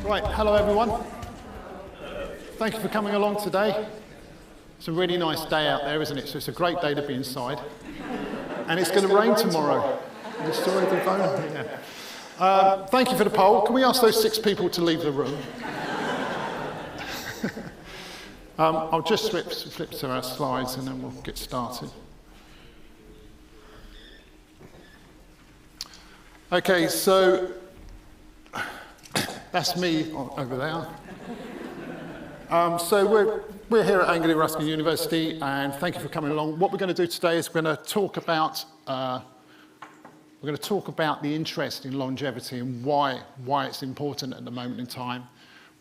Right, hello everyone. Thank you for coming along today. It's a really nice day out there, isn't it? So it's a great day to be inside. And it's going to rain tomorrow. Thank you for the poll. Can we ask those 6 people to leave the room? I'll just flip to our slides and then we'll get started. Okay, so that's me over there. So we're here at Anglia Ruskin University, and thank you for coming along. What we're going to do today is we're going to talk about the interest in longevity and why it's important at the moment in time.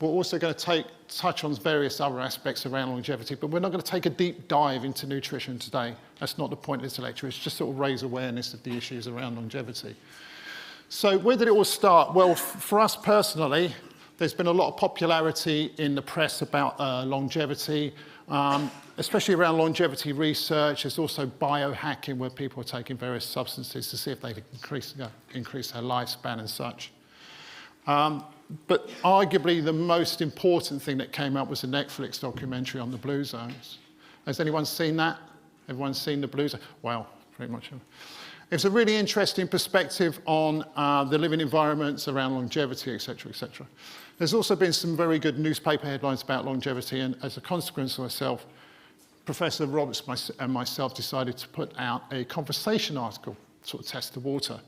We're also going to touch on various other aspects around longevity, but we're not going to take a deep dive into nutrition today. That's not the point of this lecture. It's just sort of raise awareness of the issues around longevity. So where did it all start? Well, for us personally, there's been a lot of popularity in the press about longevity, especially around longevity research. There's also biohacking, where people are taking various substances to see if they can increase their lifespan and such. But arguably the most important thing that came up was a Netflix documentary on the blue zones. Has anyone seen that? Everyone's seen the blue zones? Well, pretty much. It's a really interesting perspective on the living environments around longevity, etc., etc. There's also been some very good newspaper headlines about longevity, and as a consequence of myself, Professor Roberts and myself decided to put out a conversation article, sort of test the water.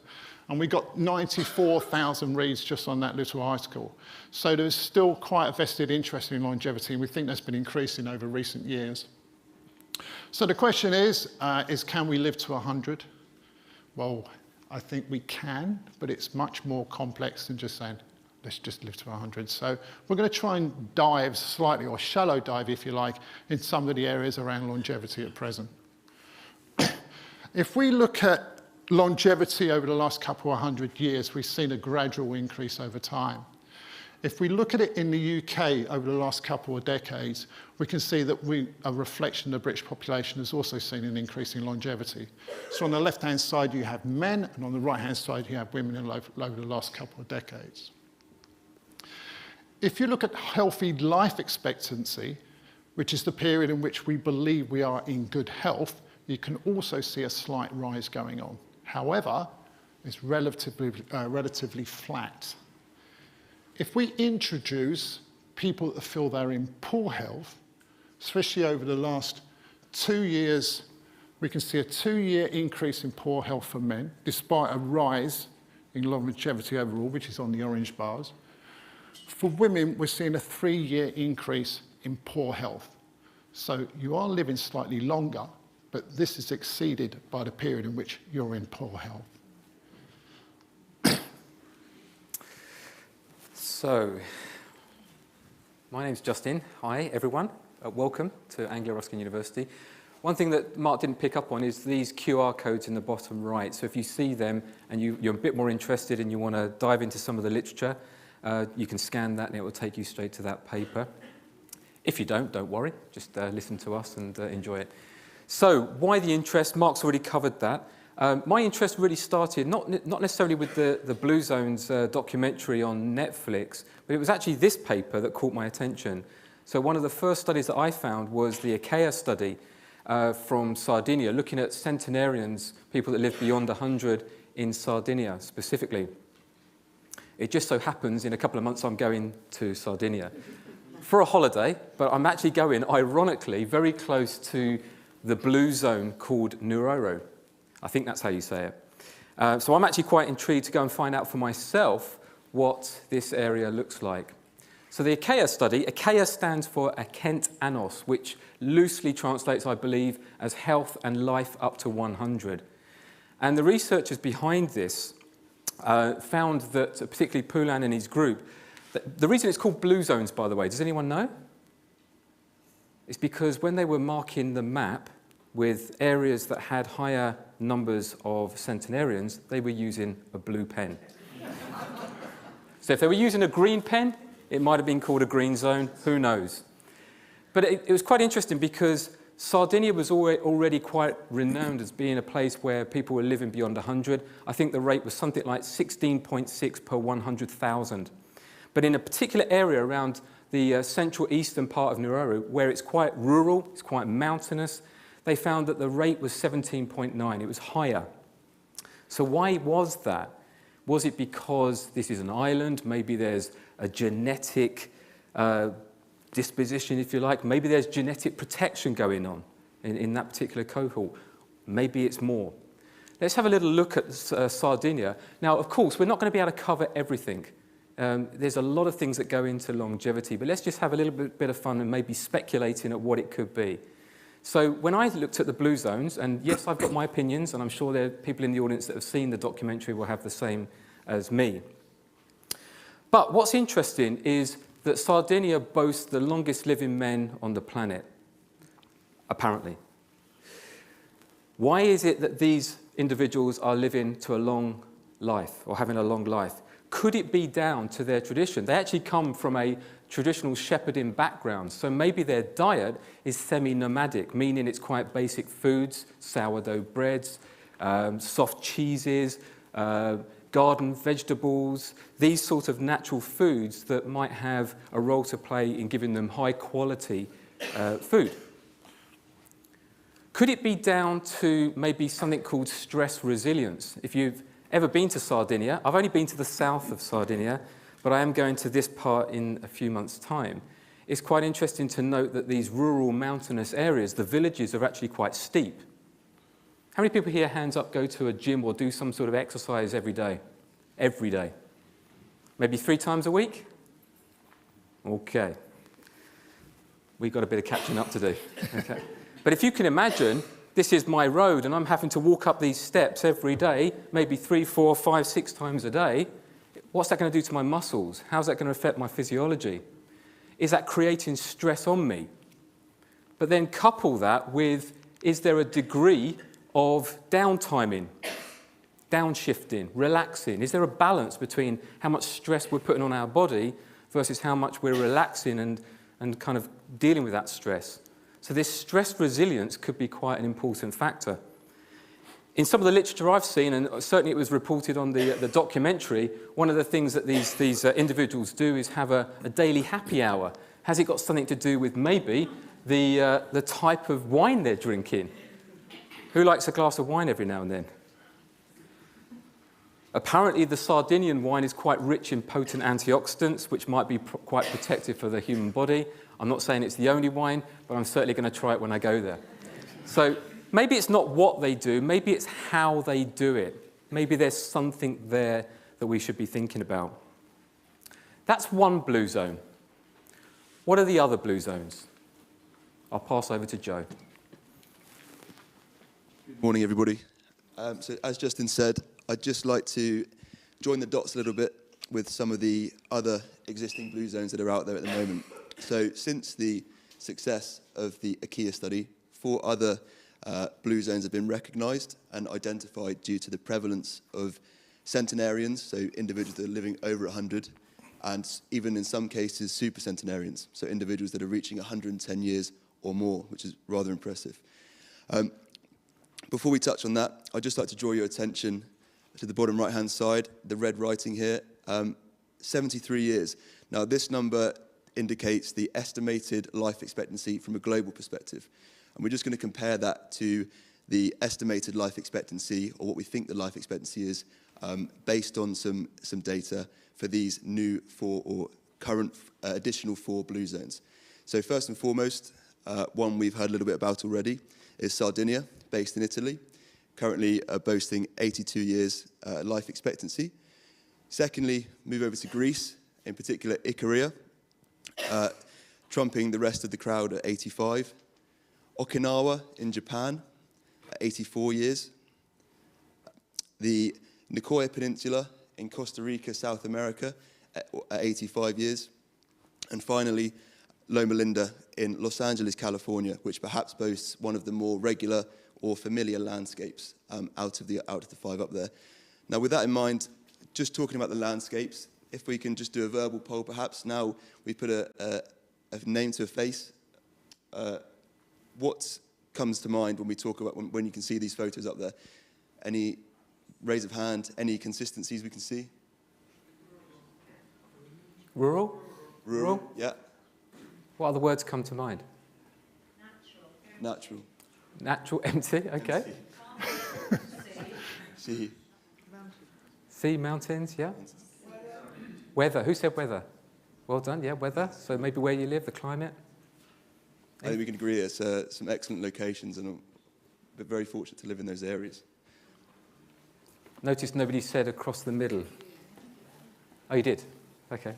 And we got 94,000 reads just on that little article. So there's still quite a vested interest in longevity, and we think that's been increasing over recent years. So the question is can we live to 100? Well, I think we can, but it's much more complex than just saying, let's just live to 100. So we're going to try and dive slightly, or shallow dive, if you like, in some of the areas around longevity at present. If we look at longevity over the last couple of 100 years, we've seen a gradual increase over time. If we look at it in the UK over the last couple of decades, we can see that a reflection of the British population has also seen an increase in longevity. So on the left-hand side, you have men, and on the right-hand side, you have women over the last couple of decades. If you look at healthy life expectancy, which is the period in which we believe we are in good health, you can also see a slight rise going on. However, it's relatively flat. If we introduce people that feel they're in poor health, especially over the last 2 years, we can see a 2-year increase in poor health for men, despite a rise in longevity overall, which is on the orange bars. For women, we're seeing a 3-year increase in poor health. So you are living slightly longer, but this is exceeded by the period in which you're in poor health. So, my name's Justin. Hi, everyone. Welcome to Anglia Ruskin University. One thing that Mark didn't pick up on is these QR codes in the bottom right. So if you see them and you're a bit more interested and you want to dive into some of the literature, you can scan that and it will take you straight to that paper. If you don't worry. Just listen to us and enjoy it. So, why the interest? Mark's already covered that. My interest really started not necessarily with the Blue Zones documentary on Netflix, but it was actually this paper that caught my attention. So one of the first studies that I found was the Expectancy study from Sardinia, looking at centenarians, people that live beyond 100 in Sardinia specifically. It just so happens in a couple of months I'm going to Sardinia for a holiday, but I'm actually going, ironically, very close to the blue zone called Nuoro. I think that's how you say it. So I'm actually quite intrigued to go and find out for myself what this area looks like. So the Expectancy study, Expectancy stands for Akent Anos, which loosely translates, I believe, as health and life up to 100. And the researchers behind this found that, particularly Poulan and his group, the reason it's called blue zones, by the way, does anyone know? It's because when they were marking the map with areas that had higher numbers of centenarians, they were using a blue pen. So if they were using a green pen, it might have been called a green zone, who knows. But it was quite interesting because Sardinia was already quite renowned as being a place where people were living beyond 100. I think the rate was something like 16.6 per 100,000. But in a particular area around the central eastern part of Nuoro, where it's quite rural, it's quite mountainous, they found that the rate was 17.9. It was higher. So why was that? Was it because this is an island? Maybe there's a genetic disposition, if you like. Maybe there's genetic protection going on in that particular cohort. Maybe it's more. Let's have a little look at Sardinia. Now, of course, we're not going to be able to cover everything. There's a lot of things that go into longevity, but let's just have a little bit of fun and maybe speculating at what it could be. So when I looked at the blue zones, and yes, I've got my opinions, and I'm sure there are people in the audience that have seen the documentary will have the same as me. But what's interesting is that Sardinia boasts the longest living men on the planet, apparently. Why is it that these individuals are living to a long life, or having a long life? Could it be down to their tradition? They actually come from a traditional shepherding background, so maybe their diet is semi-nomadic, meaning it's quite basic foods, sourdough breads, soft cheeses, garden vegetables, these sort of natural foods that might have a role to play in giving them high quality food. Could it be down to maybe something called stress resilience? If you've ever been to Sardinia, I've only been to the south of Sardinia, but I am going to this part in a few months' time. It's quite interesting to note that these rural mountainous areas, the villages are actually quite steep. How many people here, hands up, go to a gym or do some sort of exercise every day? Every day. Maybe 3 times a week? Okay. We've got a bit of catching up to do. Okay. But if you can imagine, this is my road and I'm having to walk up these steps every day, maybe 3, 4, 5, 6 times a day. What's that going to do to my muscles? How's that going to affect my physiology? Is that creating stress on me? But then couple that with, is there a degree of downtiming, downshifting, relaxing? Is there a balance between how much stress we're putting on our body versus how much we're relaxing and kind of dealing with that stress? So this stress resilience could be quite an important factor. In some of the literature I've seen, and certainly it was reported on the documentary, one of the things that these individuals do is have a daily happy hour. Has it got something to do with maybe the type of wine they're drinking? Who likes a glass of wine every now and then? Apparently the Sardinian wine is quite rich in potent antioxidants, which might be quite protective for the human body. I'm not saying it's the only wine, but I'm certainly going to try it when I go there. So maybe it's not what they do, maybe it's how they do it. Maybe there's something there that we should be thinking about. That's one blue zone. What are the other blue zones? I'll pass over to Joe. Good morning, everybody. So as Justin said, I'd just like to join the dots a little bit with some of the other existing blue zones that are out there at the moment. So since the success of the IKEA study, 4 other blue zones have been recognised and identified due to the prevalence of centenarians, so individuals that are living over 100, and even in some cases supercentenarians, so individuals that are reaching 110 years or more, which is rather impressive. Before we touch on that, I'd just like to draw your attention to the bottom right-hand side, the red writing here, 73 years. Now, this number indicates the estimated life expectancy from a global perspective. And we're just going to compare that to the estimated life expectancy, or what we think the life expectancy is, based on some data for these new 4 or current additional 4 blue zones. So first and foremost, one we've heard a little bit about already is Sardinia, based in Italy, currently boasting 82 years life expectancy. Secondly, move over to Greece, in particular Ikaria, trumping the rest of the crowd at 85. Okinawa in Japan at 84 years. The Nicoya Peninsula in Costa Rica, South America at 85 years. And finally, Loma Linda in Los Angeles, California, which perhaps boasts one of the more regular or familiar landscapes out of the 5 up there. Now, with that in mind, just talking about the landscapes, if we can just do a verbal poll, perhaps. Now we put a name to a face. What comes to mind when we talk about when you can see these photos up there? Any raise of hand? Any consistencies we can see? Rural? Rural, yeah. What other words come to mind? Natural. Natural, empty, okay. Sea. Sea, mountains, yeah. Weather, who said weather? Well done, yeah, weather. So maybe where you live, the climate. I think we can agree it's some excellent locations, and we're very fortunate to live in those areas. Notice nobody said across the middle. Oh, you did? Okay.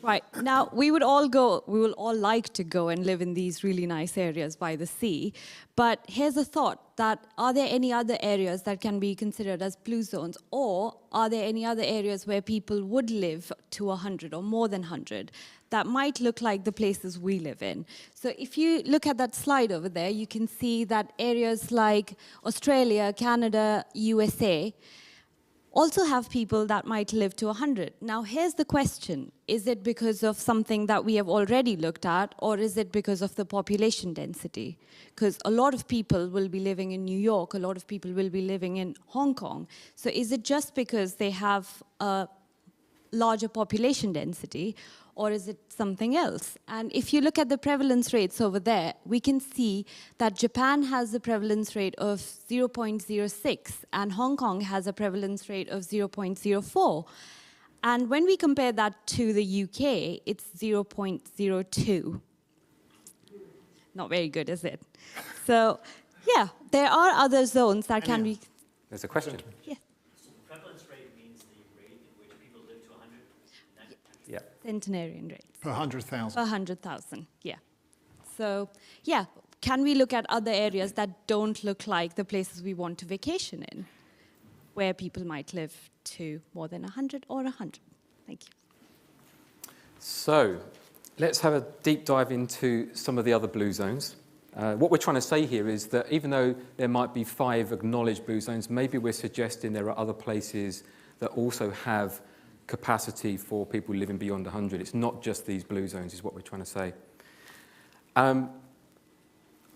Right. Now, we will all like to go and live in these really nice areas by the sea. But here's a thought, that are there any other areas that can be considered as blue zones? Or are there any other areas where people would live to 100 or more than 100 that might look like the places we live in? So if you look at that slide over there, you can see that areas like Australia, Canada, USA also have people that might live to 100. Now, here's the question. Is it because of something that we have already looked at, or is it because of the population density? Because a lot of people will be living in New York, a lot of people will be living in Hong Kong. So is it just because they have a larger population density, or is it something else? And if you look at the prevalence rates over there, we can see that Japan has a prevalence rate of 0.06, and Hong Kong has a prevalence rate of 0.04. And when we compare that to the UK, it's 0.02. Not very good, is it? So, yeah, there are other zones that can be... There's a question. Yeah. So the prevalence rate means the rate in which people live to 100? Yeah. Centenarian rates. Per 100,000. Per 100,000, yeah. So, yeah, can we look at other areas that don't look like the places we want to vacation in, where people might live to more than 100 or 100? Thank you. So let's have a deep dive into some of the other blue zones. What we're trying to say here is that even though there might be 5 acknowledged blue zones, maybe we're suggesting there are other places that also have capacity for people living beyond 100. It's not just these blue zones, is what we're trying to say.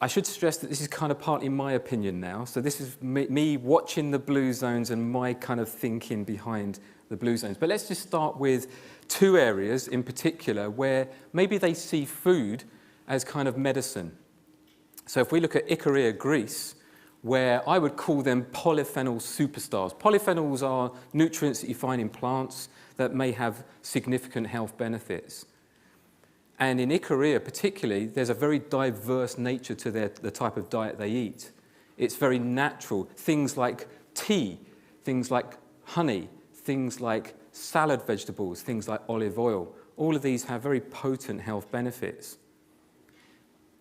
I should stress that this is kind of partly my opinion now. So this is me watching the blue zones and my kind of thinking behind the blue zones. But let's just start with 2 areas in particular where maybe they see food as kind of medicine. So if we look at Ikaria, Greece, where I would call them polyphenol superstars. Polyphenols are nutrients that you find in plants that may have significant health benefits. And in Ikaria particularly, there's a very diverse nature to the type of diet they eat. It's very natural. Things like tea, things like honey, things like salad vegetables, things like olive oil. All of these have very potent health benefits.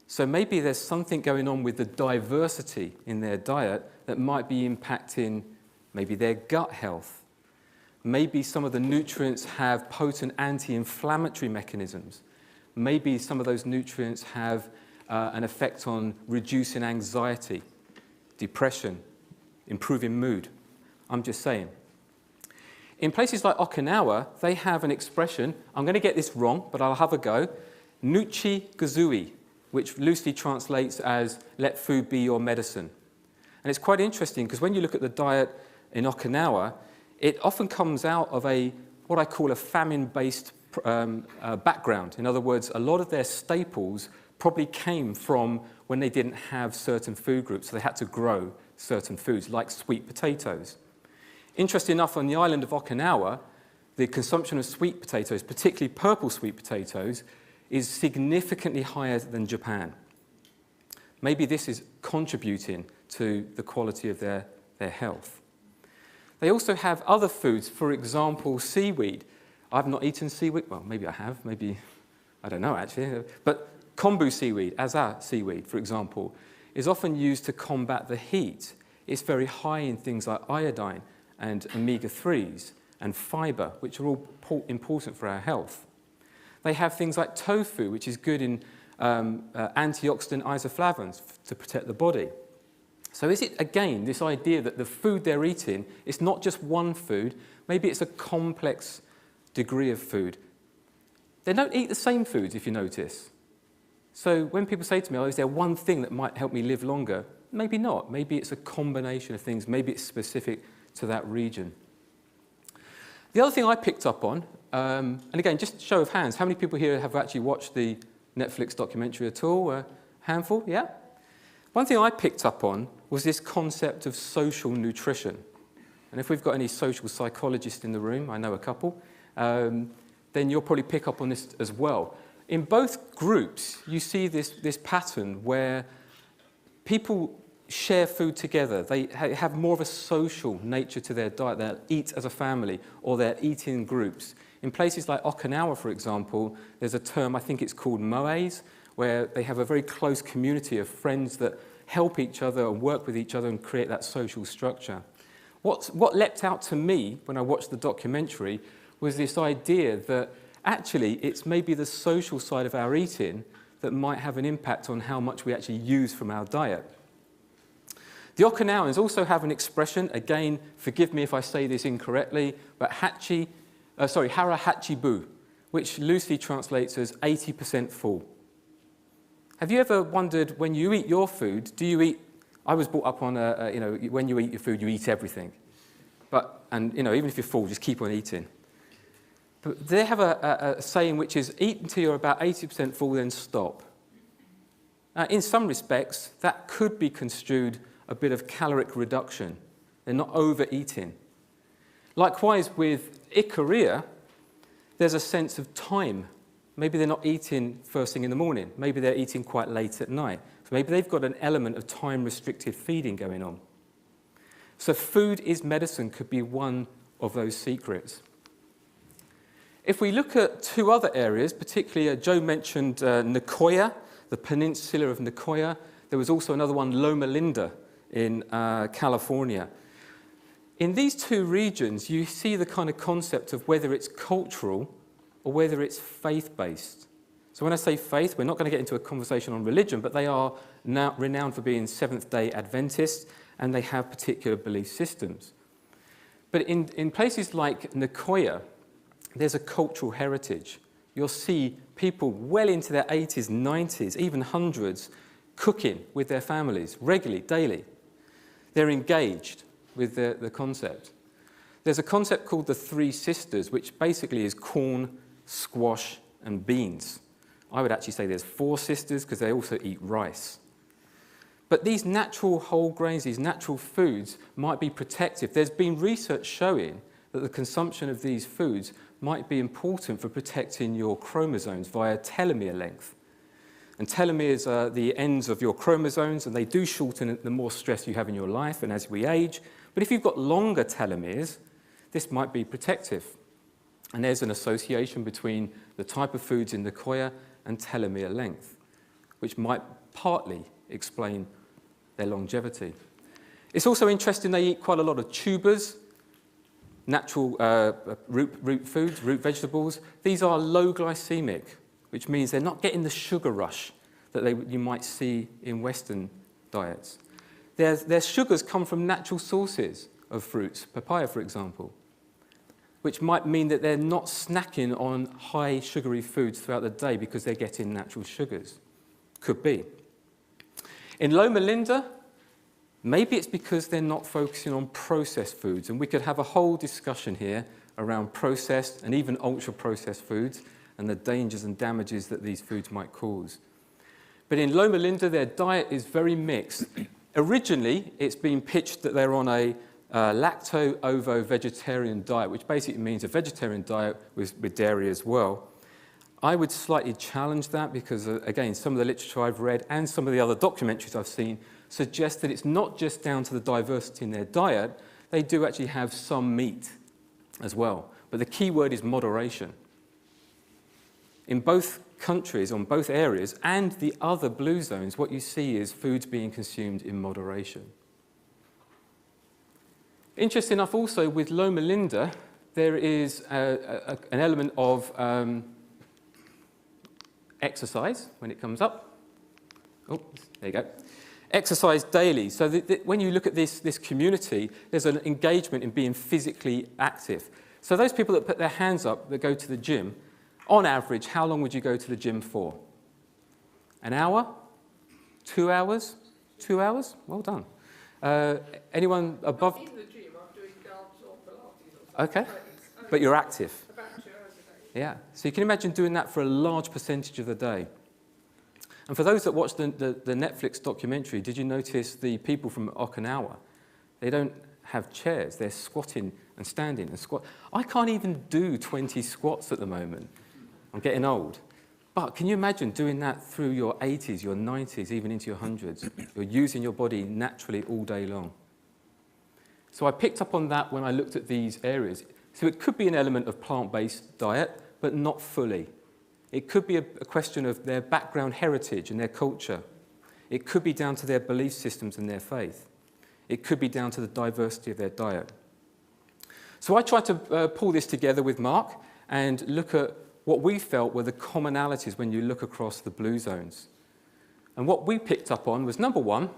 So maybe there's something going on with the diversity in their diet that might be impacting maybe their gut health. Maybe some of the nutrients have potent anti-inflammatory mechanisms. Maybe some of those nutrients have an effect on reducing anxiety, depression, improving mood. I'm just saying. In places like Okinawa, they have an expression, I'm going to get this wrong, but I'll have a go, Nuchi Gazui, which loosely translates as let food be your medicine. And it's quite interesting because when you look at the diet in Okinawa, it often comes out of what I call a famine-based background. In other words, a lot of their staples probably came from when they didn't have certain food groups, so they had to grow certain foods, like sweet potatoes. Interesting enough, on the island of Okinawa, the consumption of sweet potatoes, particularly purple sweet potatoes, is significantly higher than Japan. Maybe this is contributing to the quality of their health. They also have other foods, for example, seaweed. I've not eaten seaweed. Well, maybe I have. Maybe, I don't know actually. But kombu seaweed, aza seaweed, for example, is often used to combat the heat. It's very high in things like iodine and omega-3s and fiber, which are all important for our health. They have things like tofu, which is good in antioxidant isoflavones to protect the body. So is it, again, this idea that the food they're eating, it's not just one food, maybe it's a complex degree of food. They don't eat the same foods, if you notice. So when people say to me, oh, is there one thing that might help me live longer? Maybe not. Maybe it's a combination of things. Maybe it's specific to that region. The other thing I picked up on, and again, just show of hands, how many people here have actually watched the Netflix documentary at all? A handful, yeah? One thing I picked up on was this concept of social nutrition. And if we've got any social psychologists in the room, I know a couple, then you'll probably pick up on this as well. In both groups, you see this pattern where people share food together. They have more of a social nature to their diet. They'll eat as a family, or they'll eat in groups. In places like Okinawa, for example, there's a term, I think it's called moes, where they have a very close community of friends that help each other and work with each other and create that social structure. What leapt out to me when I watched the documentary was this idea that actually it's maybe the social side of our eating that might have an impact on how much we actually use from our diet. The Okinawans also have an expression, again, forgive me if I say this incorrectly, but hara hachibu, which loosely translates as 80% full. Have you ever wondered, when you eat your food, do you eat, I was brought up on, when you eat your food, you eat everything. And even if you're full, just keep on eating. But they have a saying which is, eat until you're about 80% full, then stop. In some respects, that could be construed a bit of caloric reduction. They're not overeating. Likewise, with ikaria, there's a sense of time. Maybe they're not eating first thing in the morning. Maybe they're eating quite late at night. So maybe they've got an element of time-restricted feeding going on. So food is medicine could be one of those secrets. If we look at two other areas, particularly Joe mentioned Nicoya, the peninsula of Nicoya. There was also another one, Loma Linda, in California. In these two regions, you see the kind of concept of whether it's cultural or whether it's faith-based. So when I say faith, we're not going to get into a conversation on religion, but they are now renowned for being Seventh-day Adventists, and they have particular belief systems. But in places like Nicoya, there's a cultural heritage. You'll see people well into their 80s, 90s, even hundreds, cooking with their families regularly, daily. They're engaged with the concept. There's a concept called the Three Sisters, which basically is corn, squash, and beans. I would actually say there's four sisters because they also eat rice. But these natural whole grains, these natural foods, might be protective. There's been research showing that the consumption of these foods might be important for protecting your chromosomes via telomere length. And telomeres are the ends of your chromosomes, and they do shorten the more stress you have in your life and as we age. But if you've got longer telomeres, this might be protective. And there's an association between the type of foods in Nicoya and telomere length, which might partly explain their longevity. It's also interesting they eat quite a lot of tubers, natural root foods, root vegetables. These are low glycemic, which means they're not getting the sugar rush that you might see in Western diets. Their sugars come from natural sources of fruits, papaya, for example, which might mean that they're not snacking on high sugary foods throughout the day because they're getting natural sugars. Could be. In Loma Linda, maybe it's because they're not focusing on processed foods, and we could have a whole discussion here around processed and even ultra-processed foods and the dangers and damages that these foods might cause. But in Loma Linda, their diet is very mixed. Originally, it's been pitched that they're on a lacto-ovo-vegetarian diet, which basically means a vegetarian diet with dairy as well. I would slightly challenge that because, again, some of the literature I've read and some of the other documentaries I've seen suggest that it's not just down to the diversity in their diet. They do actually have some meat as well. But the key word is moderation. In both countries, on both areas, and the other blue zones, what you see is foods being consumed in moderation. Interesting enough also, with Loma Linda, there is an element of exercise when it comes up. Oh, there you go. Exercise daily. So when you look at this community, there's an engagement in being physically active. So those people that put their hands up that go to the gym, on average, how long would you go to the gym for? An hour? 2 hours? 2 hours? Well done. Anyone above? In the gym, I'm doing dance or Pilates or Okay, but you're active. about 2 hours a day. Yeah, so you can imagine doing that for a large percentage of the day. And for those that watched the Netflix documentary, did you notice the people from Okinawa? They don't have chairs, they're squatting and standing and squat. I can't even do 20 squats at the moment. I'm getting old. But can you imagine doing that through your 80s, your 90s, even into your 100s? You're using your body naturally all day long. So I picked up on that when I looked at these areas. So it could be an element of plant-based diet, but not fully. It could be a question of their background heritage and their culture. It could be down to their belief systems and their faith. It could be down to the diversity of their diet. So I tried to pull this together with Mark and look at what we felt were the commonalities when you look across the blue zones. And what we picked up on was, number one,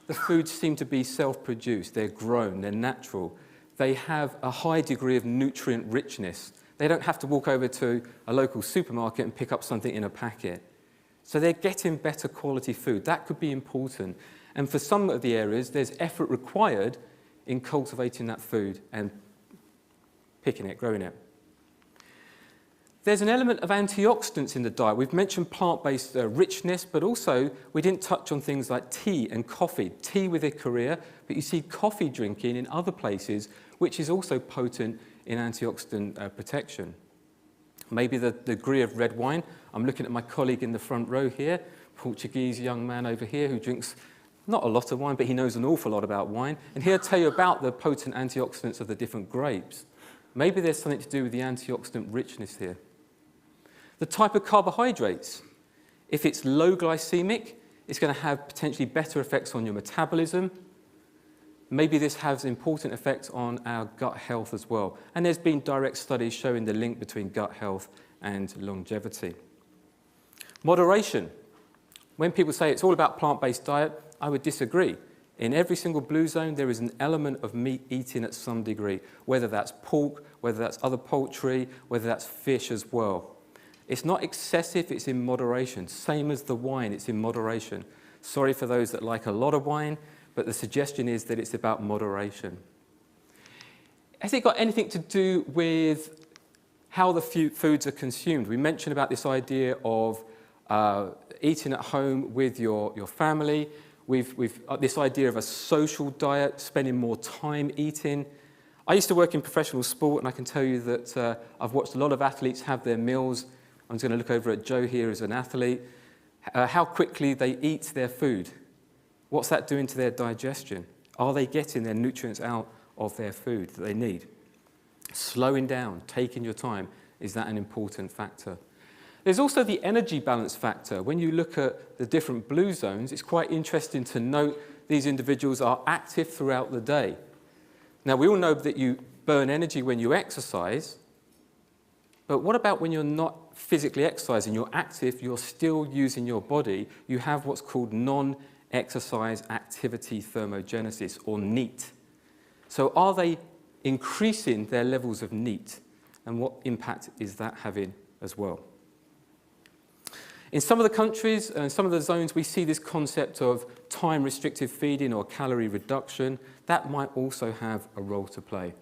the foods seem to be self-produced. They're grown, they're natural. They have a high degree of nutrient richness. They don't have to walk over to a local supermarket and pick up something in a packet. So they're getting better quality food. That could be important. And for some of the areas, there's effort required in cultivating that food and picking it, growing it. There's an element of antioxidants in the diet. We've mentioned plant-based richness, but also we didn't touch on things like tea and coffee. Tea with Korea, but you see coffee drinking in other places, which is also potent in antioxidant protection. Maybe the degree of red wine. I'm looking at my colleague in the front row here, Portuguese young man over here who drinks not a lot of wine, but he knows an awful lot about wine. And he'll tell you about the potent antioxidants of the different grapes. Maybe there's something to do with the antioxidant richness here. The type of carbohydrates. If it's low glycemic, it's going to have potentially better effects on your metabolism. Maybe this has important effects on our gut health as well. And there's been direct studies showing the link between gut health and longevity. Moderation. When people say it's all about plant-based diet, I would disagree. In every single blue zone, there is an element of meat eating at some degree, whether that's pork, whether that's other poultry, whether that's fish as well. It's not excessive, it's in moderation. Same as the wine, it's in moderation. Sorry for those that like a lot of wine, but the suggestion is that it's about moderation. Has it got anything to do with how the foods are consumed? We mentioned about this idea of eating at home with your family. We've this idea of a social diet, spending more time eating. I used to work in professional sport, and I can tell you that I've watched a lot of athletes have their meals. I'm just going to look over at Joe here as an athlete. How quickly they eat their food. What's that doing to their digestion? Are they getting their nutrients out of their food that they need? Slowing down, taking your time, is that an important factor? There's also the energy balance factor. When you look at the different blue zones, it's quite interesting to note these individuals are active throughout the day. Now, we all know that you burn energy when you exercise, but what about when you're not physically exercising, you're active, you're still using your body, you have what's called non-exercise activity thermogenesis, or NEAT. So are they increasing their levels of NEAT? And what impact is that having as well? In some of the countries and some of the zones, we see this concept of time-restricted feeding or calorie reduction. That might also have a role to play.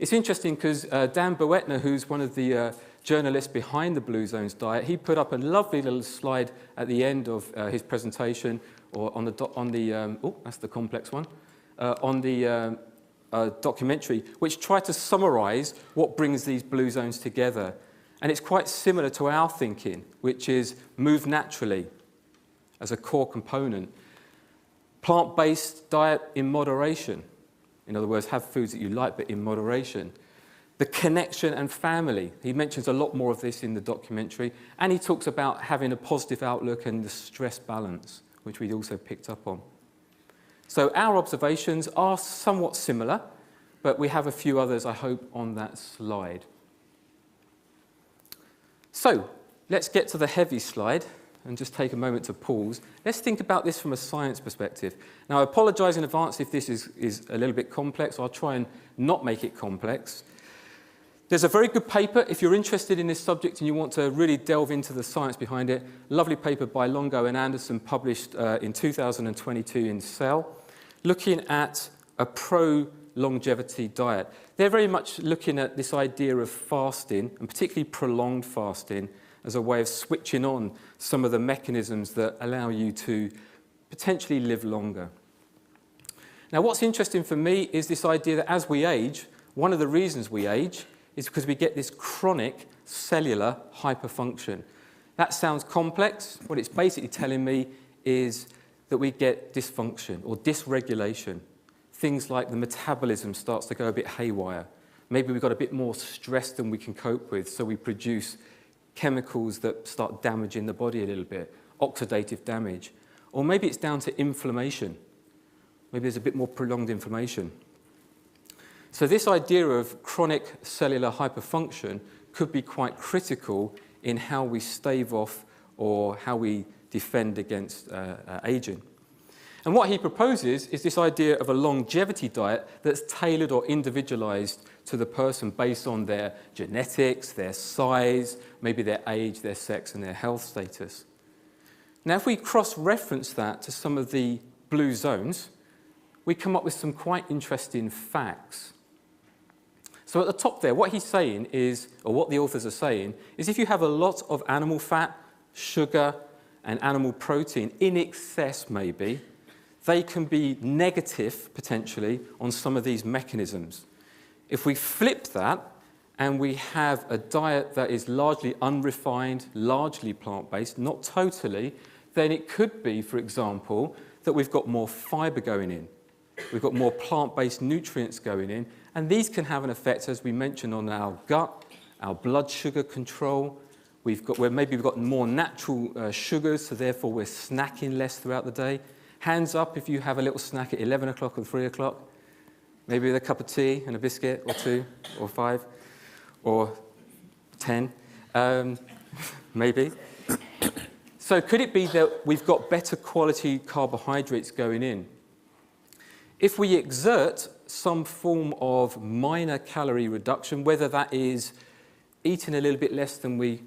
It's interesting because Dan Boetner, who's one of the journalists behind the Blue Zones diet, he put up a lovely little slide at the end of his presentation, or on the that's the complex one, on the documentary, which tried to summarize what brings these blue zones together. And it's quite similar to our thinking, which is move naturally as a core component. Plant-based diet in moderation. In other words, have foods that you like, but in moderation. The connection and family. He mentions a lot more of this in the documentary. And he talks about having a positive outlook and the stress balance, which we also picked up on. So our observations are somewhat similar, but we have a few others, I hope, on that slide. So let's get to the heavy slide and just take a moment to pause. Let's think about this from a science perspective. Now, I apologize in advance if this is a little bit complex. I'll try and not make it complex. There's a very good paper, if you're interested in this subject and you want to really delve into the science behind it, lovely paper by Longo and Anderson published in 2022 in Cell, looking at a pro-longevity diet. They're very much looking at this idea of fasting, and particularly prolonged fasting, as a way of switching on some of the mechanisms that allow you to potentially live longer. Now, what's interesting for me is this idea that as we age, one of the reasons we age is because we get this chronic cellular hyperfunction. That sounds complex. What it's basically telling me is that we get dysfunction or dysregulation. Things like the metabolism starts to go a bit haywire. Maybe we've got a bit more stress than we can cope with, so we produce chemicals that start damaging the body a little bit, oxidative damage. Or maybe it's down to inflammation. Maybe there's a bit more prolonged inflammation. So this idea of chronic cellular hyperfunction could be quite critical in how we stave off or how we defend against aging. And what he proposes is this idea of a longevity diet that's tailored or individualized to the person based on their genetics, their size, maybe their age, their sex, and their health status. Now, if we cross-reference that to some of the blue zones, we come up with some quite interesting facts. So at the top there, what he's saying is, or what the authors are saying, is if you have a lot of animal fat, sugar, and animal protein in excess maybe, they can be negative, potentially, on some of these mechanisms. If we flip that, and we have a diet that is largely unrefined, largely plant-based, not totally, then it could be, for example, that we've got more fibre going in. We've got more plant-based nutrients going in, and these can have an effect, as we mentioned, on our gut, our blood sugar control. Maybe we've got more natural sugars, so therefore we're snacking less throughout the day. Hands up if you have a little snack at 11 o'clock or 3 o'clock, maybe with a cup of tea and a biscuit, or 2, or 5, or 10, maybe. So could it be that we've got better quality carbohydrates going in? If we exert some form of minor calorie reduction, whether that is eating a little bit less than we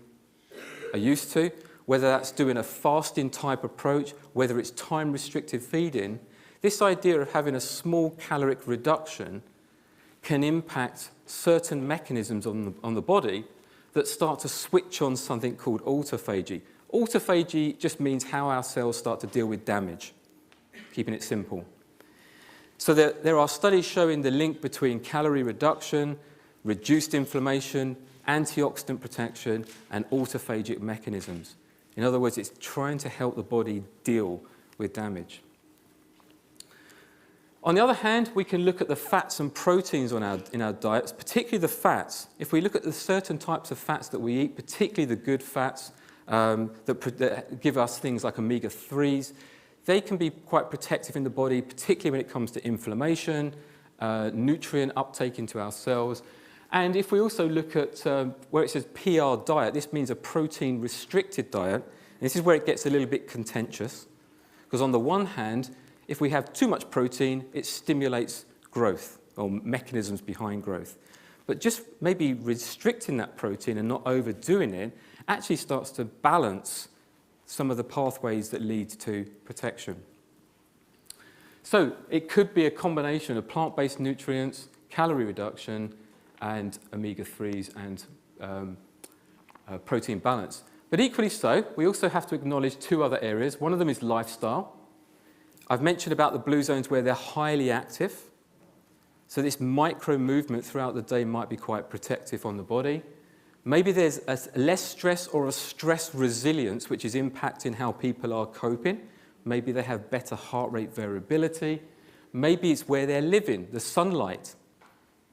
are used to, whether that's doing a fasting type approach, whether it's time-restricted feeding, this idea of having a small caloric reduction can impact certain mechanisms on the body that start to switch on something called autophagy. Autophagy just means how our cells start to deal with damage, keeping it simple. So there are studies showing the link between calorie reduction, reduced inflammation, antioxidant protection, and autophagic mechanisms. In other words, it's trying to help the body deal with damage. On the other hand, we can look at the fats and proteins in our diets, particularly the fats. If we look at the certain types of fats that we eat, particularly the good fats that give us things like omega-3s, they can be quite protective in the body, particularly when it comes to inflammation, nutrient uptake into our cells. And if we also look at where it says PR diet, this means a protein-restricted diet. And this is where it gets a little bit contentious, because on the one hand, if we have too much protein, it stimulates growth, or mechanisms behind growth. But just maybe restricting that protein and not overdoing it actually starts to balance some of the pathways that lead to protection. So it could be a combination of plant-based nutrients, calorie reduction, and omega-3s and protein balance. But equally so, we also have to acknowledge two other areas. One of them is lifestyle. I've mentioned about the blue zones where they're highly active. So this micro movement throughout the day might be quite protective on the body. Maybe there's less stress or a stress resilience, which is impacting how people are coping. Maybe they have better heart rate variability. Maybe it's where they're living, the sunlight.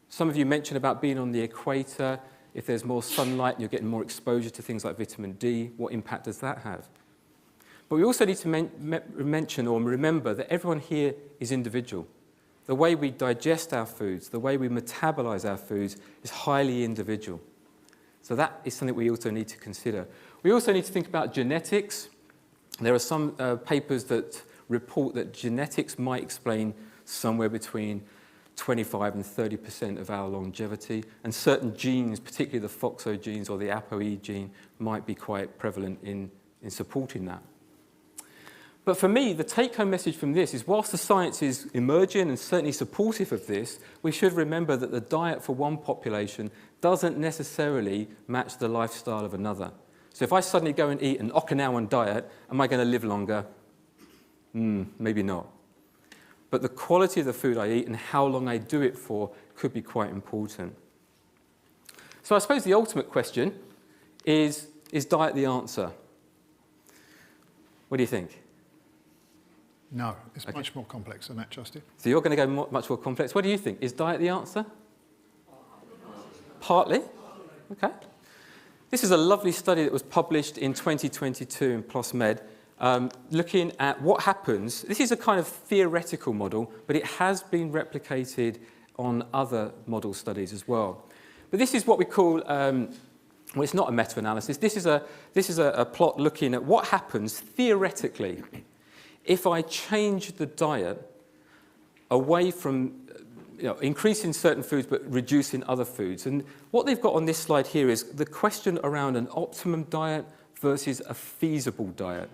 Some of you mentioned about being on the equator. If there's more sunlight, you're getting more exposure to things like vitamin D. What impact does that have? But we also need to mention or remember that everyone here is individual. The way we digest our foods, the way we metabolize our foods is highly individual. So that is something we also need to consider. We also need to think about genetics. There are some papers that report that genetics might explain somewhere between 25 and 30% of our longevity, and certain genes, particularly the FOXO genes or the ApoE gene, might be quite prevalent in supporting that. But for me, the take-home message from this is, whilst the science is emerging and certainly supportive of this, we should remember that the diet for one population doesn't necessarily match the lifestyle of another. So if I suddenly go and eat an Okinawan diet, am I going to live longer? Maybe not. But the quality of the food I eat and how long I do it for could be quite important. So I suppose the ultimate question is diet the answer? What do you think? No, it's much more complex than that, Justin. So you're going to go much more complex. What do you think? Is diet the answer? Partly. Okay. This is a lovely study that was published in 2022 in PLOS Med, looking at what happens. This is a kind of theoretical model, but it has been replicated on other model studies as well. But this is what we call, well, it's not a meta-analysis. This is a plot looking at what happens theoretically if I change the diet away from increasing certain foods but reducing other foods. And what they've got on this slide here is the question around an optimum diet versus a feasible diet.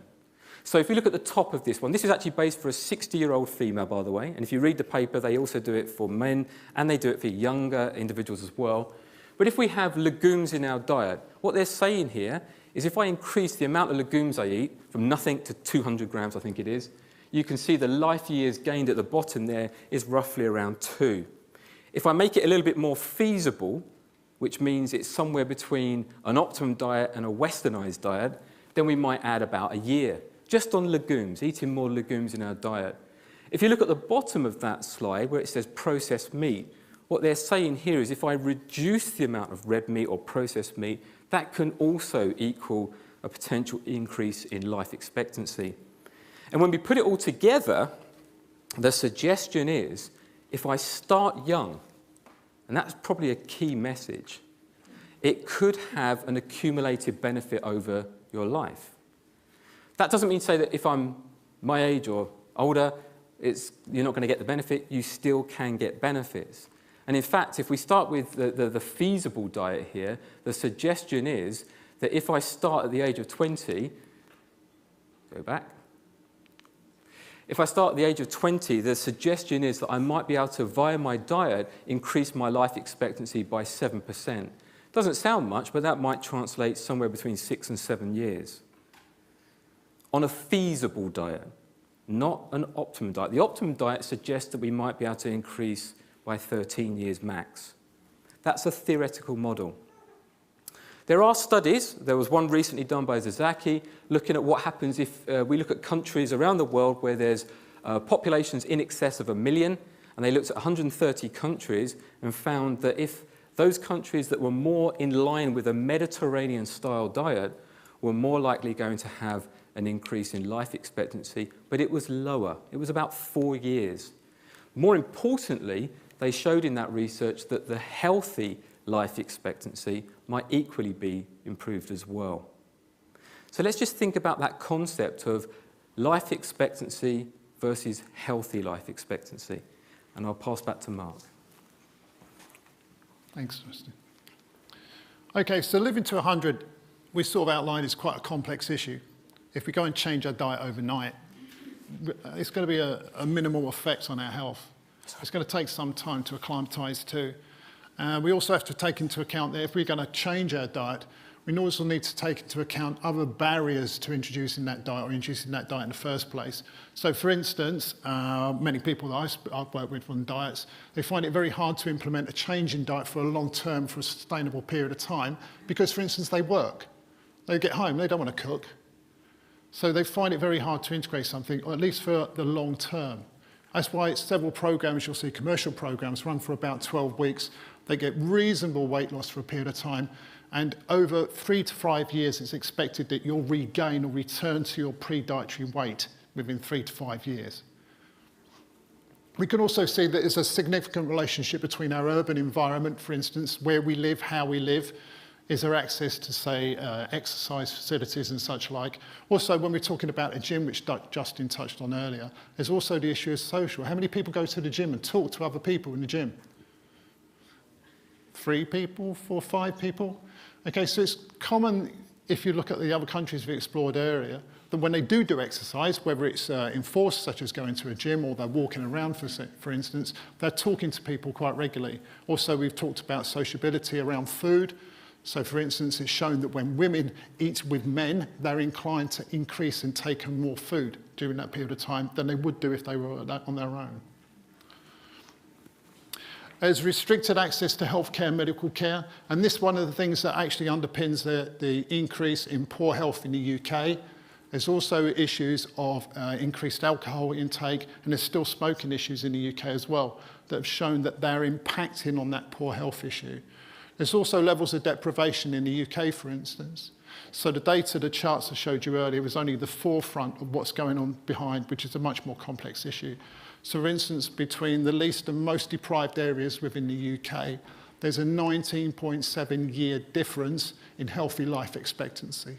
So if you look at the top of this one, this is actually based for a 60-year-old female, by the way. And if you read the paper, they also do it for men, and they do it for younger individuals as well. But if we have legumes in our diet, what they're saying here is if I increase the amount of legumes I eat from nothing to 200 grams, I think it is, you can see the life years gained at the bottom there is roughly around 2. If I make it a little bit more feasible, which means it's somewhere between an optimum diet and a westernized diet, then we might add about a year, just on legumes, eating more legumes in our diet. If you look at the bottom of that slide where it says processed meat, what they're saying here is if I reduce the amount of red meat or processed meat, that can also equal a potential increase in life expectancy. And when we put it all together, the suggestion is if I start young, and that's probably a key message, it could have an accumulated benefit over your life. That doesn't mean to say that if I'm my age or older, you're not going to get the benefit. You still can get benefits. And in fact, if we start with the feasible diet here, the suggestion is that if I start at the age of 20, go back. If I start at the age of 20, the suggestion is that I might be able to, via my diet, increase my life expectancy by 7%. Doesn't sound much, but that might translate somewhere between 6 and 7 years. On a feasible diet, not an optimum diet. The optimum diet suggests that we might be able to increase by 13 years max. That's a theoretical model. There are studies, there was one recently done by Zazaki, looking at what happens if we look at countries around the world where there's populations in excess of 1 million, and they looked at 130 countries and found that if those countries that were more in line with a Mediterranean-style diet were more likely going to have an increase in life expectancy, but it was lower. It was about 4 years. More importantly, they showed in that research that the healthy life expectancy might equally be improved as well. So let's just think about that concept of life expectancy versus healthy life expectancy. And I'll pass back to Mark. Thanks, Justin. Okay, so living to 100, we sort of outlined is quite a complex issue. If we go and change our diet overnight, it's going to be a minimal effect on our health. It's going to take some time to acclimatise to. We also have to take into account that if we're going to change our diet, we also need to take into account other barriers to introducing that diet or introducing that diet in the first place. So for instance, many people that I've worked with on diets, they find it very hard to implement a change in diet for a long term, for a sustainable period of time, because for instance, they work. They get home, they don't want to cook. So they find it very hard to integrate something, or at least for the long term. That's why several programs, you'll see commercial programs, run for about 12 weeks. They get reasonable weight loss for a period of time. And over 3 to 5 years, it's expected that you'll regain or return to your pre-dietary weight within 3 to 5 years. We can also see that there's a significant relationship between our urban environment, for instance, where we live, how we live. Is there access to, say, exercise facilities and such like? Also, when we're talking about a gym, which Justin touched on earlier, there's also the issue of social. How many people go to the gym and talk to other people in the gym? 3 people, 4, 5 people? Okay, so it's common, if you look at the other countries we've explored earlier, that when they do exercise, whether it's enforced, such as going to a gym, or they're walking around, for instance, they're talking to people quite regularly. Also, we've talked about sociability around food. So, for instance, it's shown that when women eat with men, they're inclined to increase and take on more food during that period of time than they would do if they were on their own. There's restricted access to healthcare and medical care, and this is one of the things that actually underpins the increase in poor health in the UK. There's also issues of increased alcohol intake, and there's still smoking issues in the UK as well that have shown that they're impacting on that poor health issue. There's also levels of deprivation in the UK, for instance. So the data, the charts I showed you earlier, was only the forefront of what's going on behind, which is a much more complex issue. So for instance, between the least and most deprived areas within the UK, there's a 19.7-year difference in healthy life expectancy.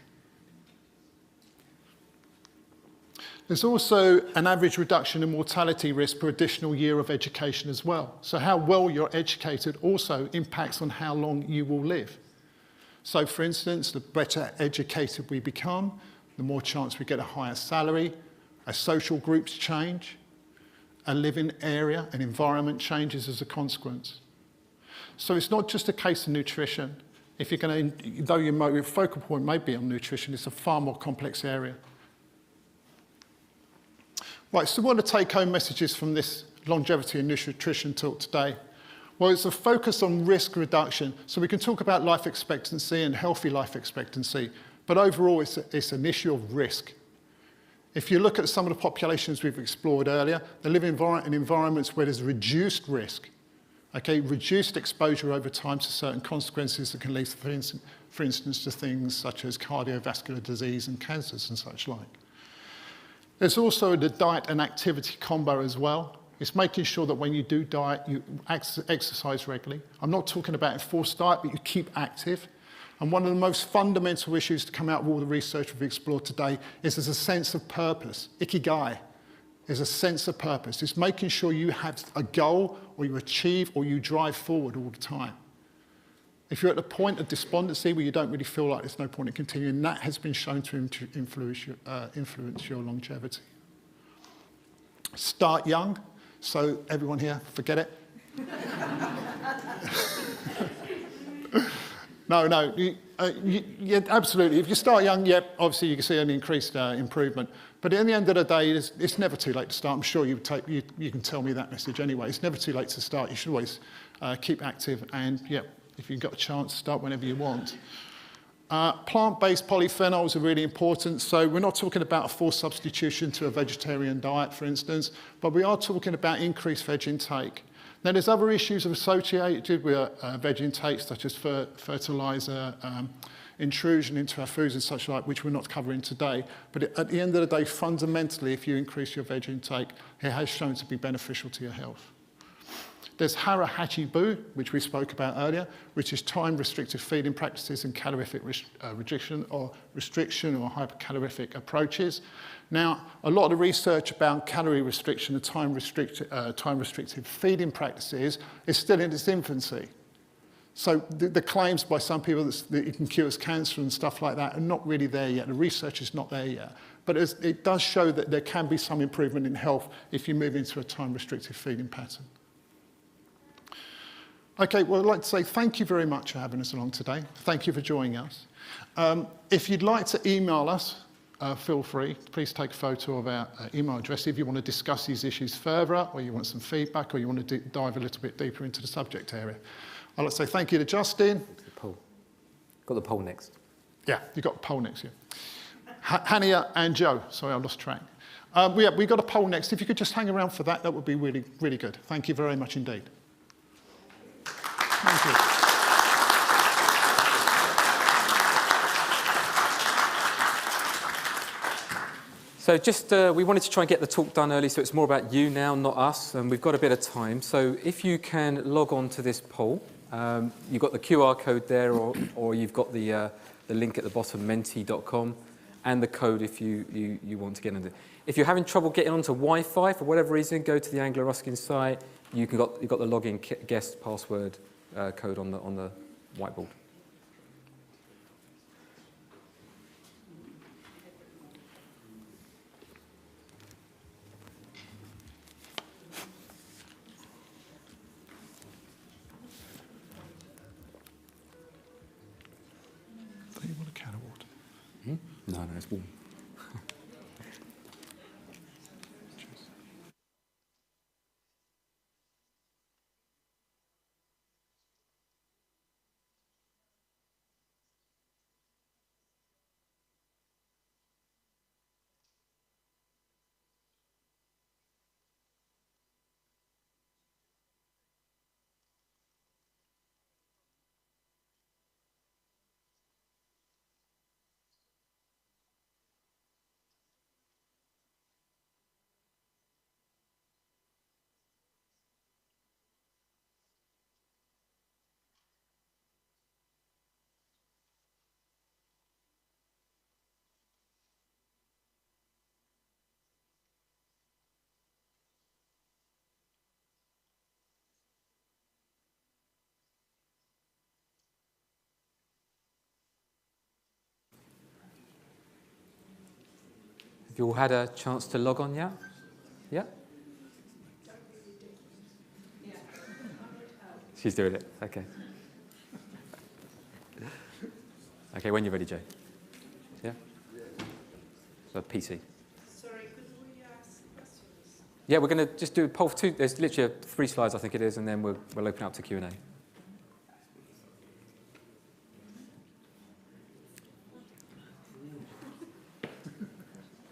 There's also an average reduction in mortality risk per additional year of education as well. So how well you're educated also impacts on how long you will live. So for instance, the better educated we become, the more chance we get a higher salary, as social groups change, a living area and environment changes as a consequence. So it's not just a case of nutrition. If you're going to, though your focal point may be on nutrition, it's a far more complex area. Right, so what are the take-home messages from this longevity and nutrition talk today? Well, it's a focus on risk reduction. So we can talk about life expectancy and healthy life expectancy, but overall it's an issue of risk. If you look at some of the populations we've explored earlier, they live in environments where there's reduced risk, okay, reduced exposure over time to certain consequences that can lead, for instance, to things such as cardiovascular disease and cancers and such like. There's also the diet and activity combo as well. It's making sure that when you do diet, you exercise regularly. I'm not talking about enforced diet, but you keep active. And one of the most fundamental issues to come out of all the research we've explored today is there's a sense of purpose. Ikigai is a sense of purpose. It's making sure you have a goal, or you achieve, or you drive forward all the time. If you're at the point of despondency where you don't really feel like there's no point in continuing, that has been shown to influence your longevity. Start young. So everyone here, forget it. No, yeah, absolutely. If you start young, yeah, obviously you can see an increased improvement. But at the end of the day, it's never too late to start. I'm sure you can tell me that message anyway. It's never too late to start. You should always keep active. And yeah, if you've got a chance, start whenever you want. Plant-based polyphenols are really important. So we're not talking about a forced substitution to a vegetarian diet, for instance, but we are talking about increased veg intake. Now, there's other issues associated with veg intake, such as fertilizer, intrusion into our foods and such like, which we're not covering today. But at the end of the day, fundamentally, if you increase your veg intake, it has shown to be beneficial to your health. There's hara hachi bu, which we spoke about earlier, which is time-restricted feeding practices and calorific restriction or hypercalorific approaches. Now, a lot of the research about calorie restriction and time-restricted feeding practices is still in its infancy. So the claims by some people that it can cure cancer and stuff like that are not really there yet. The research is not there yet. But it does show that there can be some improvement in health if you move into a time-restricted feeding pattern. Okay, well, I'd like to say thank you very much for having us along today. Thank you for joining us. If you'd like to email us, feel free. Please take a photo of our email address if you want to discuss these issues further, or you want some feedback, or you want to dive a little bit deeper into the subject area. I'd like to say thank you to Justin. The poll. Got the poll next. Yeah, you've got a poll next, yeah. Hania and Joe. Sorry, I lost track. We got a poll next. If you could just hang around for that, that would be really, really good. Thank you very much indeed. Thank you. So just, we wanted to try and get the talk done early, so it's more about you now, not us, and we've got a bit of time. So if you can log on to this poll, you've got the QR code there, or you've got the link at the bottom, menti.com, and the code if you want to get into it. If you're having trouble getting onto Wi-Fi for whatever reason, go to the Anglo Ruskin site. You've got the login guest password code on the whiteboard. Do you want a can of water? No, it's warm. you all had a chance to log on yet? Yeah? She's doing it. Okay. Okay, when you're ready, Jay. Yeah? So PC. Sorry, could we ask questions? Yeah, we're going to just do a poll for 2. There's literally 3 slides, I think it is, and then we'll open up to Q&A.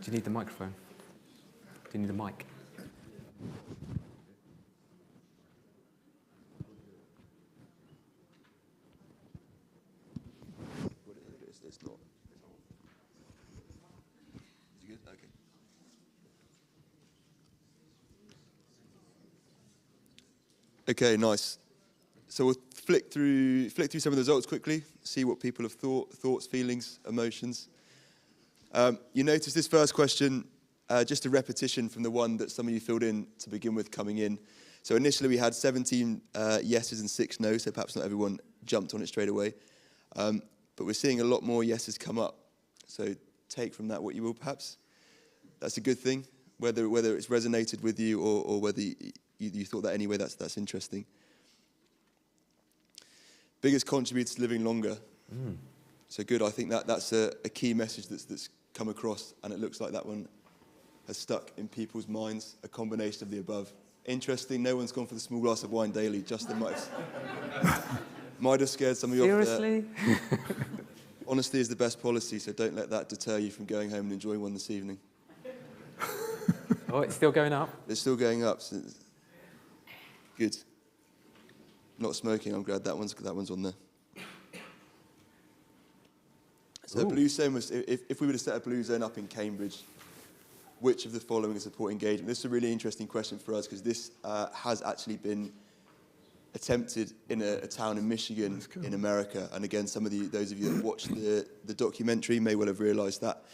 Do you need the microphone? Do you need a mic? It's not. Is it good? Okay. Okay, nice. So we'll flick through some of the results quickly, see what people have thoughts, feelings, emotions. You notice this first question, just a repetition from the one that some of you filled in to begin with coming in. So initially we had 17 yeses and 6 no's, so perhaps not everyone jumped on it straight away. But we're seeing a lot more yeses come up. So take from that what you will, perhaps. That's a good thing, whether it's resonated with you or whether you thought that anyway, that's interesting. Biggest contributor to living longer. So good, I think that's a key message that's come across, and it looks like that one has stuck in people's minds, a combination of the above. Interesting, no one's gone for the small glass of wine daily, Justin might have scared some of you off there. Seriously? Honesty is the best policy, so don't let that deter you from going home and enjoying one this evening. Oh, it's still going up? It's still going up. So good. Not smoking, I'm glad that one's on there. So blue zone was, if we were to set a blue zone up in Cambridge, which of the following is support engagement? This is a really interesting question for us because this has actually been attempted in a town in Michigan, in America. And again, some of those of you that watched the documentary may well have realised that.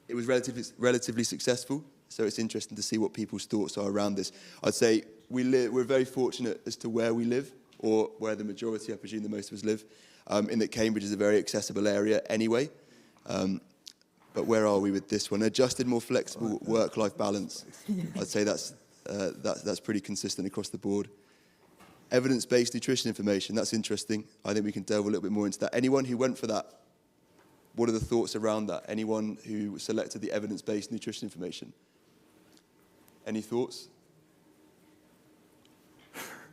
It was relatively successful, so it's interesting to see what people's thoughts are around this. I'd say we're very fortunate as to where we live, or where the majority, I presume the most of us live, in that Cambridge is a very accessible area anyway. But where are we with this one? Adjusted, more flexible work-life balance. I'd say that's pretty consistent across the board. Evidence-based nutrition information, that's interesting. I think we can delve a little bit more into that. Anyone who went for that, what are the thoughts around that? Anyone who selected the evidence-based nutrition information? Any thoughts?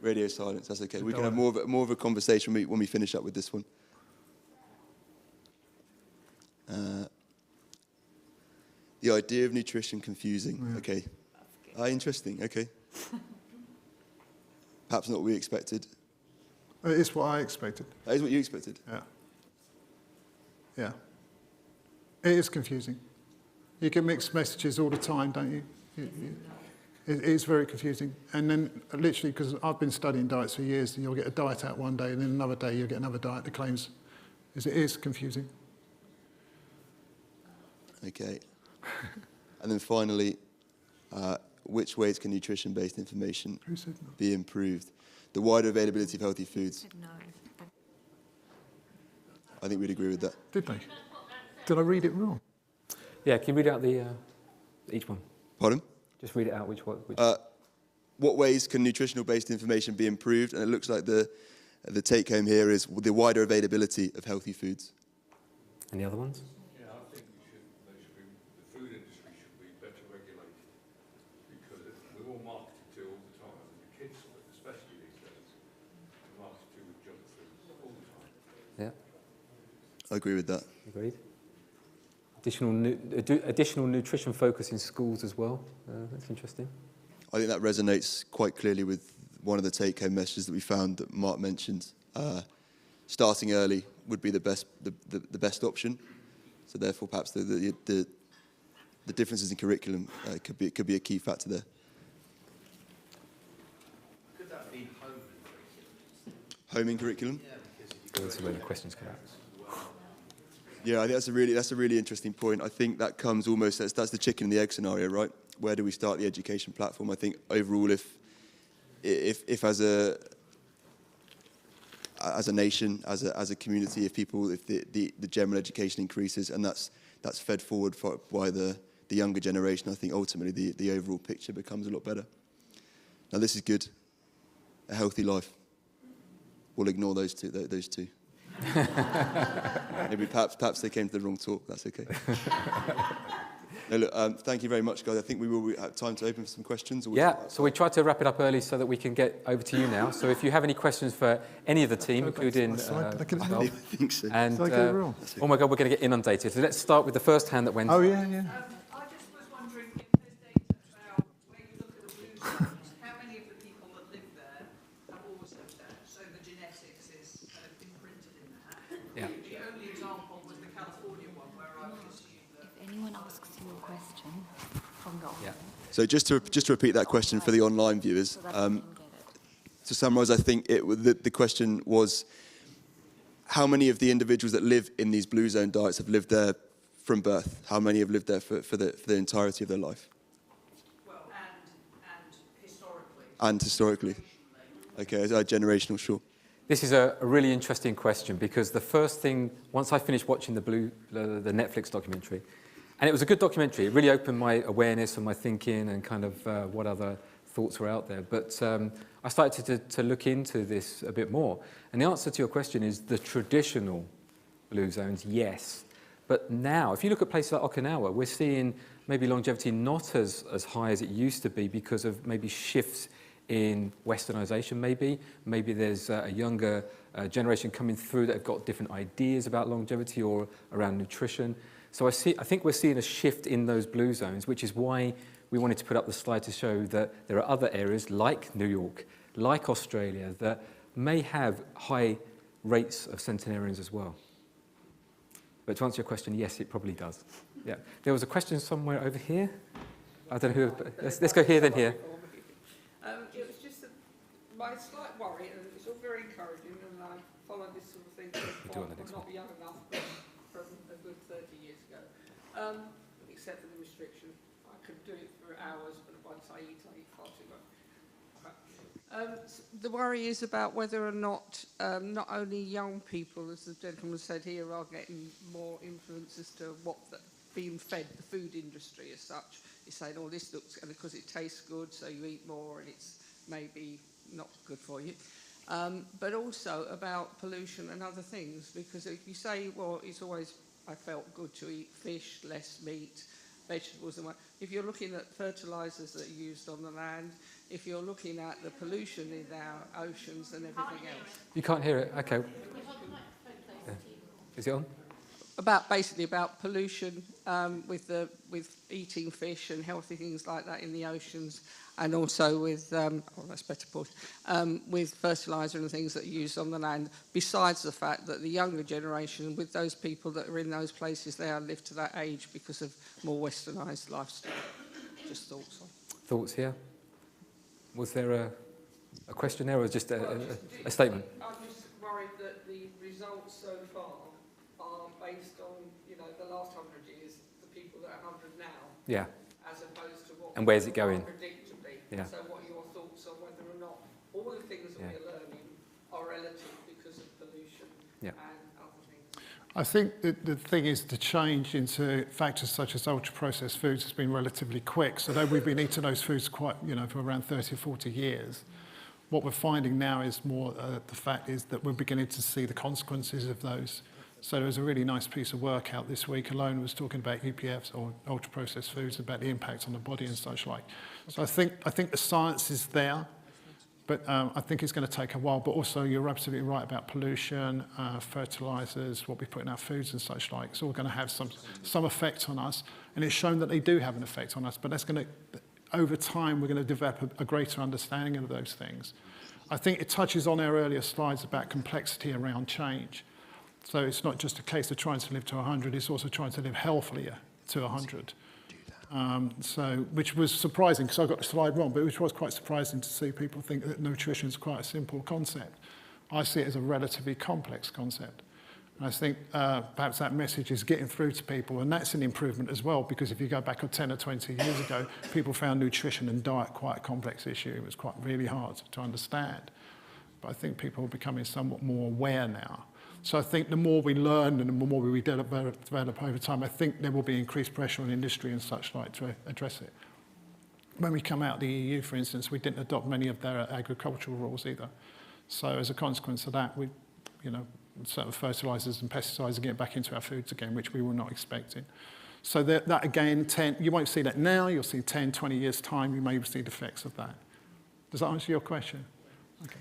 Radio silence, that's okay. We can have more of a conversation when we finish up with this one. The idea of nutrition confusing. Yeah. Okay. Interesting, okay. Perhaps not what we expected. It's what I expected. That is what you expected? Yeah. Yeah. It is confusing. You get mixed messages all the time, don't you? It is very confusing. And then literally, because I've been studying diets for years, and you'll get a diet out one day, and then another day you'll get another diet that claims it is confusing. Okay. And then finally, which ways can nutrition-based information be improved? The wider availability of healthy foods. No. I think we'd agree with that. Did they? Did I read it wrong? Yeah, can you read out each one? Pardon? Just read it out, which one? What ways can nutritional-based information be improved? And it looks like the take-home here is the wider availability of healthy foods. Any other ones? Yeah, I think the food industry should be better regulated because we're all marketed to all the time. And the kids, especially these days, are marketed to with junk food all the time. Yeah. I agree with that. Agreed. Additional nutrition focus in schools as well. That's interesting. I think that resonates quite clearly with one of the take-home messages that we found that Mark mentioned. Starting early would be the best option. So therefore, perhaps the differences in curriculum could be a key factor there. Could that be home curriculum? Homing curriculum? Yeah, because That's where the questions come out. Yeah, I think that's a really interesting point. I think that comes almost that's the chicken and the egg scenario, right? Where do we start the education platform? I think overall, if as a nation, as a community, if the general education increases and that's fed forward by the the younger generation, I think ultimately the overall picture becomes a lot better. Now this is good. A healthy life. We'll ignore those two. Maybe perhaps they came to the wrong talk. That's okay. No, look, thank you very much, guys. I think we will have time to open for some questions. Yeah, so we tried to wrap it up early so that we can get over to you now. So if you have any questions for any of the team, including myself, I think so. and oh my God, we're going to get inundated. So let's start with the first hand that went. Oh, yeah. I just was wondering if there's data about where you look at the blue zones, how many of the people that live there have always lived there? So the genetics is kind of imprinted in that. Yeah. The only example was the California one where I would assume that. If anyone asks you a question from the Yeah. So just to repeat that question for the online viewers, to summarise, I think the question was, how many of the individuals that live in these blue zone diets have lived there from birth? How many have lived there for the entirety of their life? Well, and historically. And historically. Okay, generational, sure. This is a really interesting question because the first thing, once I finished watching the Netflix documentary, and it was a good documentary, it really opened my awareness and my thinking and kind of what other thoughts were out there. But I started to look into this a bit more. And the answer to your question is the traditional blue zones, yes. But now, if you look at places like Okinawa, we're seeing maybe longevity not as high as it used to be because of maybe shifts in westernization, maybe there's a younger generation coming through that have got different ideas about longevity or around nutrition. So I think we're seeing a shift in those blue zones, which is why we wanted to put up the slide to show that there are other areas like New York, like Australia, that may have high rates of centenarians as well. But to answer your question, yes, it probably does. Yeah, there was a question somewhere over here. I don't know who. Let's go here then here. It was just my slight worry, and it's all very encouraging, and I followed this sort of thing from not young enough, but from a good 30 years ago. Except for the restriction, I could do it for hours, but once I eat far too much. The worry is about whether or not not only young people, as the gentleman said here, are getting more influence as to what being fed, the food industry as such. Is saying, oh, this looks good because it tastes good, so you eat more and it's maybe not good for you. But also about pollution and other things, because if you say, well, I felt good to eat fish, less meat, vegetables, and if you're looking at fertilisers that are used on the land, if you're looking at the pollution in our oceans and everything else. You can't hear it? Okay. Yeah. Is it on? Basically about pollution with eating fish and healthy things like that in the oceans, and also with that's better put, with fertiliser and things that are used on the land. Besides the fact that the younger generation, with those people that are in those places, they are lived to that age because of more westernised lifestyle. Just thoughts on. Thoughts here? Was there a question there, or just a statement? I'm just worried that the results so far are based on, the last 100 years, the people that are 100 now. Yeah. As opposed to what. And where's it going? Predict to be. Yeah. So what are your thoughts on whether or not all the things that we're learning are relative because of pollution and other things? I think the thing is the change into factors such as ultra-processed foods has been relatively quick. So though we've been eating those foods quite, for around 30 or 40 years, what we're finding now is more the fact is that we're beginning to see the consequences of those. So there was a really nice piece of work out this week alone was talking about UPFs or ultra-processed foods, about the impact on the body and such like. So I think the science is there, but I think it's going to take a while. But also you're absolutely right about pollution, fertilisers, what we put in our foods and such like. It's all going to have some effect on us, and it's shown that they do have an effect on us. But that's going to, over time, we're going to develop a greater understanding of those things. I think it touches on our earlier slides about complexity around change. So it's not just a case of trying to live to 100, it's also trying to live healthily to 100. Which was surprising, because I got the slide wrong, but which was quite surprising to see people think that nutrition is quite a simple concept. I see it as a relatively complex concept. And I think perhaps that message is getting through to people, and that's an improvement as well, because if you go back 10 or 20 years ago, people found nutrition and diet quite a complex issue. It was quite really hard to understand. But I think people are becoming somewhat more aware now. So I think the more we learn and the more we develop over time, I think there will be increased pressure on industry and such like to address it. When we come out of the EU, for instance, we didn't adopt many of their agricultural rules either. So as a consequence of that, we, certain fertilizers and pesticides are getting back into our foods again, which we were not expecting. So that again, you won't see that now, you'll see 10, 20 years' time, you may see the effects of that. Does that answer your question? Okay.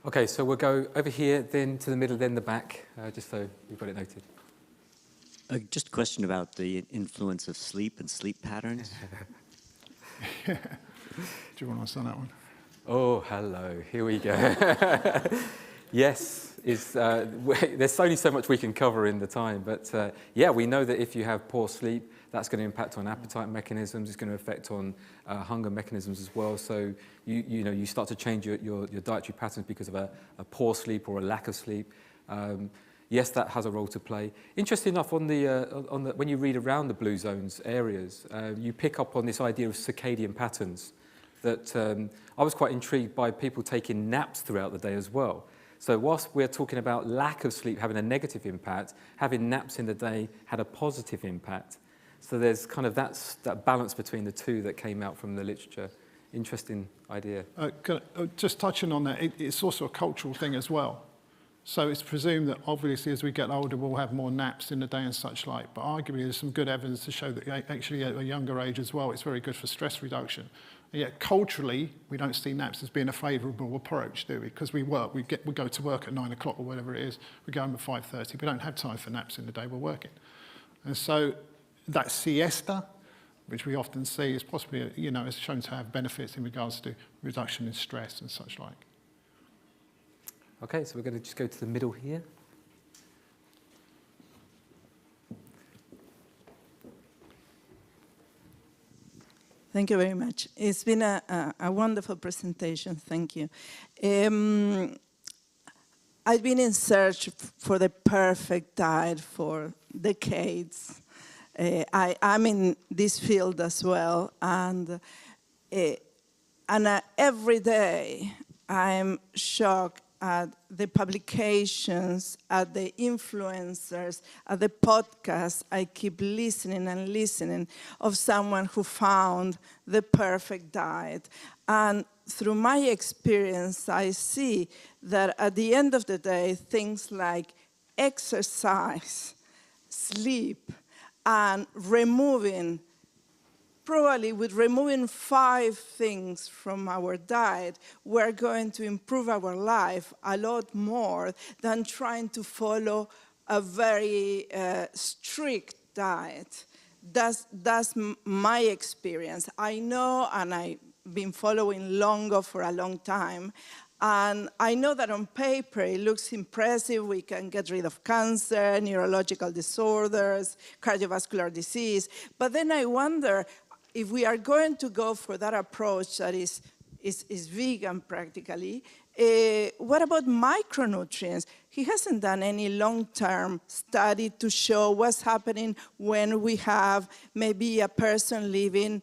Okay, so we'll go over here, then to the middle, then the back, just so you've got it noted. Just a question about the influence of sleep and sleep patterns. Do you want to answer that one? Oh, hello, here we go. Yes, there's only so much we can cover in the time, but yeah, we know that if you have poor sleep, that's going to impact on appetite mechanisms, it's going to affect on hunger mechanisms as well, so you start to change your dietary patterns because of a poor sleep or a lack of sleep. Yes, that has a role to play. Interesting enough, when you read around the blue zones areas, you pick up on this idea of circadian patterns that I was quite intrigued by people taking naps throughout the day as well. So whilst we're talking about lack of sleep having a negative impact, having naps in the day had a positive impact. So there's kind of that balance between the two that came out from the literature. Interesting idea. Just touching on that, it's also a cultural thing as well. So it's presumed that obviously as we get older we'll have more naps in the day and such like, but arguably there's some good evidence to show that actually at a younger age as well it's very good for stress reduction. And yet culturally we don't see naps as being a favourable approach, do we? Because we work, we go to work at 9 o'clock or whatever it is, we go home at 5:30, we don't have time for naps in the day, we're working. And so that siesta, which we often see, is possibly, is shown to have benefits in regards to reduction in stress and such like. Okay, so we're going to just go to the middle here. Thank you very much. It's been a wonderful presentation. Thank you. I've been in search for the perfect diet for decades. I'm in this field as well, and every day I'm shocked at the publications, at the influencers, at the podcasts. I keep listening and listening of someone who found the perfect diet. And through my experience, I see that at the end of the day, things like exercise, sleep, and probably with removing 5 things from our diet, we're going to improve our life a lot more than trying to follow a very strict diet. That's my experience. I know, and I've been following Longo for a long time, and I know that on paper it looks impressive. We can get rid of cancer, neurological disorders, cardiovascular disease. But then I wonder, if we are going to go for that approach that is vegan practically, what about micronutrients? He hasn't done any long-term study to show what's happening when we have maybe a person living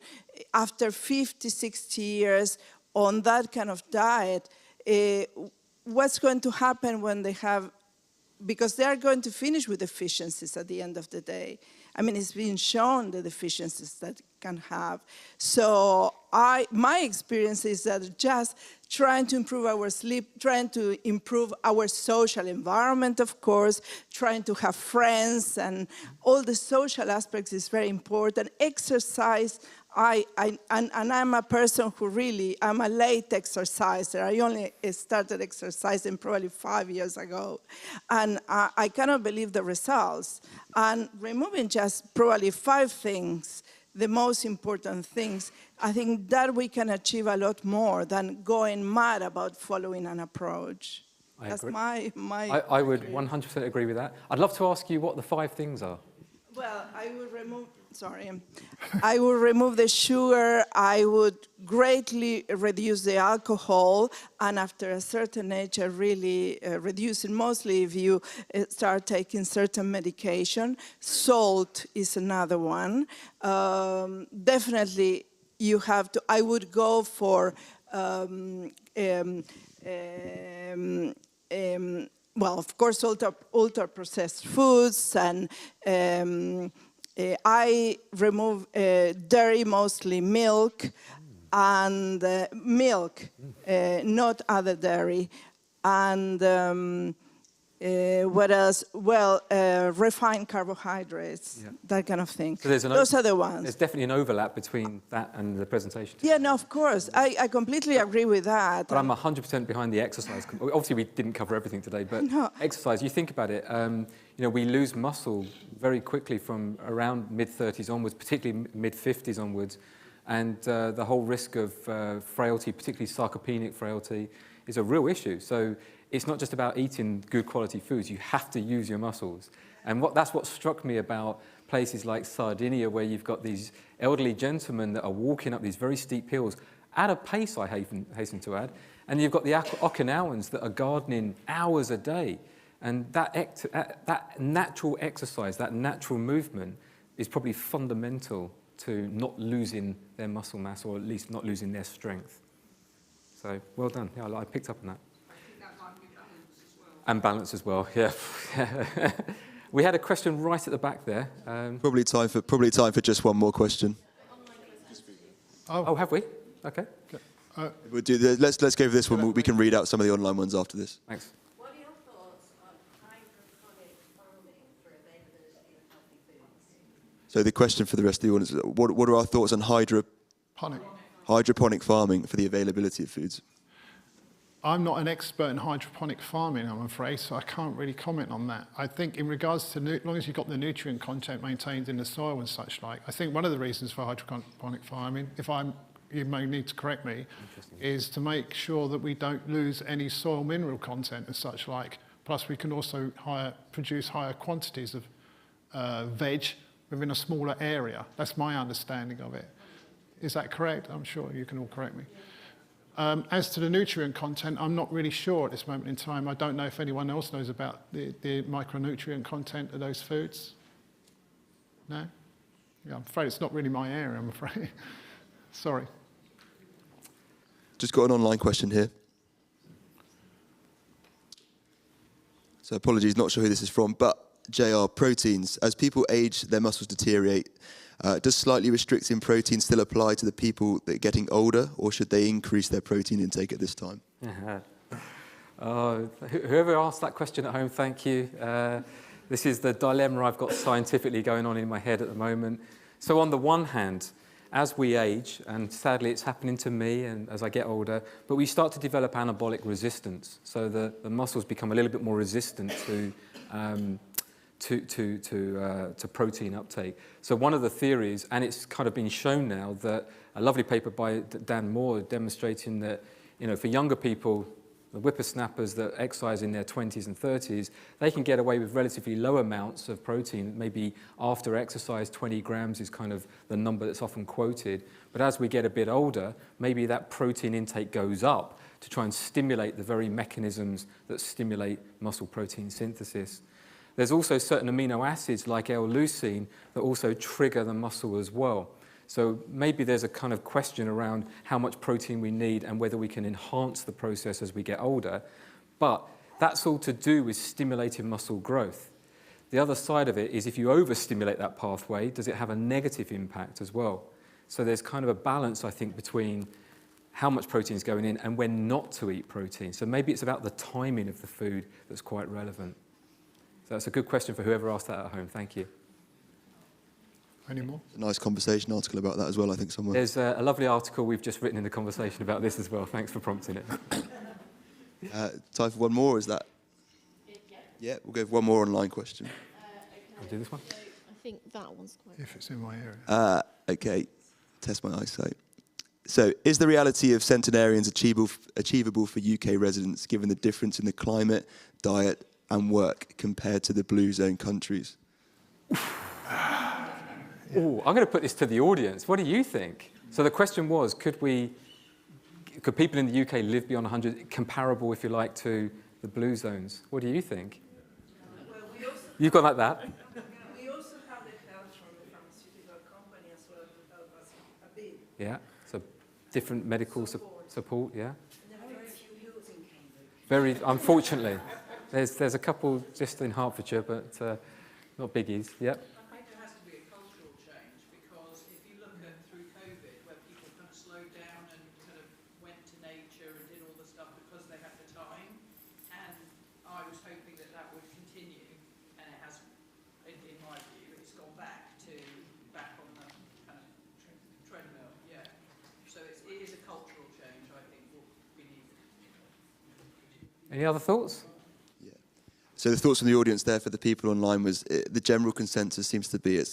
after 50, 60 years on that kind of diet. What's going to happen when they have, because they are going to finish with deficiencies at the end of the day. I mean, it's been shown the deficiencies that can have. So my experience is that just trying to improve our sleep, trying to improve our social environment, of course, trying to have friends, and all the social aspects is very important. Exercise, and I'm a person who really, I'm a late exerciser. I only started exercising probably 5 years ago. And I cannot believe the results. And removing just probably 5 things, the most important things, I think that we can achieve a lot more than going mad about following an approach. That's my I would 100% agree with that. I'd love to ask you what the 5 things are. Well, I would remove the sugar, I would greatly reduce the alcohol, and after a certain age, I really reduce it, mostly if you start taking certain medication. Salt is another one. Definitely, you have to, I would go for well, of course, ultra-processed foods, and I remove dairy, mostly milk, and not other dairy. And what else? Well, refined carbohydrates, that kind of thing. So those are the ones. There's definitely an overlap between that and the presentation. Yeah, no, of course. I completely agree with that. But I'm 100% behind the exercise. Obviously, we didn't cover everything today, but exercise, you think about it, we lose muscle very quickly from around mid-30s onwards, particularly mid-50s onwards. And the whole risk of frailty, particularly sarcopenic frailty, is a real issue. So it's not just about eating good quality foods. You have to use your muscles. And that's what struck me about places like Sardinia, where you've got these elderly gentlemen that are walking up these very steep hills at a pace, I hasten to add. And you've got the Okinawans that are gardening hours a day. And that natural exercise, that natural movement is probably fundamental to not losing their muscle mass, or at least not losing their strength. So, well done. Yeah, I picked up on that. And balance as well, yeah. We had a question right at the back there. Probably time for just one more question. Oh, have we? Okay. We'll do let's go for this one. We can read out some of the online ones after this. Thanks. What are your thoughts on hydroponic farming for availability of healthy foods? So the question for the rest of the audience: what are our thoughts on hydroponic farming for the availability of foods? I'm not an expert in hydroponic farming, I'm afraid, so I can't really comment on that. I think in regards to, as long as you've got the nutrient content maintained in the soil and such like, I think one of the reasons for hydroponic farming, you may need to correct me, is to make sure that we don't lose any soil mineral content and such like. Plus we can also produce higher quantities of veg within a smaller area. That's my understanding of it. Is that correct? I'm sure you can all correct me. As to the nutrient content, I'm not really sure at this moment in time. I don't know if anyone else knows about the micronutrient content of those foods. No? Yeah, I'm afraid it's not really my area, I'm afraid. Sorry. Just got an online question here. So apologies, not sure who this is from, but JR, proteins. As people age, their muscles deteriorate. Does slightly restricting protein still apply to the people that are getting older, or should they increase their protein intake at this time? Whoever asked that question at home, thank you. This is the dilemma I've got scientifically going on in my head at the moment. So on the one hand, as we age, and sadly it's happening to me and as I get older, but we start to develop anabolic resistance. So the muscles become a little bit more resistant to protein uptake. So one of the theories, and it's kind of been shown now, that a lovely paper by Dan Moore demonstrating that, for younger people, the whippersnappers that exercise in their 20s and 30s, they can get away with relatively low amounts of protein. Maybe after exercise, 20 grams is kind of the number that's often quoted. But as we get a bit older, maybe that protein intake goes up to try and stimulate the very mechanisms that stimulate muscle protein synthesis. There's also certain amino acids like L-leucine that also trigger the muscle as well. So maybe there's a kind of question around how much protein we need and whether we can enhance the process as we get older. But that's all to do with stimulating muscle growth. The other side of it is if you overstimulate that pathway, does it have a negative impact as well? So there's kind of a balance, I think, between how much protein is going in and when not to eat protein. So maybe it's about the timing of the food that's quite relevant. So that's a good question for whoever asked that at home. Thank you. Any more? A nice conversation article about that as well, I think, somewhere. There's a lovely article we've just written in the conversation about this as well. Thanks for prompting it. Time for one more, is that? Yeah, we'll go for one more online question. I'll do this one. So I think that one's quite... If it's in my area. Okay, test my eyesight. So, is the reality of centenarians achievable for UK residents, given the difference in the climate, diet, and work compared to the blue zone countries? Oh, I'm going to put this to the audience. What do you think? So the question was, could people in the UK live beyond 100, comparable, if you like, to the blue zones? What do you think? Well, we also You've gone like that? We also have the help from the pharmaceutical company as well to help us a bit. Yeah, so different medical support, yeah? And there are very few hills in Cambridge. Very, unfortunately. There's a couple just in Hertfordshire, but not biggies. Yep. I think there has to be a cultural change, because if you look at through COVID, where people kind of slowed down and kind of went to nature and did all the stuff because they had the time, and I was hoping that that would continue, and it has, in my view, it's gone back on the kind of treadmill. Yeah. So it is a cultural change, I think, what we need. Any other thoughts? So the thoughts from the audience there for the people online was the general consensus seems to be a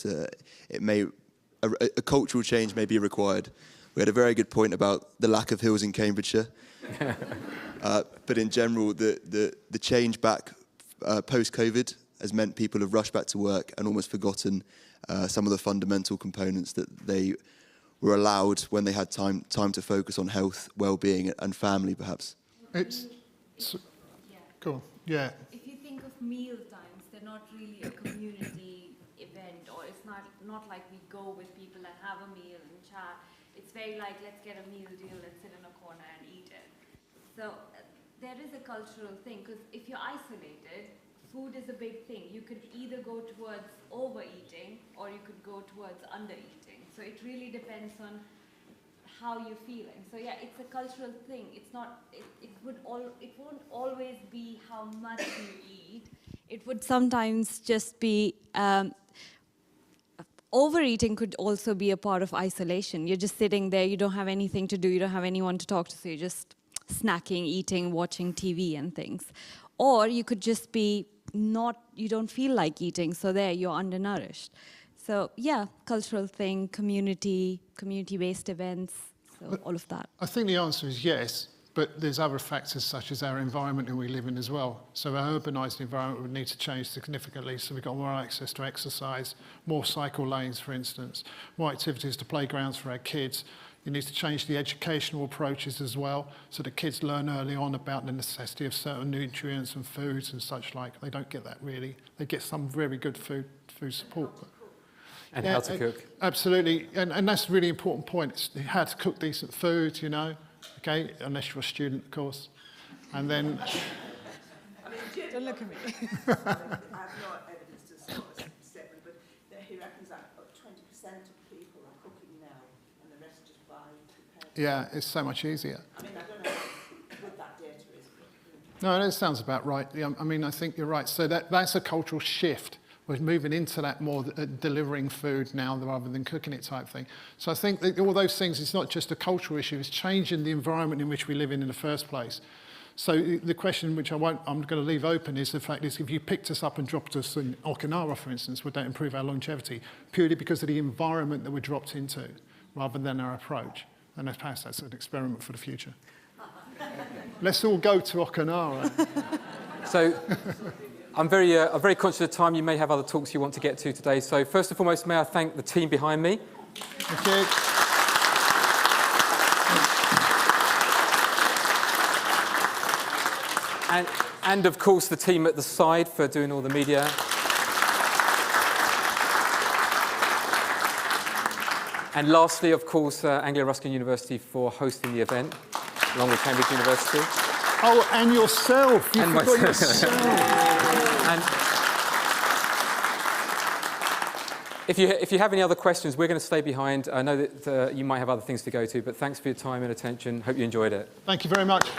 cultural change may be required. We had a very good point about the lack of hills in Cambridgeshire, but in general the change back post-COVID has meant people have rushed back to work and almost forgotten some of the fundamental components that they were allowed when they had time to focus on health, well-being, and family, perhaps. Cool. Yeah. Meal times, they're not really a community event, or it's not like we go with people and have a meal and chat. It's very like, let's get a meal deal, let's sit in a corner and eat it. So there is a cultural thing, because if you're isolated, food is a big thing. You could either go towards overeating or you could go towards undereating. So it really depends on how you're feeling. So yeah, it's a cultural thing. It's not. It won't always be how much you eat. It would sometimes just be. Overeating could also be a part of isolation. You're just sitting there. You don't have anything to do. You don't have anyone to talk to. So you're just snacking, eating, watching TV and things. Or you could just be not. You don't feel like eating. So there, you're undernourished. So yeah, cultural thing, community-based events. So all of that. I think the answer is yes, but there's other factors such as our environment that we live in as well. So our urbanised environment would need to change significantly. So we've got more access to exercise, more cycle lanes, for instance, more activities to playgrounds for our kids. You need to change the educational approaches as well, so that kids learn early on about the necessity of certain nutrients and foods and such like. They don't get that really. They get some very good food support. And how to cook. Absolutely, and that's a really important point. It's how to cook decent food, you know, okay, unless you're a student, of course. And then... Don't look at me. I have no evidence to support a statement, but he reckons that 20% of people are cooking now, and the rest just buy prepared. Yeah, it's so much easier. I mean, I don't know what that data is. But... No, that sounds about right. Yeah, I mean, I think you're right. So that's a cultural shift. We're moving into that more delivering food now rather than cooking it type thing. So I think that all those things, it's not just a cultural issue, it's changing the environment in which we live in the first place. So the question which I'm going to leave open is the fact is if you picked us up and dropped us in Okinawa, for instance, would that improve our longevity? Purely because of the environment that we're dropped into rather than our approach. And perhaps that's an experiment for the future. Let's all go to Okinawa. So... I'm very conscious of time. You may have other talks you want to get to today. So first and foremost, may I thank the team behind me. Thank you. And of course, the team at the side for doing all the media. And lastly, of course, Anglo-Ruskin University for hosting the event, along with Cambridge University. Oh, and yourself. You forgot yourself. And if you have any other questions, we're going to stay behind. I know that you might have other things to go to, but thanks for your time and attention. Hope you enjoyed it. Thank you very much.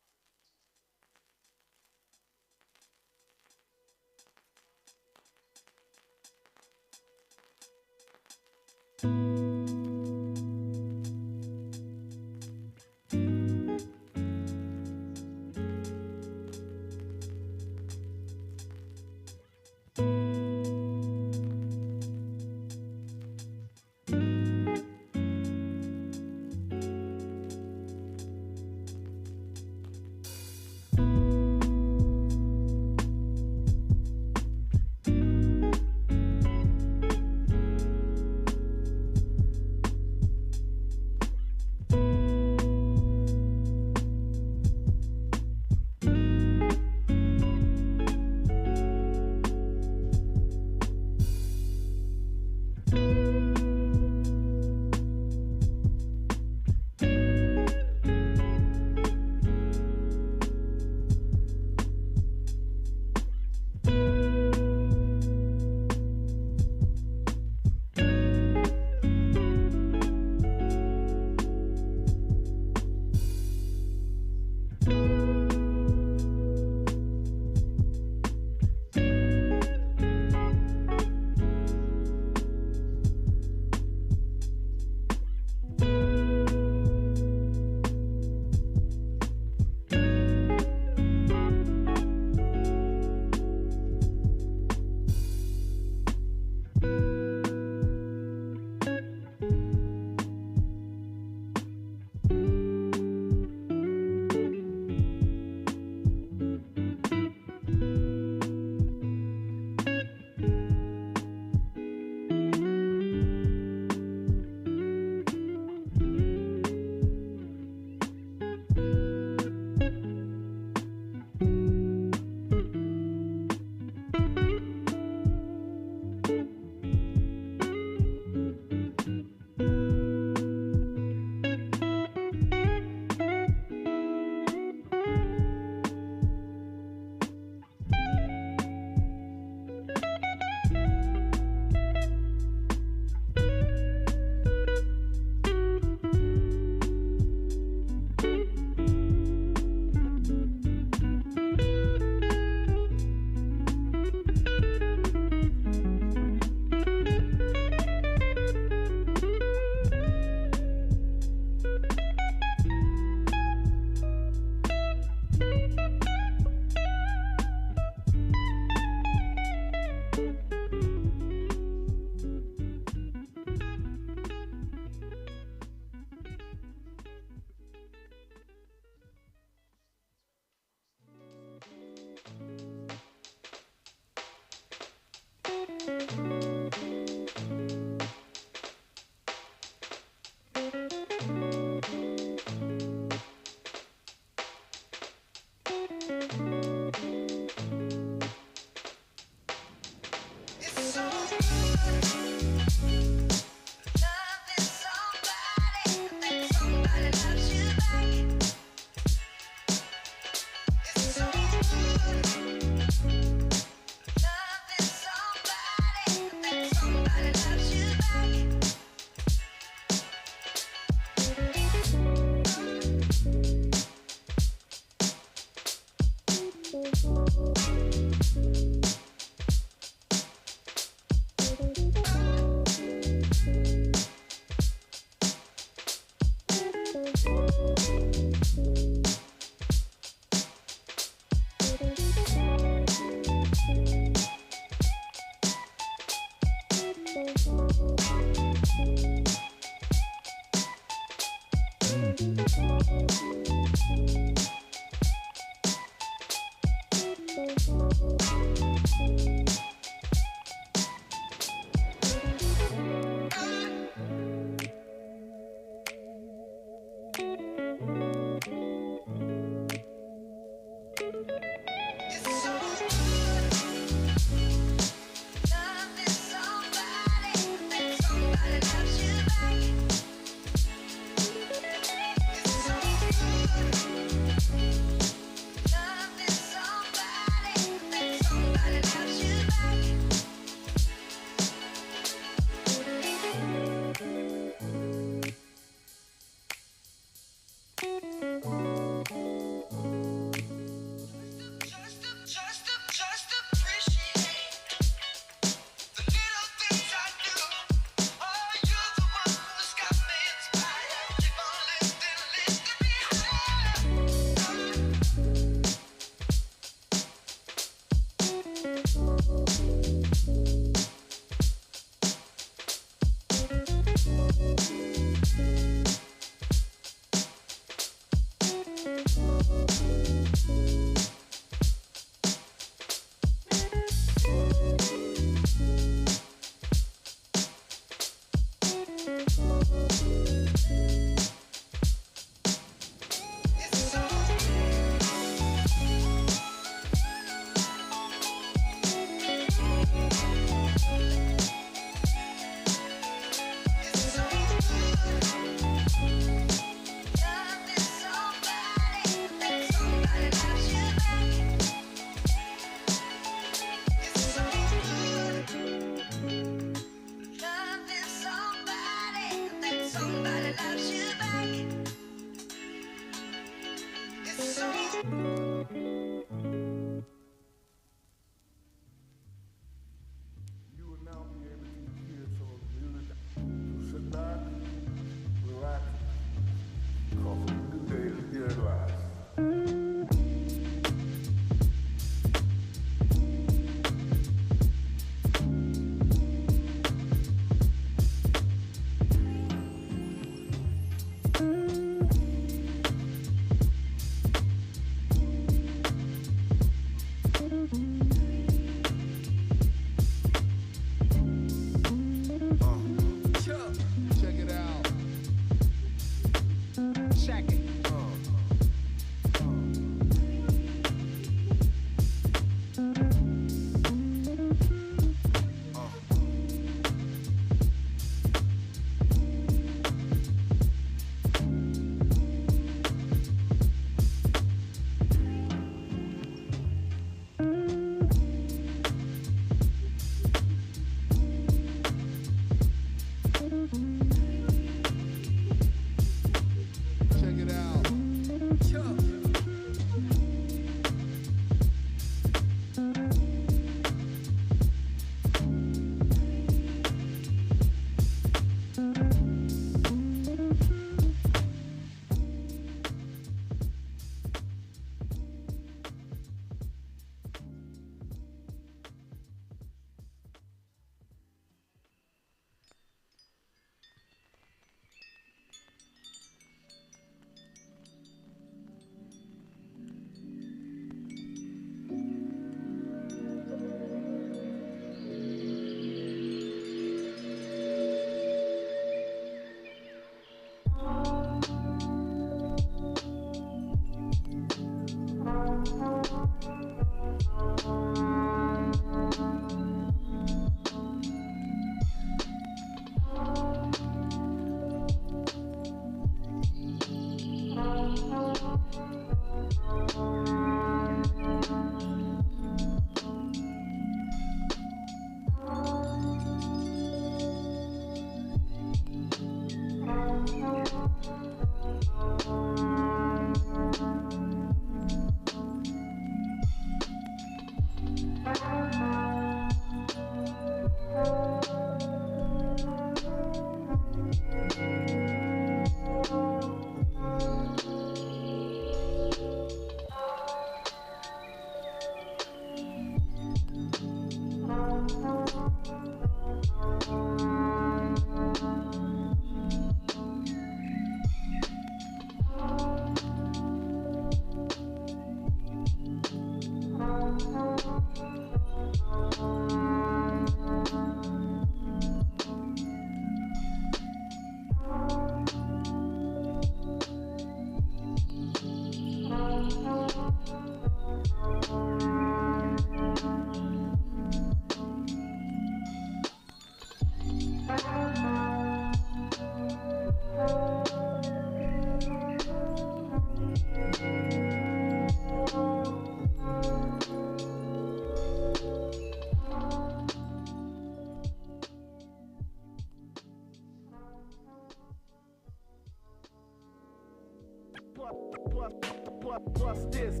Plus this.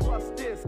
Plus this.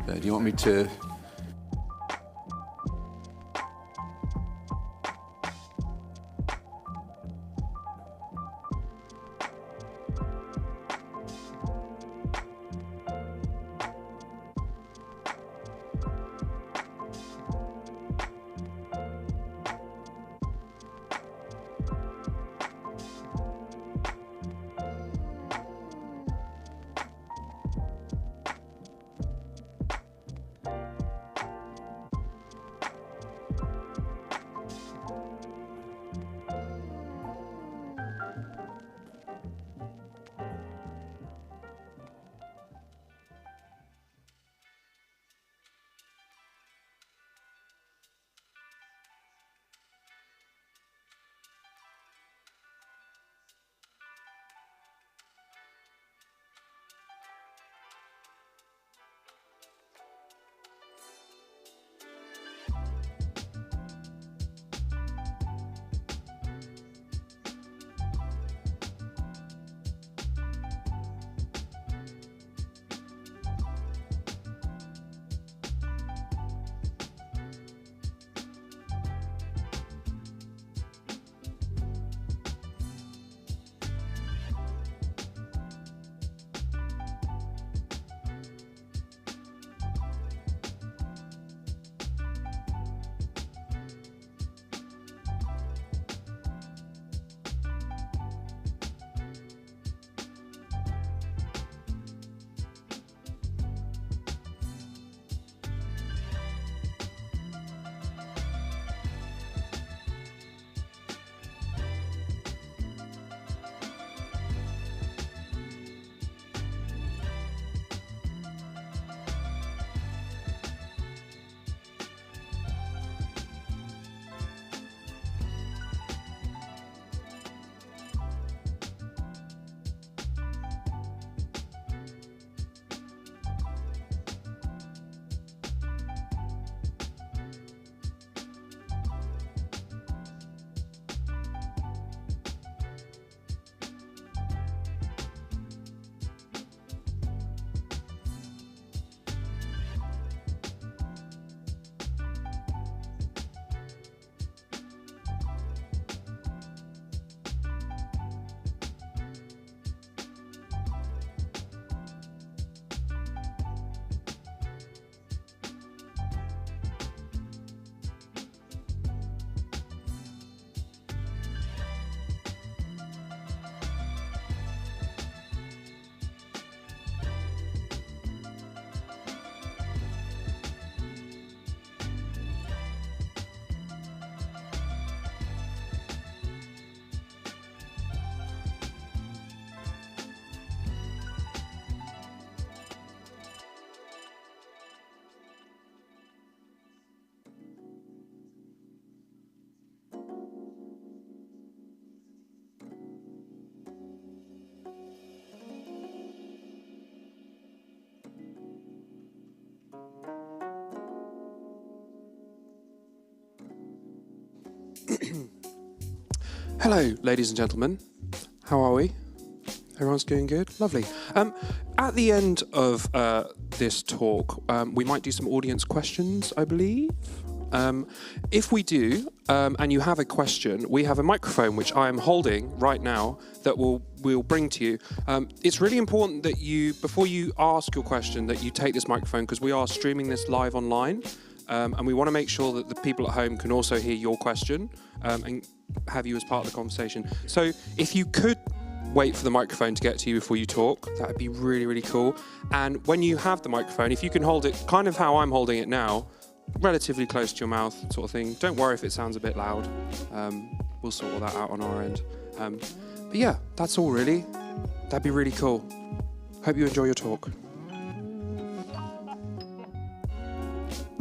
Do you want me to... Hello, ladies and gentlemen. How are we? Everyone's doing good? Lovely. At the end of this talk, we might do some audience questions, I believe. If we do, and you have a question, we have a microphone which I am holding right now that we'll bring to you. It's really important that you, before you ask your question, that you take this microphone because we are streaming this live online. And we want to make sure that the people at home can also hear your question and have you as part of the conversation. So if you could wait for the microphone to get to you before you talk, that would be really, really cool. And when you have the microphone, if you can hold it kind of how I'm holding it now, relatively close to your mouth sort of thing. Don't worry if it sounds a bit loud. We'll sort all that out on our end. But yeah, that's all really. That'd be really cool. Hope you enjoy your talk.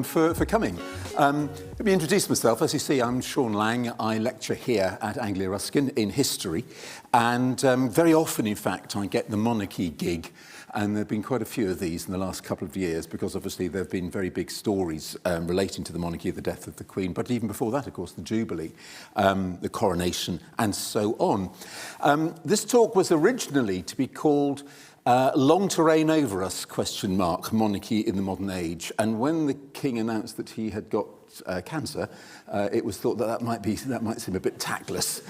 For coming. Let me introduce myself. As you see, I'm Sean Lang. I lecture here at Anglia Ruskin in history. And very often, in fact, I get the monarchy gig. And there have been quite a few of these in the last couple of years because obviously there have been very big stories relating to the monarchy, the death of the Queen. But even before that, of course, the Jubilee, the coronation, and so on. This talk was originally to be called long to reign over us, ? Monarchy in the modern age. And when the king announced that he had got cancer, it was thought that might seem a bit tactless.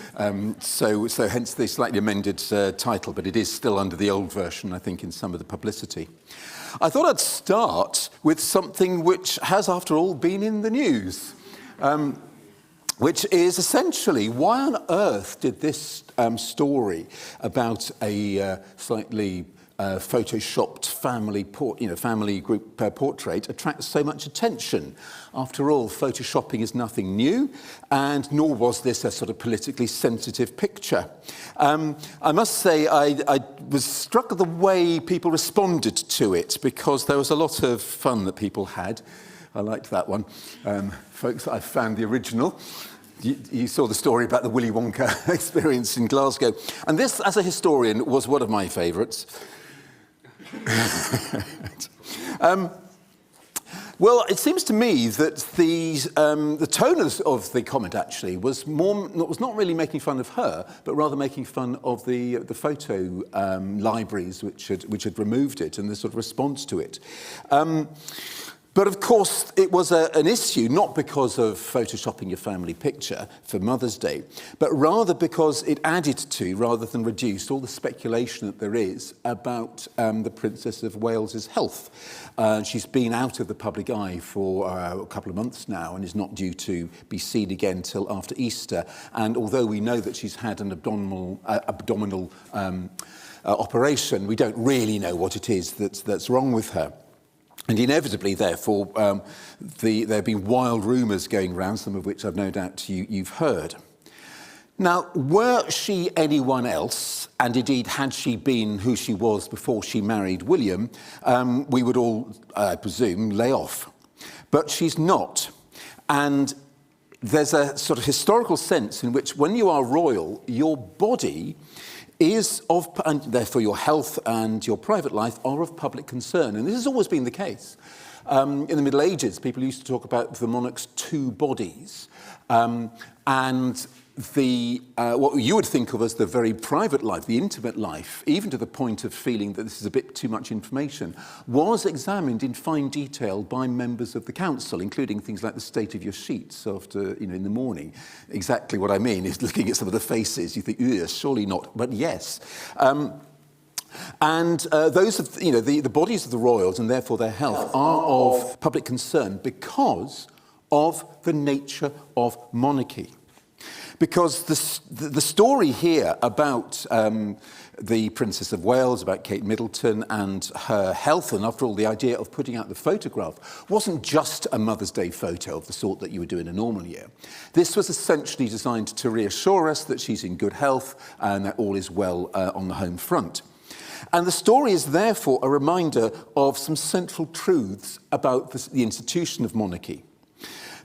So hence the slightly amended title, but it is still under the old version, I think, in some of the publicity. I thought I'd start with something which has, after all, been in the news, which is essentially, why on earth did this story about a slightly photoshopped family group portrait attract so much attention? After all, photoshopping is nothing new, and nor was this a sort of politically sensitive picture. I must say I was struck at the way people responded to it, because there was a lot of fun that people had. I liked that one. Folks, I found the original. You saw the story about the Willy Wonka experience in Glasgow. And this, as a historian, was one of my favourites. Well, it seems to me that the tone of the comment actually was not really making fun of her, but rather making fun of the photo libraries which had removed it and the sort of response to it. But of course, it was an issue not because of photoshopping your family picture for Mother's Day, but rather because it added to, rather than reduced, all the speculation that there is about the Princess of Wales's health. She's been out of the public eye for a couple of months now and is not due to be seen again till after Easter. And although we know that she's had an abdominal operation, we don't really know what it is that's wrong with her. And inevitably, therefore, there have been wild rumours going around, some of which I've no doubt you've heard. Now, were she anyone else, and indeed had she been who she was before she married William, we would all, I presume, lay off. But she's not. And there's a sort of historical sense in which when you are royal, your body is and therefore your health and your private life are of public concern. And this has always been the case. In the Middle Ages, people used to talk about the monarch's two bodies. And what you would think of as the very private life, the intimate life, even to the point of feeling that this is a bit too much information, was examined in fine detail by members of the council, including things like the state of your sheets after, in the morning. Exactly what I mean is looking at some of the faces, you think, surely not, but yes. And those of, the bodies of the royals and therefore their health are of public concern because of the nature of monarchy. Because the story here about the Princess of Wales, about Kate Middleton and her health, and after all, the idea of putting out the photograph wasn't just a Mother's Day photo of the sort that you would do in a normal year. This was essentially designed to reassure us that she's in good health and that all is well on the home front. And the story is therefore a reminder of some central truths about the institution of monarchy.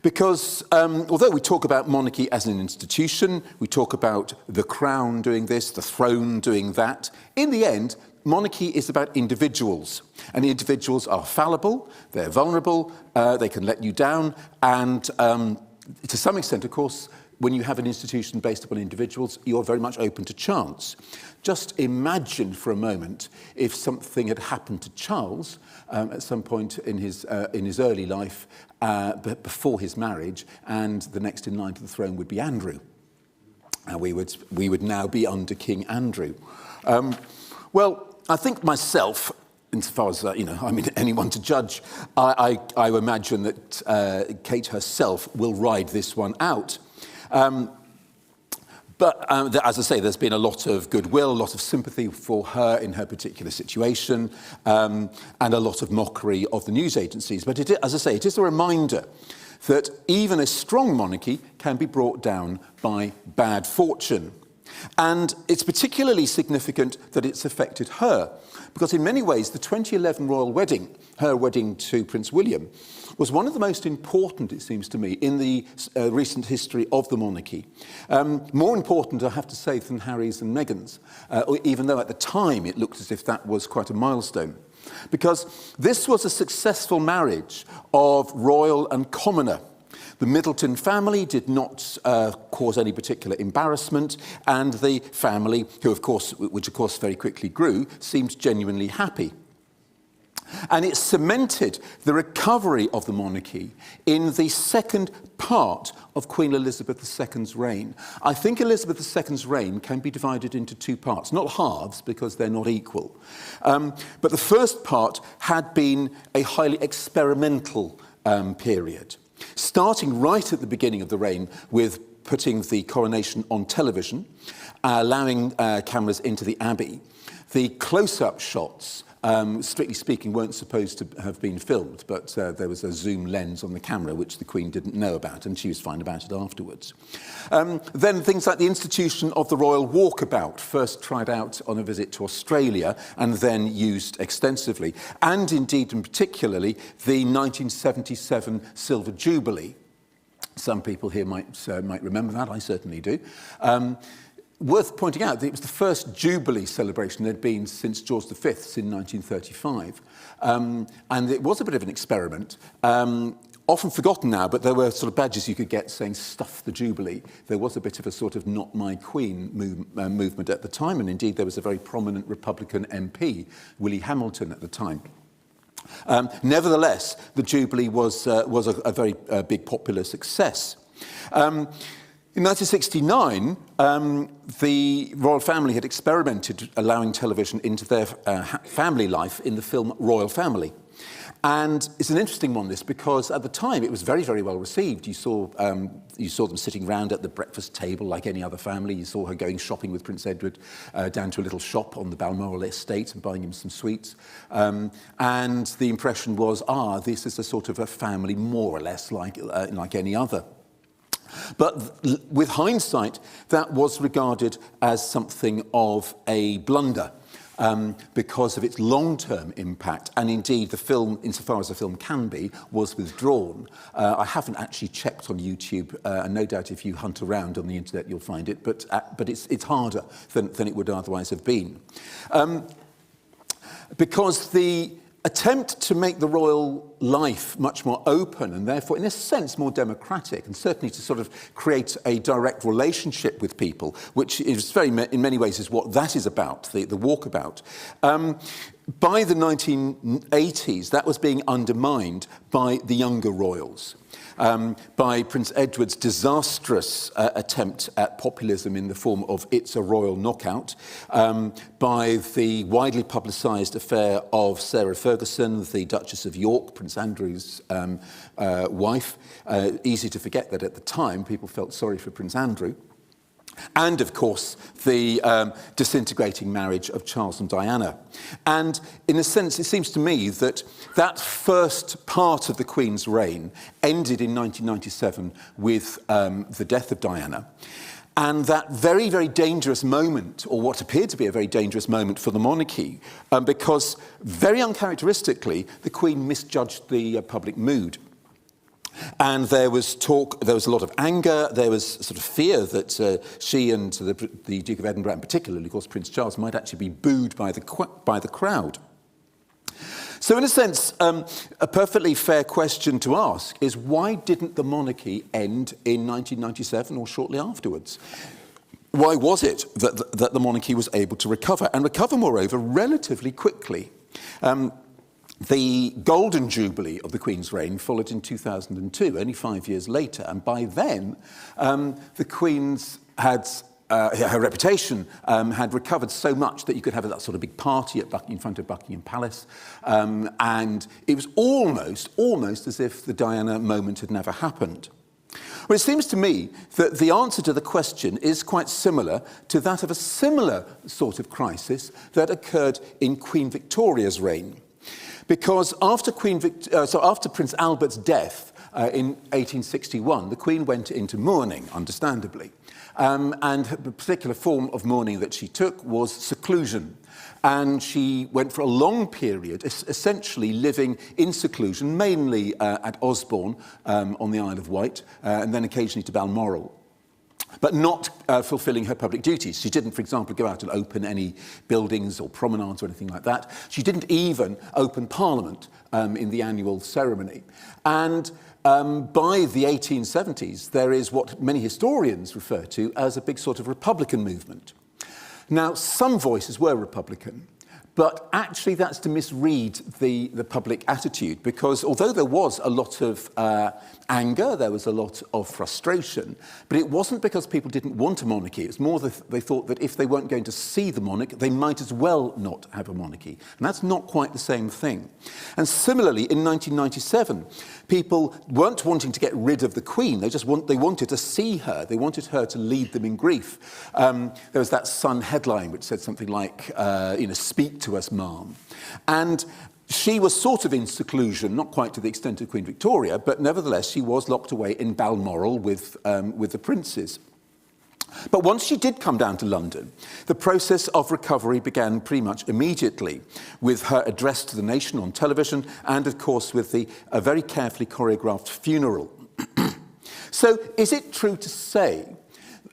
Because although we talk about monarchy as an institution, we talk about the crown doing this, the throne doing that, in the end, monarchy is about individuals. And individuals are fallible, they're vulnerable, they can let you down, and to some extent, of course, when you have an institution based upon individuals, you're very much open to chance. Just imagine for a moment if something had happened to Charles at some point in his early life, but before his marriage, and the next in line to the throne would be Andrew. We would now be under King Andrew. Well, I think myself, insofar as anyone to judge, I imagine that Kate herself will ride this one out. But as I say, there's been a lot of goodwill, a lot of sympathy for her in her particular situation, and a lot of mockery of the news agencies. But as I say, it is a reminder that even a strong monarchy can be brought down by bad fortune. And it's particularly significant that it's affected her, because in many ways, the 2011 royal wedding, her wedding to Prince William, was one of the most important, it seems to me, in the recent history of the monarchy. More important, I have to say, than Harry's and Meghan's, even though at the time it looked as if that was quite a milestone. Because this was a successful marriage of royal and commoner. The Middleton family did not cause any particular embarrassment, and the family, which of course very quickly grew, seemed genuinely happy. And it cemented the recovery of the monarchy in the second part of Queen Elizabeth II's reign. I think Elizabeth II's reign can be divided into two parts, not halves because they're not equal. But the first part had been a highly experimental period, starting right at the beginning of the reign with putting the coronation on television, allowing cameras into the Abbey. The close-up shots, strictly speaking, weren't supposed to have been filmed, but there was a zoom lens on the camera which the Queen didn't know about, and she was fine about it afterwards. Then things like the institution of the Royal Walkabout, first tried out on a visit to Australia and then used extensively, and indeed and particularly the 1977 Silver Jubilee. Some people here might remember that, I certainly do. Worth pointing out that it was the first Jubilee celebration there'd been since George V's in 1935. And it was a bit of an experiment. Often forgotten now, but there were sort of badges you could get saying, "Stuff the Jubilee." There was a bit of a sort of "Not My Queen" movement at the time, and indeed there was a very prominent Republican MP, Willie Hamilton, at the time. Nevertheless, the Jubilee was a very big popular success. In 1969, the royal family had experimented allowing television into their family life in the film Royal Family. And it's an interesting one, this, because at the time it was very, very well received. You saw them sitting round at the breakfast table like any other family. You saw her going shopping with Prince Edward down to a little shop on the Balmoral estate and buying him some sweets. And the impression was, this is a sort of a family more or less like any other. But with hindsight, that was regarded as something of a blunder because of its long-term impact. And indeed, the film, insofar as the film can be, was withdrawn. I haven't actually checked on YouTube, and no doubt if you hunt around on the internet, you'll find it. But it's harder than it would otherwise have been. Because the attempt to make the royal life much more open and therefore, in a sense, more democratic, and certainly to sort of create a direct relationship with people, which is in many ways is what that is about, the walkabout. By the 1980s, that was being undermined by the younger royals. By Prince Edward's disastrous attempt at populism in the form of It's a Royal Knockout, by the widely publicised affair of Sarah Ferguson, the Duchess of York, Prince Andrew's wife. Easy to forget that at the time people felt sorry for Prince Andrew. And, of course, the disintegrating marriage of Charles and Diana. And, in a sense, it seems to me that that first part of the Queen's reign ended in 1997 with the death of Diana. And that very, very dangerous moment, or what appeared to be a very dangerous moment for the monarchy, because, very uncharacteristically, the Queen misjudged the public mood. And there was a lot of anger, there was sort of fear that she and the Duke of Edinburgh, and particularly, of course, Prince Charles, might actually be booed by the crowd. So in a sense, a perfectly fair question to ask is, why didn't the monarchy end in 1997 or shortly afterwards? Why was it that the monarchy was able to recover, and recover, moreover, relatively quickly? The Golden Jubilee of the Queen's reign followed in 2002, only 5 years later, and by then the Queen's her reputation had recovered so much that you could have that sort of big party in front of Buckingham Palace, and it was almost as if the Diana moment had never happened. Well, it seems to me that the answer to the question is quite similar to that of a similar sort of crisis that occurred in Queen Victoria's reign. Because after Prince Albert's death in 1861, the Queen went into mourning, understandably. And the particular form of mourning that she took was seclusion. And she went for a long period, essentially living in seclusion, mainly at Osborne on the Isle of Wight, and then occasionally to Balmoral, but not fulfilling her public duties. She didn't, for example, go out and open any buildings or promenades or anything like that. She didn't even open Parliament in the annual ceremony. And by the 1870s, there is what many historians refer to as a big sort of Republican movement. Now, some voices were Republican, but actually that's to misread the public attitude, because although there was a lot of anger, there was a lot of frustration, but it wasn't because people didn't want a monarchy. It's more that they thought that if they weren't going to see the monarch, they might as well not have a monarchy. And that's not quite the same thing. And similarly, in 1997, people weren't wanting to get rid of the Queen. They wanted to see her. They wanted her to lead them in grief. There was that Sun headline which said something like, speak to us, ma'am. And she was sort of in seclusion, not quite to the extent of Queen Victoria, but nevertheless she was locked away in Balmoral with the princes. But once she did come down to London, the process of recovery began pretty much immediately, with her address to the nation on television and, of course, with a very carefully choreographed funeral. So is it true to say,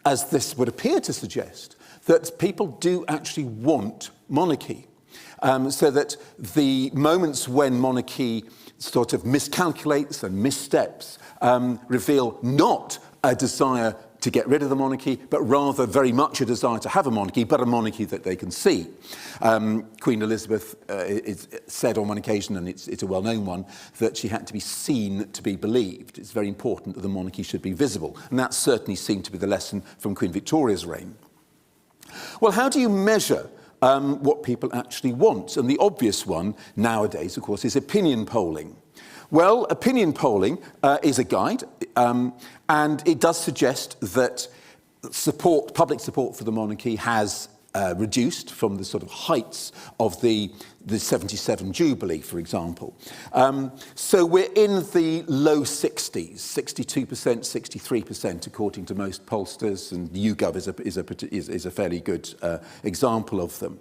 as this would appear to suggest, that people do actually want monarchy? So that the moments when monarchy sort of miscalculates and missteps reveal not a desire to get rid of the monarchy, but rather very much a desire to have a monarchy, but a monarchy that they can see. Queen Elizabeth said on one occasion, and it's a well-known one, that she had to be seen to be believed. It's very important that the monarchy should be visible. And that certainly seemed to be the lesson from Queen Victoria's reign. Well, how do you measure what people actually want? And the obvious one nowadays, of course, is opinion polling. Well, opinion polling is a guide, and it does suggest that public support for the monarchy has reduced from the sort of heights of the 77 Jubilee, for example. So we're in the low 60s, 62%, 63%, according to most pollsters, and YouGov is a fairly good example of them.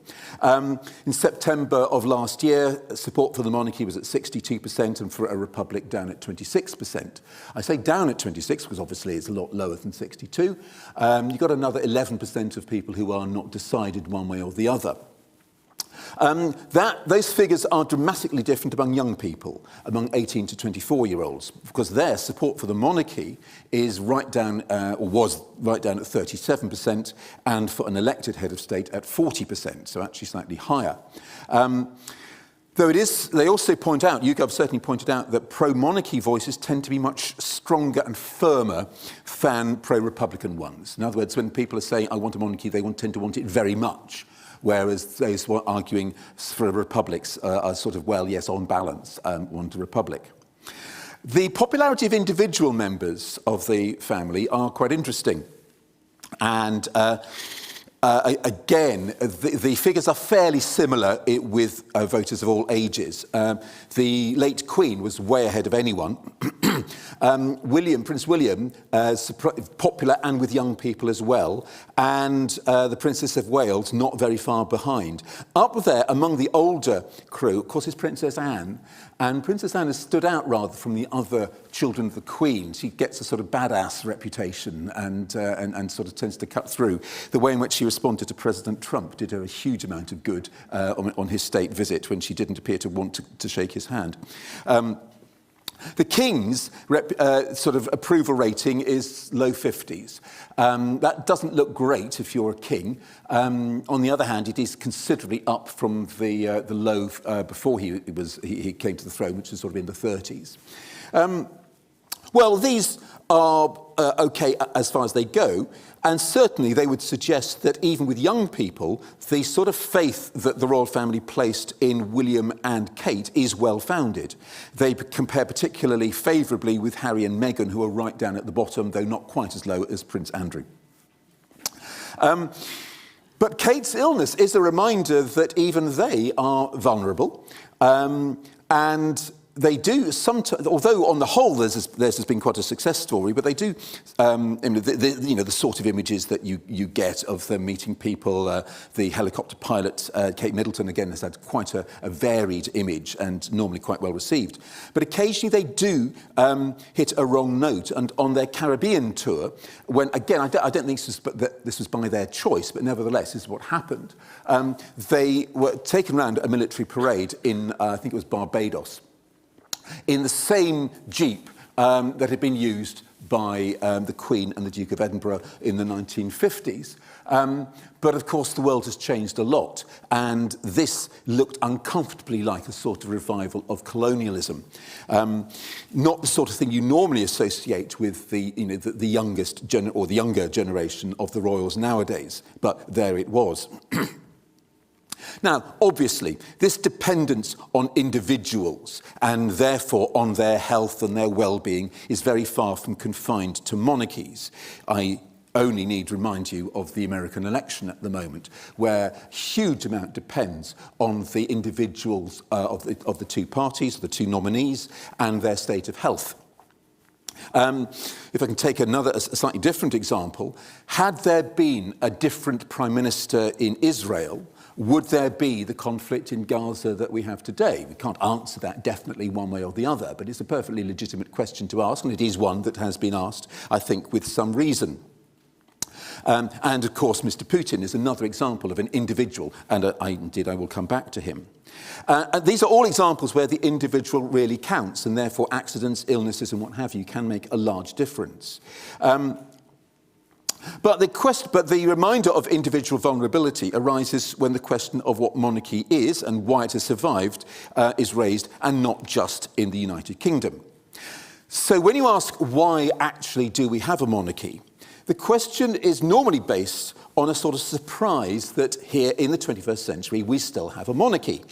In September of last year, support for the monarchy was at 62%, and for a republic down at 26%. I say down at 26 because obviously it's a lot lower than 62. You've got another 11% of people who are not decided one way or the other. Those figures are dramatically different among young people, among 18 to 24-year-olds, because their support for the monarchy is right down, or was right down at 37%, and for an elected head of state at 40%, so actually slightly higher. Though they also point out, YouGov certainly pointed out, that pro-monarchy voices tend to be much stronger and firmer than pro-republican ones. In other words, when people are saying, I want a monarchy, they tend to want it very much. Whereas those who are arguing for republics are sort of, well, yes, on balance, want a republic. The popularity of individual members of the family are quite interesting. And again, the figures are fairly similar with voters of all ages. The late Queen was way ahead of anyone. Prince William, popular and with young people as well, and the Princess of Wales not very far behind. Up there, among the older crew, of course, is Princess Anne, and Princess Anne has stood out rather from the other children of the Queen. She gets a sort of badass reputation and sort of tends to cut through. The way in which she responded to President Trump did her a huge amount of good on his state visit when she didn't appear to want to shake his hand. The King's sort of approval rating is low 50s. That doesn't look great if you're a king. On the other hand, it is considerably up from the low before he came to the throne, which was sort of in the 30s. Well, these are okay as far as they go, and certainly they would suggest that even with young people, the sort of faith that the royal family placed in William and Kate is well-founded. They compare particularly favourably with Harry and Meghan, who are right down at the bottom, though not quite as low as Prince Andrew. But Kate's illness is a reminder that even they are vulnerable, and they do sometimes, although on the whole theirs has been quite a success story, but they do, the sort of images that you get of them meeting people. The helicopter pilot, Kate Middleton, again, has had quite a varied image and normally quite well received. But occasionally they do hit a wrong note. And on their Caribbean tour, when, again, I don't think this was by their choice, but nevertheless, this is what happened. They were taken around a military parade in, I think it was Barbados, in the same jeep that had been used by the Queen and the Duke of Edinburgh in the 1950s. But of course the world has changed a lot, and this looked uncomfortably like a sort of revival of colonialism. Not the sort of thing you normally associate with the younger generation of the royals nowadays, but there it was. Now, obviously, this dependence on individuals and therefore on their health and their well-being is very far from confined to monarchies. I only need to remind you of the American election at the moment, where a huge amount depends on the individuals of the two parties, the two nominees, and their state of health. If I can take a slightly different example, had there been a different prime minister in Israel, would there be the conflict in Gaza that we have today? We can't answer that definitely one way or the other, but it's a perfectly legitimate question to ask, and it is one that has been asked, I think, with some reason. And of course, Mr. Putin is another example of an individual, and I will come back to him. These are all examples where the individual really counts, and therefore accidents, illnesses, and what have you can make a large difference. But the reminder of individual vulnerability arises when the question of what monarchy is and why it has survived is raised, and not just in the United Kingdom. So when you ask why actually do we have a monarchy, the question is normally based on a sort of surprise that here in the 21st century we still have a monarchy.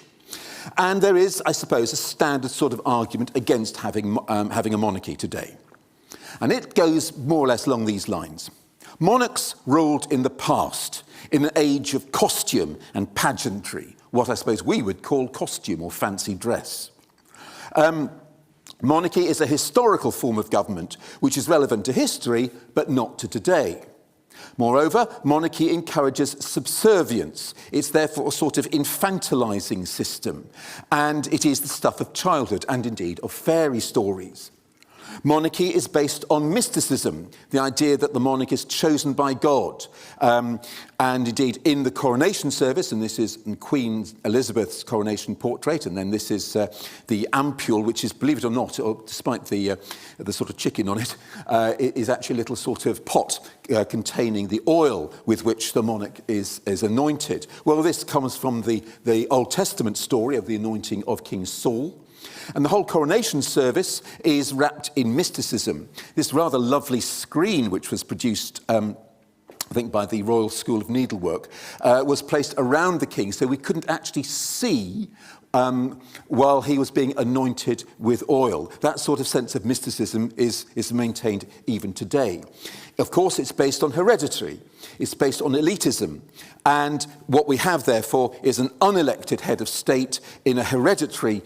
And there is, I suppose, a standard sort of argument against having a monarchy today. And it goes more or less along these lines. Monarchs ruled in the past, in an age of costume and pageantry, what I suppose we would call costume or fancy dress. Monarchy is a historical form of government which is relevant to history, but not to today. Moreover, monarchy encourages subservience. It's therefore a sort of infantilizing system, and it is the stuff of childhood and indeed of fairy stories. Monarchy is based on mysticism, the idea that the monarch is chosen by God. And indeed, in the coronation service, and this is Queen Elizabeth's coronation portrait, and then this is the ampule, which is, believe it or not, despite the sort of chicken on it, is actually a little sort of pot containing the oil with which the monarch is anointed. Well, this comes from the Old Testament story of the anointing of King Saul. And the whole coronation service is wrapped in mysticism. This rather lovely screen, which was produced, I think, by the Royal School of Needlework, was placed around the king, so we couldn't actually see while he was being anointed with oil. That sort of sense of mysticism is maintained even today. Of course, it's based on hereditary. It's based on elitism. And what we have, therefore, is an unelected head of state in a hereditary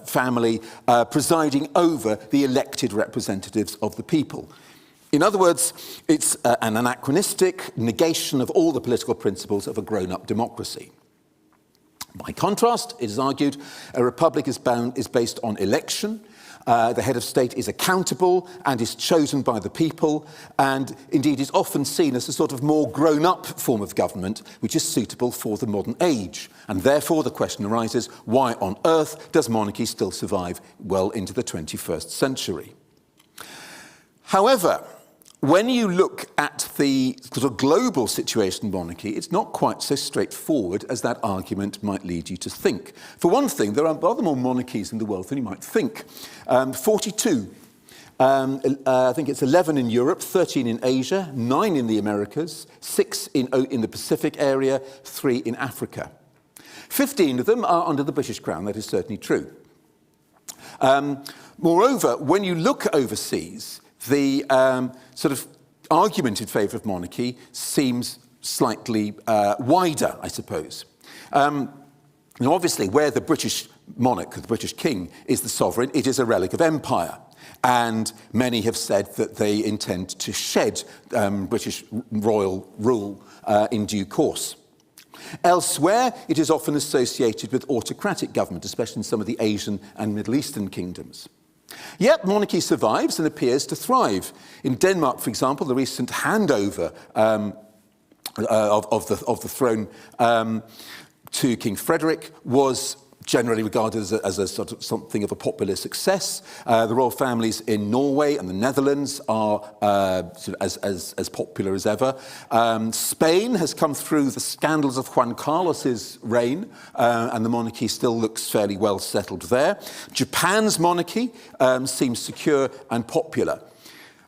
family presiding over the elected representatives of the people. In other words, it's an anachronistic negation of all the political principles of a grown-up democracy. By contrast, it is argued, a republic is based on election. The head of state is accountable and is chosen by the people, and indeed is often seen as a sort of more grown-up form of government which is suitable for the modern age. And therefore the question arises, why on earth does monarchy still survive well into the 21st century? However, when you look at the sort of global situation in monarchy, it's not quite so straightforward as that argument might lead you to think. For one thing, there are rather more monarchies in the world than you might think. 42. I think it's 11 in Europe, 13 in Asia, 9 in the Americas, 6 in the Pacific area, 3 in Africa. 15 of them are under the British Crown, that is certainly true. Moreover, when you look overseas, the sort of argument in favour of monarchy seems slightly wider, I suppose. Now, obviously, where the British monarch, the British king, is the sovereign, it is a relic of empire. And many have said that they intend to shed British royal rule in due course. Elsewhere, it is often associated with autocratic government, especially in some of the Asian and Middle Eastern kingdoms. Yet monarchy survives and appears to thrive. In Denmark, for example, the recent handover of the throne to King Frederik was generally regarded as a sort of something of a popular success. The royal families in Norway and the Netherlands are sort of as popular as ever. Spain has come through the scandals of Juan Carlos's reign, and the monarchy still looks fairly well settled there. Japan's monarchy seems secure and popular.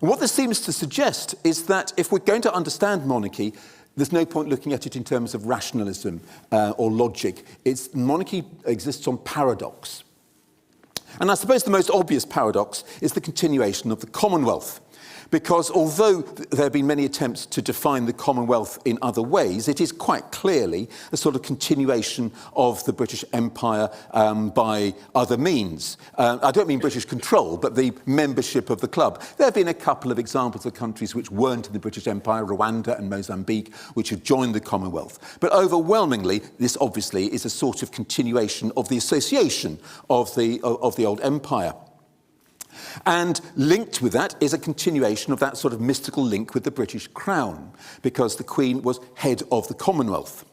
And what this seems to suggest is that if we're going to understand monarchy, there's no point looking at it in terms of rationalism or logic. Monarchy exists on paradox. And I suppose the most obvious paradox is the continuation of the Commonwealth. Because although there have been many attempts to define the Commonwealth in other ways, it is quite clearly a sort of continuation of the British Empire by other means. I don't mean British control, but the membership of the club. There have been a couple of examples of countries which weren't in the British Empire, Rwanda and Mozambique, which have joined the Commonwealth. But overwhelmingly, this obviously is a sort of continuation of the association of the old empire. And linked with that is a continuation of that sort of mystical link with the British Crown, because the Queen was head of the Commonwealth.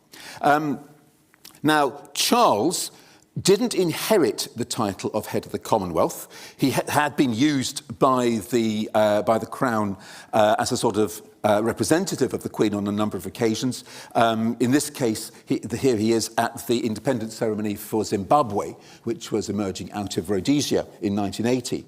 Now, Charles didn't inherit the title of head of the Commonwealth. He had been used by the Crown as a sort of representative of the Queen on a number of occasions. In this case, here he is at the independence ceremony for Zimbabwe, which was emerging out of Rhodesia in 1980.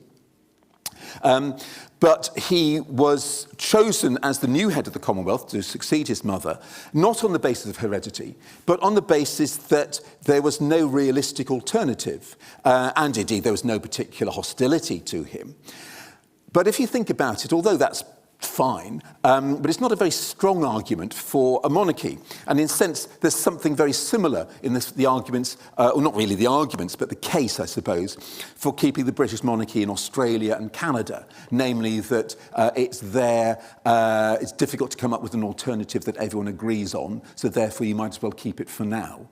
But he was chosen as the new head of the Commonwealth to succeed his mother, not on the basis of heredity, but on the basis that there was no realistic alternative, and indeed there was no particular hostility to him. But if you think about it, although that's fine, but it's not a very strong argument for a monarchy. And in a sense, there's something very similar in the arguments, or not really the arguments, but the case, I suppose, for keeping the British monarchy in Australia and Canada, namely that it's difficult to come up with an alternative that everyone agrees on, so therefore you might as well keep it for now.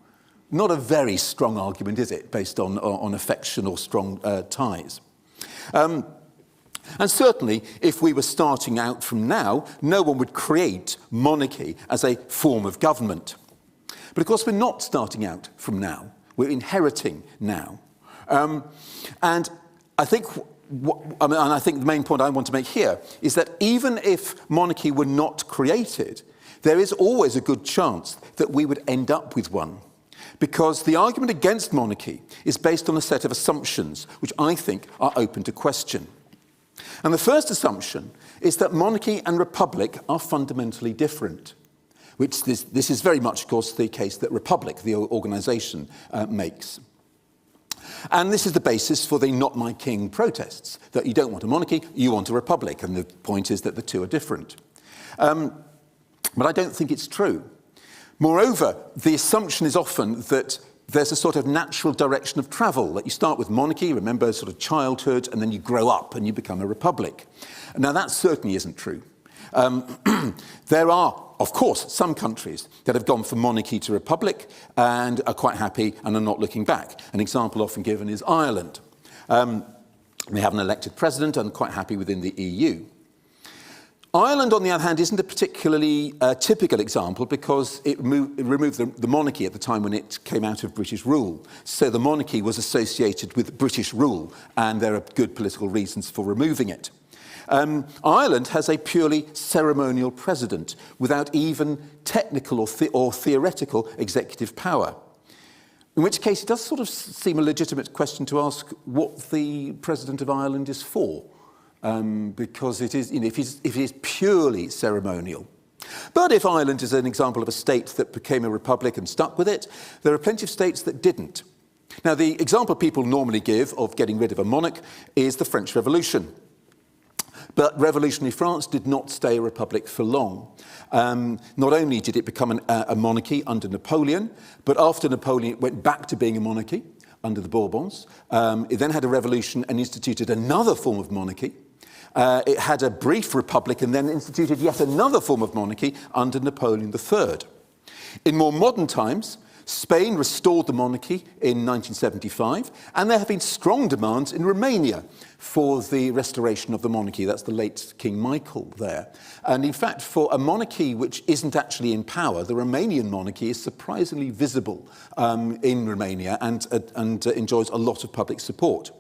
Not a very strong argument, is it, based on affection or strong ties? And certainly, if we were starting out from now, no one would create monarchy as a form of government. But of course, we're not starting out from now. We're inheriting now. And I think the main point I want to make here is that even if monarchy were not created, there is always a good chance that we would end up with one. Because the argument against monarchy is based on a set of assumptions which I think are open to question. And the first assumption is that monarchy and republic are fundamentally different, which this is very much, of course, the case that republic, the organisation, makes. And this is the basis for the Not My King protests, that you don't want a monarchy, you want a republic, and the point is that the two are different. But I don't think it's true. Moreover, the assumption is often that there's a sort of natural direction of travel, that you start with monarchy, remember sort of childhood, and then you grow up and you become a republic. Now, that certainly isn't true. There are, of course, some countries that have gone from monarchy to republic and are quite happy and are not looking back. An example often given is Ireland. They have an elected president and quite happy within the EU. Ireland, on the other hand, isn't a particularly typical example because it removed the monarchy at the time when it came out of British rule. So the monarchy was associated with British rule, and there are good political reasons for removing it. Ireland has a purely ceremonial president without even technical or theoretical executive power. In which case, it does sort of seem a legitimate question to ask what the President of Ireland is for. Because it is, if it is purely ceremonial. But if Ireland is an example of a state that became a republic and stuck with it, there are plenty of states that didn't. Now, the example people normally give of getting rid of a monarch is the French Revolution. But revolutionary France did not stay a republic for long. Not only did it become a monarchy under Napoleon, but after Napoleon it went back to being a monarchy under the Bourbons. It then had a revolution and instituted another form of monarchy. It had a brief republic and then instituted yet another form of monarchy under Napoleon III. In more modern times, Spain restored the monarchy in 1975, and there have been strong demands in Romania for the restoration of the monarchy. That's the late King Michael there. And in fact, for a monarchy which isn't actually in power, the Romanian monarchy is surprisingly visible in Romania and enjoys a lot of public support.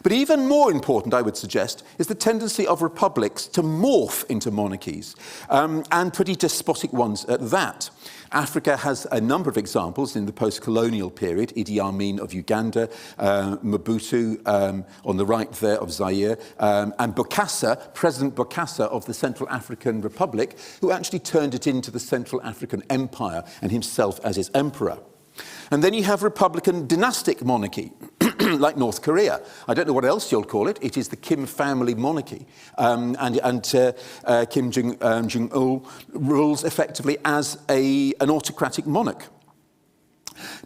But even more important, I would suggest, is the tendency of republics to morph into monarchies, and pretty despotic ones at that. Africa has a number of examples in the post-colonial period: Idi Amin of Uganda, Mobutu on the right there of Zaire, and Bokassa, President Bokassa of the Central African Republic, who actually turned it into the Central African Empire and himself as its emperor. And then you have republican dynastic monarchy, like North Korea. I don't know what else you'll call it. It is the Kim family monarchy. And Kim Jong-il rules effectively as an autocratic monarch.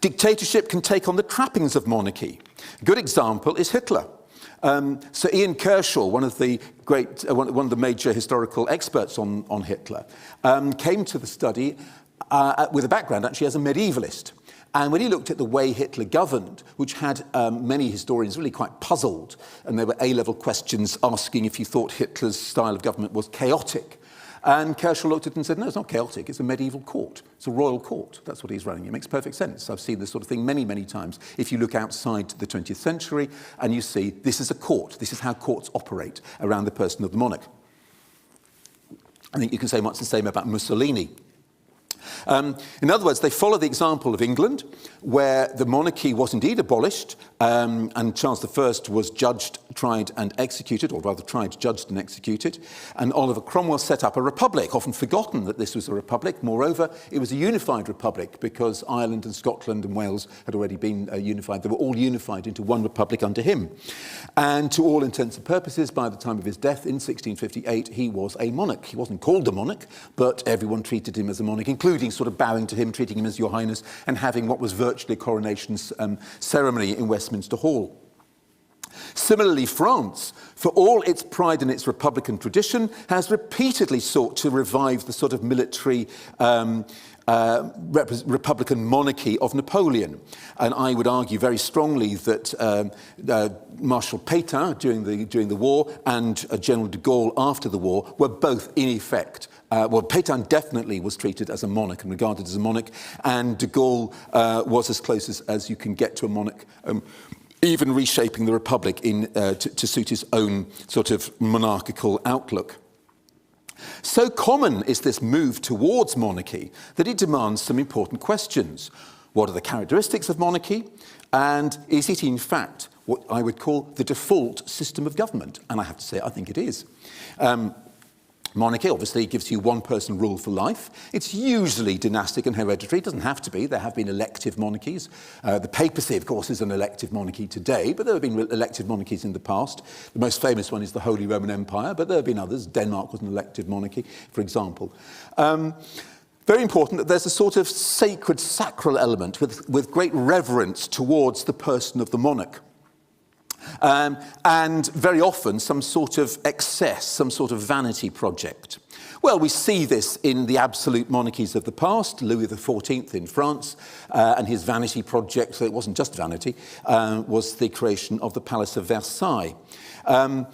Dictatorship can take on the trappings of monarchy. A good example is Hitler. Sir Ian Kershaw, one of the major historical experts on Hitler, came to the study with a background actually as a medievalist. And when he looked at the way Hitler governed, which had many historians really quite puzzled, and there were A-level questions asking if you thought Hitler's style of government was chaotic. And Kershaw looked at it and said, no, it's not chaotic, it's a medieval court. It's a royal court. That's what he's running. It makes perfect sense. I've seen this sort of thing many, many times. If you look outside the 20th century and you see this is a court, this is how courts operate around the person of the monarch. I think you can say much the same about Mussolini. In other words, they follow the example of England, where the monarchy was indeed abolished, and Charles I was judged, tried and executed, or rather tried, judged and executed, and Oliver Cromwell set up a republic, often forgotten that this was a republic. Moreover, it was a unified republic because Ireland and Scotland and Wales had already been unified. They were all unified into one republic under him. And to all intents and purposes, by the time of his death in 1658, he was a monarch. He wasn't called a monarch, but everyone treated him as a monarch, including sort of bowing to him, treating him as Your Highness, and having what was virtually a coronation ceremony in Westminster Hall. Similarly, France, for all its pride in its republican tradition, has repeatedly sought to revive the sort of military republican monarchy of Napoleon. And I would argue very strongly that Marshal Pétain during the war and General de Gaulle after the war were both in effect. Well, Pétain definitely was treated as a monarch and regarded as a monarch, and de Gaulle was as close as you can get to a monarch, even reshaping the republic to suit his own sort of monarchical outlook. So common is this move towards monarchy that it demands some important questions. What are the characteristics of monarchy? And is it in fact what I would call the default system of government? And I have to say, I think it is. Monarchy obviously gives you one-person rule for life. It's usually dynastic and hereditary. It doesn't have to be. There have been elective monarchies. The papacy, of course, is an elective monarchy today, but there have been elective monarchies in the past. The most famous one is the Holy Roman Empire, but there have been others. Denmark was an elective monarchy, for example. Very important that there's a sort of sacred, sacral element with great reverence towards the person of the monarch. And very often some sort of excess, some sort of vanity project. Well, we see this in the absolute monarchies of the past. Louis XIV in France and his vanity project, so it wasn't just vanity, was the creation of the Palace of Versailles. And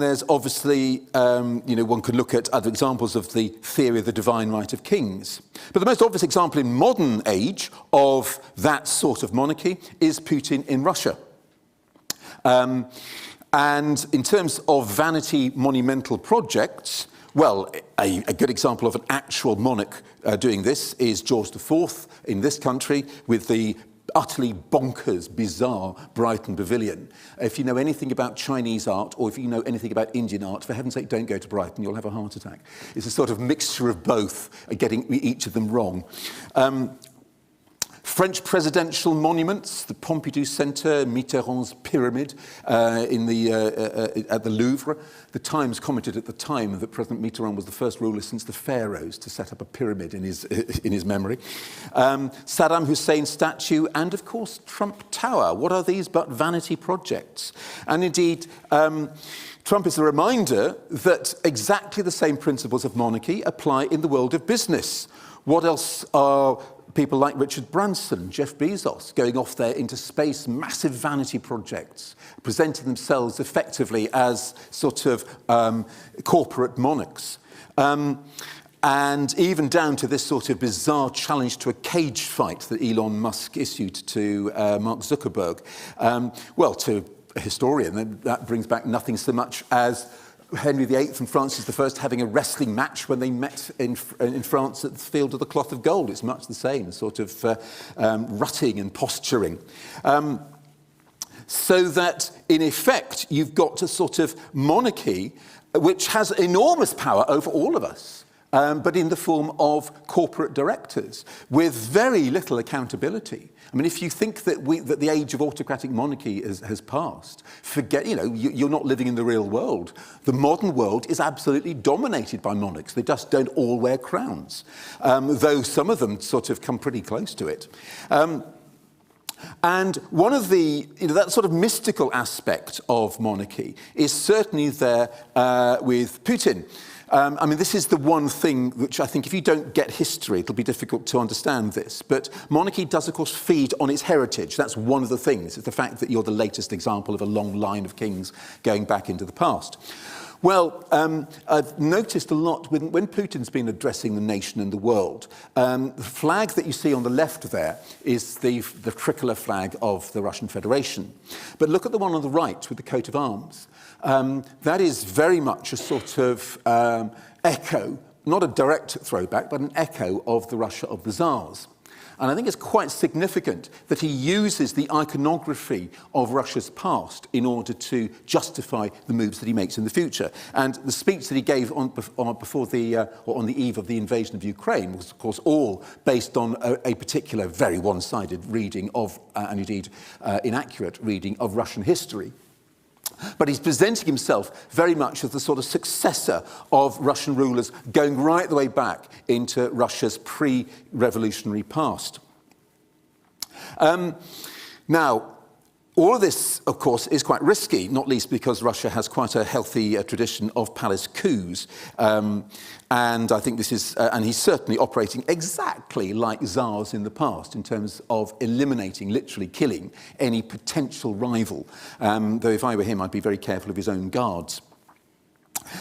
there's obviously, one can look at other examples of the theory of the divine right of kings. But the most obvious example in modern age of that sort of monarchy is Putin in Russia. And in terms of vanity monumental projects, well, a good example of an actual monarch doing this is George IV in this country with the utterly bonkers, bizarre Brighton Pavilion. If you know anything about Chinese art, or if you know anything about Indian art, for heaven's sake, don't go to Brighton, you'll have a heart attack. It's a sort of mixture of both, getting each of them wrong. French presidential monuments, the Pompidou Centre, Mitterrand's pyramid at the Louvre. The Times commented at the time that President Mitterrand was the first ruler since the pharaohs to set up a pyramid in his memory. Saddam Hussein statue, and of course Trump Tower. What are these but vanity projects? And indeed, Trump is a reminder that exactly the same principles of monarchy apply in the world of business. What else are people like Richard Branson, Jeff Bezos, going off there into space, massive vanity projects, presenting themselves effectively as sort of corporate monarchs. And even down to this sort of bizarre challenge to a cage fight that Elon Musk issued to Mark Zuckerberg. Well, to a historian, that brings back nothing so much as Henry VIII and Francis I having a wrestling match when they met in France at the Field of the Cloth of Gold. It's much the same, sort of rutting and posturing. So that, in effect, you've got a sort of monarchy which has enormous power over all of us. But in the form of corporate directors with very little accountability. I mean, if you think that the age of autocratic monarchy has passed, forget, you're not living in the real world. The modern world is absolutely dominated by monarchs. They just don't all wear crowns, though some of them sort of come pretty close to it. And one of the, that sort of mystical aspect of monarchy is certainly there with Putin. I mean, this is the one thing which I think if you don't get history, it'll be difficult to understand this. But monarchy does, of course, feed on its heritage. That's one of the things. It's the fact that you're the latest example of a long line of kings going back into the past. Well, I've noticed a lot when Putin's been addressing the nation and the world. The flag that you see on the left there is the tricolour flag of the Russian Federation. But look at the one on the right with the coat of arms. That is very much a sort of echo, not a direct throwback, but an echo of the Russia of the Tsars. And I think it's quite significant that he uses the iconography of Russia's past in order to justify the moves that he makes in the future. And the speech that he gave on the eve of the invasion of Ukraine was, of course, all based on a particular, very one-sided reading of, and indeed inaccurate reading of Russian history. But he's presenting himself very much as the sort of successor of Russian rulers going right the way back into Russia's pre-revolutionary past. Now, all of this, of course, is quite risky, not least because Russia has quite a healthy tradition of palace coups. And I think this is, and he's certainly operating exactly like Tsars in the past in terms of eliminating, literally killing, any potential rival. Though if I were him, I'd be very careful of his own guards.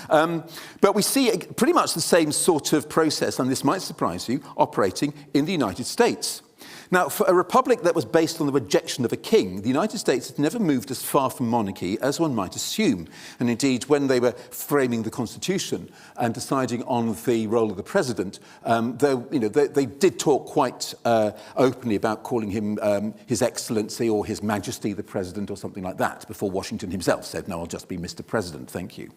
But we see pretty much the same sort of process, and this might surprise you, operating in the United States. Now, for a republic that was based on the rejection of a king, the United States had never moved as far from monarchy as one might assume. And indeed, when they were framing the Constitution and deciding on the role of the president, they did talk quite openly about calling him His Excellency or His Majesty the President or something like that, before Washington himself said, no, I'll just be Mr. President, thank you.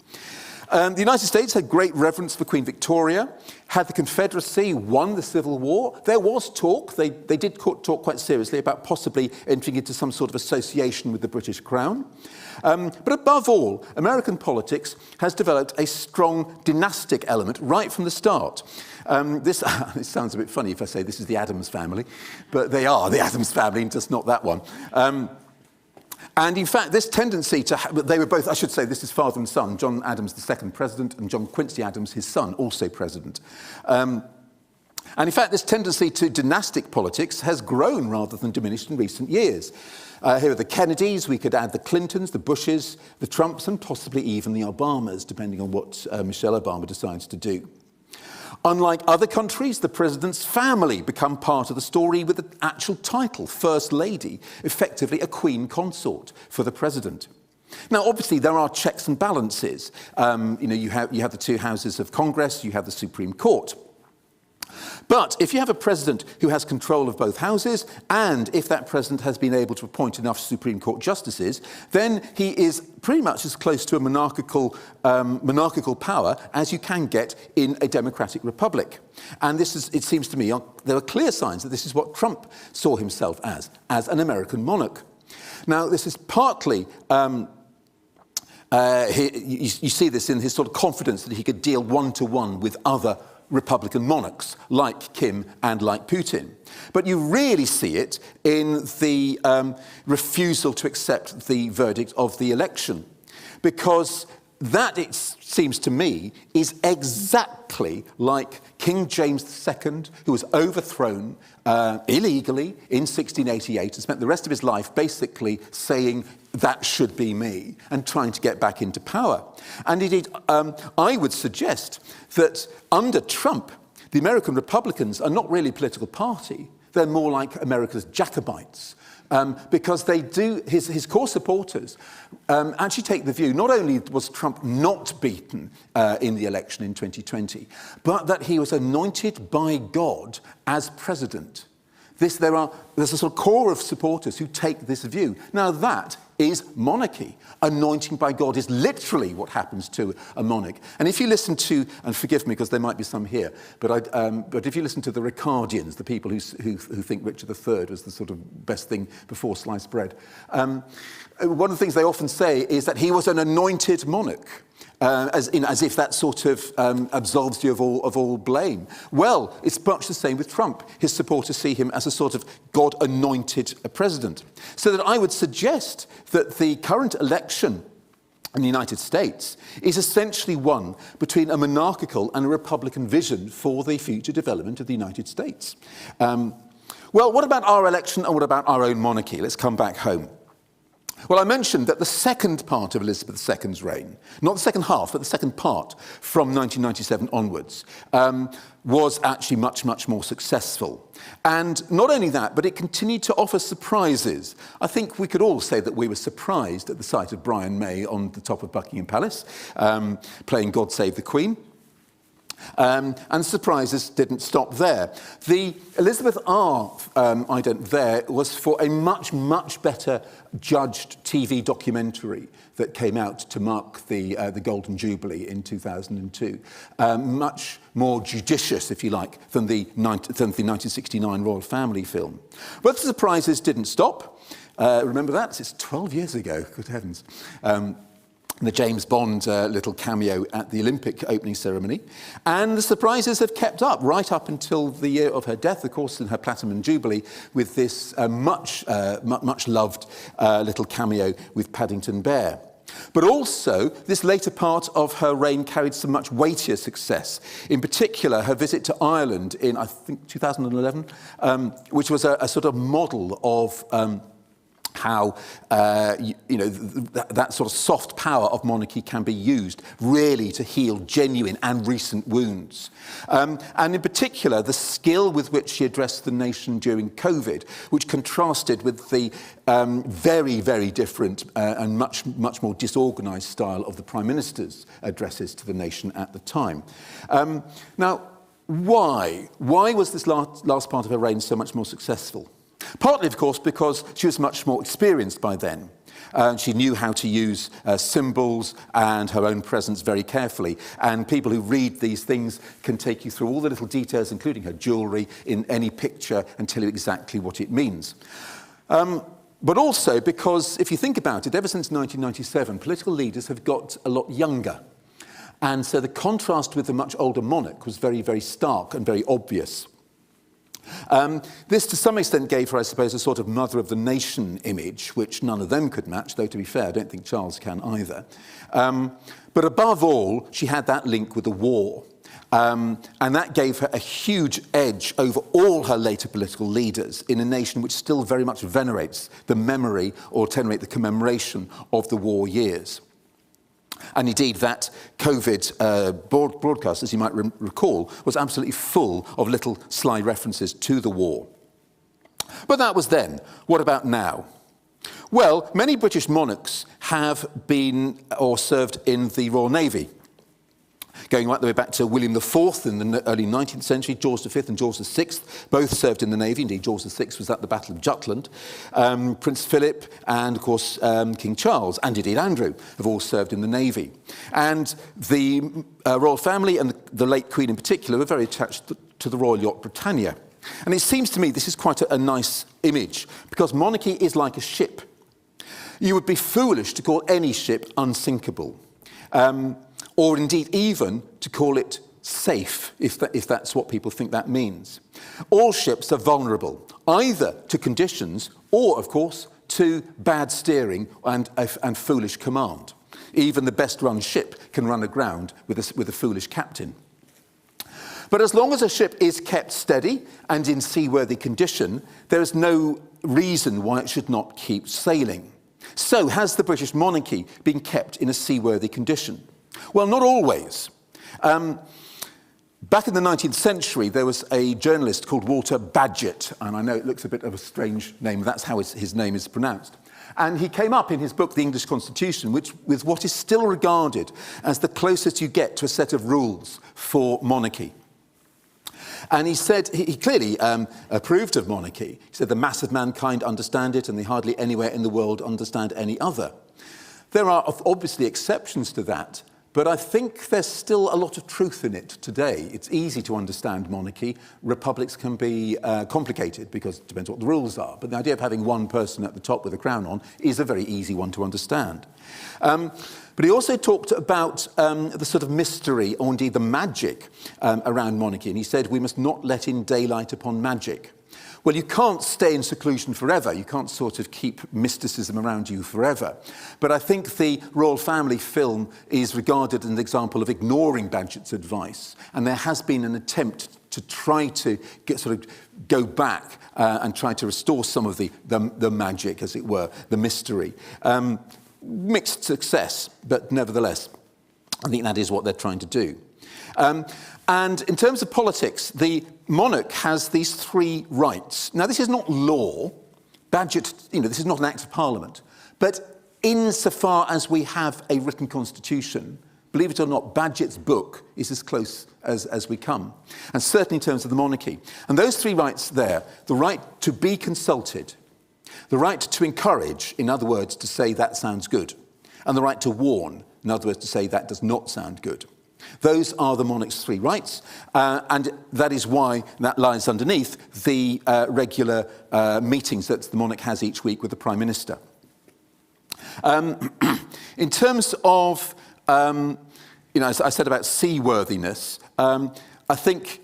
The United States had great reverence for Queen Victoria, had the Confederacy won the Civil War. There was talk, they did talk quite seriously about possibly entering into some sort of association with the British Crown. But above all, American politics has developed a strong dynastic element right from the start. This sounds a bit funny if I say this is the Addams family, but they are the Addams family, just not that one. And in fact, this tendency they were both, I should say, this is father and son, John Adams, the second president, and John Quincy Adams, his son, also president. And in fact, this tendency to dynastic politics has grown rather than diminished in recent years. Here are the Kennedys, we could add the Clintons, the Bushes, the Trumps, and possibly even the Obamas, depending on what Michelle Obama decides to do. Unlike other countries, the president's family become part of the story with the actual title, First Lady, effectively a queen consort for the president. Now, obviously, there are checks and balances. You have the two houses of Congress, you have the Supreme Court. But if you have a president who has control of both houses, and if that president has been able to appoint enough Supreme Court justices, then he is pretty much as close to a monarchical power as you can get in a democratic republic. And this is, it seems to me, there are clear signs that this is what Trump saw himself as an American monarch. Now, this is partly you see this in his sort of confidence that he could deal one-to-one with other Republican monarchs like Kim and like Putin. But you really see it in the refusal to accept the verdict of the election. Because that, it seems to me, is exactly like King James II, who was overthrown illegally in 1688 and spent the rest of his life basically saying, that should be me, and trying to get back into power. And indeed, I would suggest that under Trump, the American Republicans are not really a political party. They're more like America's Jacobites. Because they do, his core supporters actually take the view, not only was Trump not beaten in the election in 2020, but that he was anointed by God as president. There's a sort of core of supporters who take this view. Now that is monarchy. Anointing by God is literally what happens to a monarch. And if you listen to, and forgive me because there might be some here, but if you listen to the Ricardians, the people who think Richard III was the sort of best thing before sliced bread, one of the things they often say is that he was an anointed monarch. As if that sort of absolves you of all blame. Well, it's much the same with Trump. His supporters see him as a sort of God-anointed president. So that I would suggest that the current election in the United States is essentially one between a monarchical and a republican vision for the future development of the United States. Well, what about our election and what about our own monarchy? Let's come back home. Well, I mentioned that the second part of Elizabeth II's reign, not the second half, but the second part from 1997 onwards, was actually much, much more successful. And not only that, but it continued to offer surprises. I think we could all say that we were surprised at the sight of Brian May on the top of Buckingham Palace, playing God Save the Queen. And surprises didn't stop there. The Elizabeth R ident there was for a much, much better judged TV documentary that came out to mark the Golden Jubilee in 2002. Much more judicious, if you like, than the 1969 Royal Family film. But the surprises didn't stop. Remember that? It's 12 years ago, good heavens. The James Bond little cameo at the Olympic opening ceremony. And the surprises have kept up right up until the year of her death, of course, in her Platinum Jubilee, with this much loved little cameo with Paddington Bear. But also, this later part of her reign carried some much weightier success. In particular, her visit to Ireland in, I think, 2011, which was a sort of model of how that sort of soft power of monarchy can be used really to heal genuine and recent wounds. And in particular, the skill with which she addressed the nation during COVID, which contrasted with the very, very different and much more disorganized style of the Prime Minister's addresses to the nation at the time. Now, why? Why was this last part of her reign so much more successful? Partly, of course, because she was much more experienced by then. She knew how to use symbols and her own presence very carefully. And people who read these things can take you through all the little details, including her jewellery, in any picture and tell you exactly what it means. But also because, if you think about it, ever since 1997, political leaders have got a lot younger. And so the contrast with the much older monarch was very, very stark and very obvious. This, to some extent, gave her, I suppose, a sort of mother of the nation image, which none of them could match, though, to be fair, I don't think Charles can either. But above all, she had that link with the war. And that gave her a huge edge over all her later political leaders in a nation which still very much venerates the memory, or at any rate the commemoration, of the war years. And indeed, that COVID broadcast, as you might recall, was absolutely full of little sly references to the war. But that was then. What about now? Well, many British monarchs have been or served in the Royal Navy. Going right the way back to William IV in the early 19th century, George V and George VI both served in the Navy. Indeed, George VI was at the Battle of Jutland. Prince Philip and, of course, King Charles and indeed Andrew have all served in the Navy. And the royal family and the late Queen in particular were very attached to the Royal Yacht Britannia. And it seems to me this is quite a nice image, because monarchy is like a ship. You would be foolish to call any ship unsinkable. Or indeed even to call it safe, if that's what people think that means. All ships are vulnerable, either to conditions or, of course, to bad steering and foolish command. Even the best-run ship can run aground with a foolish captain. But as long as a ship is kept steady and in seaworthy condition, there is no reason why it should not keep sailing. So, has the British monarchy been kept in a seaworthy condition? Well, not always. Back in the 19th century, there was a journalist called Walter Bagehot, and I know it looks a bit of a strange name, that's how his name is pronounced. And he came up in his book, The English Constitution, with what is still regarded as the closest you get to a set of rules for monarchy. And he said, he clearly approved of monarchy. He said, the mass of mankind understand it, and they hardly anywhere in the world understand any other. There are obviously exceptions to that, but I think there's still a lot of truth in it today. It's easy to understand monarchy. Republics can be complicated because it depends what the rules are. But the idea of having one person at the top with a crown on is a very easy one to understand. But he also talked about the sort of mystery, or indeed the magic, around monarchy. And he said, we must not let in daylight upon magic. Well, you can't stay in seclusion forever. You can't sort of keep mysticism around you forever. But I think the Royal Family film is regarded as an example of ignoring Bagehot's advice. And there has been an attempt to try to go back and try to restore some of the magic, as it were, the mystery. Mixed success, but nevertheless, I think that is what they're trying to do. And in terms of politics, the monarch has these 3 rights. Now, this is not law. Bagehot, this is not an act of parliament. But insofar as we have a written constitution, believe it or not, Bagehot's book is as close as we come. And certainly in terms of the monarchy. And those 3 rights there, the right to be consulted, the right to encourage, in other words, to say that sounds good, and the right to warn, in other words, to say that does not sound good. Those are the monarch's 3 rights, and that is why that lies underneath the regular meetings that the monarch has each week with the Prime Minister. In terms of, as I said about seaworthiness, I think,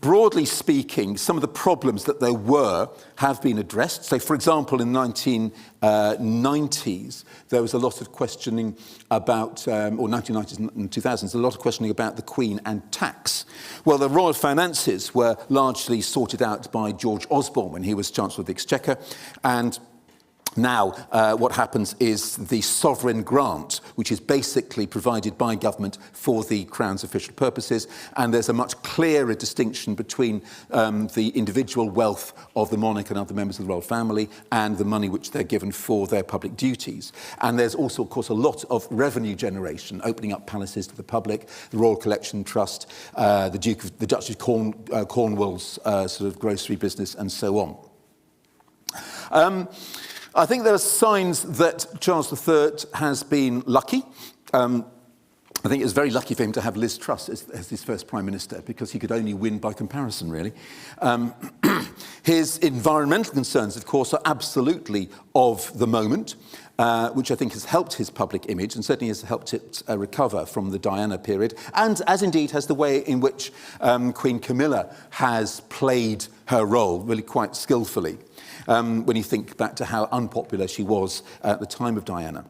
broadly speaking, some of the problems that there were have been addressed. So, for example, in the 1990s, there was a lot of questioning about, or 1990s and 2000s, a lot of questioning about the Queen and tax. Well, the royal finances were largely sorted out by George Osborne when he was Chancellor of the Exchequer, and now, what happens is the sovereign grant, which is basically provided by government for the Crown's official purposes, and there's a much clearer distinction between the individual wealth of the monarch and other members of the royal family and the money which they're given for their public duties. And there's also, of course, a lot of revenue generation, opening up palaces to the public, the Royal Collection Trust, the Duchy of Cornwall's sort of grocery business, and so on. I think there are signs that Charles III has been lucky. I think it was very lucky for him to have Liz Truss as his first Prime Minister, because he could only win by comparison, really. His environmental concerns, of course, are absolutely of the moment, which I think has helped his public image and certainly has helped it recover from the Diana period, and as indeed has the way in which Queen Camilla has played her role really quite skillfully. When you think back to how unpopular she was at the time of Diana.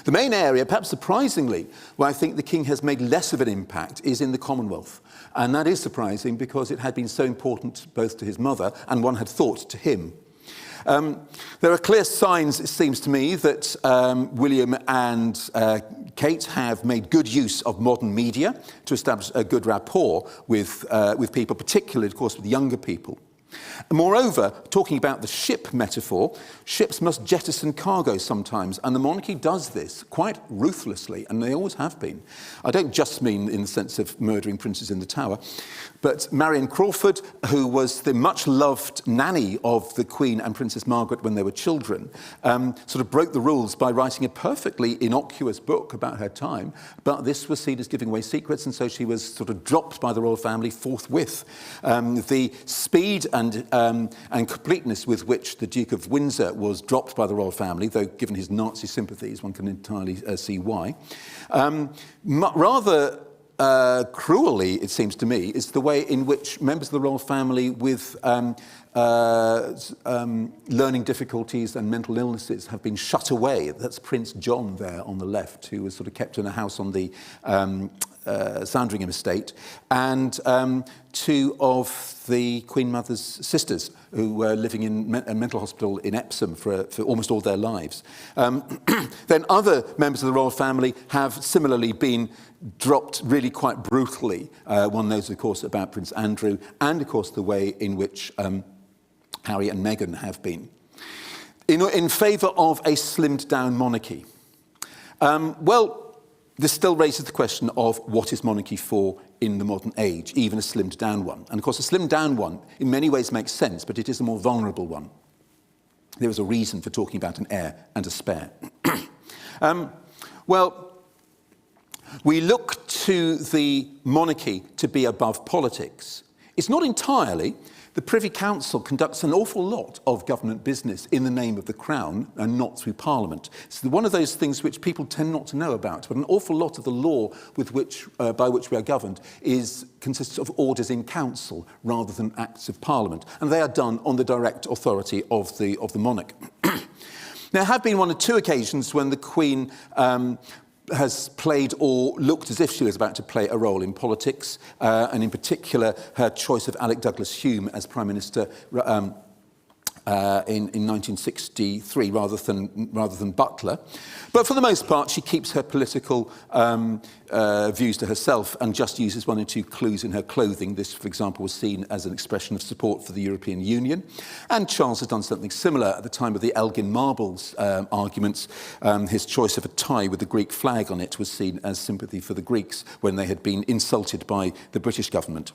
The main area, perhaps surprisingly, where I think the king has made less of an impact is in the Commonwealth. And that is surprising because it had been so important both to his mother and, one had thought, to him. There are clear signs, it seems to me, that William and Kate have made good use of modern media to establish a good rapport with people, particularly, of course, with younger people. Moreover, talking about the ship metaphor, ships must jettison cargo sometimes, and the monarchy does this quite ruthlessly, and they always have been. I don't just mean in the sense of murdering princes in the Tower, but Marion Crawford, who was the much-loved nanny of the Queen and Princess Margaret when they were children, sort of broke the rules by writing a perfectly innocuous book about her time, but this was seen as giving away secrets, and so she was sort of dropped by the royal family forthwith. The speed and completeness with which the Duke of Windsor was dropped by the royal family, though given his Nazi sympathies, one can entirely see why. Rather cruelly, it seems to me, is the way in which members of the royal family with learning difficulties and mental illnesses have been shut away. That's Prince John there on the left, who was sort of kept in a house on the Sandringham estate, and 2 of the Queen Mother's sisters who were living in a mental hospital in Epsom for almost all their lives. Then other members of the royal family have similarly been dropped really quite brutally. One knows, of course, about Prince Andrew, and, of course, the way in which Harry and Meghan have been. In favour of a slimmed-down monarchy. Well, this still raises the question of what is monarchy for in the modern age, even a slimmed-down one. And, of course, a slimmed-down one in many ways makes sense, but it is a more vulnerable one. There is a reason for talking about an heir and a spare. Well, we look to the monarchy to be above politics. It's not entirely. The Privy Council conducts an awful lot of government business in the name of the Crown and not through Parliament. It's one of those things which people tend not to know about, but an awful lot of the law by which we are governed consists of orders in council rather than acts of Parliament, and they are done on the direct authority of the monarch. There have been 1 or 2 occasions when the Queen has played or looked as if she was about to play a role in politics, and in particular her choice of Alec Douglas-Home as Prime Minister in 1963 rather than Butler. But for the most part, she keeps her political views to herself and just uses 1 or 2 clues in her clothing. This, for example, was seen as an expression of support for the European Union. And Charles has done something similar at the time of the Elgin Marbles arguments. His choice of a tie with the Greek flag on it was seen as sympathy for the Greeks when they had been insulted by the British government.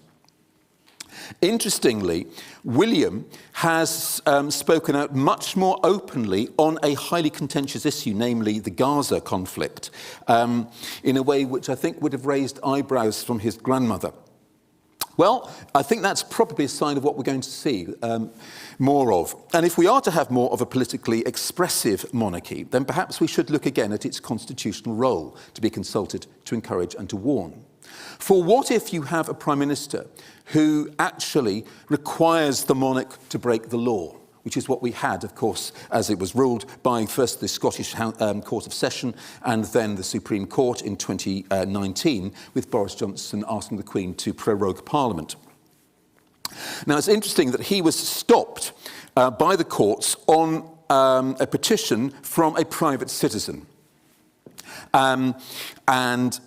Interestingly, William has spoken out much more openly on a highly contentious issue, namely the Gaza conflict, in a way which I think would have raised eyebrows from his grandmother. Well, I think that's probably a sign of what we're going to see more of. And if we are to have more of a politically expressive monarchy, then perhaps we should look again at its constitutional role, to be consulted, to encourage and to warn. For what if you have a Prime Minister who actually requires the monarch to break the law, which is what we had, of course, as it was ruled by first the Scottish Court of Session and then the Supreme Court in 2019, with Boris Johnson asking the Queen to prorogue Parliament. Now, it's interesting that he was stopped by the courts on a petition from a private citizen. And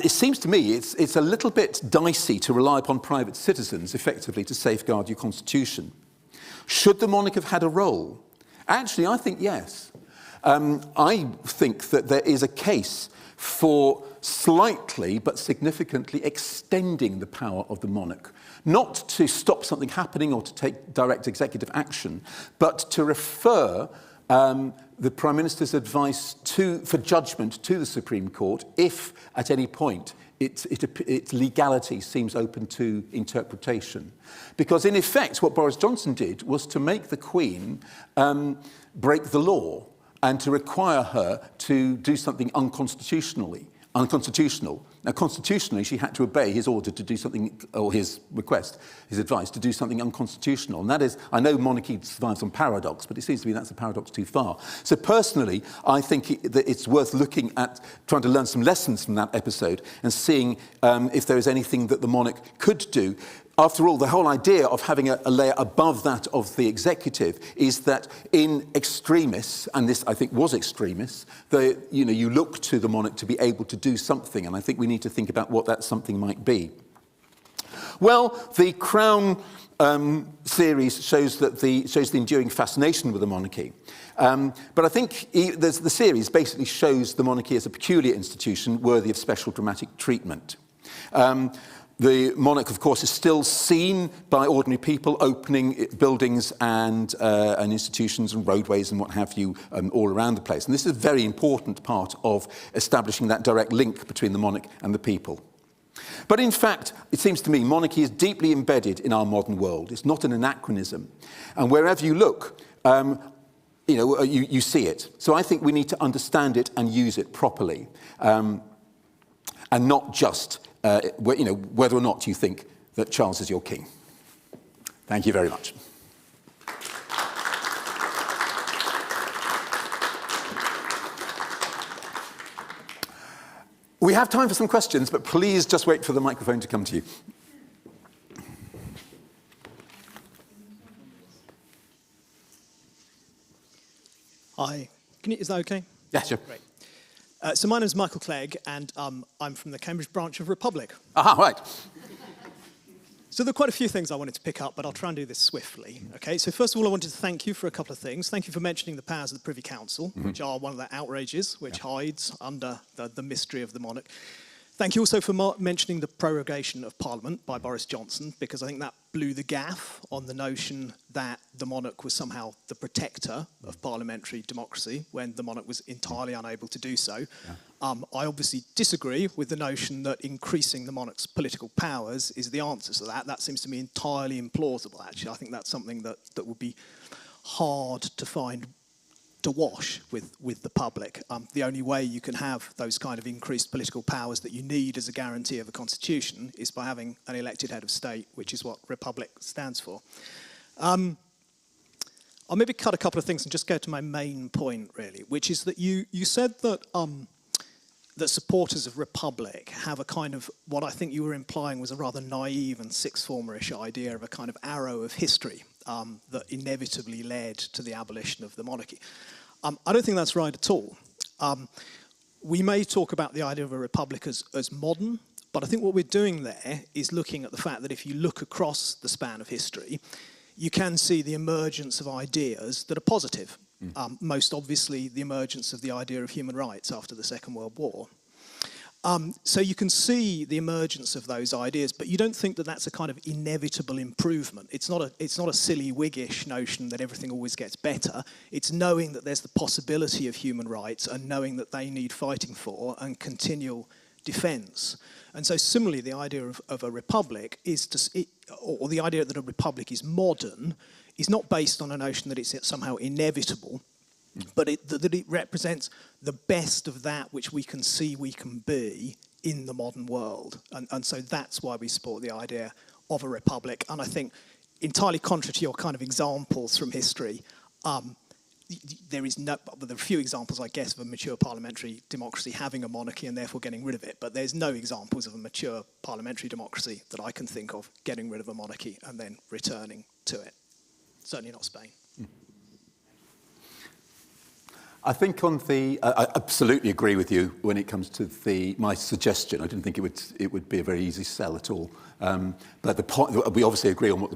it seems to me it's a little bit dicey to rely upon private citizens effectively to safeguard your constitution. Should the monarch have had a role? Actually, I think yes. I think that there is a case for slightly but significantly extending the power of the monarch, not to stop something happening or to take direct executive action, but to refer the Prime Minister's advice for judgment to the Supreme Court if, at any point, its legality seems open to interpretation. Because, in effect, what Boris Johnson did was to make the Queen break the law and to require her to do something unconstitutional. Now, constitutionally, she had to obey his order to do something, or his request, his advice, to do something unconstitutional. And that is, I know monarchy survives on paradox, but it seems to me that's a paradox too far. So personally, I think that it's worth looking at, trying to learn some lessons from that episode and seeing if there is anything that the monarch could do. After all, the whole idea of having a layer above that of the executive is that in extremis, and this I think was extremis, you look to the monarch to be able to do something, and I think we need to think about what that something might be. Well, the Crown series shows the enduring fascination with the monarchy. But I think the series basically shows the monarchy as a peculiar institution worthy of special dramatic treatment. The monarch, of course, is still seen by ordinary people opening buildings and institutions and roadways and what have you all around the place. And this is a very important part of establishing that direct link between the monarch and the people. But in fact, it seems to me, monarchy is deeply embedded in our modern world. It's not an anachronism. And wherever you look, you see it. So I think we need to understand it and use it properly, and not just whether or not you think that Charles is your king. Thank you very much. We have time for some questions, but please just wait for the microphone to come to you. Hi. Is that okay? Yeah, sure. Great. So my name is Michael Clegg, and I'm from the Cambridge branch of Republic. Aha, right. So there are quite a few things I wanted to pick up, but I'll try and do this swiftly. Okay, so first of all, I wanted to thank you for a couple of things. Thank you for mentioning the powers of the Privy Council, which are one of the outrages which hides under the mystery of the monarch. Thank you also for mentioning the prorogation of Parliament by Boris Johnson, because I think that blew the gaff on the notion that the monarch was somehow the protector of parliamentary democracy when the monarch was entirely unable to do so. Yeah. I obviously disagree with the notion that increasing the monarch's political powers is the answer to that. That seems to me entirely implausible, actually. I think that's something that would be hard to find to wash with the public. The only way you can have those kind of increased political powers that you need as a guarantee of a constitution is by having an elected head of state, which is what Republic stands for. I'll maybe cut a couple of things and just go to my main point, really, which is that you said that that supporters of Republic have a kind of, what I think you were implying was a rather naive and sixth formerish idea of a kind of arrow of history that inevitably led to the abolition of the monarchy. I don't think that's right at all. We may talk about the idea of a republic as modern, but I think what we're doing there is looking at the fact that if you look across the span of history, you can see the emergence of ideas that are positive. Most obviously, the emergence of the idea of human rights after the Second World War. So you can see the emergence of those ideas, but you don't think that that's a kind of inevitable improvement. It's not a silly Whiggish notion that everything always gets better. It's knowing that there's the possibility of human rights and knowing that they need fighting for and continual defence. And so similarly, the idea of a republic or the idea that a republic is modern is not based on a notion that it's somehow inevitable, but that it represents the best of that which we can see we can be in the modern world. And so that's why we support the idea of a republic. And I think, entirely contrary to your kind of examples from history, there are a few examples, I guess, of a mature parliamentary democracy having a monarchy and therefore getting rid of it, but there's no examples of a mature parliamentary democracy that I can think of getting rid of a monarchy and then returning to it. Certainly not Spain. I think I absolutely agree with you when it comes to my suggestion. I didn't think it would be a very easy sell at all. But the point, we obviously agree on where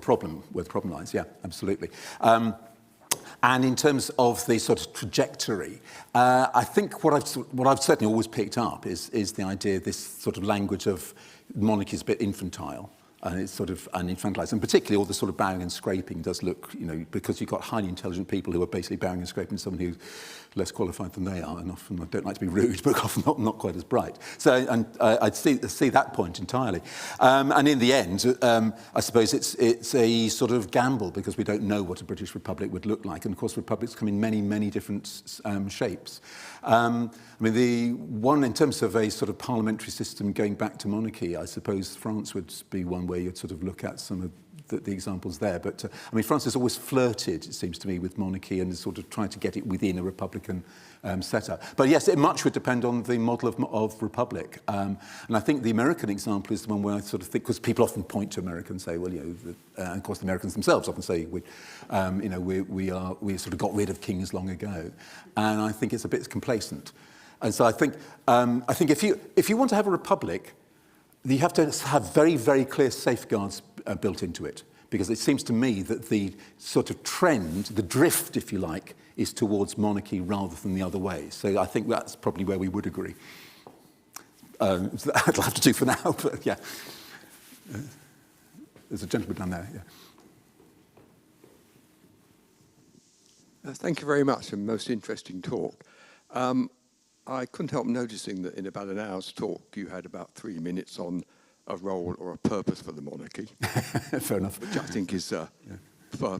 the problem lies. Yeah, absolutely. And in terms of the sort of trajectory, I think what I've certainly always picked up is the idea, this sort of language of monarchy is a bit infantile. And it's sort of infantilized. And particularly all the sort of bowing and scraping does look, because you've got highly intelligent people who are basically bowing and scraping someone who's less qualified than they are, and often, I don't like to be rude, but often not quite as bright. So, and I'd see that point entirely. And in the end, I suppose it's a sort of gamble, because we don't know what a British Republic would look like. And of course, republics come in many, many different shapes. I mean, the one, in terms of a sort of parliamentary system going back to monarchy, I suppose France would be one where you'd sort of look at some of the examples there. But, I mean, France has always flirted, it seems to me, with monarchy and is sort of trying to get it within a republican setup. But yes, it much would depend on the model of republic. And I think the American example is the one where I sort of think, because people often point to America and say, well, and of course the Americans themselves often say, we sort of got rid of kings long ago. And I think it's a bit complacent. And so I think if you want to have a republic, you have to have very, very clear safeguards built into it, because it seems to me that the sort of trend, the drift, if you like, is towards monarchy rather than the other way. So I think that's probably where we would agree. That'll have to do for now, but yeah. There's a gentleman down there, yeah. Thank you very much, a most interesting talk. I couldn't help noticing that in about an hour's talk, you had about 3 minutes on a role or a purpose for the monarchy. Fair enough. Which I think is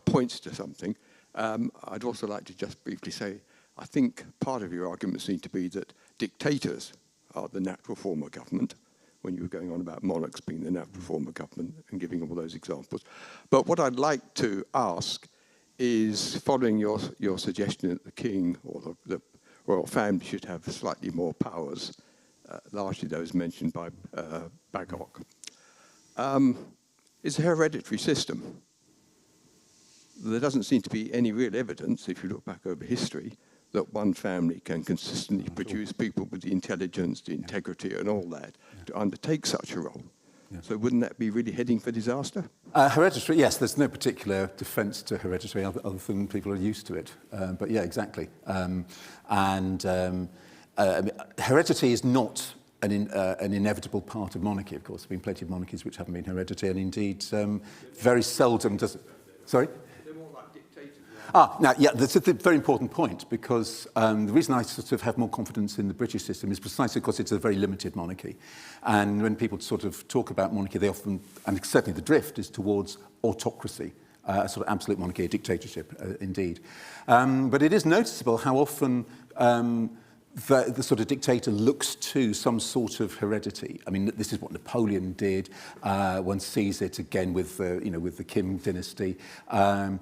points to something. I'd also like to just briefly say, I think part of your arguments seem to be that dictators are the natural form of government, when you were going on about monarchs being the natural form of government and giving all those examples. But what I'd like to ask is, following your suggestion that the king or the royal family should have slightly more powers largely those mentioned by Bagok, is a hereditary system. There doesn't seem to be any real evidence, if you look back over history, that one family can consistently produce people with the intelligence, the integrity, and all that to undertake such a role. So wouldn't that be really heading for disaster? Hereditary, yes, there's no particular defence to hereditary other than people are used to it. But yeah, exactly. Heredity is not an inevitable part of monarchy, of course. There have been plenty of monarchies which haven't been hereditary, and indeed very seldom does... Sorry? Now, yeah, that's a very important point, because the reason I sort of have more confidence in the British system is precisely because it's a very limited monarchy. And when people sort of talk about monarchy, they often, and certainly the drift is towards autocracy, a sort of absolute monarchy, a dictatorship, indeed. But it is noticeable how often the sort of dictator looks to some sort of heredity. I mean, this is what Napoleon did. One sees it again with the Kim dynasty.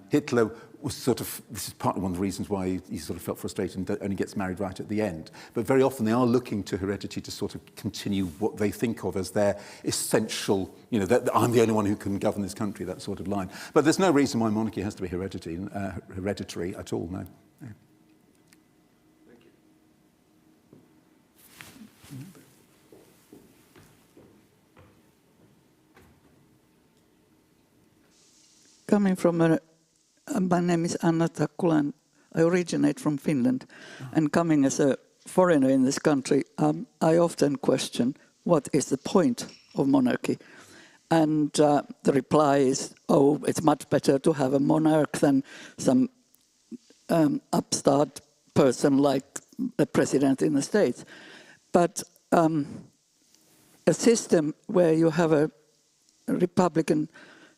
Hitler was sort of, this is partly one of the reasons why he sort of felt frustrated and only gets married right at the end. But very often they are looking to heredity to sort of continue what they think of as their essential, that I'm the only one who can govern this country, that sort of line. But there's no reason why monarchy has to be hereditary at all, no. Coming from my name is Anna Takkula, and I originate from Finland. And coming as a foreigner in this country, I often question what is the point of monarchy. And the reply is, oh, it's much better to have a monarch than some upstart person like the president in the States. But a system where you have a Republican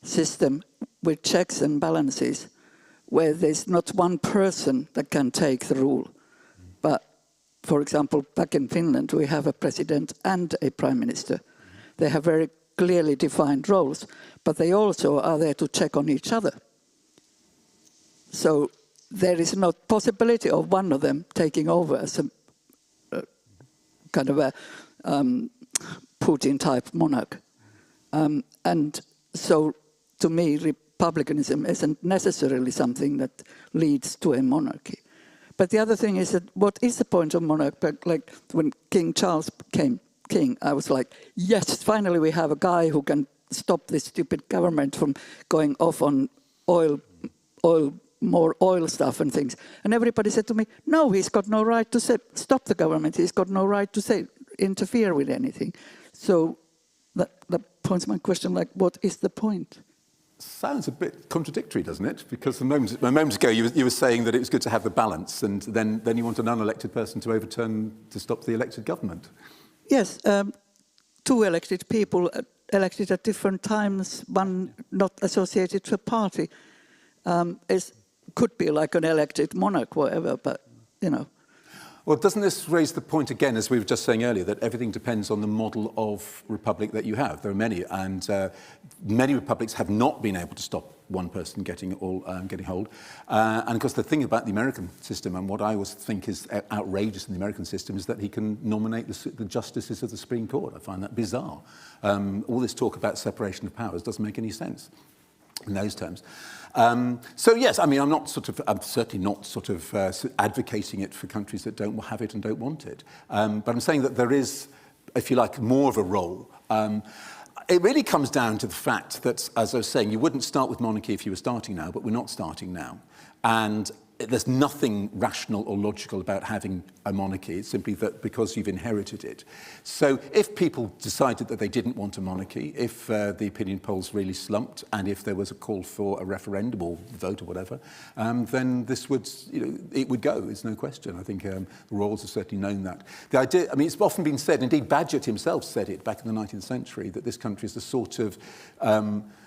system with checks and balances, where there's not one person that can take the rule. But, for example, back in Finland, we have a president and a prime minister. They have very clearly defined roles, but they also are there to check on each other. So there is no possibility of one of them taking over as a kind of a Putin-type monarch. And so, to me, republicanism isn't necessarily something that leads to a monarchy. But the other thing is that what is the point of monarchy? Like when King Charles became king, I was like, yes, finally we have a guy who can stop this stupid government from going off on more oil stuff and things. And everybody said to me, no, he's got no right to stop the government. He's got no right to interfere with anything. So that points my question, like, what is the point? Sounds a bit contradictory, doesn't it? Because a moment ago you were saying that it was good to have the balance, and then you want an unelected person to stop the elected government. Yes, two elected people elected at different times, one not associated to a party, could be like an elected monarch, whatever, but, Well, doesn't this raise the point again, as we were just saying earlier, that everything depends on the model of republic that you have? There are many, and many republics have not been able to stop one person getting hold. And of course, the thing about the American system, and what I always think is outrageous in the American system, is that he can nominate the justices of the Supreme Court. I find that bizarre. All this talk about separation of powers doesn't make any sense in those terms. So yes, I mean, I'm certainly not advocating it for countries that don't have it and don't want it. But I'm saying that there is, if you like, more of a role. It really comes down to the fact that, as I was saying, you wouldn't start with monarchy if you were starting now, but we're not starting now. And there's nothing rational or logical about having a monarchy. It's simply that because you've inherited it. So if people decided that they didn't want a monarchy, if the opinion polls really slumped, and if there was a call for a referendum or vote or whatever, then this would, it would go. There's no question. I think the royals have certainly known that. The idea, I mean, it's often been said, indeed Bagehot himself said it back in the 19th century, that this country is a sort of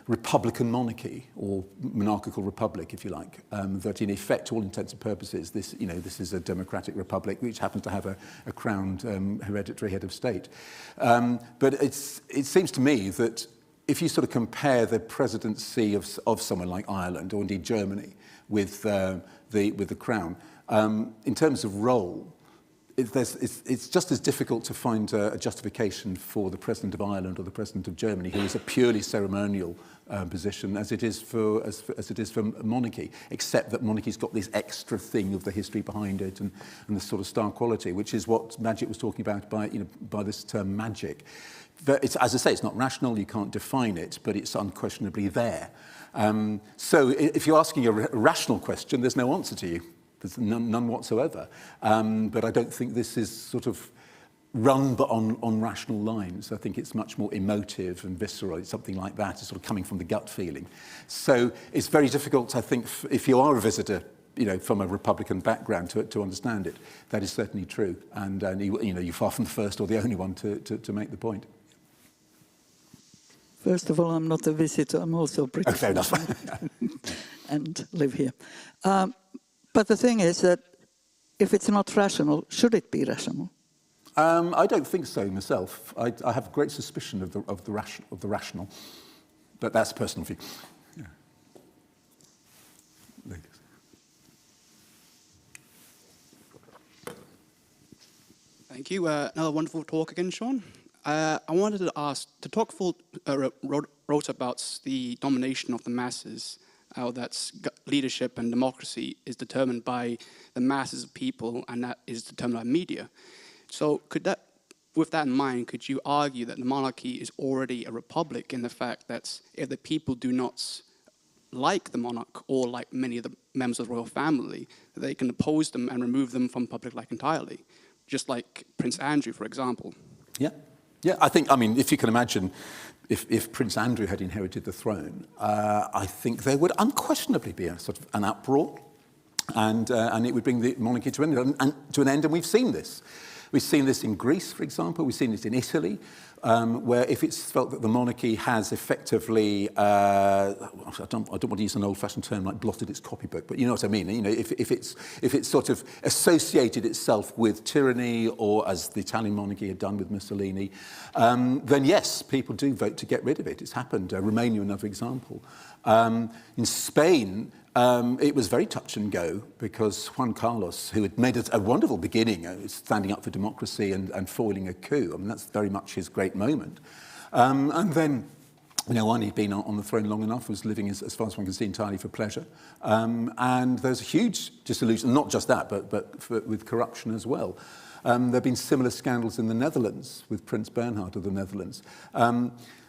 republican monarchy, or monarchical republic, if you like, that in effect, all intents and purposes, this is a democratic republic which happens to have a crowned hereditary head of state. But it seems to me that if you sort of compare the presidency of someone like Ireland, or indeed Germany, with the crown, in terms of role, it's just as difficult to find a justification for the President of Ireland or the President of Germany, who is a purely ceremonial position, as it is for monarchy, except that monarchy's got this extra thing of the history behind it and the sort of star quality, which is what Magic was talking about by this term magic. It's, as I say, it's not rational, you can't define it, but it's unquestionably there. So if you're asking a rational question, there's no answer to you. There's none whatsoever. But I don't think this is sort of run but on rational lines. I think it's much more emotive and visceral. It's something like that. It's sort of coming from the gut feeling. So it's very difficult, I think, if you are a visitor, from a Republican background to understand it. That is certainly true. And you're far from the first or the only one to make the point. First of all, I'm not a visitor. I'm also British. Oh, fair enough. And live here. But the thing is that if it's not rational, should it be rational? I don't think so myself. I have great suspicion of the rational, but that's a personal view. Yeah. Thank you. Another wonderful talk again, Sean. I wanted to ask, the talk wrote about the domination of the masses, how that's leadership and democracy is determined by the masses of people, and that is determined by media. So with that in mind, could you argue that the monarchy is already a republic in the fact that if the people do not like the monarch or like many of the members of the royal family, they can oppose them and remove them from public life entirely, just like Prince Andrew, for example? Yeah. Yeah, I mean, if you can imagine, if Prince Andrew had inherited the throne, I think there would unquestionably be a sort of an uproar, and it would bring the monarchy to an end. And we've seen this. We've seen this in Greece, for example. We've seen it in Italy, where if it's felt that the monarchy has effectively, I don't want to use an old-fashioned term like blotted its copybook, but you know what I mean. If it's sort of associated itself with tyranny, or as the Italian monarchy had done with Mussolini, then yes, people do vote to get rid of it. It's happened. Romania, another example. In Spain, it was very touch and go, because Juan Carlos, who had made a wonderful beginning, standing up for democracy and foiling a coup, I mean, that's very much his great moment. And then, when he'd been on the throne long enough, was living, as far as one can see, entirely for pleasure. And there's a huge disillusion, not just that, but with corruption as well. There have been similar scandals in the Netherlands, with Prince Bernhard of the Netherlands.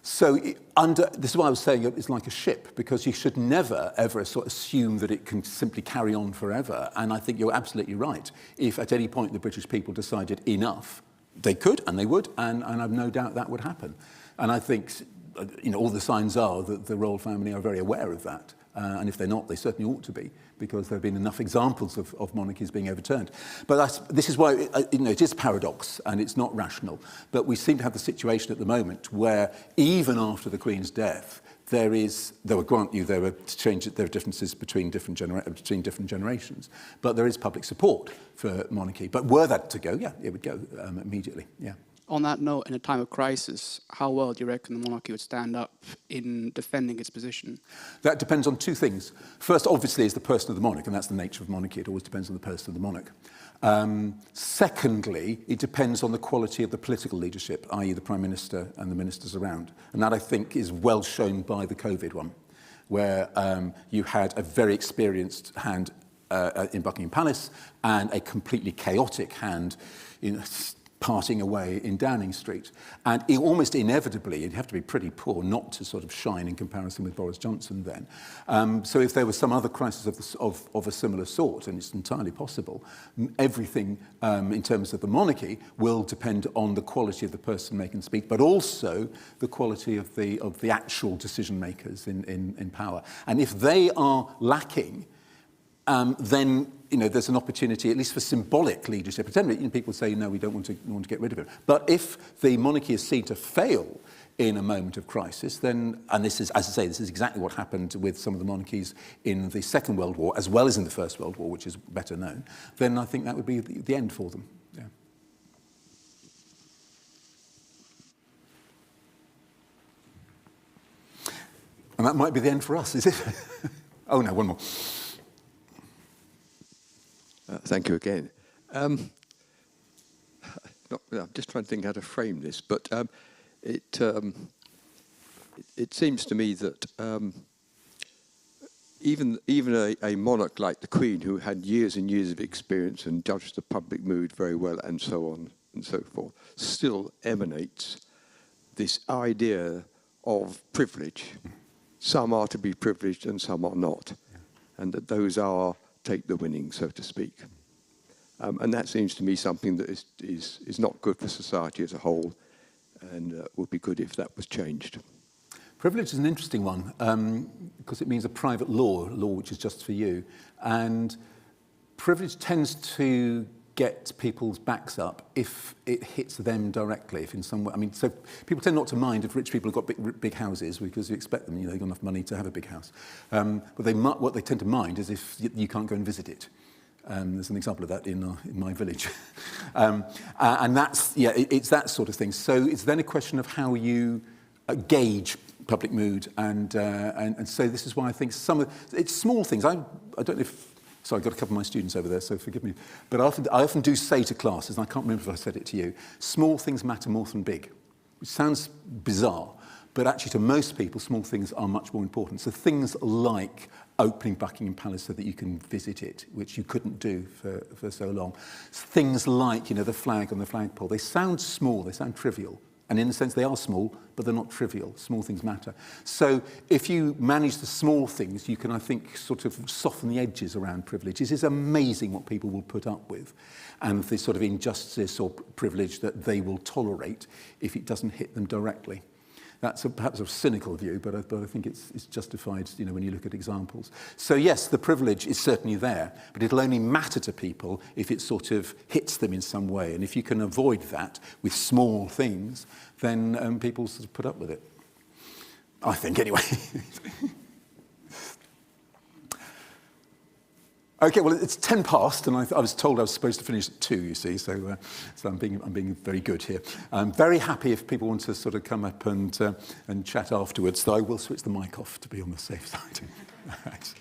So this is why I was saying it's like a ship, because you should never, ever sort of assume that it can simply carry on forever. And I think you're absolutely right. If at any point the British people decided enough, they could and they would, and I've no doubt that would happen. And I think all the signs are that the royal family are very aware of that. And if they're not, they certainly ought to be, because there have been enough examples of monarchies being overturned. But this is why it is a paradox and it's not rational. But we seem to have the situation at the moment where even after the Queen's death, there were differences between different generations, but there is public support for monarchy. But were that to go, yeah, it would go immediately, yeah. On that note, in a time of crisis, how well do you reckon the monarchy would stand up in defending its position? That depends on two things. First, obviously, is the person of the monarch, and that's the nature of monarchy. It always depends on the person of the monarch. Secondly, it depends on the quality of the political leadership, i.e. the Prime Minister and the ministers around. And that, I think, is well shown by the COVID one, where you had a very experienced hand in Buckingham Palace and a completely chaotic hand parting away in Downing Street. And almost inevitably, you'd have to be pretty poor not to sort of shine in comparison with Boris Johnson then. So if there was some other crisis of a similar sort, and it's entirely possible, everything in terms of the monarchy will depend on the quality of the person making the speech, but also the quality of the actual decision makers in power. And if they are lacking, then there's an opportunity, at least for symbolic leadership. People say, no, we don't want to get rid of it. But if the monarchy is seen to fail in a moment of crisis, then, and this is, as I say, this is exactly what happened with some of the monarchies in the Second World War, as well as in the First World War, which is better known, then I think that would be the end for them. Yeah. And that might be the end for us, is it? Oh, no, one more. Thank you again. I'm just trying to think how to frame this, but it seems to me that even a monarch like the Queen, who had years and years of experience and judged the public mood very well and so on and so forth, still emanates this idea of privilege. Some are to be privileged and some are not, and that those take the winning, so to speak. And that seems to me something that is not good for society as a whole, and would be good if that was changed. Privilege is an interesting one, because it means a private law which is just for you. And privilege tends to get people's backs up if it hits them directly, if in some way. I mean, so people tend not to mind if rich people have got big houses, because you expect them, they've got enough money to have a big house. But what they tend to mind is if you can't go and visit it. There's an example of that in my village. And that's, it's that sort of thing. So it's then a question of how you gauge public mood, and so this is why I think it's small things. I don't know if, sorry, I've got a couple of my students over there, so forgive me, but I often do say to classes, and I can't remember if I said it to you, small things matter more than big. Which sounds bizarre, but actually to most people, small things are much more important. So things like opening Buckingham Palace so that you can visit it, which you couldn't do for so long. Things like, the flag on the flagpole, they sound small, they sound trivial. And in a sense, they are small, but they're not trivial. Small things matter. So if you manage the small things, you can, I think, sort of soften the edges around privilege. It is amazing what people will put up with, and the sort of injustice or privilege that they will tolerate if it doesn't hit them directly. That's perhaps a cynical view, but I think it's justified, when you look at examples. So yes, the privilege is certainly there, but it'll only matter to people if it sort of hits them in some way. And if you can avoid that with small things, then people sort of put up with it. I think, anyway. Okay, well, it's 10 past, and I was told I was supposed to finish at 2, you see, so I'm being very good here. I'm very happy if people want to sort of come up and chat afterwards, though I will switch the mic off to be on the safe side. Right.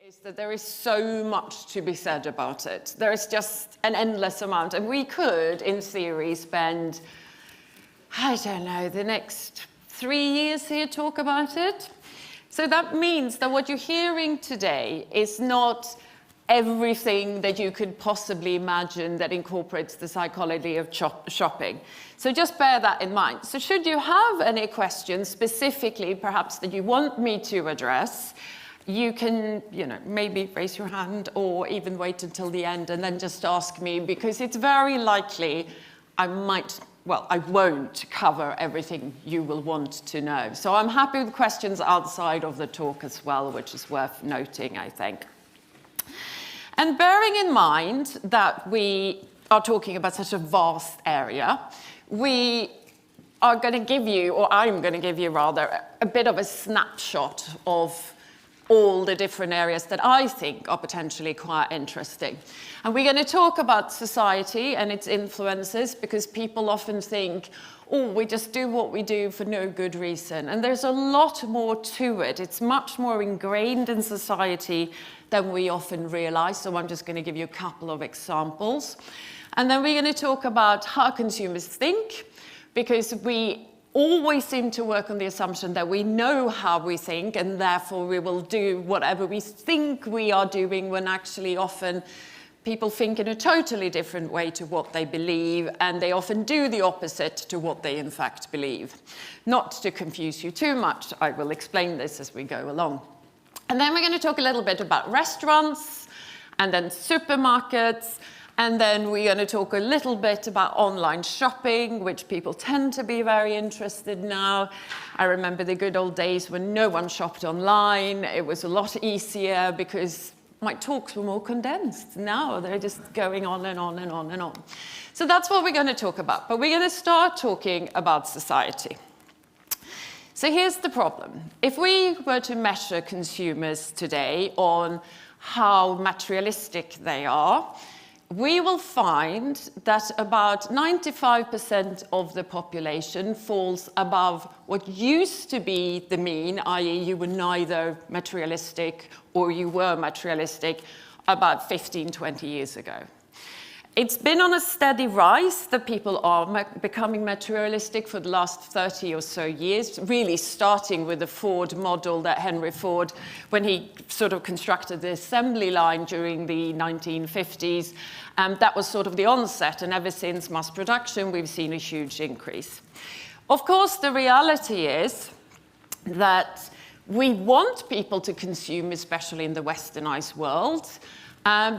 Is that there is so much to be said about it. There is just an endless amount. And we could, in theory, spend, I don't know, the next 3 years here talk about it. So that means that what you're hearing today is not everything that you could possibly imagine that incorporates the psychology of shopping. So just bear that in mind. So should you have any questions specifically, perhaps, that you want me to address, you can, maybe raise your hand or even wait until the end and then just ask me, because it's very likely I won't cover everything you will want to know. So I'm happy with questions outside of the talk as well, which is worth noting, I think. And bearing in mind that we are talking about such a vast area, we are going to give you, or I'm going to give you rather, a bit of a snapshot of all the different areas that I think are potentially quite interesting. And we're going to talk about society and its influences, because people often think, oh, we just do what we do for no good reason. And there's a lot more to it. It's much more ingrained in society than we often realize. So I'm just going to give you a couple of examples. And then we're going to talk about how consumers think, because we always seem to work on the assumption that we know how we think, and therefore we will do whatever we think we are doing, when actually often people think in a totally different way to what they believe, and they often do the opposite to what they in fact believe. Not to confuse you too much, I will explain this as we go along. And then we're going to talk a little bit about restaurants, and then supermarkets, and then we're going to talk a little bit about online shopping, which people tend to be very interested in now. I remember the good old days when no one shopped online. It was a lot easier because my talks were more condensed. Now they're just going on and on and on and on. So that's what we're going to talk about. But we're going to start talking about society. So here's the problem. If we were to measure consumers today on how materialistic they are, we will find that about 95% of the population falls above what used to be the mean, i.e. you were neither materialistic or you were materialistic about 15, 20 years ago. It's been on a steady rise that people are becoming materialistic for the last 30 or so years, really starting with the Ford model that Henry Ford, when he sort of constructed the assembly line during the 1950s, that was sort of the onset, and ever since mass production, we've seen a huge increase. Of course, the reality is that We want people to consume, especially in the westernized world,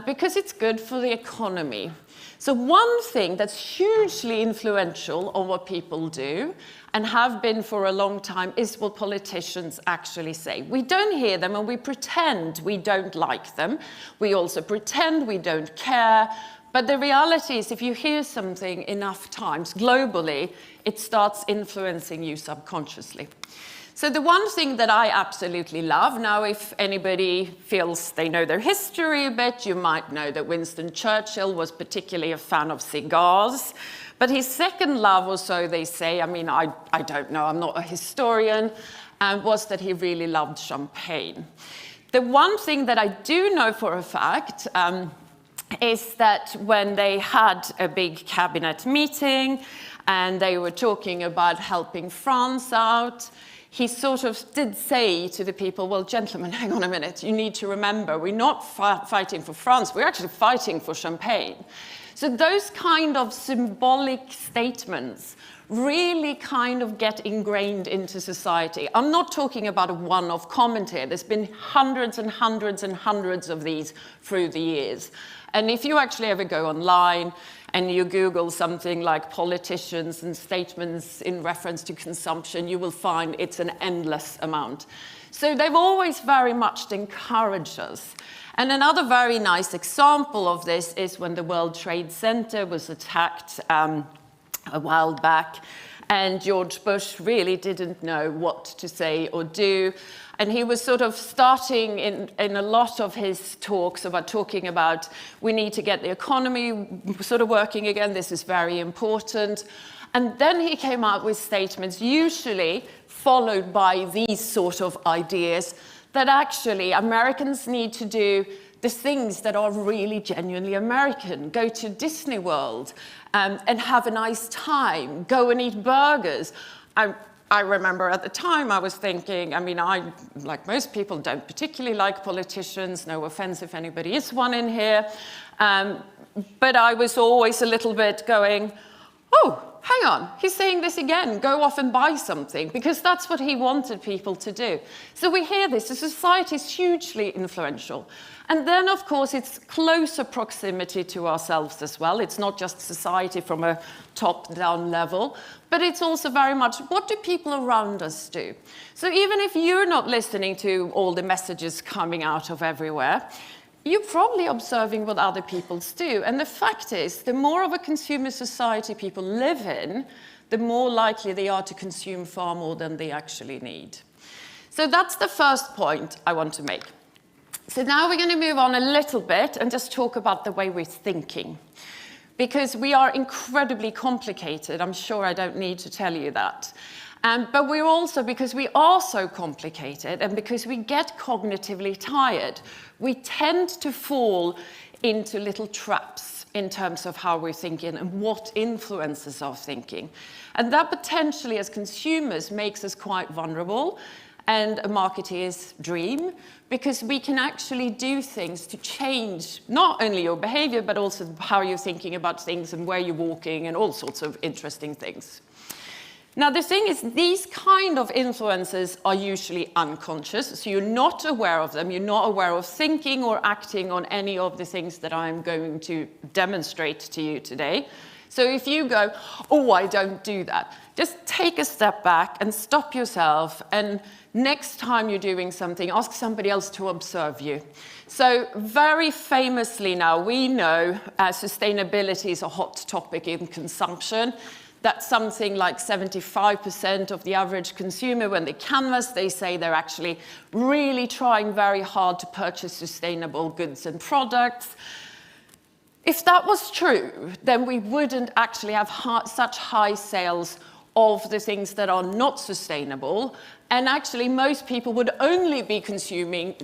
because it's good for the economy. So one thing that's hugely influential on what people do, and have been for a long time, is what politicians actually say. We don't hear them, and we pretend we don't like them. We also pretend we don't care. But the reality is, if you hear something enough times globally, it starts influencing you subconsciously. So the one thing that I absolutely love, now if anybody feels they know their history a bit, you might know that Winston Churchill was particularly a fan of cigars. But his second love, or so they say, I mean, I don't know, I'm not a historian, was that he really loved champagne. The one thing that I do know for a fact is that when they had a big cabinet meeting and they were talking about helping France out, he sort of did say to the people, well, gentlemen, hang on a minute, you need to remember, we're not fighting for France, we're actually fighting for champagne. So those kind of symbolic statements really kind of get ingrained into society. I'm not talking about a one-off comment here. There's been hundreds and hundreds and hundreds of these through the years. And if you actually ever go online and you Google something like politicians and statements in reference to consumption, you will find it's an endless amount. So they've always very much encouraged us. And another very nice example of this is when the World Trade Center was attacked a while back, and George Bush really didn't know what to say or do. And he was sort of starting in a lot of his talks about talking about we need to get the economy sort of working again, this is very important. And then he came out with statements, usually followed by these sort of ideas, that actually Americans need to do the things that are really genuinely American. Go to Disney World and have a nice time. Go and eat burgers. I remember at the time I was thinking, I mean, I, like most people, don't particularly like politicians. No offense if anybody is one in here. But I was always a little bit going, oh, hang on, he's saying this again, go off and buy something, because that's what he wanted people to do. So we hear this, the society is hugely influential. And then, of course, it's closer proximity to ourselves as well. It's not just society from a top-down level, but it's also very much, what do people around us do? So even if you're not listening to all the messages coming out of everywhere, you're probably observing what other people do. And the fact is, the more of a consumer society people live in, the more likely they are to consume far more than they actually need. So that's the first point I want to make. So now we're going to move on a little bit and just talk about the way we're thinking. Because we are incredibly complicated. I'm sure I don't need to tell you that. But we're also, because we are so complicated and because we get cognitively tired, we tend to fall into little traps in terms of how we're thinking and what influences our thinking. And that potentially, as consumers, makes us quite vulnerable and a marketeer's dream, because we can actually do things to change not only your behavior, but also how you're thinking about things and where you're walking and all sorts of interesting things. Now, the thing is, these kind of influences are usually unconscious, so you're not aware of them. You're not aware of thinking or acting on any of the things that I'm going to demonstrate to you today. So if you go, oh, I don't do that, just take a step back and stop yourself, and next time you're doing something, ask somebody else to observe you. So very famously now, we know sustainability is a hot topic in consumption. That's something like 75% of the average consumer, when they canvass, they say they're actually really trying very hard to purchase sustainable goods and products. If that was true, then we wouldn't actually have such high sales of the things that are not sustainable. And actually, most people would only be consuming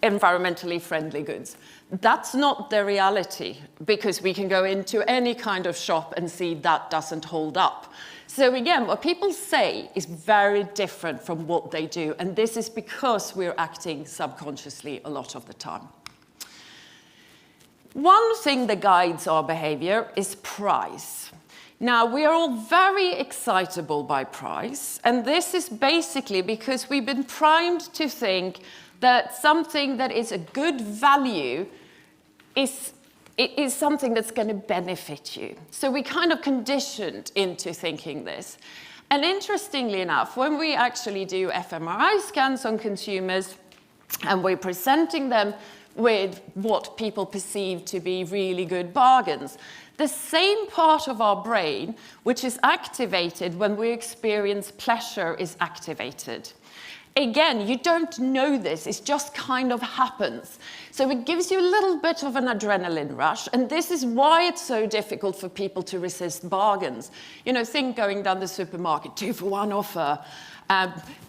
environmentally friendly goods. That's not the reality, because we can go into any kind of shop and see that doesn't hold up. So again, what people say is very different from what they do, and this is because we're acting subconsciously a lot of the time. One thing that guides our behavior is price. Now, we are all very excitable by price, and this is basically because we've been primed to think that something that is a good value is something that's going to benefit you. So we kind of conditioned into thinking this. And interestingly enough, when we actually do fMRI scans on consumers and we're presenting them with what people perceive to be really good bargains, the same part of our brain which is activated when we experience pleasure is activated. Again, you don't know this, it just kind of happens. So it gives you a little bit of an adrenaline rush, and this is why it's so difficult for people to resist bargains. You know, think going down the supermarket, 2-for-1 offer,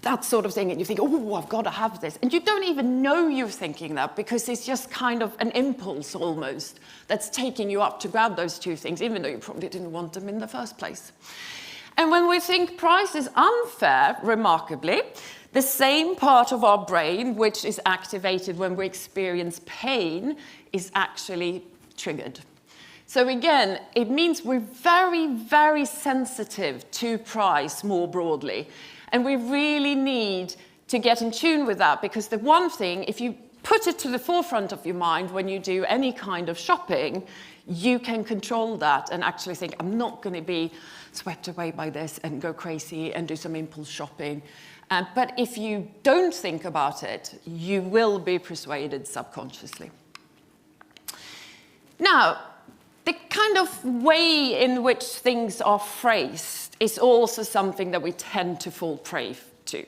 that sort of thing, and you think, oh, I've got to have this. And you don't even know you're thinking that because it's just kind of an impulse almost that's taking you up to grab those two things, even though you probably didn't want them in the first place. And when we think price is unfair, remarkably, the same part of our brain which is activated when we experience pain is actually triggered. So again, it means we're very, very sensitive to price more broadly. And we really need to get in tune with that, because the one thing, if you put it to the forefront of your mind when you do any kind of shopping, you can control that and actually think, I'm not going to be swept away by this and go crazy and do some impulse shopping. But if you don't think about it, you will be persuaded subconsciously. Now, the kind of way in which things are phrased is also something that we tend to fall prey to.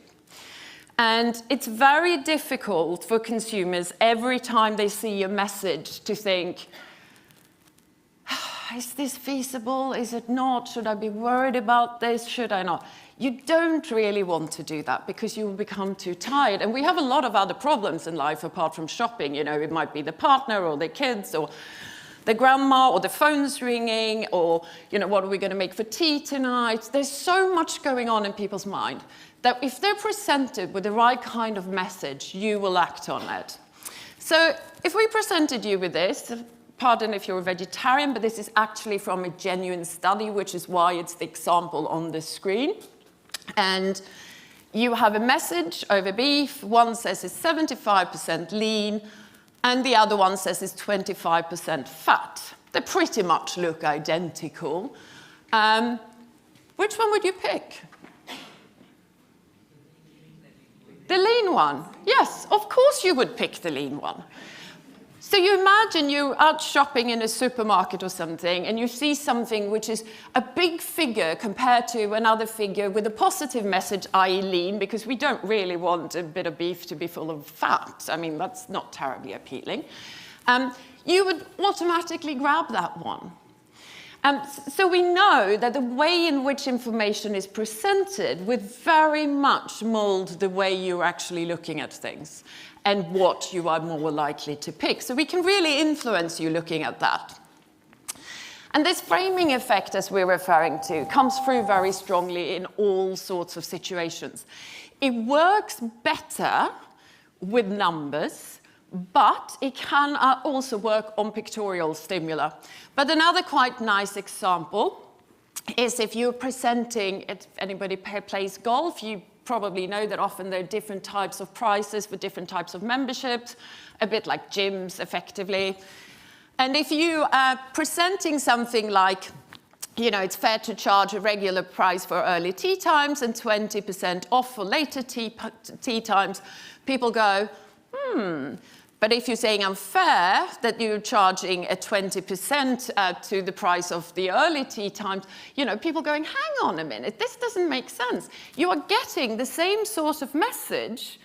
And it's very difficult for consumers every time they see a message to think, is this feasible? Is it not? Should I be worried about this? Should I not? You don't really want to do that because you will become too tired. And we have a lot of other problems in life apart from shopping. You know, it might be the partner or the kids or the grandma or the phone's ringing or, you know, what are we going to make for tea tonight? There's so much going on in people's mind that if they're presented with the right kind of message, you will act on it. So if we presented you with this, pardon if you're a vegetarian, but this is actually from a genuine study, which is why it's the example on the screen. And you have a message over beef. One says it's 75% lean, and the other one says it's 25% fat. They pretty much look identical. Which one would you pick? The lean one. Yes, of course you would pick the lean one. So you imagine you're out shopping in a supermarket or something, and you see something which is a big figure compared to another figure with a positive message, i.e. lean, because we don't really want a bit of beef to be full of fat. I mean, that's not terribly appealing. You would automatically grab that one. So we know that the way in which information is presented would very much mold the way you're actually looking at things and what you are more likely to pick. So we can really influence you looking at that. And this framing effect, as we're referring to, comes through very strongly in all sorts of situations. It works better with numbers, but it can also work on pictorial stimuli. But another quite nice example is if you're presenting, if anybody plays golf, you probably know that often there are different types of prices for different types of memberships, a bit like gyms, effectively. And if you are presenting something like, you know, it's fair to charge a regular price for early tea times and 20% off for later tea times, people go, But if you're saying unfair, that you're charging a 20% to the price of the early tea times, you know, people going, hang on a minute, this doesn't make sense. You are getting the same sort of message,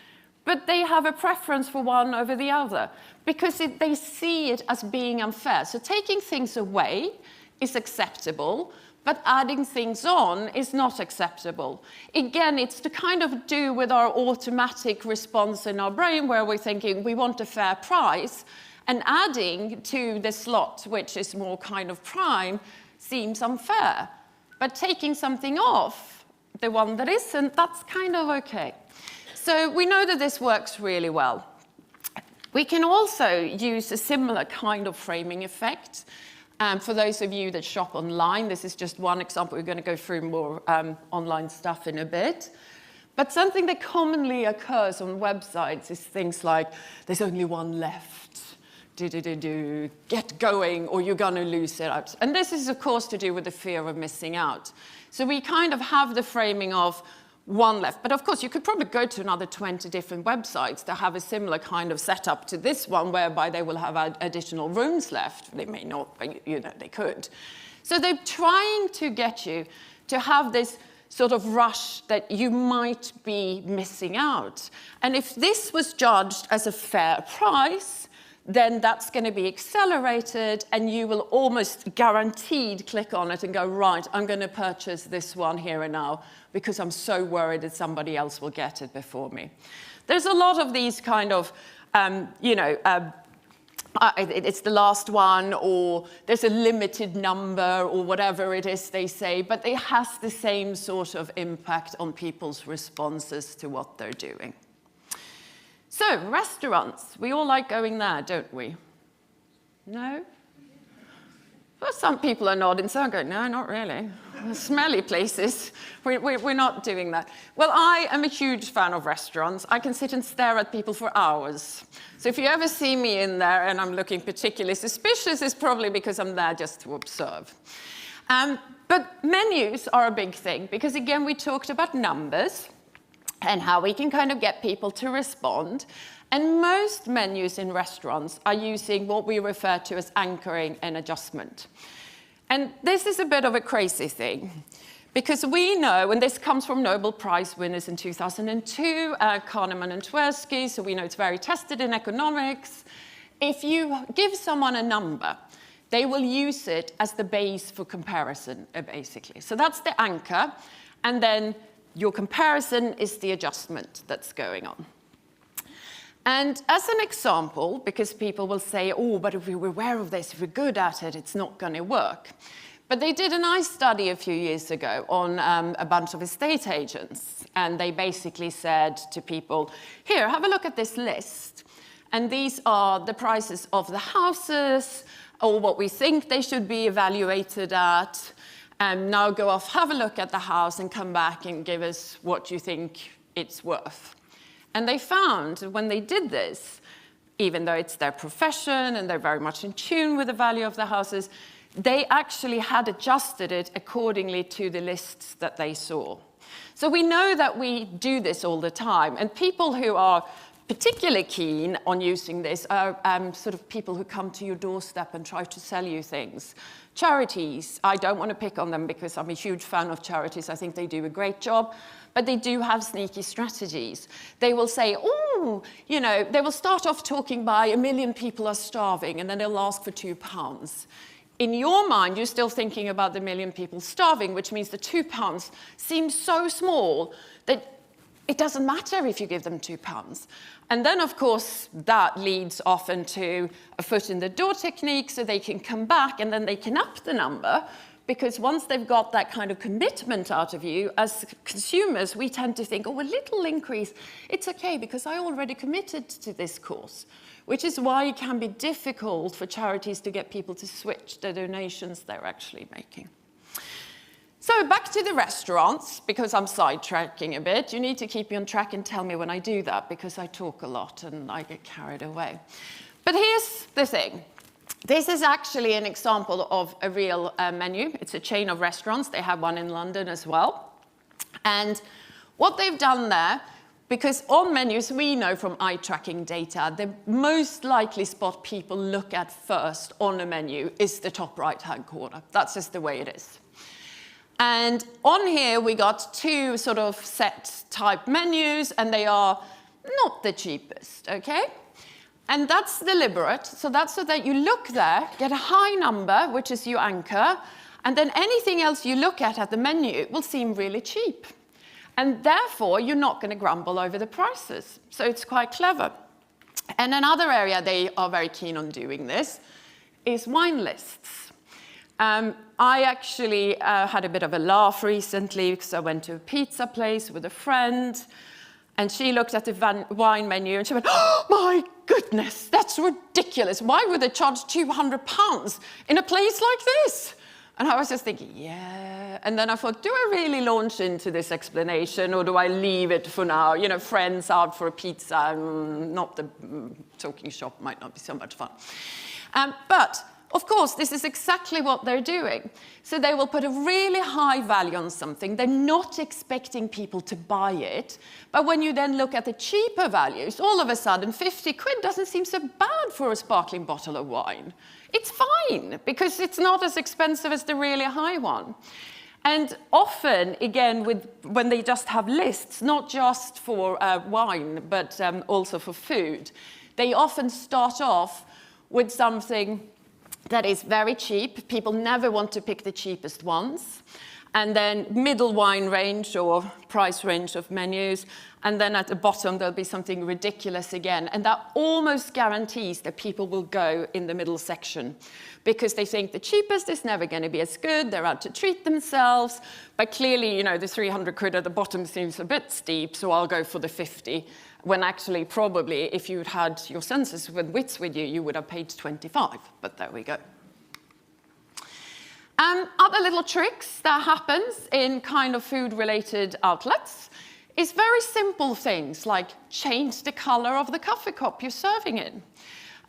but they have a preference for one over the other because they see it as being unfair. So taking things away is acceptable, but adding things on is not acceptable. Again, it's to kind of do with our automatic response in our brain where we're thinking we want a fair price, and adding to the slot, which is more kind of prime, seems unfair. But taking something off, the one that isn't, that's kind of okay. So we know that this works really well. We can also use a similar kind of framing effect For those of you that shop online, this is just one example. We're going to go through more online stuff in a bit. But something that commonly occurs on websites is things like, there's only one left, get going, or you're going to lose it out. And this is, of course, to do with the fear of missing out. So we kind of have the framing of one left. But of course, you could probably go to another 20 different websites that have a similar kind of setup to this one, whereby they will have additional rooms left. They may not, but you know, they could. So they're trying to get you to have this sort of rush that you might be missing out. And if this was judged as a fair price, then that's going to be accelerated, and you will almost guaranteed click on it and go, right, I'm going to purchase this one here and now because I'm so worried that somebody else will get it before me. There's a lot of these kind of, it's the last one, or there's a limited number, or whatever it is they say, but it has the same sort of impact on people's responses to what they're doing. So, restaurants, we all like going there, don't we? No? Well, some people are nodding, so I'm going, no, not really. Smelly places, we're not doing that. Well, I am a huge fan of restaurants. I can sit and stare at people for hours. So if you ever see me in there and I'm looking particularly suspicious, it's probably because I'm there just to observe. But menus are a big thing, because again, we talked about numbers and how we can kind of get people to respond. And most menus in restaurants are using what we refer to as anchoring and adjustment. And this is a bit of a crazy thing, because we know, and this comes from Nobel Prize winners in 2002, Kahneman and Tversky, so we know it's very tested in economics. If you give someone a number, they will use it as the base for comparison, basically. So that's the anchor, and then your comparison is the adjustment that's going on. And as an example, because people will say, oh, but if we're aware of this, if we're good at it, it's not going to work. But they did a nice study a few years ago on a bunch of estate agents. And they basically said to people, here, have a look at this list. And these are the prices of the houses, or what we think they should be evaluated at. And now go off, have a look at the house, and come back and give us what you think it's worth. And they found when they did this, even though it's their profession and they're very much in tune with the value of the houses, they actually had adjusted it accordingly to the lists that they saw. So we know that we do this all the time. And people who are particularly keen on using this are sort of people who come to your doorstep and try to sell you things. Charities, I don't want to pick on them because I'm a huge fan of charities. I think they do a great job. But they do have sneaky strategies. They will say, oh, you know, they will start off talking by 1 million people are starving, and then they'll ask for £2. In your mind, you're still thinking about the 1 million people starving, which means the £2 seems so small that it doesn't matter if you give them £2. And then, of course, that leads often to a foot in the door technique, so they can come back and then they can up the number. Because once they've got that kind of commitment out of you, as consumers, we tend to think, oh, a little increase, it's okay because I already committed to this course, which is why it can be difficult for charities to get people to switch the donations they're actually making. So back to the restaurants, because I'm sidetracking a bit. You need to keep me on track and tell me when I do that, because I talk a lot and I get carried away. But here's the thing. This is actually an example of a real menu. It's a chain of restaurants. They have one in London as well. And what they've done there, because on menus, we know from eye tracking data, the most likely spot people look at first on a menu is the top right-hand corner. That's just the way it is. And on here, we got two sort of set type menus, and they are not the cheapest, okay? And that's deliberate, so that's so that you look there, get a high number, which is your anchor, and then anything else you look at the menu will seem really cheap. And therefore, you're not going to grumble over the prices. So it's quite clever. And another area they are very keen on doing this is wine lists. I actually had a bit of a laugh recently because I went to a pizza place with a friend, And she looked at the wine menu and she went, oh my goodness, that's ridiculous. Why would they charge £200 in a place like this? And I was just thinking, yeah. And then I thought, do I really launch into this explanation or do I leave it for now? You know, friends out for a pizza, not the talking shop might not be so much fun. But of course, this is exactly what they're doing. So they will put a really high value on something. They're not expecting people to buy it. But when you then look at the cheaper values, all of a sudden 50 quid doesn't seem so bad for a sparkling bottle of wine. It's fine, because it's not as expensive as the really high one. And often, again, when they just have lists, not just for wine, but also for food, they often start off with something that is very cheap. People never want to pick the cheapest ones. And then middle wine range or price range of menus. And then at the bottom, there'll be something ridiculous again. And that almost guarantees that people will go in the middle section because they think the cheapest is never going to be as good. They're out to treat themselves. But clearly, you know, the 300 quid at the bottom seems a bit steep, so I'll go for the 50. When actually, probably, if you'd had your census with wits with you, you would have paid 25. But there we go. Other little tricks that happens in kind of food-related outlets is very simple things like change the color of the coffee cup you're serving in.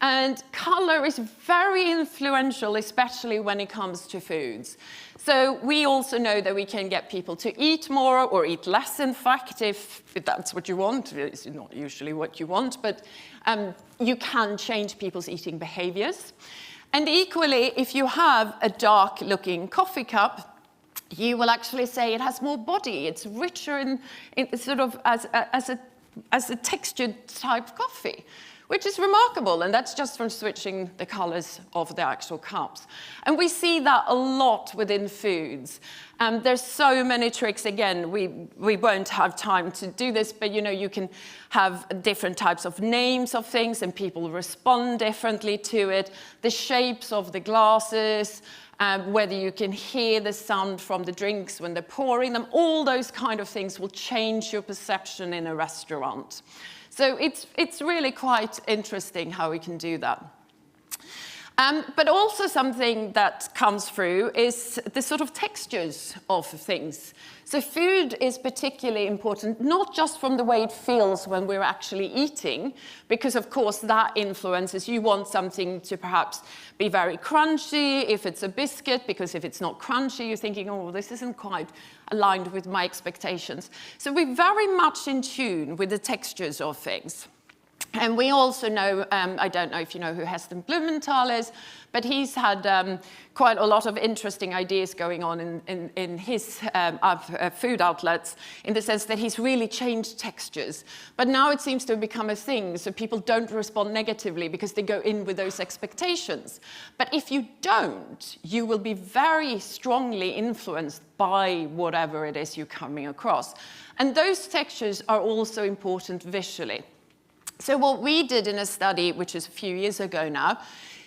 And color is very influential, especially when it comes to foods. So we also know that we can get people to eat more or eat less, in fact, if that's what you want. It's not usually what you want, but you can change people's eating behaviors. And equally, if you have a dark-looking coffee cup, you will actually say it has more body. It's richer in sort of as a textured type coffee, which is remarkable. And that's just from switching the colors of the actual cups. And we see that a lot within foods. There's so many tricks. Again, we won't have time to do this, but you know, you can have different types of names of things and people respond differently to it. The shapes of the glasses, whether you can hear the sound from the drinks when they're pouring them, all those kind of things will change your perception in a restaurant. So it's really quite interesting how we can do that. But also something that comes through is the sort of textures of things. So food is particularly important, not just from the way it feels when we're actually eating, because of course that influences. You want something to perhaps be very crunchy if it's a biscuit, because if it's not crunchy, you're thinking, oh, this isn't quite aligned with my expectations. So we're very much in tune with the textures of things. And we also know, I don't know if you know who Heston Blumenthal is, but he's had quite a lot of interesting ideas going on in his food outlets, in the sense that he's really changed textures. But now it seems to have become a thing, so people don't respond negatively because they go in with those expectations. But if you don't, you will be very strongly influenced by whatever it is you're coming across. And those textures are also important visually. So what we did in a study, which is a few years ago now,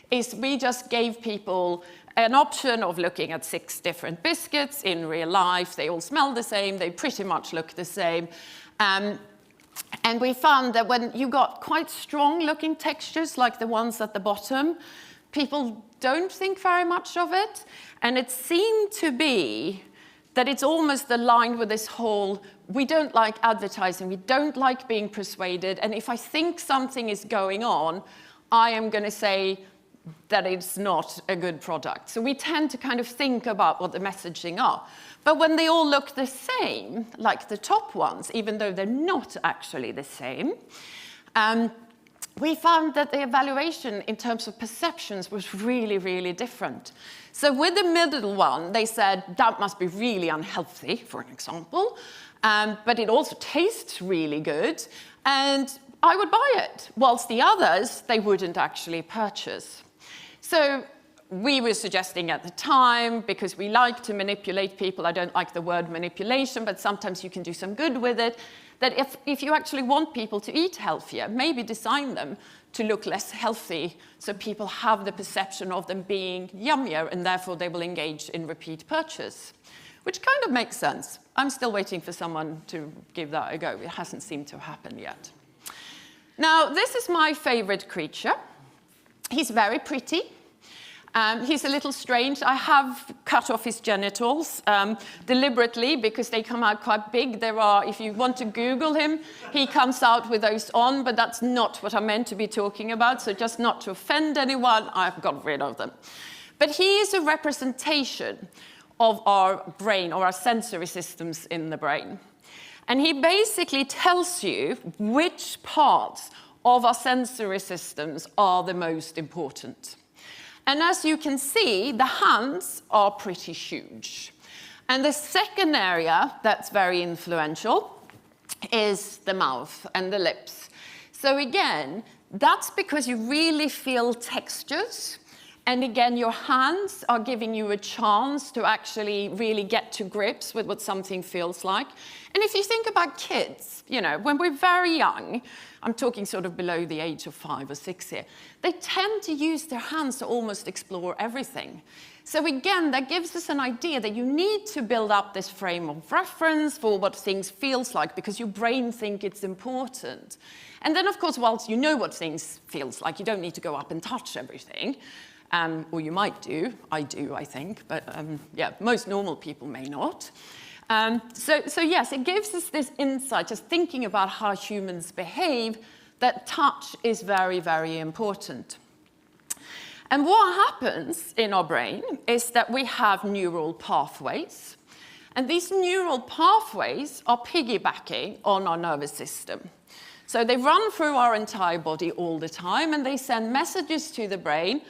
is we just gave people an option of looking at 6 different biscuits in real life. They all smell the same. They pretty much look the same. And we found that when you got quite strong-looking textures, like the ones at the bottom, people don't think very much of it. And it seemed to be that it's almost aligned with this whole, we don't like advertising, we don't like being persuaded, and if I think something is going on, I am going to say that it's not a good product. So we tend to kind of think about what the messaging are. But when they all look the same, like the top ones, even though they're not actually the same, we found that the evaluation in terms of perceptions was really, really different. So with the middle one, they said that must be really unhealthy, for an example, but it also tastes really good, and I would buy it, whilst the others, they wouldn't actually purchase. So we were suggesting at the time, because we like to manipulate people, I don't like the word manipulation, but sometimes you can do some good with it, that if you actually want people to eat healthier, maybe design them to look less healthy so people have the perception of them being yummier and therefore they will engage in repeat purchase. which kind of makes sense. I'm still waiting for someone to give that a go. It hasn't seemed to happen yet. Now, this is my favorite creature. He's very pretty. He's a little strange. I have cut off his genitals deliberately because they come out quite big. There are, if you want to Google him, he comes out with those on, but that's not what I'm meant to be talking about. So just not to offend anyone, I've got rid of them. But he is a representation of our brain, or our sensory systems in the brain. And he basically tells you which parts of our sensory systems are the most important. And as you can see, the hands are pretty huge. And the second area that's very influential is the mouth and the lips. So again, that's because you really feel textures. And again, your hands are giving you a chance to actually really get to grips with what something feels like. And if you think about kids, you know, when we're very young, I'm talking sort of below the age of 5 or 6 here, they tend to use their hands to almost explore everything. So again, that gives us an idea that you need to build up this frame of reference for what things feels like, because your brain thinks it's important. And then, of course, whilst you know what things feels like, you don't need to go up and touch everything. Or you might do. I do, I think. But yeah, most normal people may not. So yes, it gives us this insight, just thinking about how humans behave, that touch is very, very important. And what happens in our brain is that we have neural pathways. And these neural pathways are piggybacking on our nervous system. So they run through our entire body all the time, and they send messages to the brain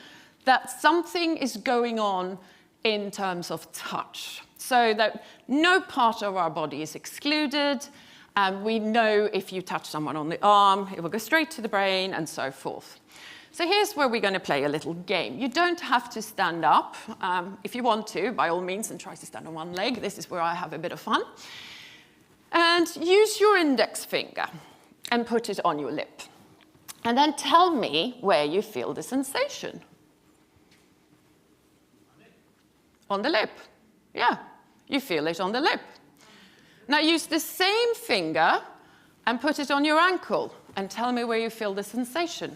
that something is going on in terms of touch. So that no part of our body is excluded. We know if you touch someone on the arm, it will go straight to the brain, and so forth. So here's where we're going to play a little game. You don't have to stand up. If you want to, by all means, and try to stand on one leg. This is where I have a bit of fun. And use your index finger and put it on your lip. And then tell me where you feel the sensation. On the lip. Yeah, you feel it on the lip. Now use the same finger and put it on your ankle and tell me where you feel the sensation.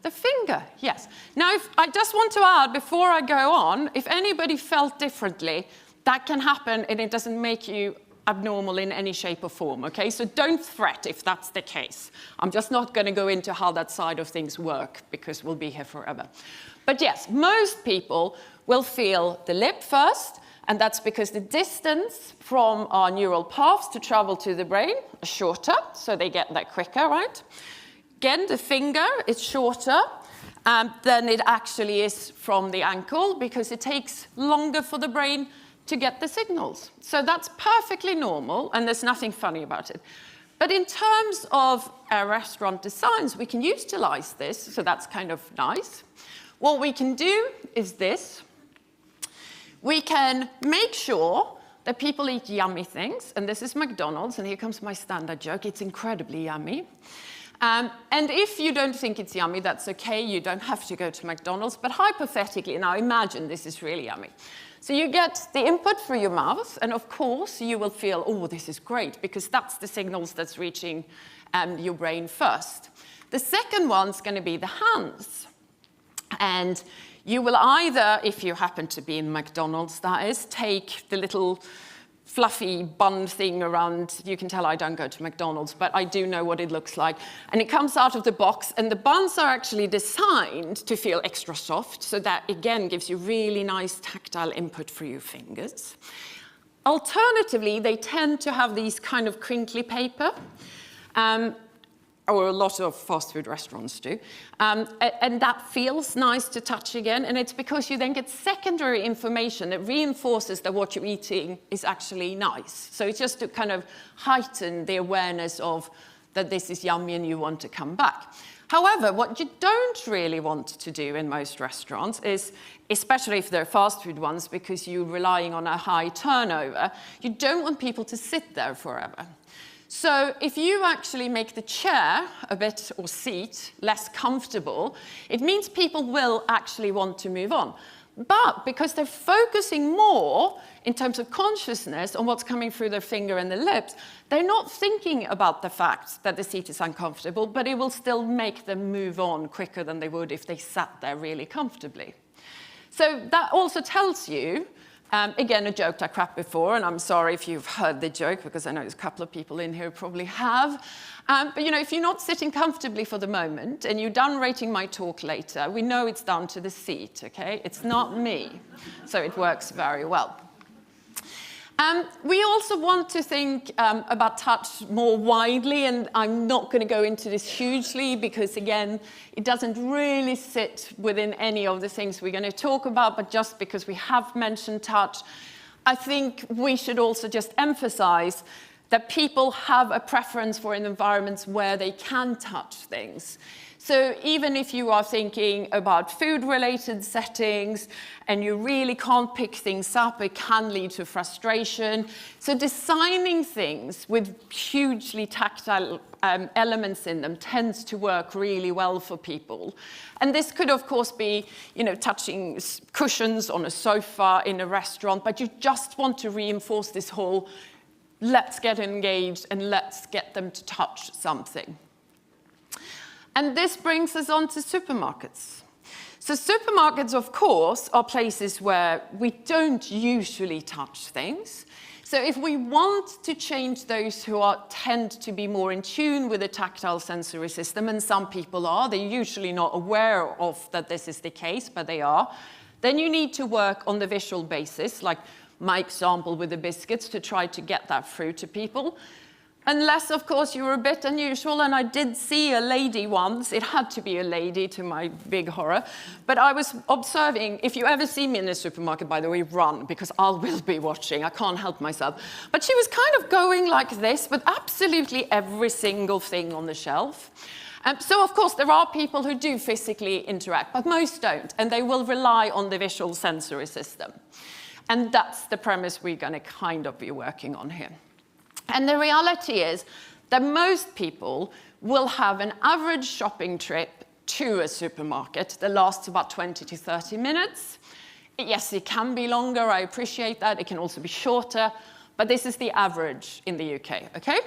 The finger, yes. Now, if I just want to add, before I go on, if anybody felt differently, that can happen and it doesn't make you abnormal in any shape or form, okay? So don't fret if that's the case. I'm just not going to go into how that side of things work because we'll be here forever. But yes, most people will feel the lip first, and that's because the distance from our neural paths to travel to the brain is shorter, so they get that quicker, right? Again, the finger is shorter than it actually is from the ankle because it takes longer for the brain to get the signals. So that's perfectly normal, and there's nothing funny about it. But in terms of restaurant designs, we can utilize this, so that's kind of nice. What we can do is this. We can make sure that people eat yummy things, and this is McDonald's, and here comes my standard joke, it's incredibly yummy. And if you don't think it's yummy, that's okay, you don't have to go to McDonald's, but hypothetically, now imagine this is really yummy. So you get the input through your mouth, and of course you will feel, oh, this is great, because that's the signals that's reaching your brain first. The second one's going to be the hands. And you will either, if you happen to be in McDonald's, that is, take the little fluffy bun thing around. You can tell I don't go to McDonald's, but I do know what it looks like. And it comes out of the box, and the buns are actually designed to feel extra soft, so that, again, gives you really nice tactile input for your fingers. Alternatively, they tend to have these kind of crinkly paper. Or a lot of fast food restaurants do. And that feels nice to touch again, and it's because you then get secondary information that reinforces that what you're eating is actually nice. So it's just to kind of heighten the awareness of that this is yummy and you want to come back. However, what you don't really want to do in most restaurants is, especially if they're fast food ones, because you're relying on a high turnover, you don't want people to sit there forever. So if you actually make the chair a bit, or seat, less comfortable, it means people will actually want to move on. But because they're focusing more in terms of consciousness on what's coming through their finger and the lips, they're not thinking about the fact that the seat is uncomfortable, but it will still make them move on quicker than they would if they sat there really comfortably. So that also tells you, again, a joke I cracked before, and I'm sorry if you've heard the joke, because I know there's a couple of people in here who probably have. But you know, if you're not sitting comfortably for the moment, and you're done rating my talk later, we know it's down to the seat, okay? It's not me. So it works very well. We also want to think about touch more widely, and I'm not going to go into this hugely because, again, it doesn't really sit within any of the things we're going to talk about, but just because we have mentioned touch, I think we should also just emphasize that people have a preference for environments where they can touch things. So even if you are thinking about food-related settings and you really can't pick things up, it can lead to frustration. So designing things with hugely tactile elements in them tends to work really well for people. And this could, of course, be, you know, touching cushions on a sofa in a restaurant, but you just want to reinforce this whole let's get engaged and let's get them to touch something. And this brings us on to supermarkets. So supermarkets, of course, are places where we don't usually touch things. So if we want to change those who tend to be more in tune with the tactile sensory system, and some people are, they're usually not aware of that this is the case, but they are, then you need to work on the visual basis, like my example with the biscuits, to try to get that through to people. Unless, of course, you were a bit unusual, and I did see a lady once. It had to be a lady, to my big horror. But I was observing, if you ever see me in a supermarket, by the way, run, because I will be watching. I can't help myself. But she was kind of going like this with absolutely every single thing on the shelf. So, of course, there are people who do physically interact, but most don't, and they will rely on the visual sensory system. And that's the premise we're going to kind of be working on here. And the reality is that most people will have an average shopping trip to a supermarket that lasts about 20 to 30 minutes. Yes, it can be longer, I appreciate that. It can also be shorter, but this is the average in the UK, okay?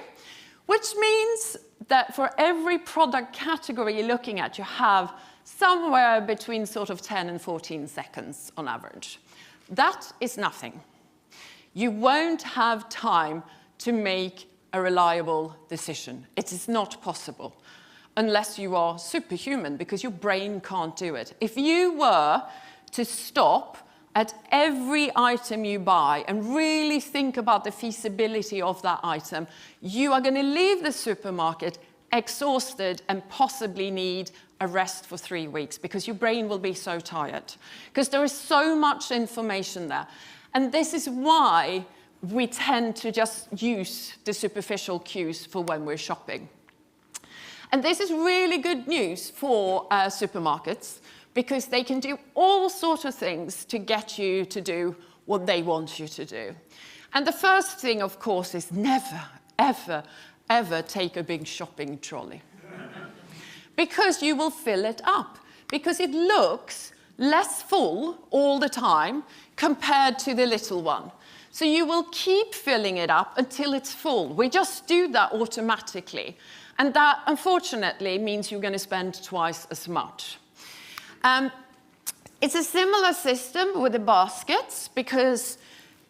Which means that for every product category you're looking at, you have somewhere between sort of 10 and 14 seconds on average. That is nothing. You won't have time to make a reliable decision. It is not possible unless you are superhuman, because your brain can't do it. If you were to stop at every item you buy and really think about the feasibility of that item, you are going to leave the supermarket exhausted and possibly need a rest for 3 weeks, because your brain will be so tired, because there is so much information there. And this is why we tend to just use the superficial cues for when we're shopping. And this is really good news for supermarkets, because they can do all sorts of things to get you to do what they want you to do. And the first thing, of course, is never, ever, ever take a big shopping trolley. Because you will fill it up. Because it looks less full all the time compared to the little one. So you will keep filling it up until it's full. We just do that automatically. And that, unfortunately, means you're going to spend twice as much. It's a similar system with the baskets, because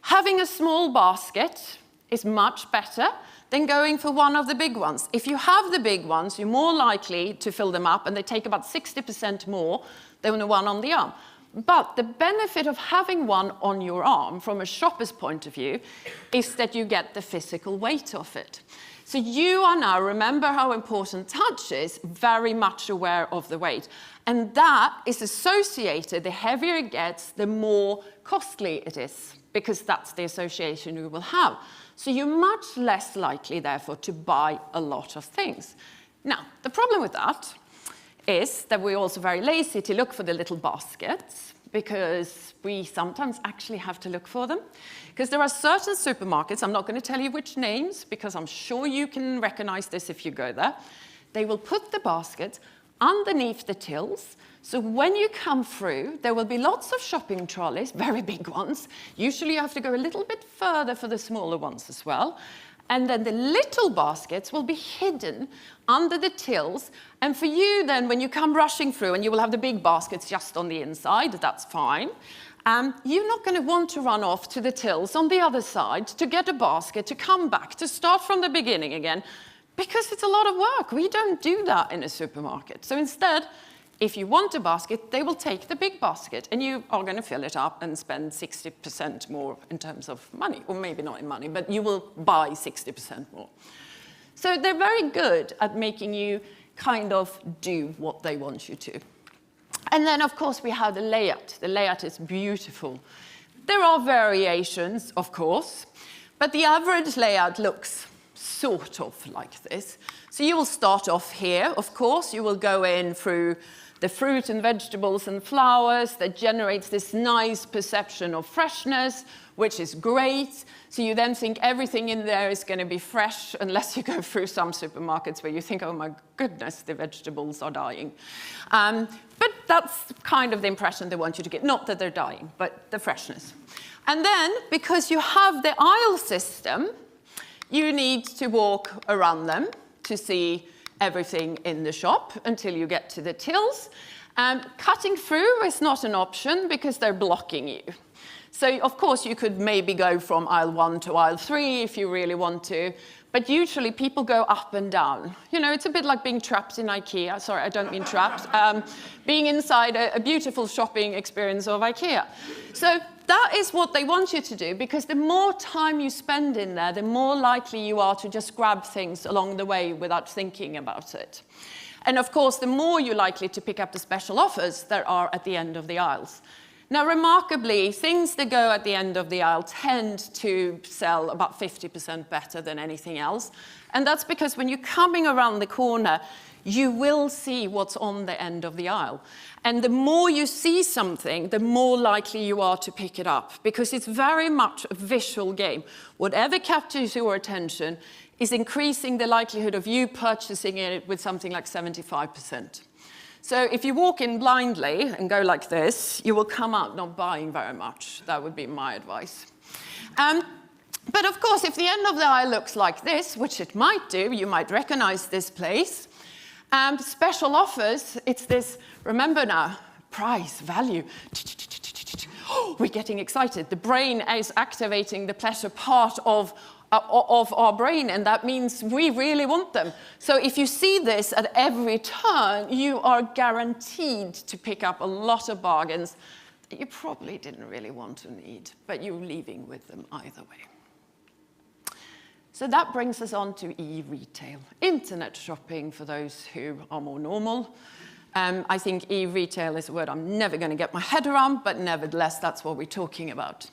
having a small basket is much better than going for one of the big ones. If you have the big ones, you're more likely to fill them up, and they take about 60% more than the one on the arm. But the benefit of having one on your arm, from a shopper's point of view, is that you get the physical weight of it. So you are now, remember how important touch is, very much aware of the weight. And that is associated, the heavier it gets, the more costly it is, because that's the association you will have. So you're much less likely, therefore, to buy a lot of things. Now, the problem with that is that we're also very lazy to look for the little baskets, because we sometimes actually have to look for them. Because there are certain supermarkets, I'm not going to tell you which names, because I'm sure you can recognize this if you go there. They will put the basket underneath the tills. So when you come through, there will be lots of shopping trolleys, very big ones. Usually you have to go a little bit further for the smaller ones as well. And then the little baskets will be hidden under the tills. And for you then, when you come rushing through, and you will have the big baskets just on the inside, that's fine. You're not going to want to run off to the tills on the other side to get a basket, to come back, to start from the beginning again, because it's a lot of work. We don't do that in a supermarket. So instead, if you want a basket, they will take the big basket, and you are going to fill it up and spend 60% more in terms of money, or maybe not in money, but you will buy 60% more. So they're very good at making you kind of do what they want you to. And then, of course, we have the layout. The layout is beautiful. There are variations, of course, but the average layout looks sort of like this. So you will start off here, of course. You will go in through the fruit and vegetables and flowers that generates this nice perception of freshness, which is great. So you then think everything in there is going to be fresh, unless you go through some supermarkets where you think, oh my goodness, the vegetables are dying. But that's kind of the impression they want you to get. Not that they're dying, but the freshness. And then, because you have the aisle system, you need to walk around them to see everything in the shop until you get to the tills. Cutting through is not an option because they're blocking you. So, of course, you could maybe go from aisle 1 to aisle 3 if you really want to, but usually people go up and down. You know, it's a bit like being trapped in IKEA. Sorry, I don't mean trapped. Being inside a beautiful shopping experience of IKEA. So that is what they want you to do, because the more time you spend in there, the more likely you are to just grab things along the way without thinking about it. And of course, the more you're likely to pick up the special offers that are at the end of the aisles. Now, remarkably, things that go at the end of the aisle tend to sell about 50% better than anything else. And that's because when you're coming around the corner, you will see what's on the end of the aisle. And the more you see something, the more likely you are to pick it up, because it's very much a visual game. Whatever captures your attention is increasing the likelihood of you purchasing it with something like 75%. So if you walk in blindly and go like this, you will come out not buying very much. That would be my advice. But of course, if the end of the aisle looks like this, which it might do, you might recognize this place. Special offers, it's this, remember now, price, value. We're getting excited. The brain is activating the pleasure part of our brain, and that means we really want them. So if you see this at every turn, you are guaranteed to pick up a lot of bargains that you probably didn't really want to need, but you're leaving with them either way. So that brings us on to e-retail, internet shopping for those who are more normal. I think e-retail is a word I'm never going to get my head around, but nevertheless, that's what we're talking about.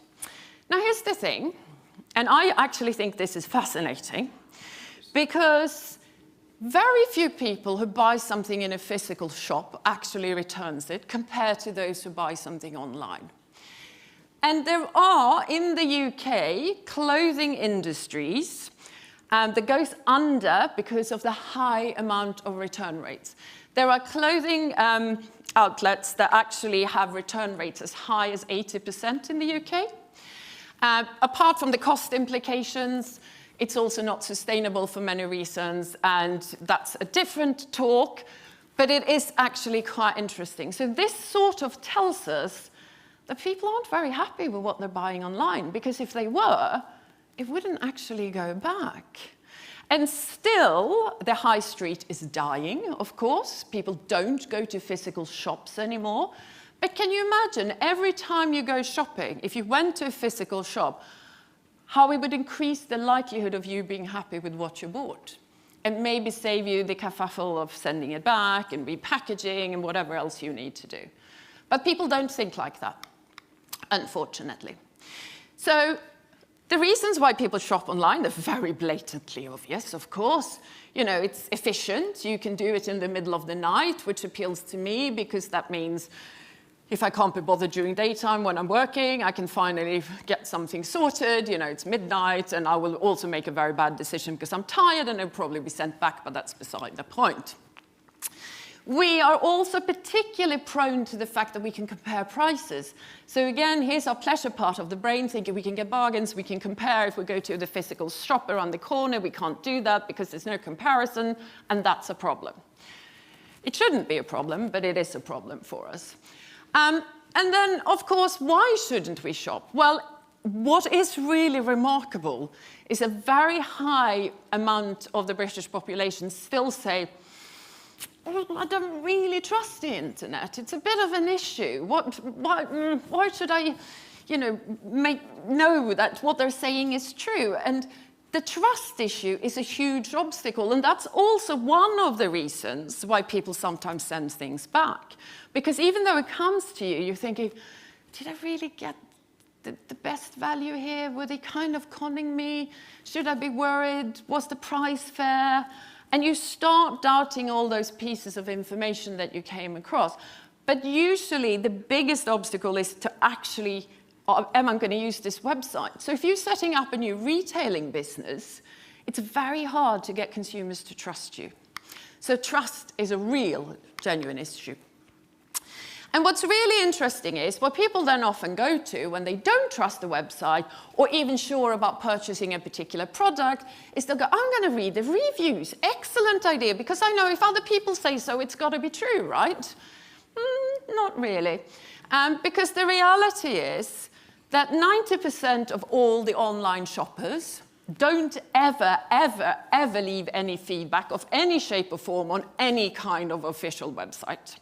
Now, here's the thing. And I actually think this is fascinating, because very few people who buy something in a physical shop actually returns it compared to those who buy something online. And there are, in the UK, clothing industries that goes under because of the high amount of return rates. There are clothing outlets that actually have return rates as high as 80% in the UK. Apart from the cost implications, it's also not sustainable for many reasons, and that's a different talk, but it is actually quite interesting. So this sort of tells us that people aren't very happy with what they're buying online, because if they were, it wouldn't actually go back. And still, the high street is dying, of course. People don't go to physical shops anymore. But can you imagine, every time you go shopping, if you went to a physical shop, how it would increase the likelihood of you being happy with what you bought? And maybe save you the kerfuffle of sending it back and repackaging and whatever else you need to do. But people don't think like that, unfortunately. So the reasons why people shop online are very blatantly obvious, of course. You know, it's efficient. You can do it in the middle of the night, which appeals to me because that means if I can't be bothered during daytime when I'm working, I can finally get something sorted. You know, it's midnight, and I will also make a very bad decision because I'm tired, and it'll probably be sent back, but that's beside the point. We are also particularly prone to the fact that we can compare prices. So again, here's our pleasure part of the brain, thinking we can get bargains, we can compare. If we go to the physical shop around the corner, we can't do that because there's no comparison, and that's a problem. It shouldn't be a problem, but it is a problem for us. And then, of course, why shouldn't we shop? Well, what is really remarkable is a very high amount of the British population still say, I don't really trust the internet. It's a bit of an issue. Why should I, know that what they're saying is true? And the trust issue is a huge obstacle, and that's also one of the reasons why people sometimes send things back. Because even though it comes to you, you're thinking, did I really get the best value here? Were they kind of conning me? Should I be worried? Was the price fair? And you start doubting all those pieces of information that you came across. But usually the biggest obstacle is to actually, am I going to use this website? So if you're setting up a new retailing business, it's very hard to get consumers to trust you. So trust is a real, genuine issue. And what's really interesting is what people then often go to when they don't trust the website or even sure about purchasing a particular product is they'll go, I'm going to read the reviews. Excellent idea, because I know if other people say so, it's got to be true, right? Not really. Because the reality is that 90% of all the online shoppers don't ever leave any feedback of any shape or form on any kind of official website.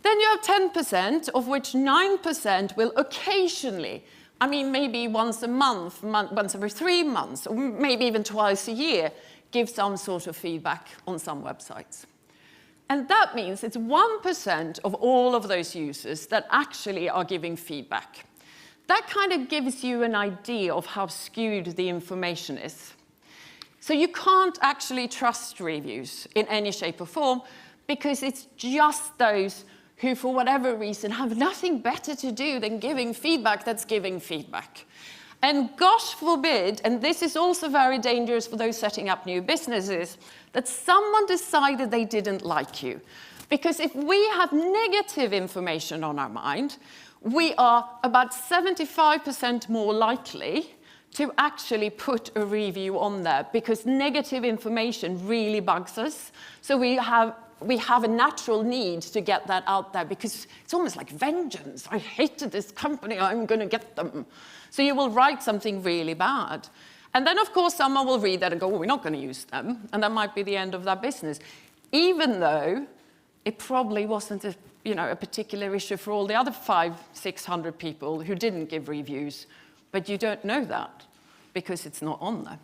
Then you have 10%, of which 9% will occasionally, maybe once a month, once every 3 months, or maybe even twice a year, give some sort of feedback on some websites. And that means it's 1% of all of those users that actually are giving feedback. That kind of gives you an idea of how skewed the information is. So you can't actually trust reviews in any shape or form because it's just those who, for whatever reason, have nothing better to do than giving feedback that's giving feedback. And gosh forbid, and this is also very dangerous for those setting up new businesses, that someone decided they didn't like you. Because if we have negative information on our mind, we are about 75% more likely to actually put a review on there, because negative information really bugs us. So we have a natural need to get that out there because it's almost like vengeance. I hated this company, I'm going to get them. So you will write something really bad. And then, of course, someone will read that and go, well, we're not going to use them. And that might be the end of that business, even though it probably wasn't a particular issue for all the other 500-600 people who didn't give reviews. But you don't know that because it's not on there.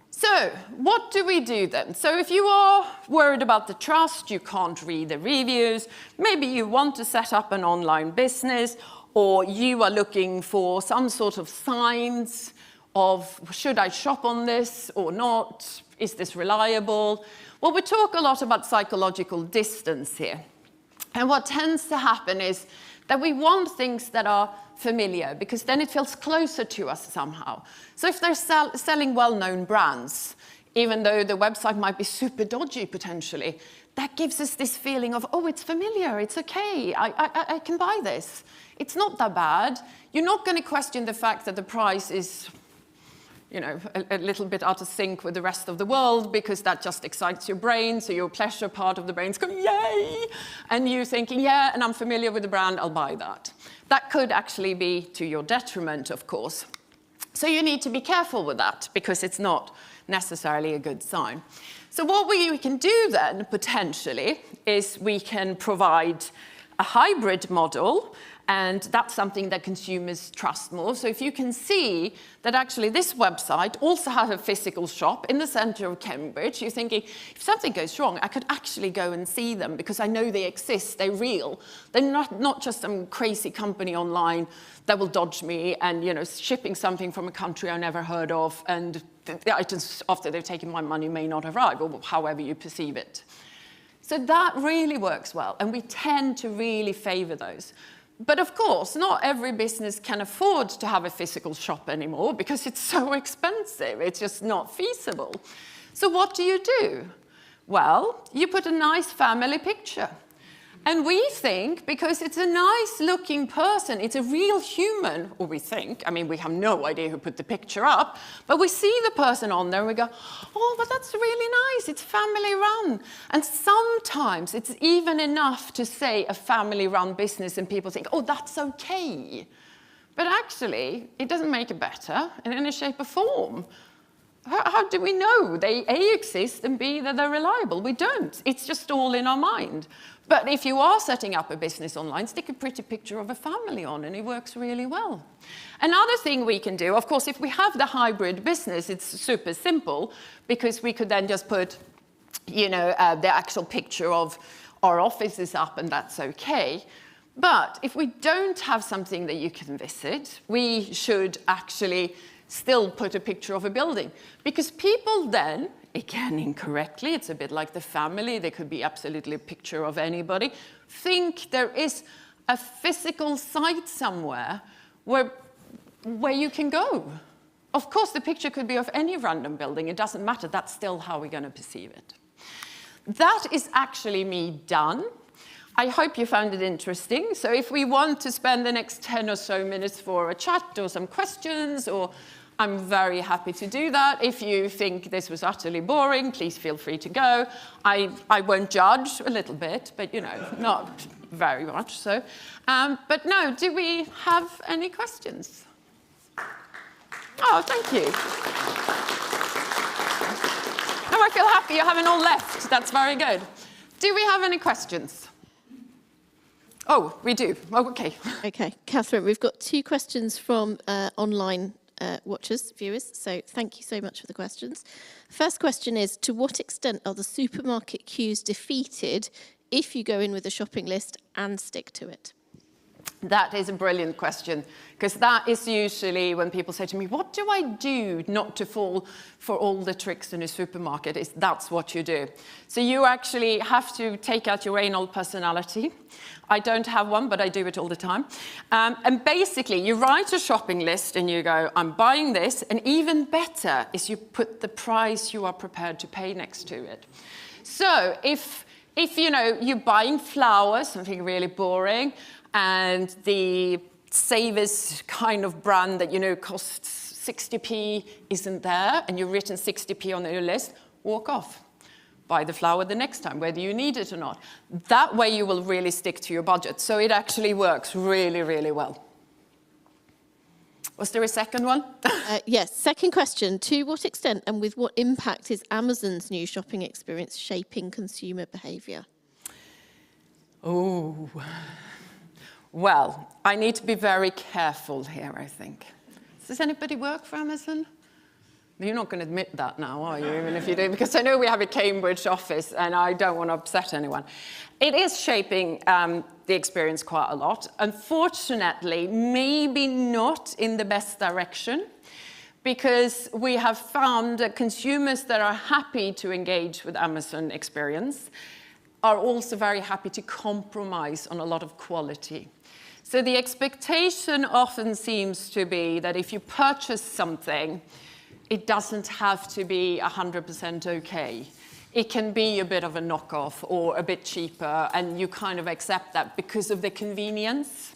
So what do we do then? So if you are worried about the trust, you can't read the reviews, maybe you want to set up an online business, or you are looking for some sort of signs of, should I shop on this or not? Is this reliable? Well, we talk a lot about psychological distance here. And what tends to happen is that we want things that are familiar, because then it feels closer to us somehow. So if they're selling well-known brands, even though the website might be super dodgy potentially, that gives us this feeling of, oh, it's familiar, it's okay, I can buy this. It's not that bad. You're not going to question the fact that the price is, a little bit out of sync with the rest of the world, because that just excites your brain, so your pleasure part of the brain's going, yay! And you're thinking, yeah, and I'm familiar with the brand, I'll buy that. That could actually be to your detriment, of course. So you need to be careful with that, because it's not necessarily a good sign. So what we can do then, potentially, is we can provide a hybrid model, and that's something that consumers trust more. So if you can see that actually this website also has a physical shop in the center of Cambridge, you're thinking, if something goes wrong, I could actually go and see them because I know they exist, they're real. They're not just some crazy company online that will dodge me and, shipping something from a country I never heard of, and the items, after they've taken my money, may not arrive, or however you perceive it. So that really works well, and we tend to really favor those. But of course, not every business can afford to have a physical shop anymore because it's so expensive. It's just not feasible. So what do? Well, you put a nice family picture. And we think, because it's a nice-looking person, it's a real human, or we think, I mean, we have no idea who put the picture up, but we see the person on there and we go, oh, but that's really nice, it's family-run. And sometimes it's even enough to say a family-run business and people think, oh, that's okay. But actually, it doesn't make it better in any shape or form. How do we know they A, exist, and B, that they're reliable? We don't. It's just all in our mind. But if you are setting up a business online, stick a pretty picture of a family on, and it works really well. Another thing we can do, of course, if we have the hybrid business, it's super simple, because we could then just put, you know, the actual picture of our offices up, and that's okay. But if we don't have something that you can visit, we should actually still put a picture of a building. Because people then, again incorrectly, it's a bit like the family, there could be absolutely a picture of anybody, think there is a physical site somewhere where you can go. Of course, the picture could be of any random building, it doesn't matter, that's still how we're going to perceive it. That is actually me done. I hope you found it interesting. So if we want to spend the next 10 or so minutes for a chat or some questions, or I'm very happy to do that. If you think this was utterly boring, please feel free to go. I won't judge, a little bit, but you know, not very much so. But no, do we have any questions? Oh, thank you. No, I feel happy you haven't all left. That's very good. Do we have any questions? Oh, we do. Oh, okay. Okay, Catherine, we've got 2 questions from online watchers, viewers, so thank you so much for the questions. First question is, to what extent are the supermarket queues defeated if you go in with a shopping list and stick to it? That is a brilliant question, because that is usually when people say to me, what do I do not to fall for all the tricks in a supermarket? That's what you do. So you actually have to take out your anal personality. I don't have one, but I do it all the time. And basically, you write a shopping list and you go, I'm buying this, and even better is you put the price you are prepared to pay next to it. So if you know, you're buying flowers, something really boring, and the Savers kind of brand that you know costs 60p isn't there, and you've written 60p on your list, walk off. Buy the flower the next time, whether you need it or not. That way you will really stick to your budget. So it actually works really, really well. Was there a second one? Yes, second question. To what extent and with what impact is Amazon's new shopping experience shaping consumer behaviour? Oh, well, I need to be very careful here, I think. Does anybody work for Amazon? You're not going to admit that now, are you, even if you do? Because I know we have a Cambridge office, and I don't want to upset anyone. It is shaping the experience quite a lot. Unfortunately, maybe not in the best direction, because we have found that consumers that are happy to engage with Amazon experience are also very happy to compromise on a lot of quality. So the expectation often seems to be that if you purchase something, it doesn't have to be 100% okay. It can be a bit of a knockoff or a bit cheaper, and you kind of accept that because of the convenience.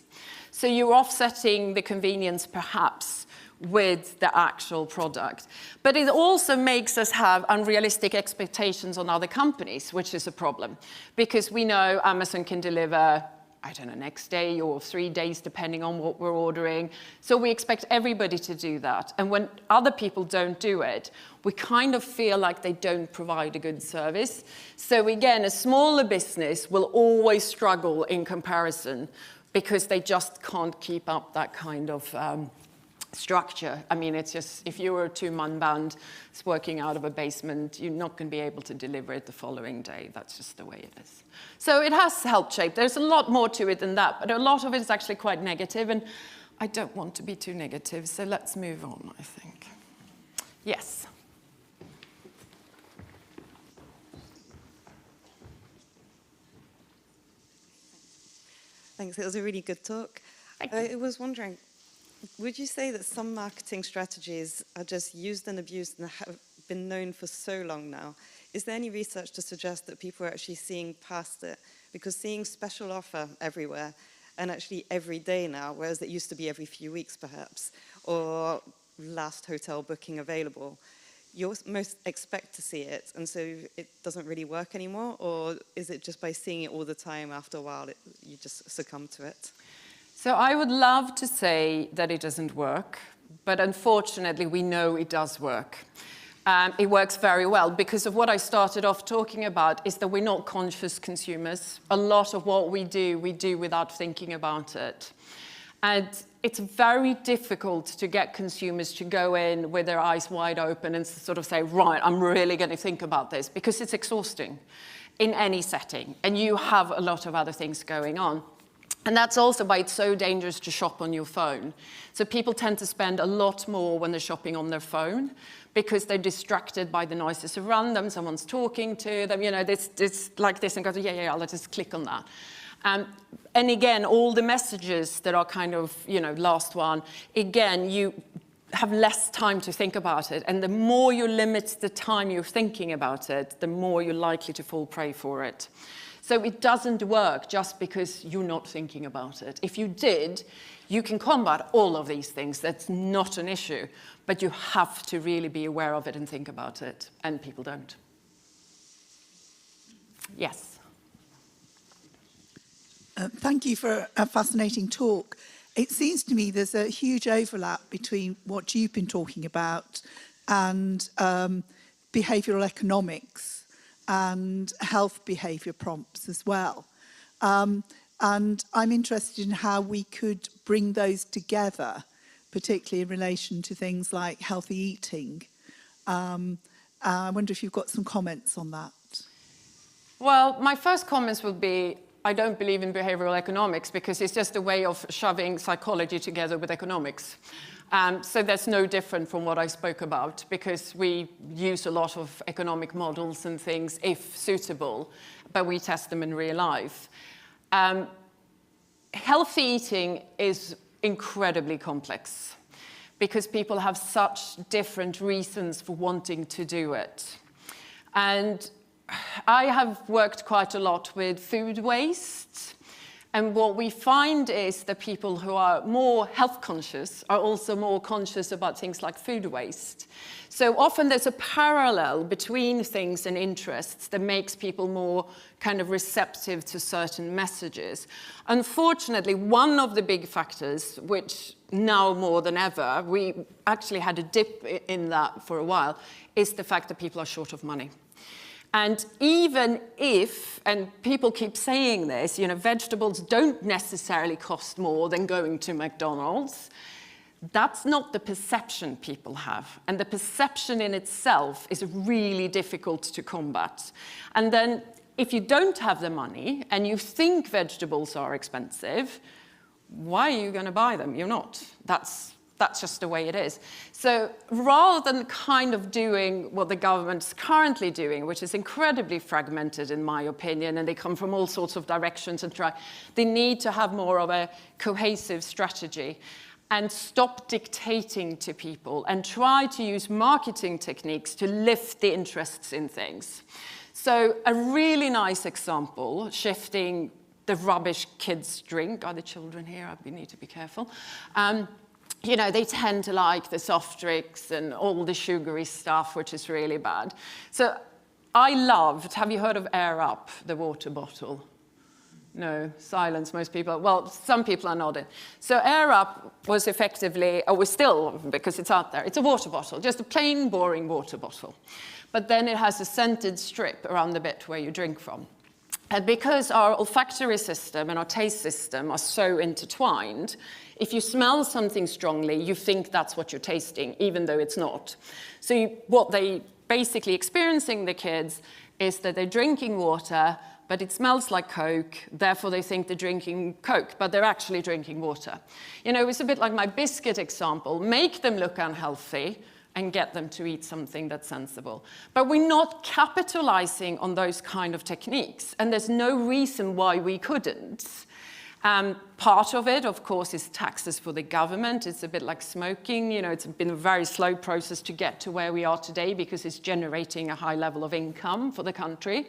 So you're offsetting the convenience perhaps with the actual product. But it also makes us have unrealistic expectations on other companies, which is a problem, because we know Amazon can deliver, I don't know, next day or 3 days, depending on what we're ordering. So we expect everybody to do that. And when other people don't do it, we kind of feel like they don't provide a good service. So again, a smaller business will always struggle in comparison because they just can't keep up that kind of structure. I mean, it's just, if you were a 2-man band working out of a basement, you're not going to be able to deliver it the following day. That's just the way it is. So it has helped shape. There's a lot more to it than that, but a lot of it is actually quite negative, and I don't want to be too negative, so let's move on, I think. Yes. Thanks, it was a really good talk. I was wondering, would you say that some marketing strategies are just used and abused and have been known for so long now. Is there any research to suggest that people are actually seeing past it? Because seeing special offer everywhere, and actually every day now, whereas it used to be every few weeks perhaps, or last hotel booking available, you most expect to see it, and so it doesn't really work anymore? Or is it just by seeing it all the time, after a while, you just succumb to it? So I would love to say that it doesn't work, but unfortunately we know it does work. It works very well because of what I started off talking about, is that we're not conscious consumers. A lot of what we do without thinking about it. And it's very difficult to get consumers to go in with their eyes wide open and sort of say, right, I'm really going to think about this, because it's exhausting in any setting. And you have a lot of other things going on. And that's also why it's so dangerous to shop on your phone. So people tend to spend a lot more when they're shopping on their phone, because they're distracted by the noises around them. Someone's talking to them, you know, this like this, and go, yeah, I'll just click on that. And again, all the messages that are kind of, you know, last one, again, you have less time to think about it. And the more you limit the time you're thinking about it, the more you're likely to fall prey for it. So it doesn't work just because you're not thinking about it. If you did, you can combat all of these things. That's not an issue. But you have to really be aware of it and think about it. And people don't. Yes. Thank you for a fascinating talk. It seems to me there's a huge overlap between what you've been talking about and behavioural economics and health behaviour prompts as well. And I'm interested in how we could bring those together, particularly in relation to things like healthy eating. I wonder if you've got some comments on that. Well, my first comments would be, I don't believe in behavioral economics, because it's just a way of shoving psychology together with economics. So that's no different from what I spoke about, because we use a lot of economic models and things, if suitable, but we test them in real life. Healthy eating is incredibly complex, because people have such different reasons for wanting to do it. And I have worked quite a lot with food waste, and what we find is that people who are more health conscious are also more conscious about things like food waste. So often there's a parallel between things and interests that makes people more kind of receptive to certain messages. Unfortunately, one of the big factors, which now more than ever, we actually had a dip in that for a while, is the fact that people are short of money. And even if, and people keep saying this, you know, vegetables don't necessarily cost more than going to McDonald's, that's not the perception people have. And the perception in itself is really difficult to combat. And then if you don't have the money and you think vegetables are expensive, why are you going to buy them? You're not. That's just the way it is. So rather than kind of doing what the government's currently doing, which is incredibly fragmented in my opinion, and they come from all sorts of directions and they need to have more of a cohesive strategy and stop dictating to people and try to use marketing techniques to lift the interests in things. So a really nice example, shifting the rubbish kids drink. Are the children here? We need to be careful. You know, they tend to like the soft drinks and all the sugary stuff, which is really bad. So I loved, have you heard of Air Up, the water bottle? No, silence, most people. Well, some people are nodding. So Air Up was effectively, or was still, because it's out there, it's a water bottle, just a plain, boring water bottle. But then it has a scented strip around the bit where you drink from. And because our olfactory system and our taste system are so intertwined, if you smell something strongly, you think that's what you're tasting, even though it's not. So what they basically experiencing, the kids, is that they're drinking water, but it smells like Coke, therefore they think they're drinking Coke, but they're actually drinking water. You know, it's a bit like my biscuit example. Make them look unhealthy and get them to eat something that's sensible. But we're not capitalizing on those kind of techniques, and there's no reason why we couldn't. Part of it, of course, is taxes for the government. It's a bit like smoking. You know, it's been a very slow process to get to where we are today because it's generating a high level of income for the country.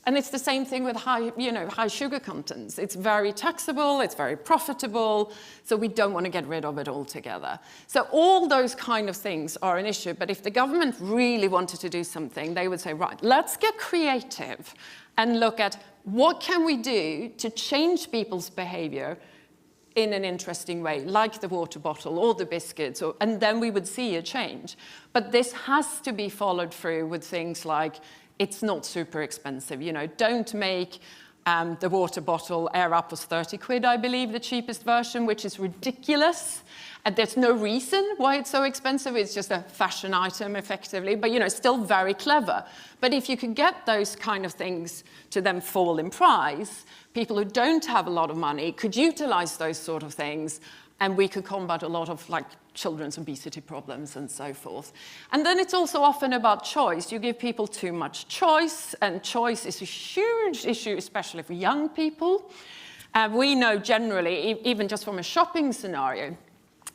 And it's the same thing with high sugar contents. It's very taxable, it's very profitable, so we don't want to get rid of it altogether. So all those kind of things are an issue, but if the government really wanted to do something, they would say, right, let's get creative and look at what can we do to change people's behavior in an interesting way, like the water bottle or the biscuits, and then we would see a change. But this has to be followed through with things like, it's not super expensive. You know, don't make the water bottle Air Up was 30 quid, I believe, the cheapest version, which is ridiculous. And there's no reason why it's so expensive. It's just a fashion item, effectively. But, you know, still very clever. But if you could get those kind of things to then fall in price, people who don't have a lot of money could utilize those sort of things, and we could combat a lot of, like, children's obesity problems and so forth. And then it's also often about choice. You give people too much choice, and choice is a huge issue, especially for young people. We know generally, even just from a shopping scenario,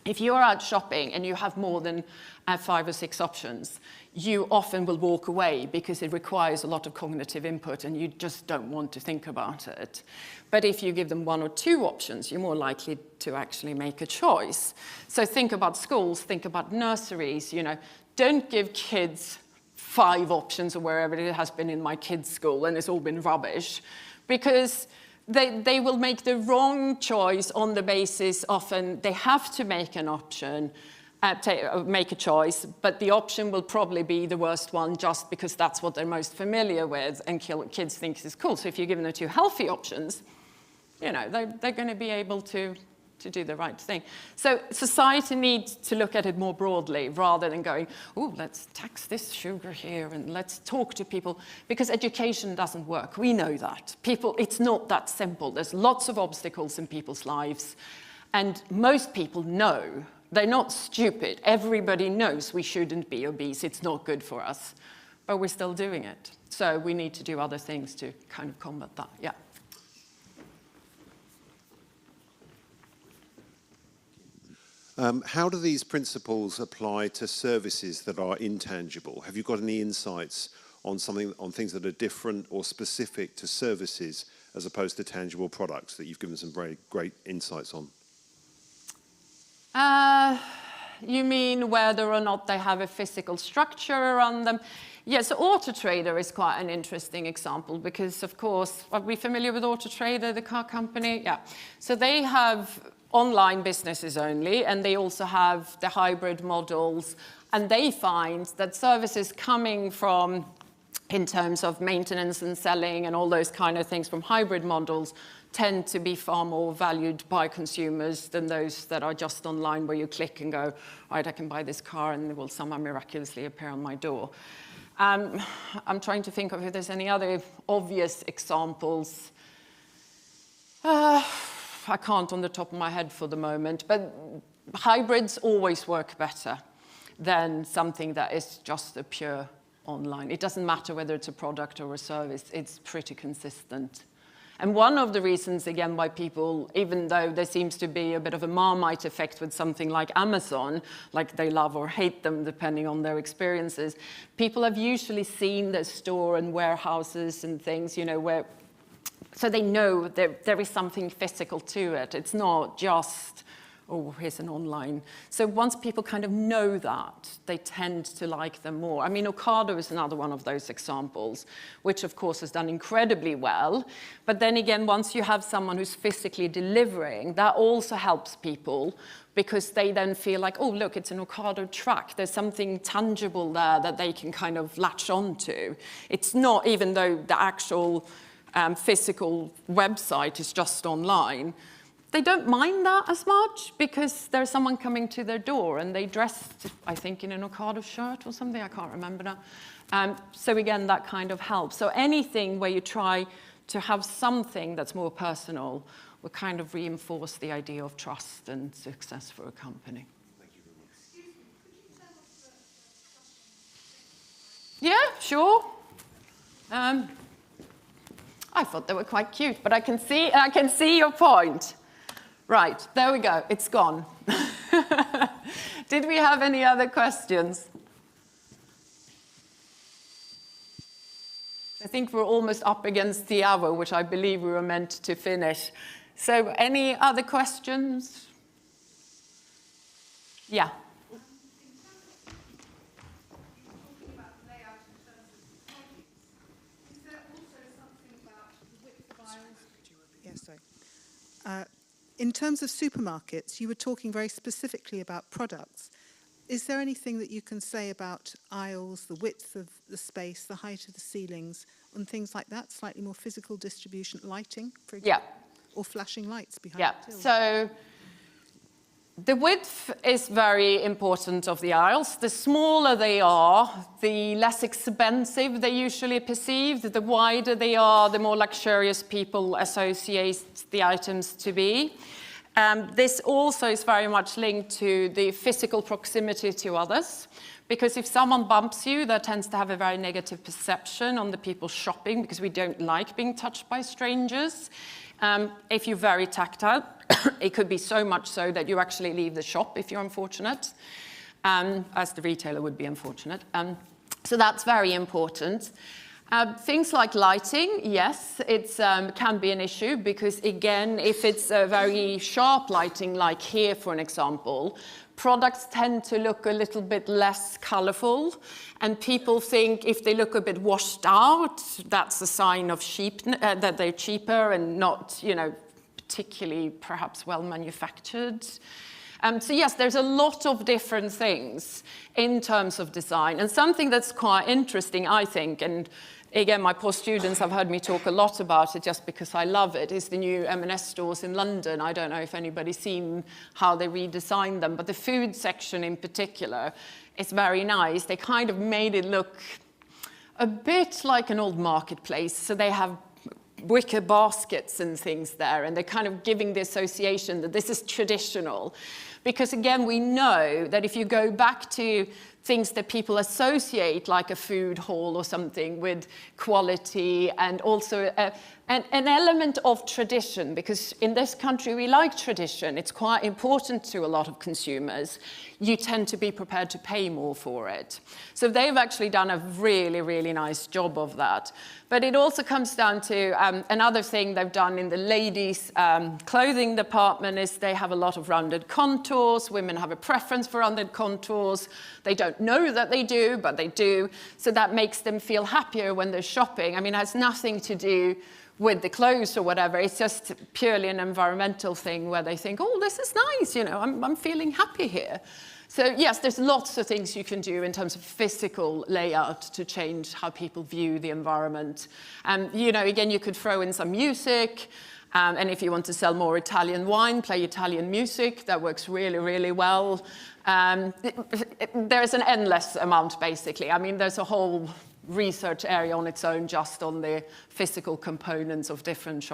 if you're out shopping and you have more than 5 or 6 options, you often will walk away because it requires a lot of cognitive input and you just don't want to think about it. But if you give them 1 or 2 options, you're more likely to actually make a choice. So think about schools, think about nurseries, you know, don't give kids 5 options or wherever it has been in my kids' school and it's all been rubbish, because they will make the wrong choice on the basis often they have to make an option, make a choice, but the option will probably be the worst one just because that's what they're most familiar with and kids think is cool. So if you're giving them 2 healthy options, you know, they're going to be able to do the right thing. So society needs to look at it more broadly rather than going, oh, let's tax this sugar here and let's talk to people, because education doesn't work. We know that. People, it's not that simple. There's lots of obstacles in people's lives, and most people know. They're not stupid. Everybody knows we shouldn't be obese. It's not good for us, but we're still doing it. So we need to do other things to kind of combat that, yeah. How do these principles apply to services that are intangible? Have you got any insights on things that are different or specific to services as opposed to tangible products that you've given some very great insights on? You mean whether or not they have a physical structure around them? Yes, Auto Trader is quite an interesting example because, of course, are we familiar with Auto Trader, the car company? Yeah. So they have online businesses only, and they also have the hybrid models, and they find that services coming from, in terms of maintenance and selling and all those kind of things from hybrid models, tend to be far more valued by consumers than those that are just online where you click and go, right, I can buy this car and it will somehow miraculously appear on my door. I'm trying to think of if there's any other obvious examples. I can't on the top of my head for the moment, but hybrids always work better than something that is just a pure online. It doesn't matter whether it's a product or a service, it's pretty consistent. And one of the reasons, again, why people, even though there seems to be a bit of a Marmite effect with something like Amazon, like they love or hate them depending on their experiences, people have usually seen their store and warehouses and things, you know, where, so they know there is something physical to it. It's not just, oh, here's an online. So once people kind of know that, they tend to like them more. I mean, Ocado is another one of those examples, which of course has done incredibly well. But then again, once you have someone who's physically delivering, that also helps people because they then feel like, oh, look, it's an Ocado truck. There's something tangible there that they can kind of latch onto. It's not, even though the actual physical website is just online, they don't mind that as much because there's someone coming to their door and they dressed, I think, in an Ocado shirt or something. I can't remember now. So again, that kind of helps. So anything where you try to have something that's more personal will kind of reinforce the idea of trust and success for a company. Thank you very much. Yeah, sure. I thought they were quite cute, but I can see your point. Right, there we go, it's gone. Did we have any other questions? I think we're almost up against the hour, which I believe we were meant to finish. So any other questions? Yeah. Yes, sorry. In terms of supermarkets, you were talking very specifically about products. Is there anything that you can say about aisles, the width of the space, the height of the ceilings, and things like that? Slightly more physical distribution, lighting, for example? Yeah. Or flashing lights behind Yeah. the till? So the width is very important of the aisles. The smaller they are, the less expensive they usually perceive. The wider they are, the more luxurious people associate the items to be. This also is very much linked to the physical proximity to others, because if someone bumps you, that tends to have a very negative perception on the people shopping, because we don't like being touched by strangers. If you're very tactile, it could be so much so that you actually leave the shop if you're unfortunate, as the retailer would be unfortunate. So that's very important. Things like lighting, yes, it can be an issue because, again, if it's a very sharp lighting, like here, for an example, products tend to look a little bit less colorful, and people think if they look a bit washed out, that's a sign of that they're cheaper and not, particularly perhaps well manufactured. So yes, there's a lot of different things in terms of design, and something that's quite interesting, I think, and again, my post students have heard me talk a lot about it just because I love it, is the new M&S stores in London. I don't know if anybody's seen how they redesigned them, but the food section in particular is very nice. They kind of made it look a bit like an old marketplace. So they have wicker baskets and things there, and they're kind of giving the association that this is traditional. Because again, we know that if you go back to things that people associate, like a food hall or something, with quality and also an element of tradition, because in this country we like tradition. It's quite important to a lot of consumers. You tend to be prepared to pay more for it. So they've actually done a really, really nice job of that. But it also comes down to another thing they've done in the ladies' clothing department is they have a lot of rounded contours. Women have a preference for rounded contours. They don't know that they do, but they do. So that makes them feel happier when they're shopping. I mean, it has nothing to do with the clothes or whatever. It's just purely an environmental thing where they think, oh, this is nice, I'm feeling happy here. So yes, there's lots of things you can do in terms of physical layout to change how people view the environment. And, again, you could throw in some music. And if you want to sell more Italian wine, play Italian music. That works really, really well. There's an endless amount, basically. I mean, there's a whole research area on its own just on the physical components of different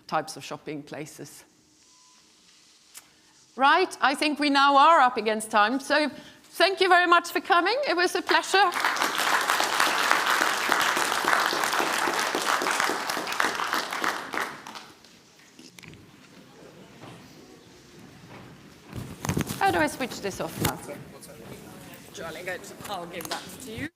types of shopping places. Right, I think we now are up against time. So thank you very much for coming. It was a pleasure. How do I switch this off now? Jolly good. I'll give that to you.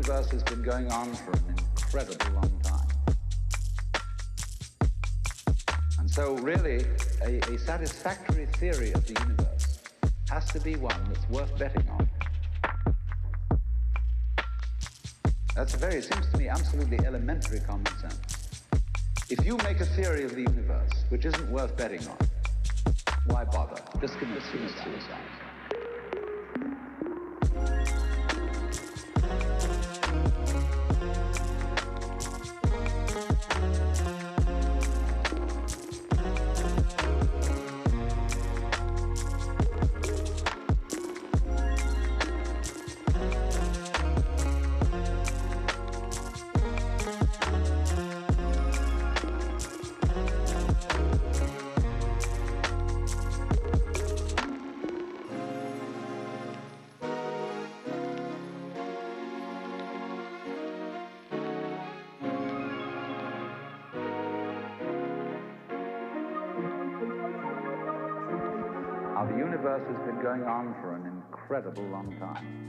universe has been going on for an incredibly long time. And so really, a satisfactory theory of the universe has to be one that's worth betting on. That's it seems to me, absolutely elementary common sense. If you make a theory of the universe which isn't worth betting on, why bother? Just commit suicide. The universe has been going on for an incredible long time.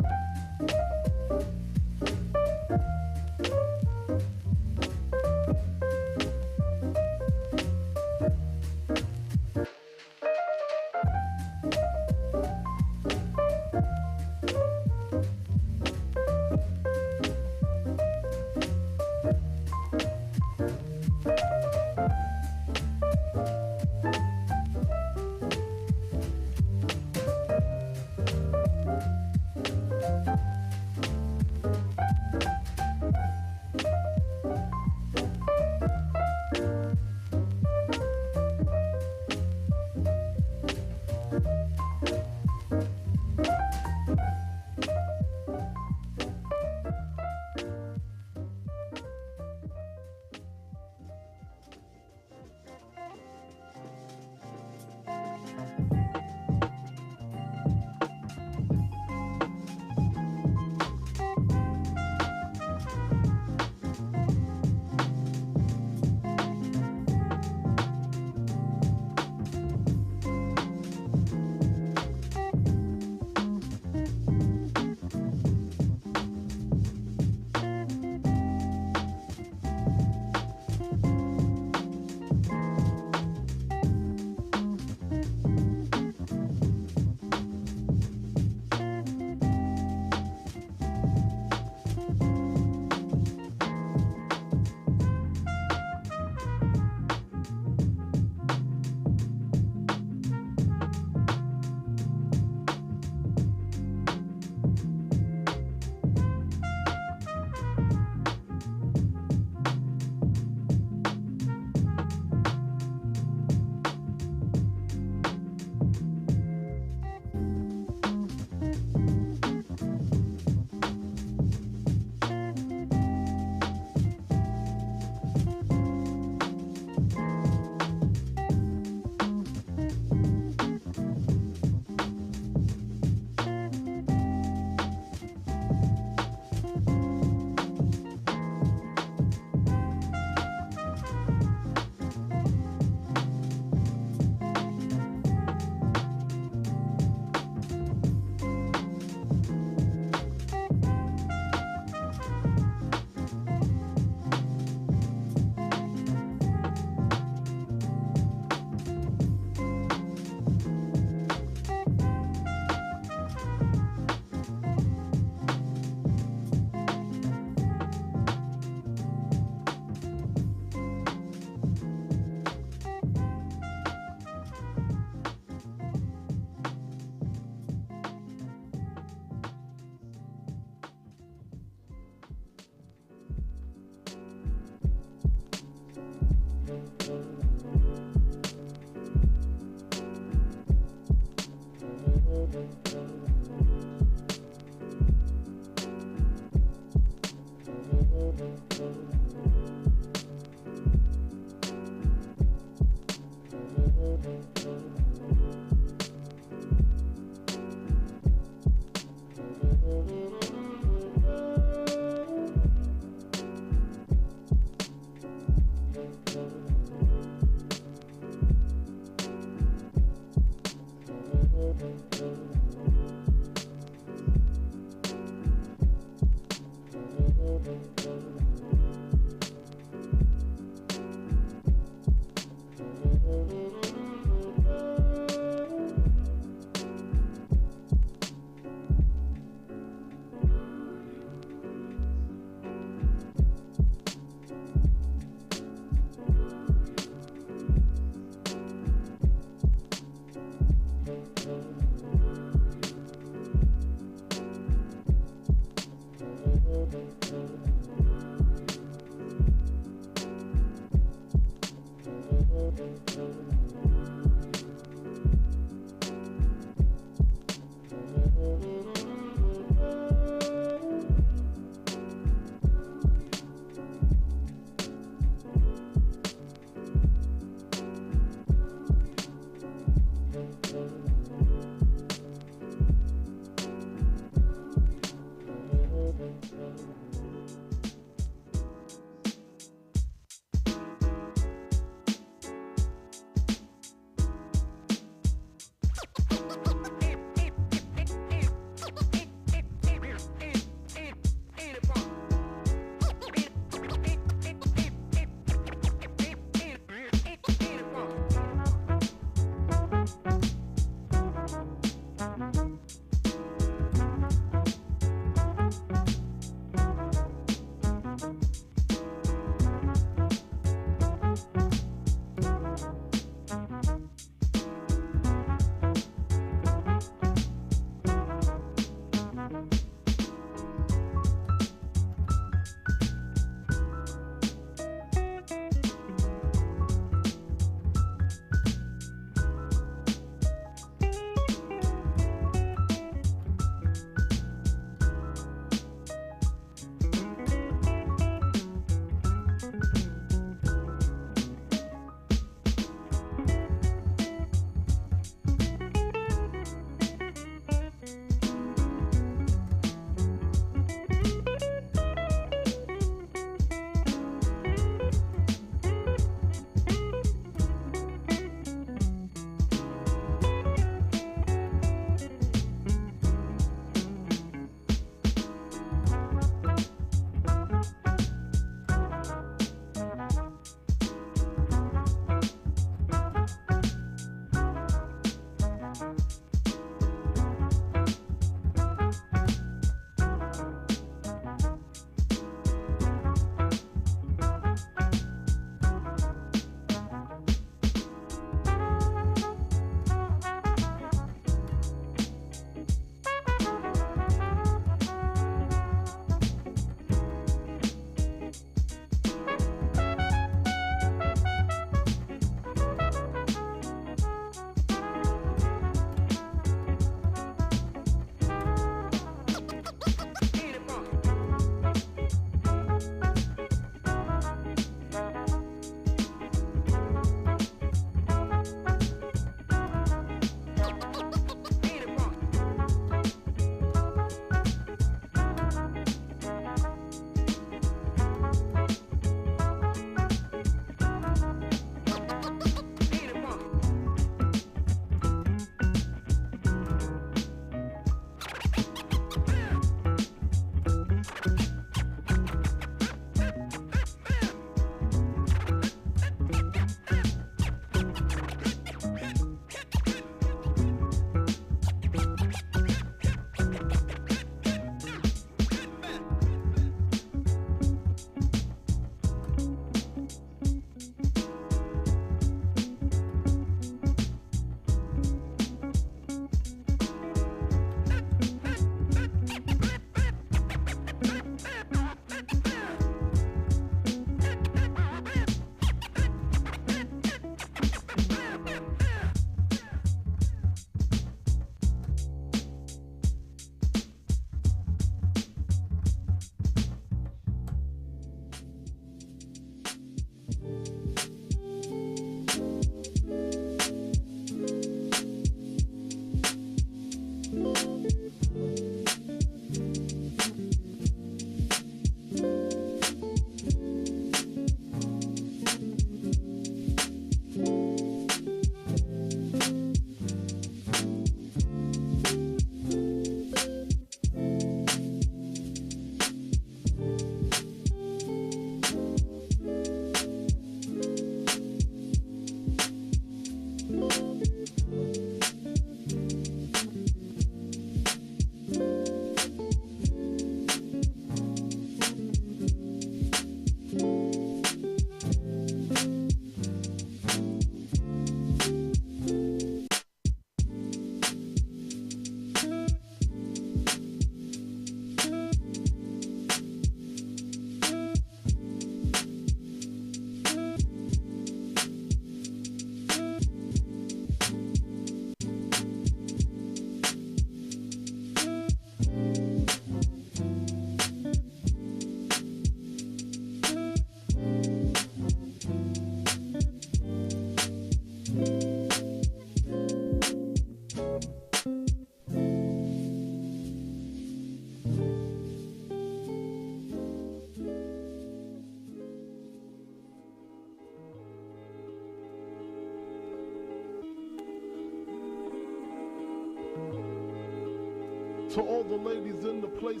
To all the ladies in the place.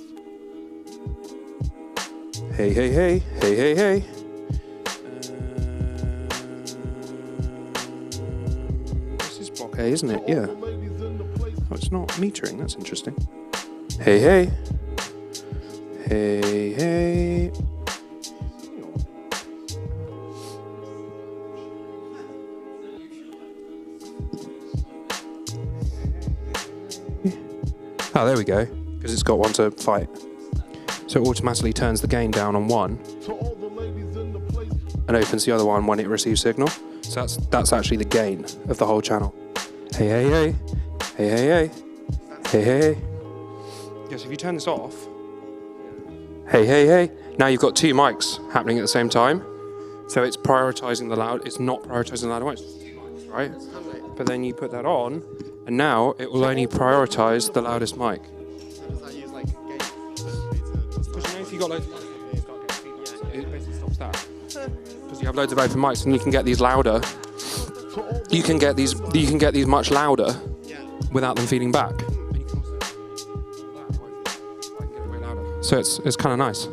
Hey, hey, hey, hey, hey, hey. This is block A, isn't it? Yeah. Oh, it's not metering. That's interesting. Hey, hey. Hey, hey. Oh, there we go. Because it's got one to fight. So it automatically turns the gain down on one and opens the other one when it receives signal. So that's actually the gain of the whole channel. Hey, hey, hey. Hey, hey, hey. Hey, hey, hey. Yes, if you turn this off. Hey, hey, hey. Now you've got two mics happening at the same time. So it's prioritizing the loud. It's not prioritizing the louder ones, right? But then you put that on, and now it will only prioritize the loudest mic. Because you know if you've got loads of mics, it basically stops that. Because you have loads of open mics, and you can get these louder. You can get these much louder without them feeding back. So it's kind of nice.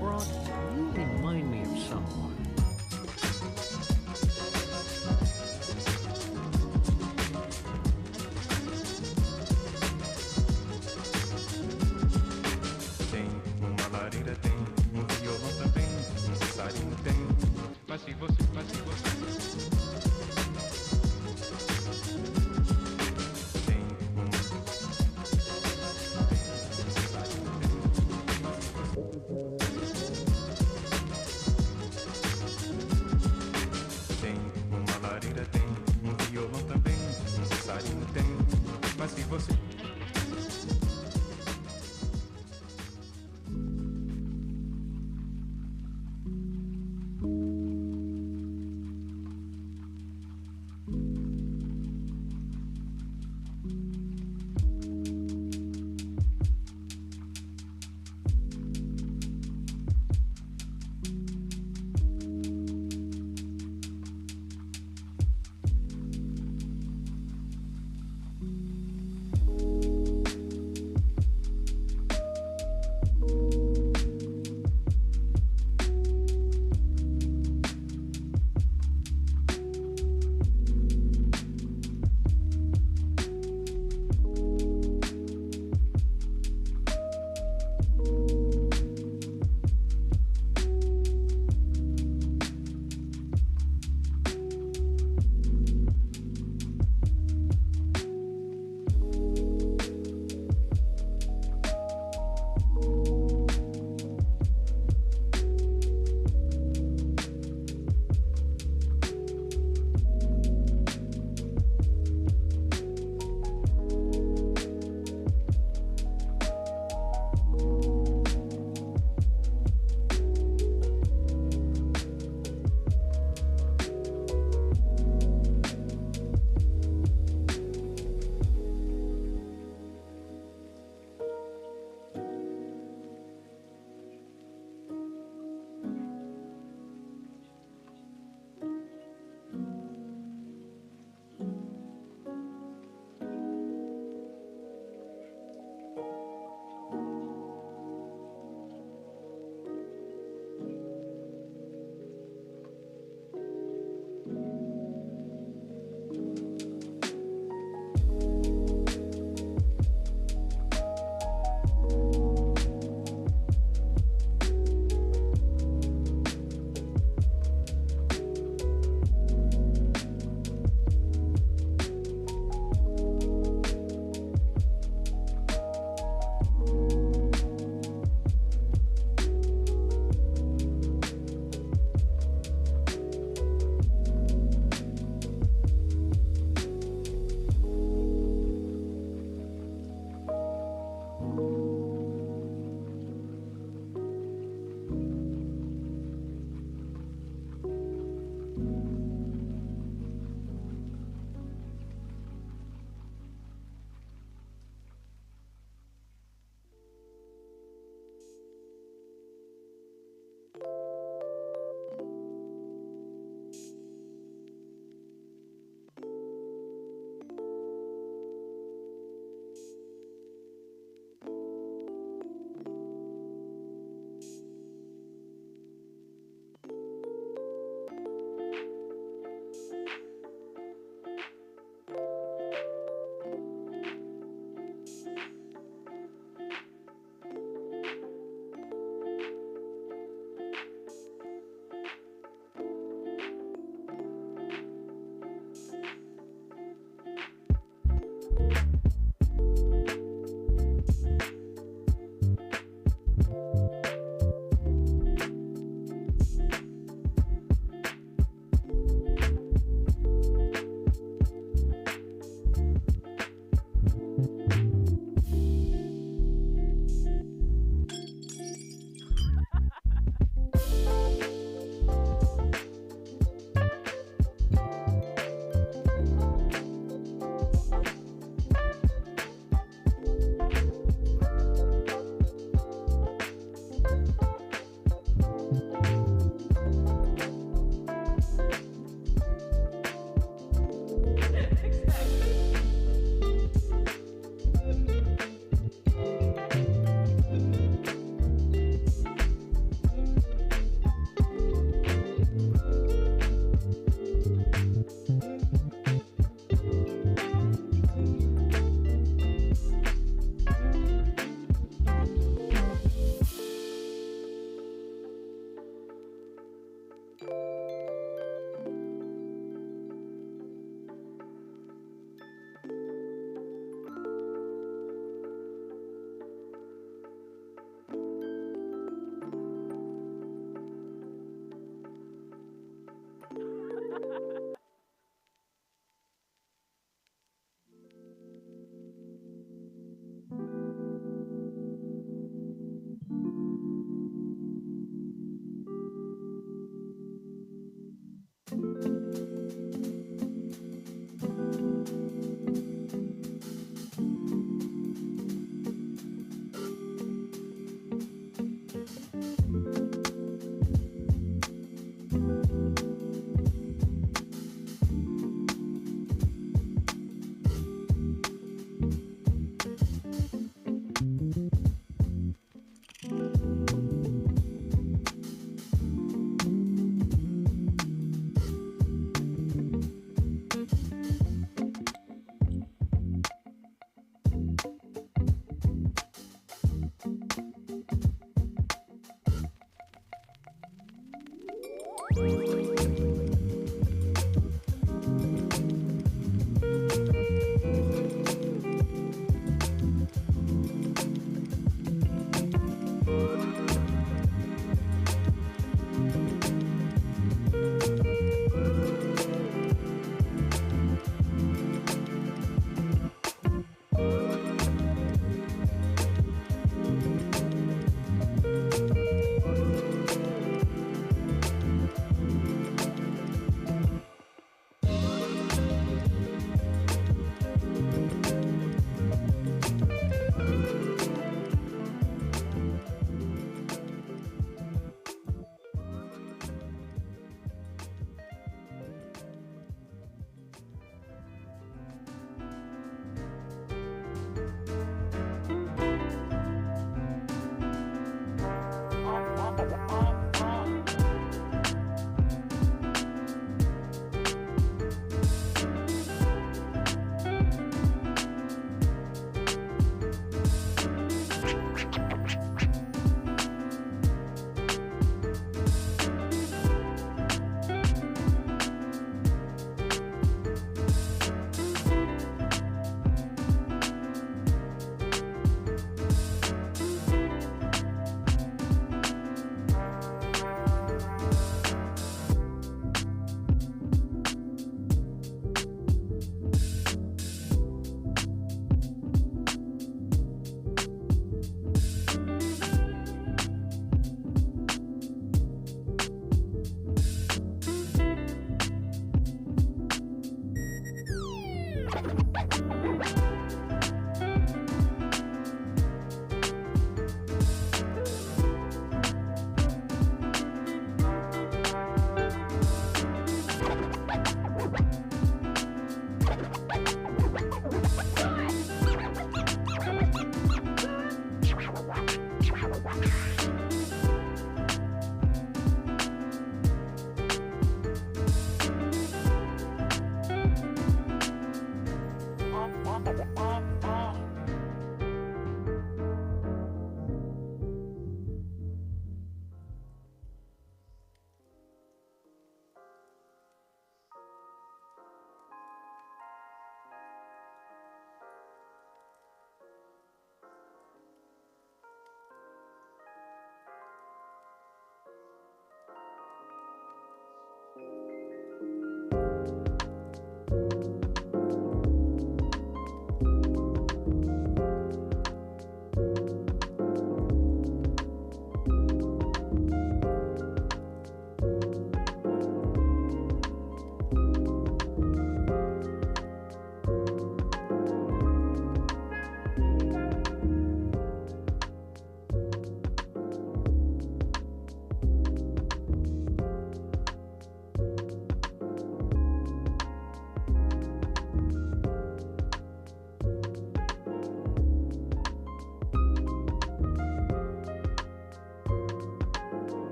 Broad, you remind me of someone. Tem uma lareira, tem um violão também, um passarinho tem, mas se você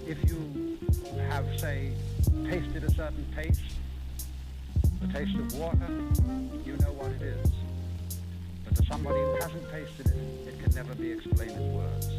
If you have, say, tasted a certain taste, the taste of water, you know what it is. But to somebody who hasn't tasted it, it can never be explained in words.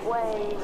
way.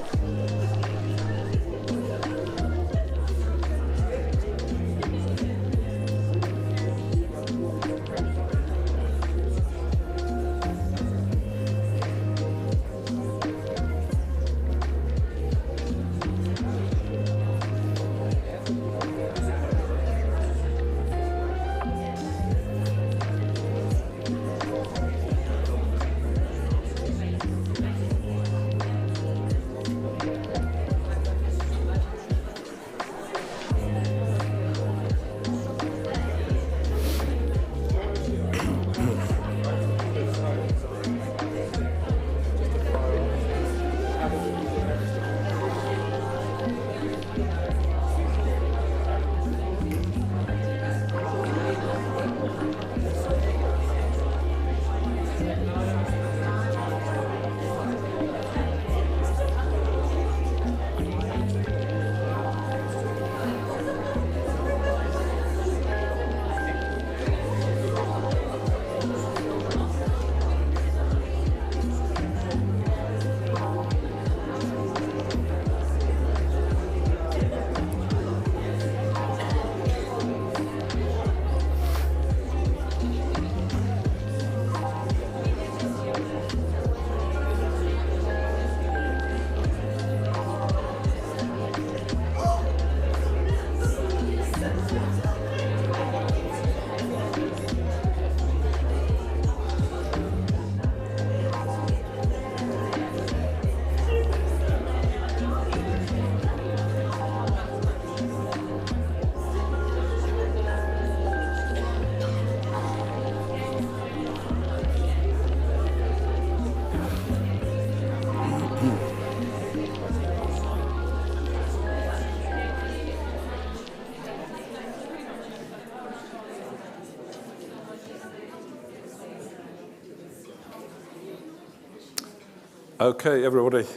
Okay, everybody.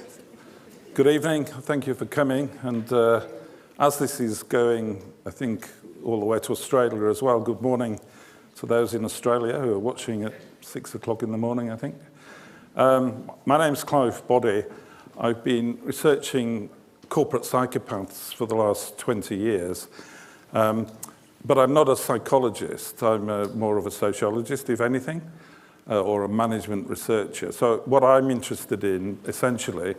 Good evening. Thank you for coming. And as this is going, I think, all the way to Australia as well, good morning to those in Australia who are watching at 6 o'clock in the morning, I think. My name's Clive Boddy. I've been researching corporate psychopaths for the last 20 years. But I'm not a psychologist. I'm more of a sociologist, if anything, or a management researcher. So what I'm interested in, essentially,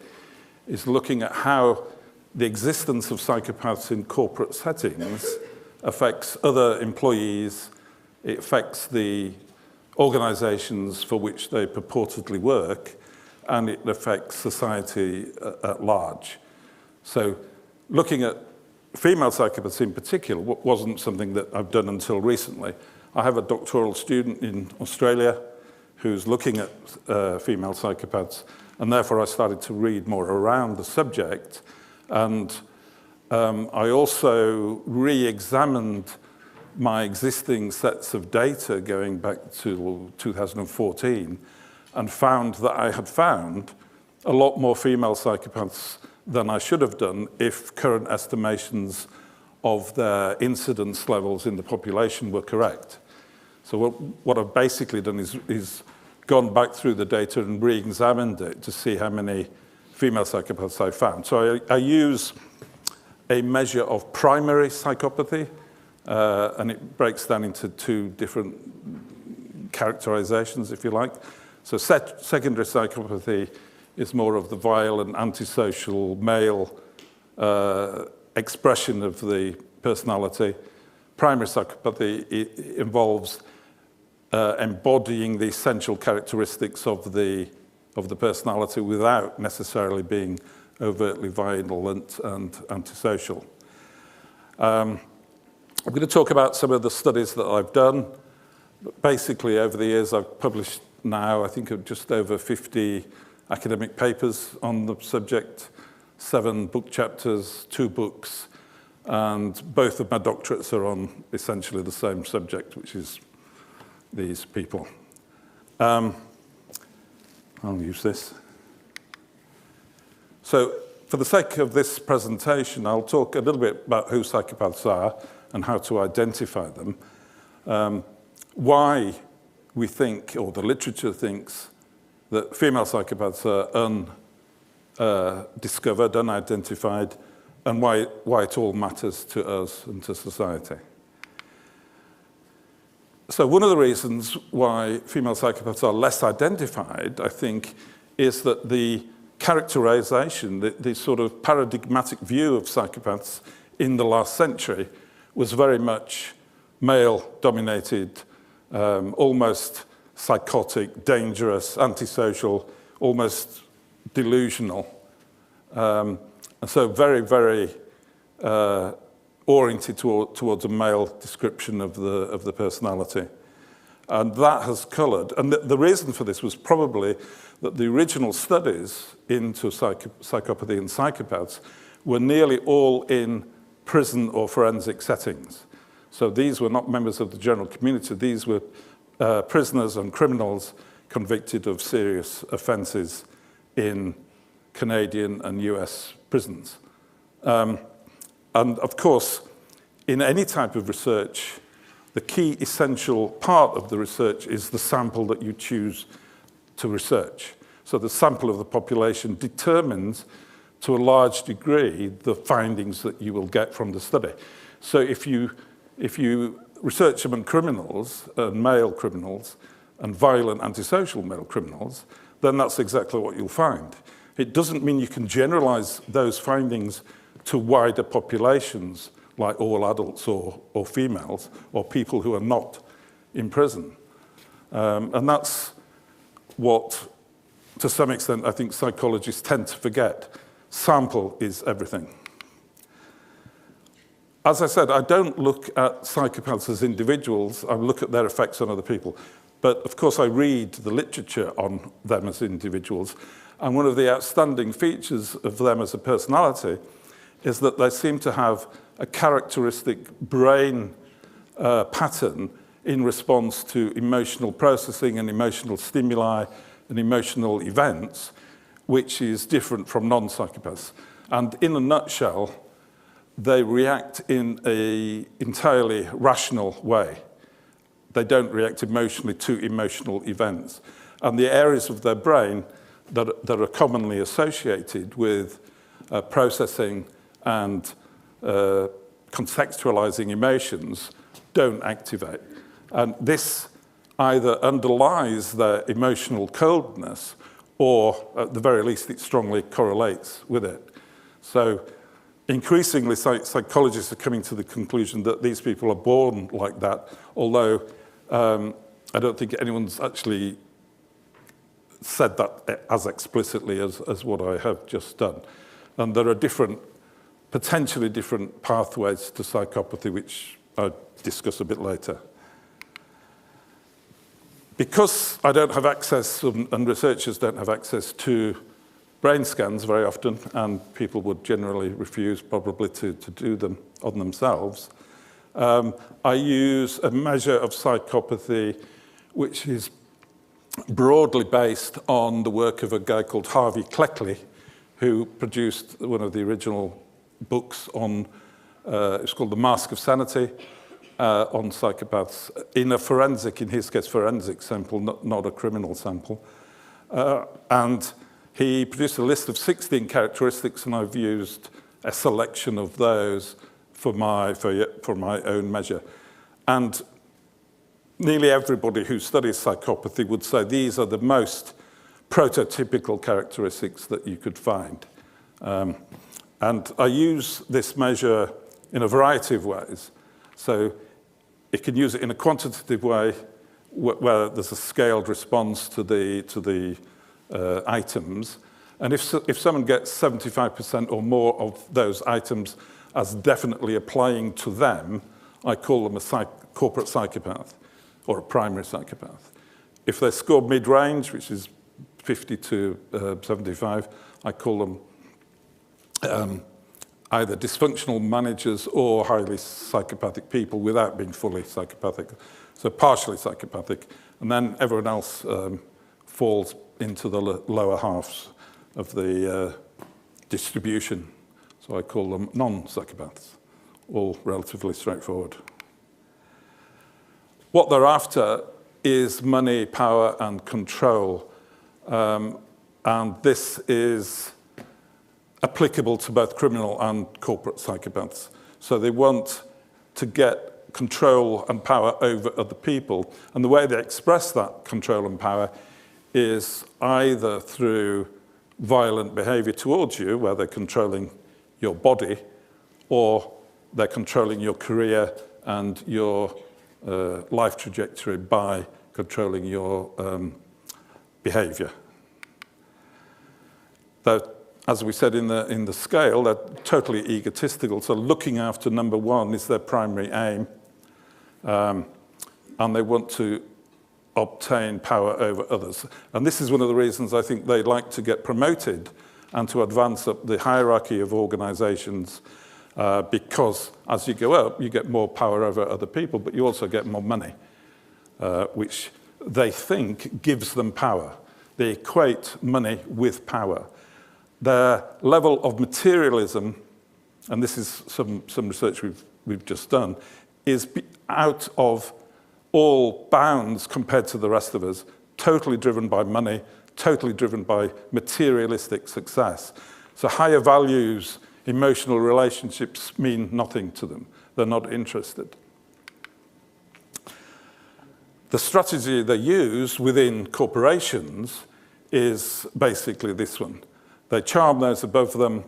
is looking at how the existence of psychopaths in corporate settings affects other employees, it affects the organizations for which they purportedly work, and it affects society at large. So looking at female psychopaths in particular wasn't something that I've done until recently. I have a doctoral student in Australia who's looking at female psychopaths, and therefore I started to read more around the subject. And I also re-examined my existing sets of data going back to 2014 and found that I had found a lot more female psychopaths than I should have done if current estimations of their incidence levels in the population were correct. So what I've basically done is gone back through the data and re-examined it to see how many female psychopaths I found. So I use a measure of primary psychopathy, and it breaks down into two different characterizations, if you like. So secondary psychopathy is more of the violent, antisocial, male expression of the personality. Primary psychopathy involves embodying the essential characteristics of the personality without necessarily being overtly violent and antisocial. I'm going to talk about some of the studies that I've done. Basically, over the years, I've published now, I think, just over 50 academic papers on the subject, 7 book chapters, 2 books, and both of my doctorates are on essentially the same subject, which is these people. I'll use this. So for the sake of this presentation, I'll talk a little bit about who psychopaths are and how to identify them, why we think, or the literature thinks, that female psychopaths are discovered, unidentified, and why it all matters to us and to society. So one of the reasons why female psychopaths are less identified, I think, is that the characterization, the sort of paradigmatic view of psychopaths in the last century was very much male-dominated, almost psychotic, dangerous, antisocial, almost delusional. And so very, very oriented towards a male description of the personality. And that has coloured. And the reason for this was probably that the original studies into psychopathy and psychopaths were nearly all in prison or forensic settings. So these were not members of the general community. These were prisoners and criminals convicted of serious offences in Canadian and US prisons. And of course, in any type of research, the key essential part of the research is the sample that you choose to research. So the sample of the population determines, to a large degree, the findings that you will get from the study. So if you research among criminals, male criminals, and violent antisocial male criminals, then that's exactly what you'll find. It doesn't mean you can generalize those findings to wider populations, like all adults or females, or people who are not in prison. And that's what, to some extent, I think psychologists tend to forget. Sample is everything. As I said, I don't look at psychopaths as individuals, I look at their effects on other people. But of course I read the literature on them as individuals, and one of the outstanding features of them as a personality is that they seem to have a characteristic brain pattern in response to emotional processing and emotional stimuli and emotional events, which is different from non-psychopaths. And in a nutshell, they react in an entirely rational way. They don't react emotionally to emotional events. And the areas of their brain that are commonly associated with processing and contextualizing emotions don't activate. And this either underlies their emotional coldness or, at the very least, it strongly correlates with it. So increasingly, psychologists are coming to the conclusion that these people are born like that, although I don't think anyone's actually said that as explicitly as what I have just done. And there are potentially different pathways to psychopathy, which I'll discuss a bit later. Because I don't have access, and researchers don't have access to brain scans very often, and people would generally refuse probably to do them on themselves, I use a measure of psychopathy which is broadly based on the work of a guy called Harvey Cleckley, who produced one of the original books on, it's called The Mask of Sanity, on psychopaths, in a forensic, in his case, forensic sample, not a criminal sample. And he produced a list of 16 characteristics, and I've used a selection of those for my own measure. And nearly everybody who studies psychopathy would say these are the most prototypical characteristics that you could find. And I use this measure in a variety of ways. So you can use it in a quantitative way where there's a scaled response to the items. And if someone gets 75% or more of those items as definitely applying to them, I call them a corporate psychopath or a primary psychopath. If they score mid-range, which is 50 to 75, I call them either dysfunctional managers or highly psychopathic people without being fully psychopathic. So partially psychopathic. And then everyone else falls into the lower halves of the distribution. So I call them non-psychopaths, all relatively straightforward. What they're after is money, power, and control. And this is applicable to both criminal and corporate psychopaths. So they want to get control and power over other people. And the way they express that control and power is either through violent behavior towards you, where they're controlling your body, or they're controlling your career and your life trajectory by controlling your behavior. Though, as we said in the scale, they're totally egotistical. So looking after number one is their primary aim. And they want to obtain power over others. And this is one of the reasons I think they like to get promoted and to advance up the hierarchy of organizations, because as you go up, you get more power over other people, but you also get more money, which they think gives them power. They equate money with power. Their level of materialism, and this is some research we've just done, is out of all bounds compared to the rest of us, totally driven by money, totally driven by materialistic success. So higher values, emotional relationships mean nothing to them. They're not interested. The strategy they use within corporations is basically this one. They charm those above them.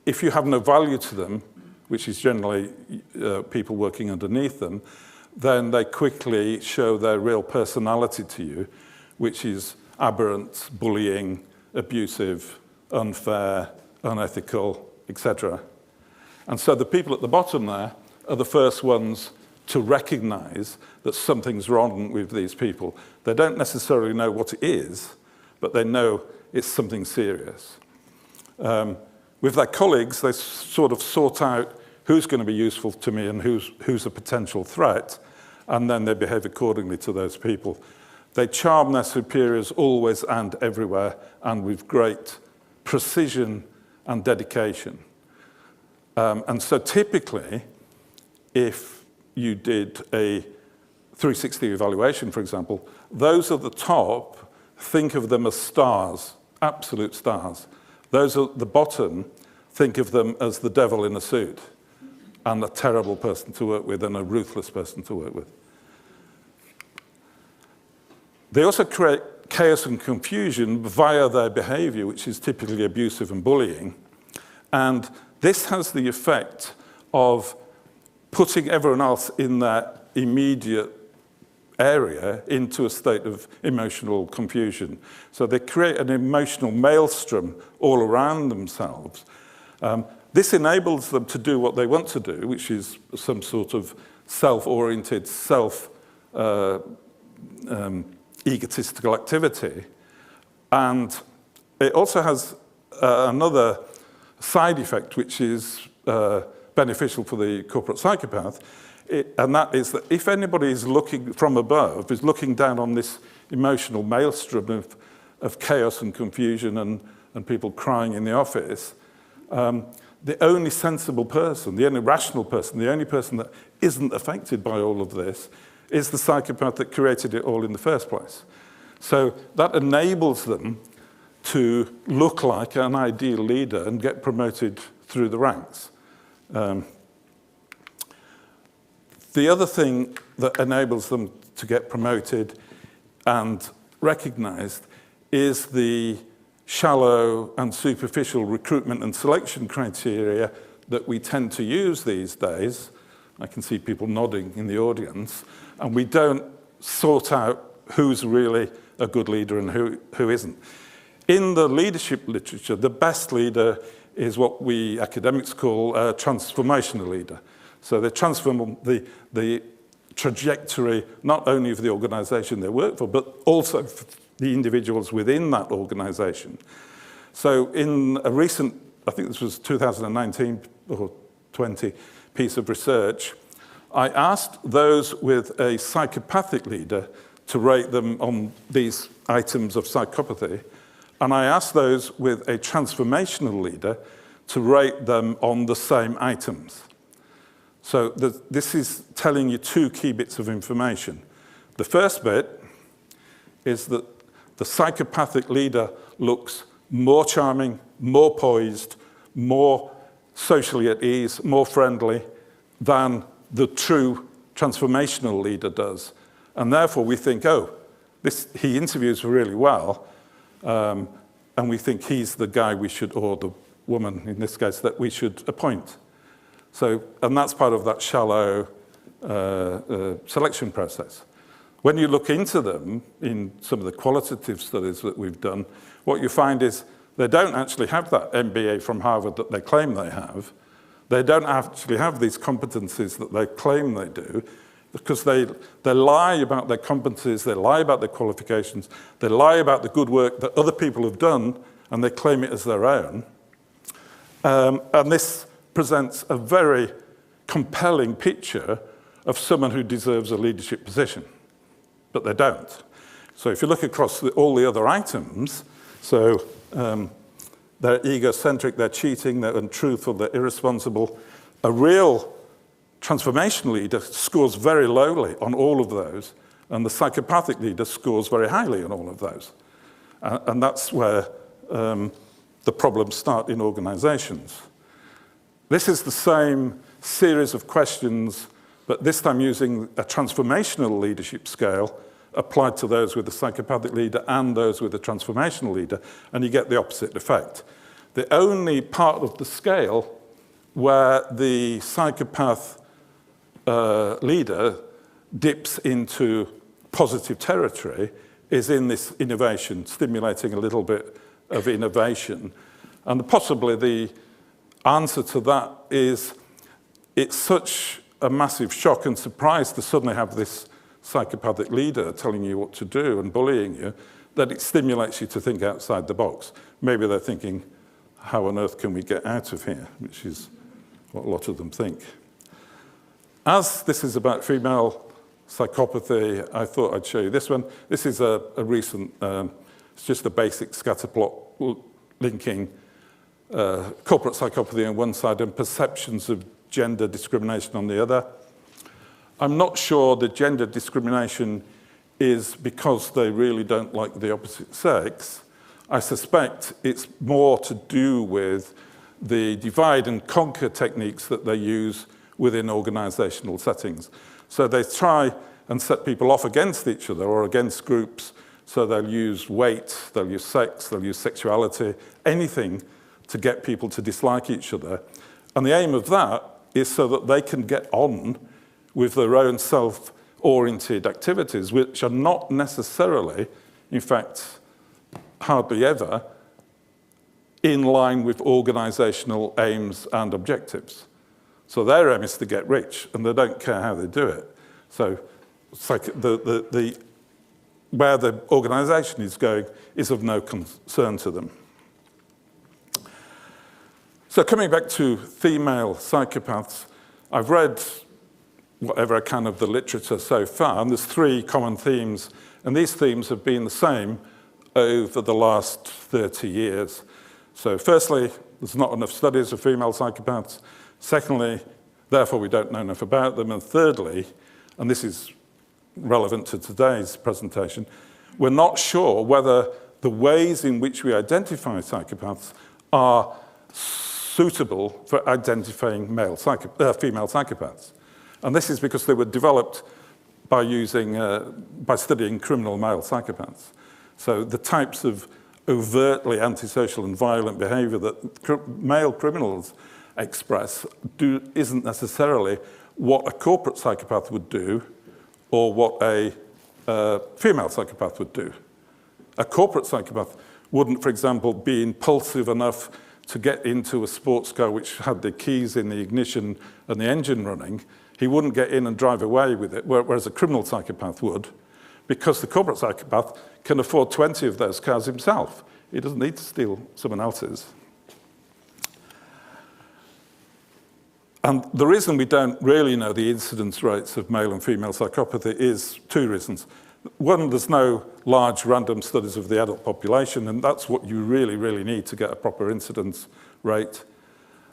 If you have no value to them, which is generally people working underneath them, then they quickly show their real personality to you, which is aberrant, bullying, abusive, unfair, unethical, etc. And so the people at the bottom there are the first ones to recognize that something's wrong with these people. They don't necessarily know what it is, but they know it's something serious. With their colleagues, they sort of sort out who's going to be useful to me and who's a potential threat, and then they behave accordingly to those people. They charm their superiors always and everywhere, and with great precision and dedication. And so typically, if you did a 360 evaluation, for example, those at the top, think of them as stars, absolute stars. Those at the bottom, think of them as the devil in a suit, and a terrible person to work with and a ruthless person to work with. They also create chaos and confusion via their behavior, which is typically abusive and bullying. And this has the effect of putting everyone else in that immediate area into a state of emotional confusion. So they create an emotional maelstrom all around themselves. This enables them to do what they want to do, which is some sort of self-oriented, egotistical activity. And it also has another side effect, which is beneficial for the corporate psychopath, and that is that if anybody is looking from above, is looking down on this emotional maelstrom of chaos and confusion and people crying in the office, the only sensible person, the only rational person, the only person that isn't affected by all of this is the psychopath that created it all in the first place. So that enables them to look like an ideal leader and get promoted through the ranks. The other thing that enables them to get promoted and recognized is the shallow and superficial recruitment and selection criteria that we tend to use these days. I can see people nodding in the audience. And we don't sort out who's really a good leader and who isn't. In the leadership literature, the best leader is what we academics call a transformational leader. So they transform the trajectory not only of the organization they work for, but also for the individuals within that organization. So in a recent, I think this was 2019 or 20 piece of research, I asked those with a psychopathic leader to rate them on these items of psychopathy, and I asked those with a transformational leader to rate them on the same items. So this is telling you two key bits of information. The first bit is that the psychopathic leader looks more charming, more poised, more socially at ease, more friendly than the true transformational leader does. And therefore we think, oh, he interviews really well, and we think he's the guy we should, or the woman in this case, that we should appoint. So, and that's part of that shallow selection process. When you look into them in some of the qualitative studies that we've done, what you find is they don't actually have that MBA from Harvard that they claim they have. They don't actually have these competencies that they claim they do, because they lie about their competencies, they lie about their qualifications, they lie about the good work that other people have done, and they claim it as their own. And this presents a very compelling picture of someone who deserves a leadership position, but they don't. So if you look across all the other items, so they're egocentric, they're cheating, they're untruthful, they're irresponsible. A real transformation leader scores very lowly on all of those, and the psychopathic leader scores very highly on all of those. And that's where the problems start in organizations. This is the same series of questions, but this time using a transformational leadership scale applied to those with the psychopathic leader and those with the transformational leader, and you get the opposite effect. The only part of the scale where the psychopath leader dips into positive territory is in this innovation, stimulating a little bit of innovation. And possibly the answer to that is it's such a massive shock and surprise to suddenly have this psychopathic leader telling you what to do and bullying you, that it stimulates you to think outside the box. Maybe they're thinking, how on earth can we get out of here? Which is what a lot of them think. As this is about female psychopathy, I thought I'd show you this one. This is a recent, it's just a basic scatter plot linking corporate psychopathy on one side and perceptions of gender discrimination on the other. I'm not sure the gender discrimination is because they really don't like the opposite sex. I suspect it's more to do with the divide and conquer techniques that they use within organizational settings. So they try and set people off against each other or against groups. So they'll use weight, they'll use sex, they'll use sexuality, anything to get people to dislike each other. And the aim of that is so that they can get on with their own self-oriented activities, which are not necessarily, in fact, hardly ever, in line with organizational aims and objectives. So their aim is to get rich, and they don't care how they do it. So it's like where the organization is going is of no concern to them. So coming back to female psychopaths, I've read whatever I can of the literature so far, and there's 3 common themes, and these themes have been the same over the last 30 years. So firstly, there's not enough studies of female psychopaths. Secondly, therefore we don't know enough about them. And thirdly, and this is relevant to today's presentation, we're not sure whether the ways in which we identify psychopaths are suitable for identifying female psychopaths. And this is because they were developed by studying criminal male psychopaths. So the types of overtly antisocial and violent behavior that male criminals express isn't necessarily what a corporate psychopath would do or what a female psychopath would do. A corporate psychopath wouldn't, for example, be impulsive enough to get into a sports car which had the keys in the ignition and the engine running. He wouldn't get in and drive away with it, whereas a criminal psychopath would, because the corporate psychopath can afford 20 of those cars himself. He doesn't need to steal someone else's. And the reason we don't really know the incidence rates of male and female psychopathy is 2 reasons. One, there's no large random studies of the adult population, and that's what you really, really need to get a proper incidence rate.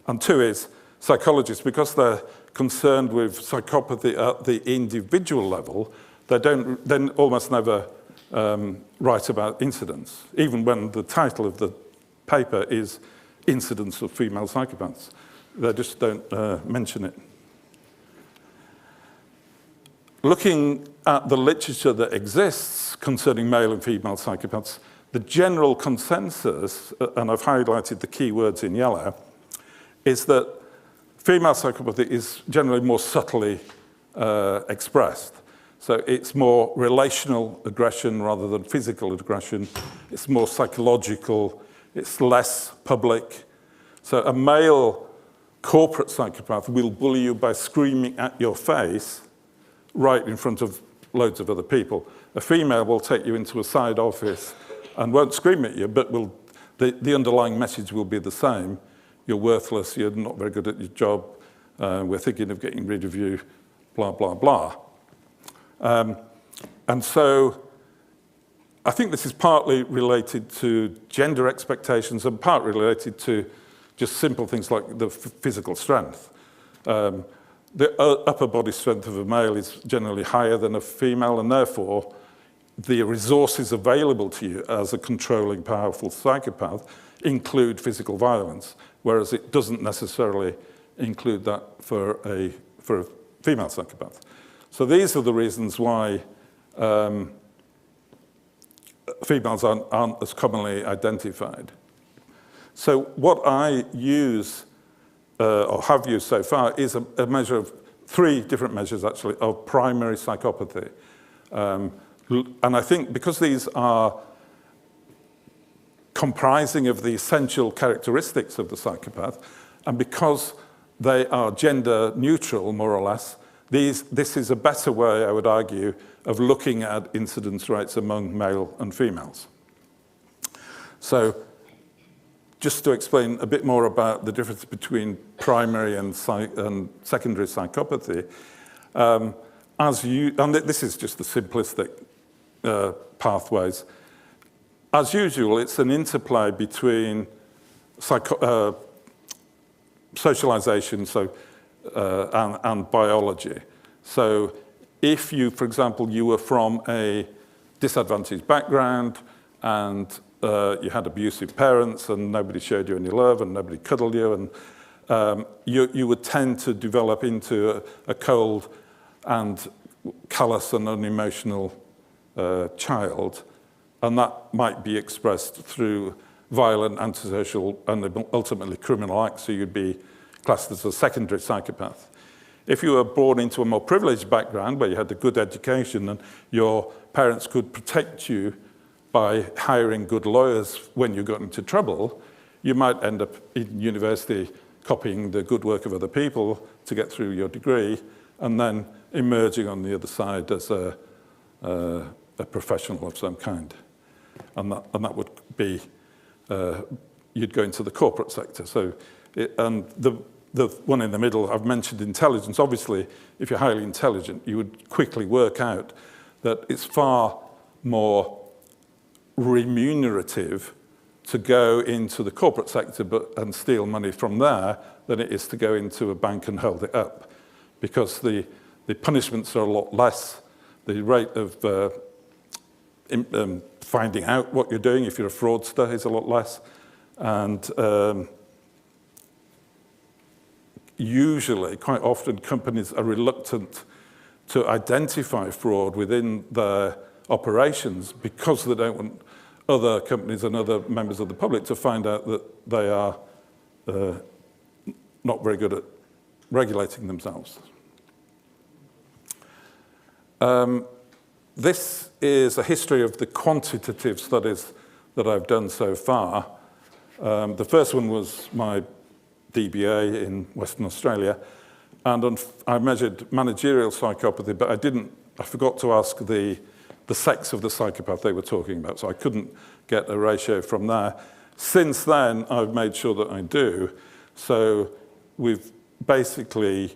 And 2 is psychologists, because they're concerned with psychopathy at the individual level, they almost never write about incidence, even when the title of the paper is incidence of female psychopaths. They just don't mention it. Looking at the literature that exists concerning male and female psychopaths, the general consensus, and I've highlighted the key words in yellow, is that female psychopathy is generally more subtly expressed. So it's more relational aggression rather than physical aggression. It's more psychological. It's less public. So a male corporate psychopath will bully you by screaming at your face right in front of loads of other people. A female will take you into a side office and won't scream at you, but the underlying message will be the same. You're worthless, you're not very good at your job, we're thinking of getting rid of you, blah, blah, blah. And so I think this is partly related to gender expectations and partly related to just simple things like the physical strength. The upper body strength of a male is generally higher than a female, and therefore the resources available to you as a controlling, powerful psychopath include physical violence, whereas it doesn't necessarily include that for a female psychopath. So these are the reasons why females aren't as commonly identified. So what I use, or have used so far, is a measure of 3 different measures, actually, of primary psychopathy. And I think because these are comprising of the essential characteristics of the psychopath, and because they are gender neutral, more or less, this is a better way, I would argue, of looking at incidence rates among male and females. So just to explain a bit more about the difference between primary and secondary psychopathy, and this is just the simplistic pathways. As usual, it's an interplay between socialization and biology. So if you, for example, you were from a disadvantaged background and you had abusive parents and nobody showed you any love and nobody cuddled you, and you would tend to develop into a cold and callous and unemotional child, and that might be expressed through violent, antisocial, and ultimately criminal acts, so you'd be classed as a secondary psychopath. If you were born into a more privileged background where you had a good education and your parents could protect you by hiring good lawyers when you got into trouble, you might end up in university copying the good work of other people to get through your degree and then emerging on the other side as a professional of some kind. And that would be, you'd go into the corporate sector. So, and the one in the middle, I've mentioned intelligence. Obviously, if you're highly intelligent, you would quickly work out that it's far more remunerative to go into the corporate sector and steal money from there than it is to go into a bank and hold it up, because the punishments are a lot less. The rate of finding out what you're doing if you're a fraudster is a lot less, and usually, quite often, companies are reluctant to identify fraud within their operations because they don't want other companies and other members of the public to find out that they are not very good at regulating themselves. This is a history of the quantitative studies that I've done so far. The first one was my DBA in Western Australia, and I measured managerial psychopathy, but I forgot to ask the sex of the psychopath they were talking about, so I couldn't get a ratio from there. Since then, I've made sure that I do. So we've basically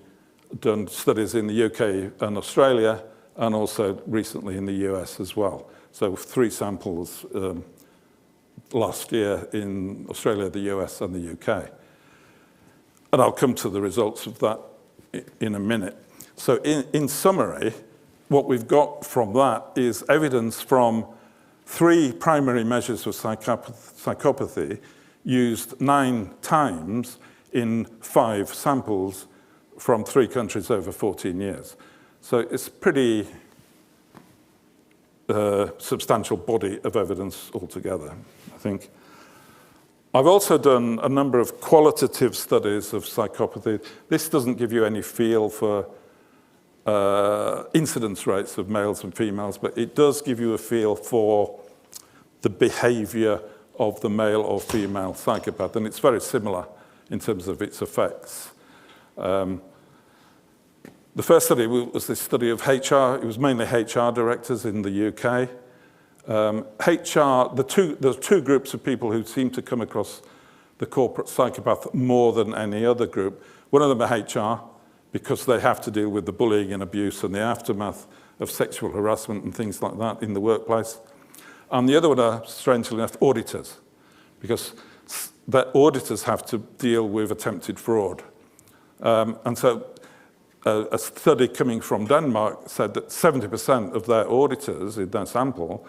done studies in the UK and Australia, and also recently in the US as well. So 3 samples last year in Australia, the US, and the UK. And I'll come to the results of that in a minute. So in summary, what we've got from that is evidence from 3 primary measures of psychopathy used 9 times in 5 samples from 3 countries over 14 years. So it's a pretty substantial body of evidence altogether, I think. I've also done a number of qualitative studies of psychopathy. This doesn't give you any feel for incidence rates of males and females, but it does give you a feel for the behavior of the male or female psychopath, and it's very similar in terms of its effects. The first study was this study of HR. It was mainly HR directors in the UK. There's 2 groups of people who seem to come across the corporate psychopath more than any other group. One of them are HR, because they have to deal with the bullying and abuse and the aftermath of sexual harassment and things like that in the workplace. And the other one are, strangely enough, auditors, because the auditors have to deal with attempted fraud. And so a study coming from Denmark said that 70% of their auditors in their sample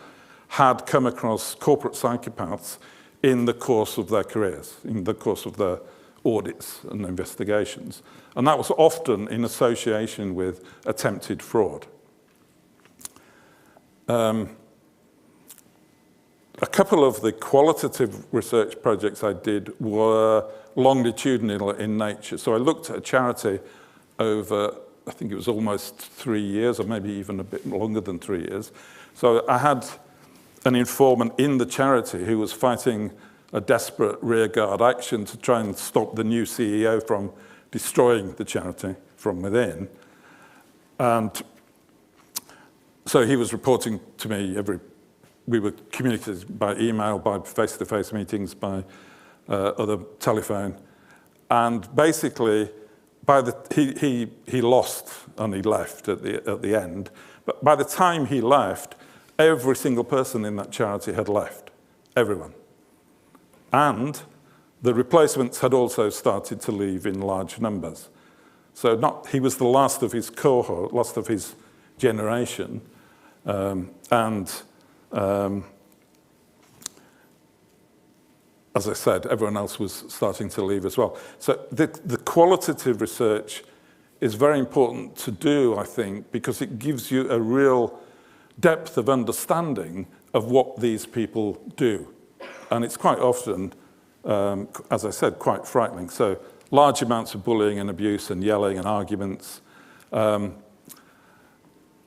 had come across corporate psychopaths in the course of their careers, in the course of their audits and investigations. And that was often in association with attempted fraud. A couple of the qualitative research projects I did were longitudinal in nature. So I looked at a charity over, I think it was almost 3 years, or maybe even a bit longer than 3 years. So I had an informant in the charity who was fighting a desperate rearguard action to try and stop the new CEO from destroying the charity from within. And so he was reporting to me we were communicating by email, by face-to-face meetings, by other telephone. And basically, he lost and he left at the end. But by the time he left, every single person in that charity had left, everyone. And the replacements had also started to leave in large numbers. So he was the last of his cohort, last of his generation, as I said, everyone else was starting to leave as well. So the qualitative research is very important to do, I think, because it gives you a real depth of understanding of what these people do. And it's quite often, as I said, quite frightening. So large amounts of bullying and abuse and yelling and arguments,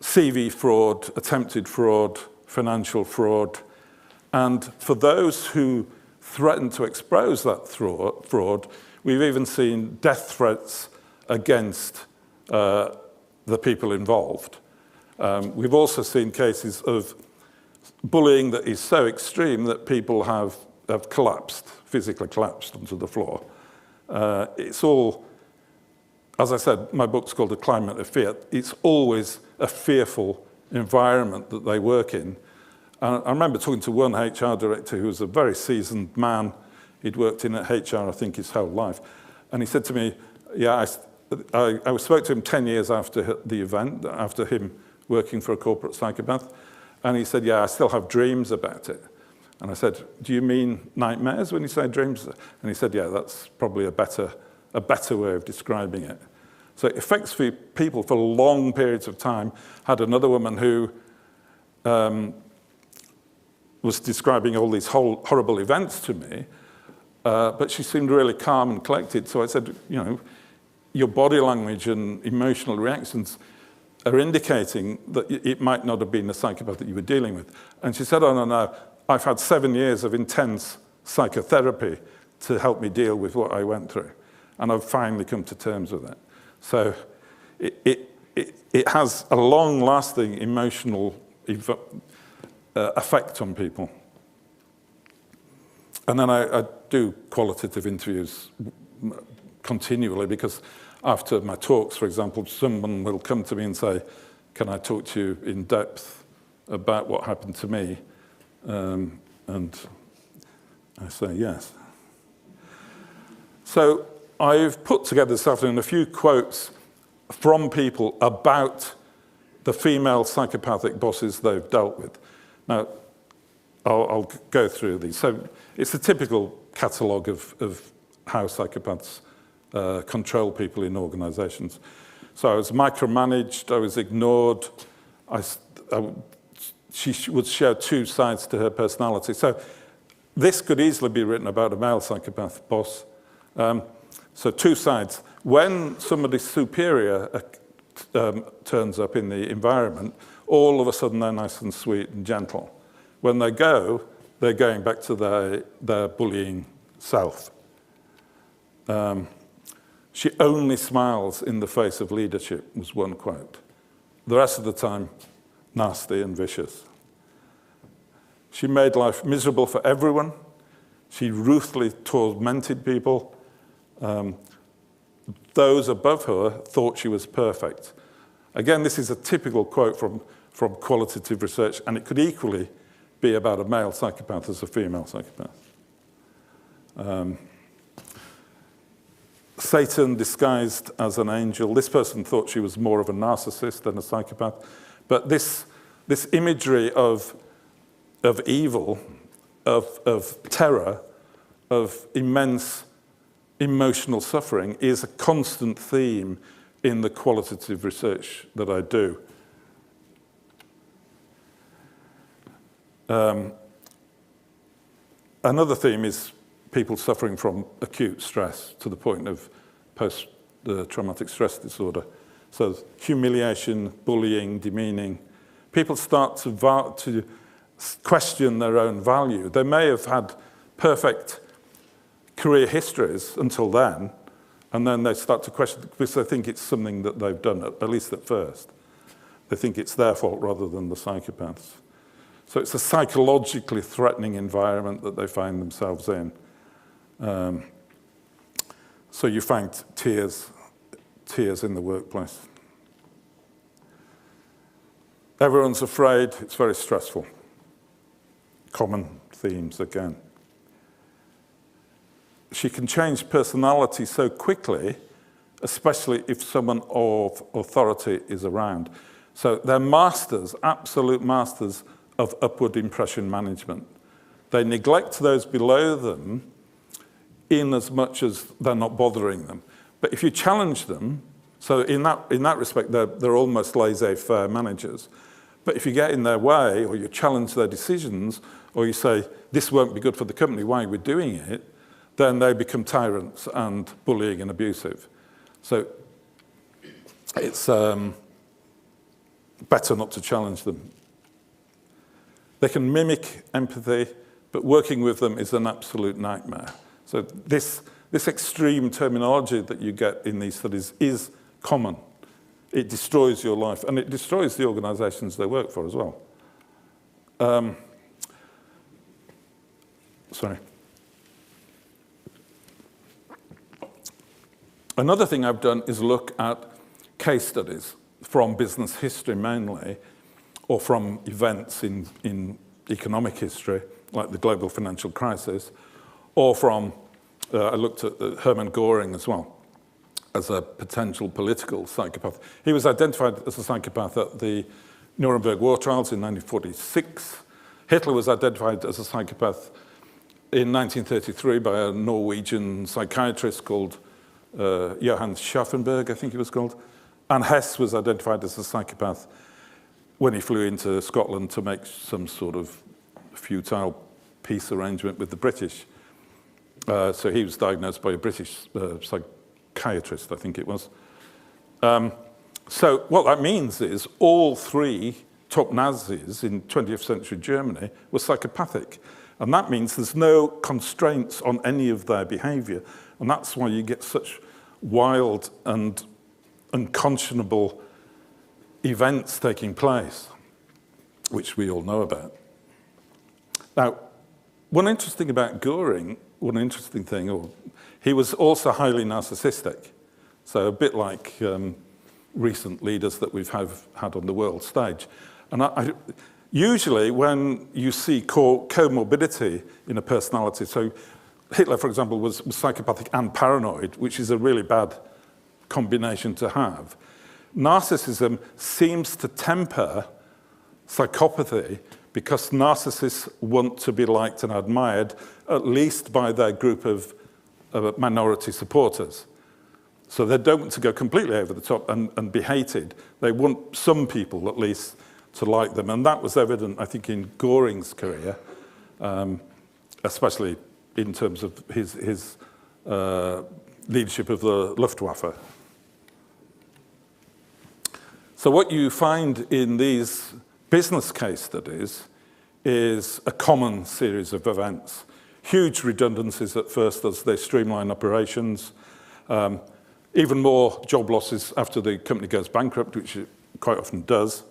CV fraud, attempted fraud, financial fraud. And for those who threaten to expose that fraud, we've even seen death threats against the people involved. We've also seen cases of bullying that is so extreme that people have collapsed, physically collapsed onto the floor. It's all, as I said, my book's called A Climate of Fear. It's always a fearful environment that they work in. I remember talking to one HR director who was a very seasoned man. He'd worked in HR, I think, his whole life. And he said to me, I spoke to him 10 years after the event, after him working for a corporate psychopath. And he said, yeah, I still have dreams about it. And I said, do you mean nightmares when you say dreams? And he said, yeah, that's probably a better way of describing it. So it affects people for long periods of time. Had another woman who was describing all these horrible events to me, but she seemed really calm and collected. So I said, your body language and emotional reactions are indicating that it might not have been a psychopath that you were dealing with. And she said, oh, no, I've had 7 years of intense psychotherapy to help me deal with what I went through. And I've finally come to terms with it. So it has a long-lasting emotional effect on people. And then I do qualitative interviews continually because after my talks, for example, someone will come to me and say, can I talk to you in depth about what happened to me? And I say yes. So I've put together this afternoon a few quotes from people about the female psychopathic bosses they've dealt with. Now, I'll go through these. So it's a typical catalogue of how psychopaths control people in organisations. So I was micromanaged, I was ignored, she would show two sides to her personality. So this could easily be written about a male psychopath boss. So two sides. When somebody superior turns up in the environment, all of a sudden they're nice and sweet and gentle. When they go, they're going back to their bullying self. She only smiles in the face of leadership, was one quote. The rest of the time, nasty and vicious. She made life miserable for everyone. She ruthlessly tormented people. Those above her thought she was perfect. Again, this is a typical quote from qualitative research, and it could equally be about a male psychopath as a female psychopath. Satan disguised as an angel. This person thought she was more of a narcissist than a psychopath. But this imagery of evil, of terror, of immense emotional suffering is a constant theme in the qualitative research that I do. Another theme is people suffering from acute stress to the point of post-traumatic stress disorder. So humiliation, bullying, demeaning. People start to question their own value. They may have had perfect career histories until then, and then they start to question because they think it's something that they've done, at least at first. They think it's their fault rather than the psychopaths. So it's a psychologically threatening environment that they find themselves in. So you find tears in the workplace. Everyone's afraid, it's very stressful. Common themes again. She can change personality so quickly, especially if someone of authority is around. So they're masters, absolute masters of upward impression management. They neglect those below them in as much as they're not bothering them. But if you challenge them, so in that respect, they're almost laissez-faire managers. But if you get in their way, or you challenge their decisions, or you say, this won't be good for the company, why are we doing it? Then they become tyrants and bullying and abusive. So it's better not to challenge them. They can mimic empathy, but working with them is an absolute nightmare. So this extreme terminology that you get in these studies is common. It destroys your life, and it destroys the organizations they work for as well. Sorry. Another thing I've done is look at case studies from business history mainly, or from events in economic history, like the global financial crisis, or from, I looked at Hermann Göring as well, as a potential political psychopath. He was identified as a psychopath at the Nuremberg war trials in 1946. Hitler was identified as a psychopath in 1933 by a Norwegian psychiatrist called Johann Schaffenberg, I think he was called. And Hess was identified as a psychopath when he flew into Scotland to make some sort of futile peace arrangement with the British. So he was diagnosed by a British psychiatrist, I think it was. So what that means is all three top Nazis in 20th century Germany were psychopathic. And that means there's no constraints on any of their behavior. And that's why you get such wild and unconscionable events taking place, which we all know about. Now, one interesting thing, he was also highly narcissistic. So a bit like recent leaders that we've had on the world stage. And usually when you see comorbidity in a personality, so Hitler, for example, was psychopathic and paranoid, which is a really bad combination to have. Narcissism seems to temper psychopathy because narcissists want to be liked and admired, at least by their group of minority supporters. So they don't want to go completely over the top and be hated. They want some people, at least, to like them. And that was evident, I think, in Göring's career, especially in terms of his leadership of the Luftwaffe. So what you find in these business case studies is a common series of events. Huge redundancies at first as they streamline operations. Even more job losses after the company goes bankrupt, which it quite often does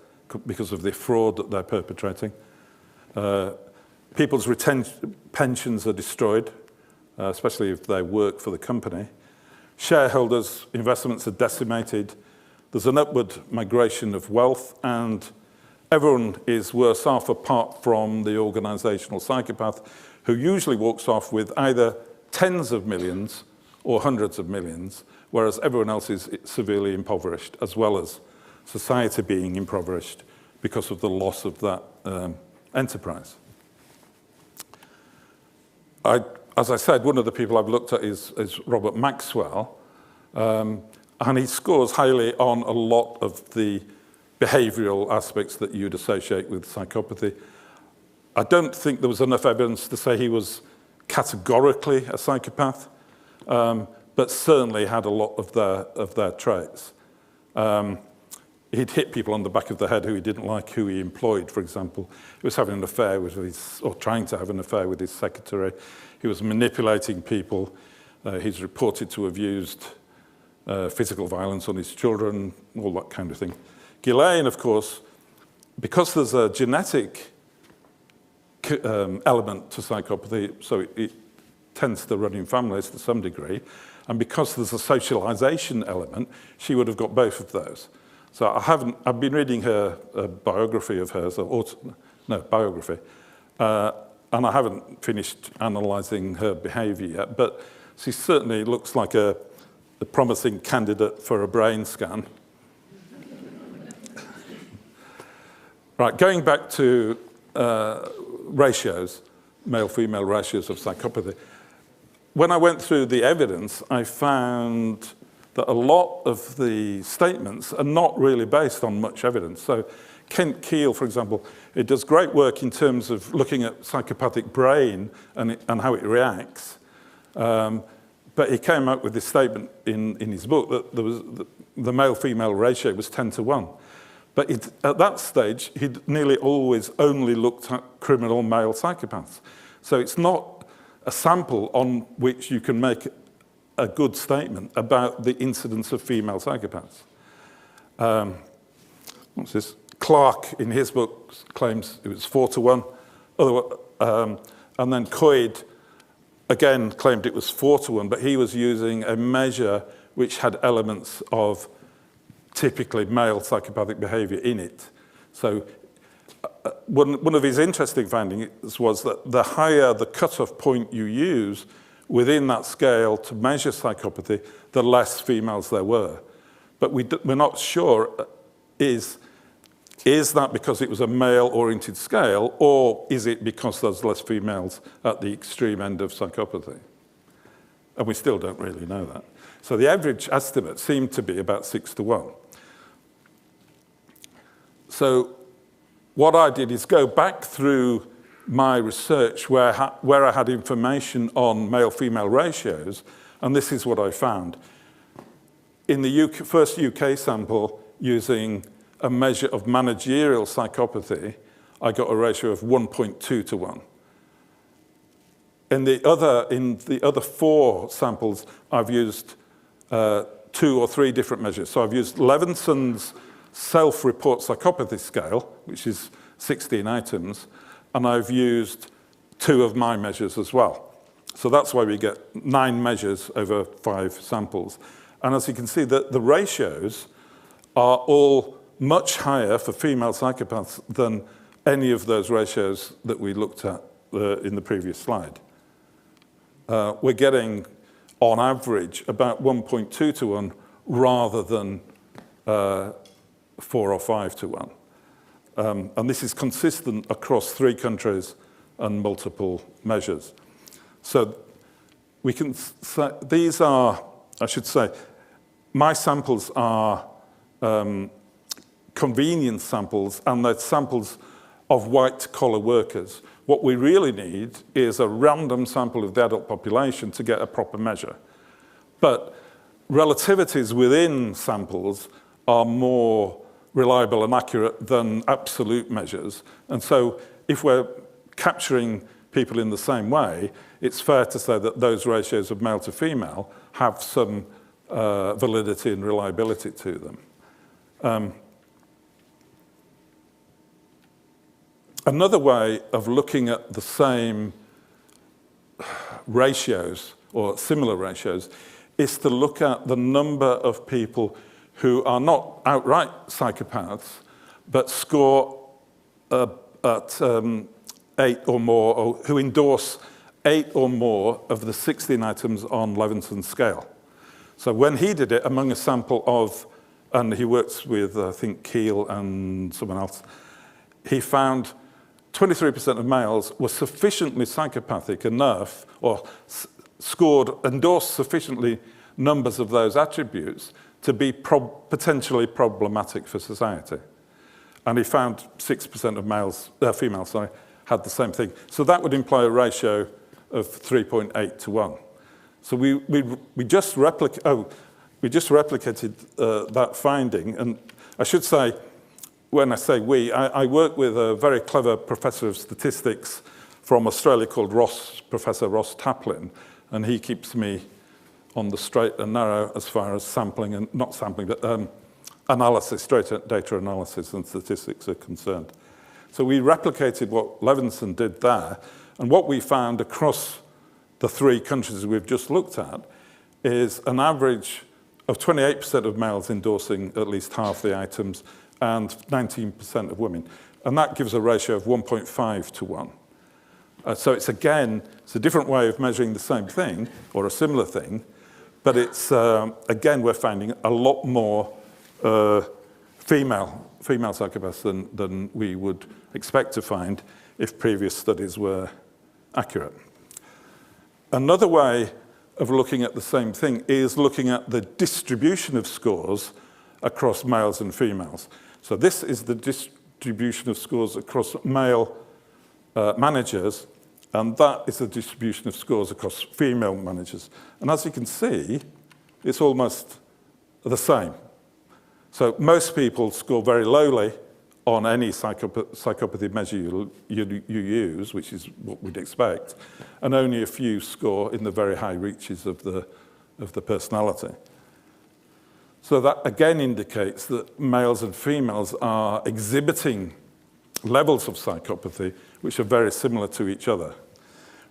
because of the fraud that they're perpetrating. People's pensions are destroyed, especially if they work for the company. Shareholders' investments are decimated. There's an upward migration of wealth, and everyone is worse off apart from the organisational psychopath, who usually walks off with either tens of millions or hundreds of millions, whereas everyone else is severely impoverished, as well as society being impoverished because of the loss of that enterprise. As I said, one of the people I've looked at is Robert Maxwell, and he scores highly on a lot of the behavioural aspects that you'd associate with psychopathy. I don't think there was enough evidence to say he was categorically a psychopath, but certainly had a lot of their traits. He'd hit people on the back of the head who he didn't like, who he employed, for example. He was having an affair with or trying to have an affair with his secretary. He was manipulating people. He's reported to have used physical violence on his children, all that kind of thing. Ghislaine, of course, because there's a genetic element to psychopathy, so it tends to run in families to some degree, and because there's a socialization element, she would have got both of those. So I've been reading her biography of hers, biography, and I haven't finished analysing her behaviour yet, but she certainly looks like a promising candidate for a brain scan. Right, going back to ratios, male-female ratios of psychopathy. When I went through the evidence, I found that a lot of the statements are not really based on much evidence. So Kent Keel, for example, it does great work in terms of looking at psychopathic brain and how it reacts. But he came up with this statement in his book that there was the male-female ratio was 10-1. But at that stage, he'd nearly always only looked at criminal male psychopaths. So it's not a sample on which you can make a good statement about the incidence of female psychopaths. What's this? Clark, in his book, claims it was 4-1. And then Coyd, again, claimed it was 4-1, but he was using a measure which had elements of typically male psychopathic behaviour in it. So one of his interesting findings was that the higher the cutoff point you use within that scale to measure psychopathy, the less females there were. But we're not sure, is that because it was a male-oriented scale, or is it because there's less females at the extreme end of psychopathy? And we still don't really know that. So the average estimate seemed to be about 6-1. So what I did is go back through my research where I had information on male-female ratios, and this is what I found. In the first UK sample, using a measure of managerial psychopathy, I got a ratio of 1.2-1. In the other 4 samples, I've used 2 or 3 different measures. So I've used Levenson's self-report psychopathy scale, which is 16 items, and I've used 2 of my measures as well. So that's why we get 9 measures over 5 samples. And as you can see, the ratios are all much higher for female psychopaths than any of those ratios that we looked at in the previous slide. We're getting, on average, about 1.2-1 rather than 4 or 5-1. And this is consistent across 3 countries and multiple measures. So we can say, these are, I should say, my samples are convenience samples, and they're samples of white-collar workers. What we really need is a random sample of the adult population to get a proper measure. But relativities within samples are more reliable and accurate than absolute measures. And so if we're capturing people in the same way, it's fair to say that those ratios of male to female have some validity and reliability to them. Another way of looking at the same ratios or similar ratios is to look at the number of people who are not outright psychopaths, but score at 8 or more, or who endorse 8 or more of the 16 items on Levinson's scale. So when he did it among a sample of, and he works with, I think, Keel and someone else, he found 23% of males were sufficiently psychopathic enough, or endorsed sufficiently numbers of those attributes to be potentially problematic for society. And he found 6% of females had the same thing. So that would imply a ratio of 3.8 to 1. So we just replicated that finding. And I should say, when I say we, I work with a very clever professor of statistics from Australia called Professor Ross Taplin, and he keeps me on the straight and narrow as far as sampling, and not sampling, but analysis, straight data analysis and statistics are concerned. So we replicated what Levinson did there, and what we found across the 3 countries we've just looked at is an average of 28% of males endorsing at least half the items and 19% of women. And that gives a ratio of 1.5 to 1. So it's a different way of measuring the same thing, or a similar thing, but it's, again, we're finding a lot more female psychopaths than we would expect to find if previous studies were accurate. Another way of looking at the same thing is looking at the distribution of scores across males and females. So this is the distribution of scores across male managers, and that is the distribution of scores across female managers. And as you can see, it's almost the same. So most people score very lowly on any psychopathy measure you use, which is what we'd expect, and only a few score in the very high reaches of the personality. So that again indicates that males and females are exhibiting levels of psychopathy which are very similar to each other.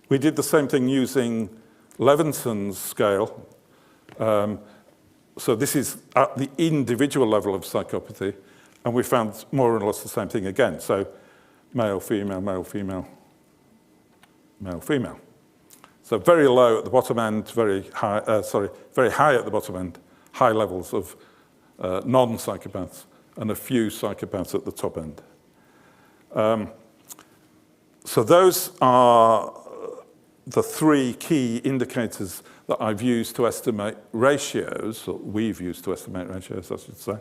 We did the same thing using Levinson's scale. So this is at the individual level of psychopathy, and we found more or less the same thing again. So male, female, male, female, male, female. So very low at the bottom end, very high at the bottom end, high levels of non-psychopaths, and a few psychopaths at the top end. So those are the 3 key indicators that I've used to estimate ratios, or we've used to estimate ratios, I should say.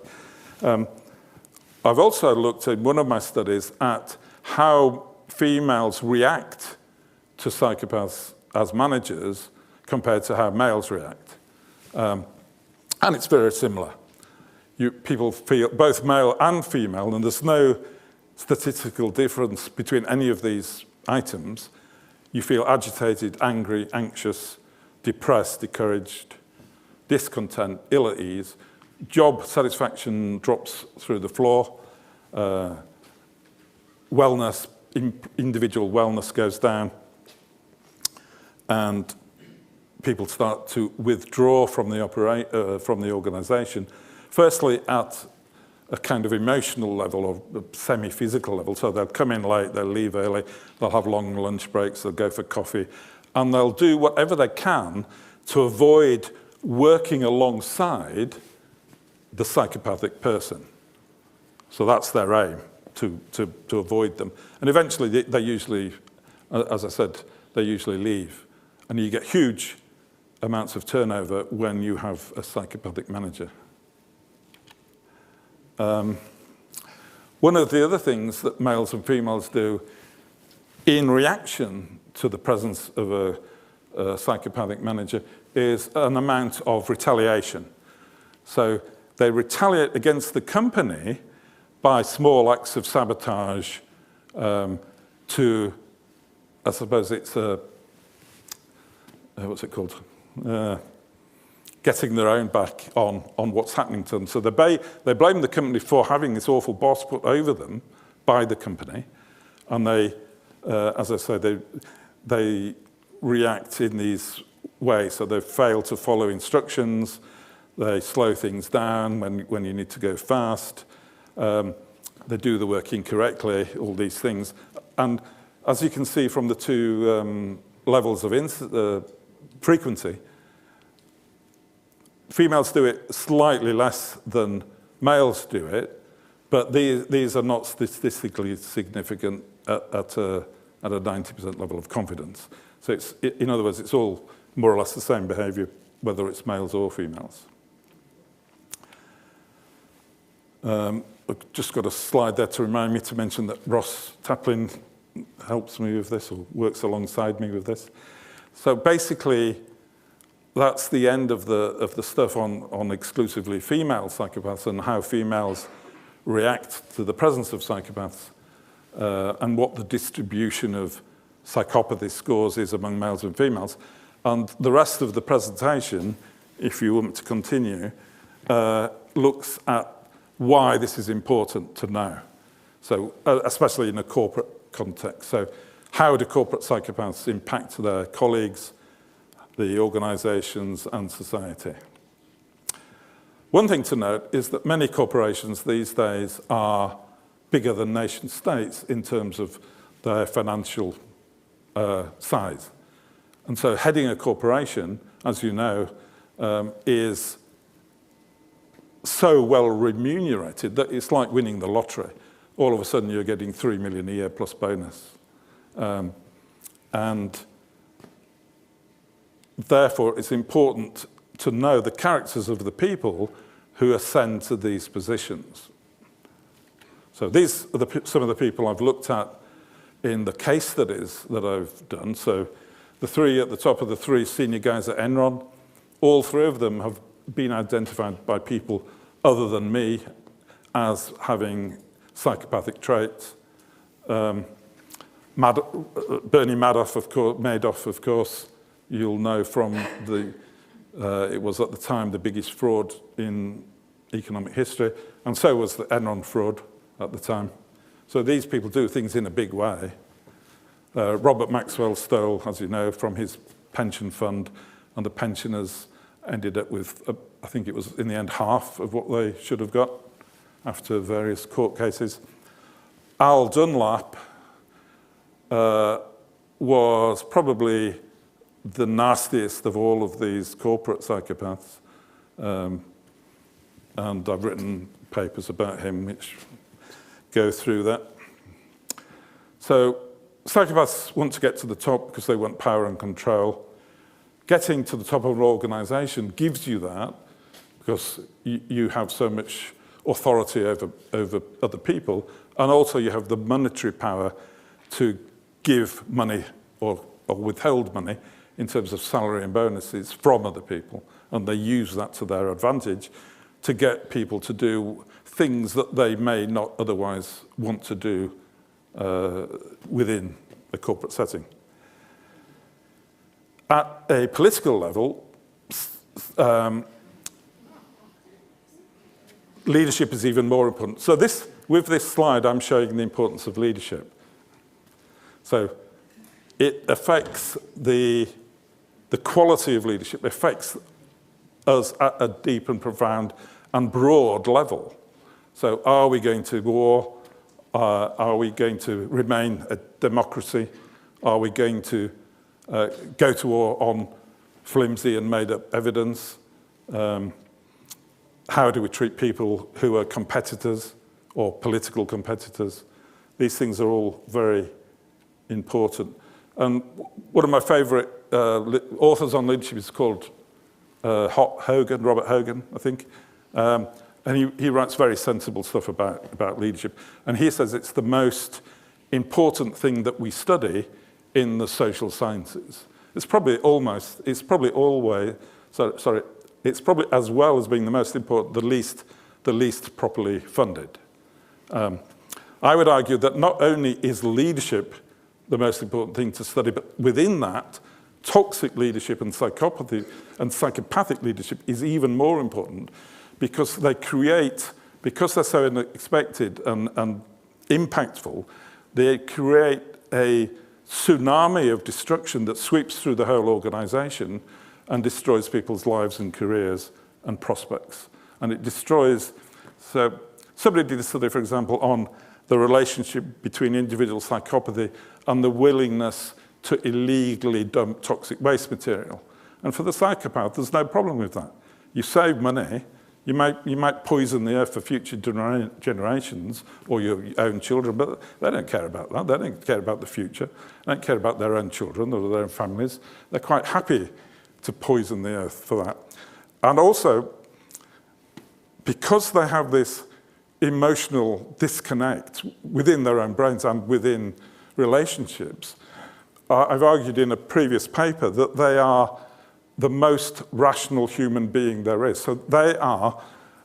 I've also looked in one of my studies at how females react to psychopaths as managers compared to how males react. And it's very similar. People feel both male and female, and there's no statistical difference between any of these items. You feel agitated, angry, anxious, depressed, discouraged, discontent, ill at ease. Job satisfaction drops through the floor. Wellness, individual wellness goes down. And people start to withdraw from the organization. Firstly, at a kind of emotional level or semi-physical level. So they'll come in late, they'll leave early, they'll have long lunch breaks, they'll go for coffee, and they'll do whatever they can to avoid working alongside the psychopathic person. So that's their aim. to avoid them. And eventually they usually, as I said, they usually leave. And you get huge amounts of turnover when you have a psychopathic manager. One of the other things that males and females do in reaction to the presence of a psychopathic manager is an amount of retaliation. So they retaliate against the company by small acts of sabotage to, I suppose it's what's it called? Getting their own back on what's happening to them. So they blame the company for having this awful boss put over them by the company, and they, as I say, they react in these ways. So they fail to follow instructions, they slow things down when you need to go fast, they do the work incorrectly, all these things. And as you can see from the two levels of frequency, females do it slightly less than males do it, but these are not statistically significant at a 90% level of confidence. So in other words, it's all more or less the same behavior, whether it's males or females. I've just got a slide there to remind me to mention that Ross Taplin helps me with this, or works alongside me with this. So basically, that's the end of the stuff on exclusively female psychopaths and how females react to the presence of psychopaths, and what the distribution of psychopathy scores is among males and females. And the rest of the presentation, if you want to continue, looks at why this is important to know. So, especially in a corporate context. So, how do corporate psychopaths impact their colleagues, the organizations, and society? One thing to note is that many corporations these days are bigger than nation states in terms of their financial size. And so heading a corporation, as you know, is so well remunerated that it's like winning the lottery. All of a sudden you're getting 3 million a year plus bonus. And therefore it's important to know the characters of the people who ascend to these positions. So these are some of the people I've looked at in the case studies that I've done. So the three at the top of the three senior guys at Enron, all three of them have been identified by people other than me as having psychopathic traits. Bernie Madoff, of course, you'll know from it was at the time the biggest fraud in economic history, and so was the Enron fraud at the time. So these people do things in a big way. Robert Maxwell stole, as you know, from his pension fund, and the pensioners ended up with, I think it was in the end half of what they should have got after various court cases. Al Dunlap was probably the nastiest of all of these corporate psychopaths. And I've written papers about him which go through that. So psychopaths want to get to the top because they want power and control. Getting to the top of an organization gives you that because you have so much authority over other people, and also you have the monetary power to give money or withhold money in terms of salary and bonuses from other people, and they use that to their advantage to get people to do things that they may not otherwise want to do within a corporate setting. At a political level, leadership is even more important. So with this slide, I'm showing the importance of leadership. So it affects the quality of leadership, affects us at a deep and profound and broad level. So are we going to war? Are we going to remain a democracy? Are we going to go to war on flimsy and made-up evidence? How do we treat people who are competitors or political competitors. These things are all very important. And one of my favourite authors on leadership is called Robert Hogan, I think. And he writes very sensible stuff about leadership. And he says it's the most important thing that we study in the social sciences. It's probably as well as being the most important, the least properly funded. I would argue that not only is leadership the most important thing to study, but within that, toxic leadership and psychopathy and psychopathic leadership is even more important, because because they're so unexpected and impactful, they create a tsunami of destruction that sweeps through the whole organization and destroys people's lives and careers and prospects. And it destroys, so somebody did a study, for example, on the relationship between individual psychopathy and the willingness to illegally dump toxic waste material. And for the psychopath, there's no problem with that. You save money, you might poison the earth for future generations or your own children, but they don't care about that. They don't care about the future. They don't care about their own children or their own families. They're quite happy to poison the earth for that. And also, because they have this emotional disconnect within their own brains and within relationships, I've argued in a previous paper that they are the most rational human being there is. So they are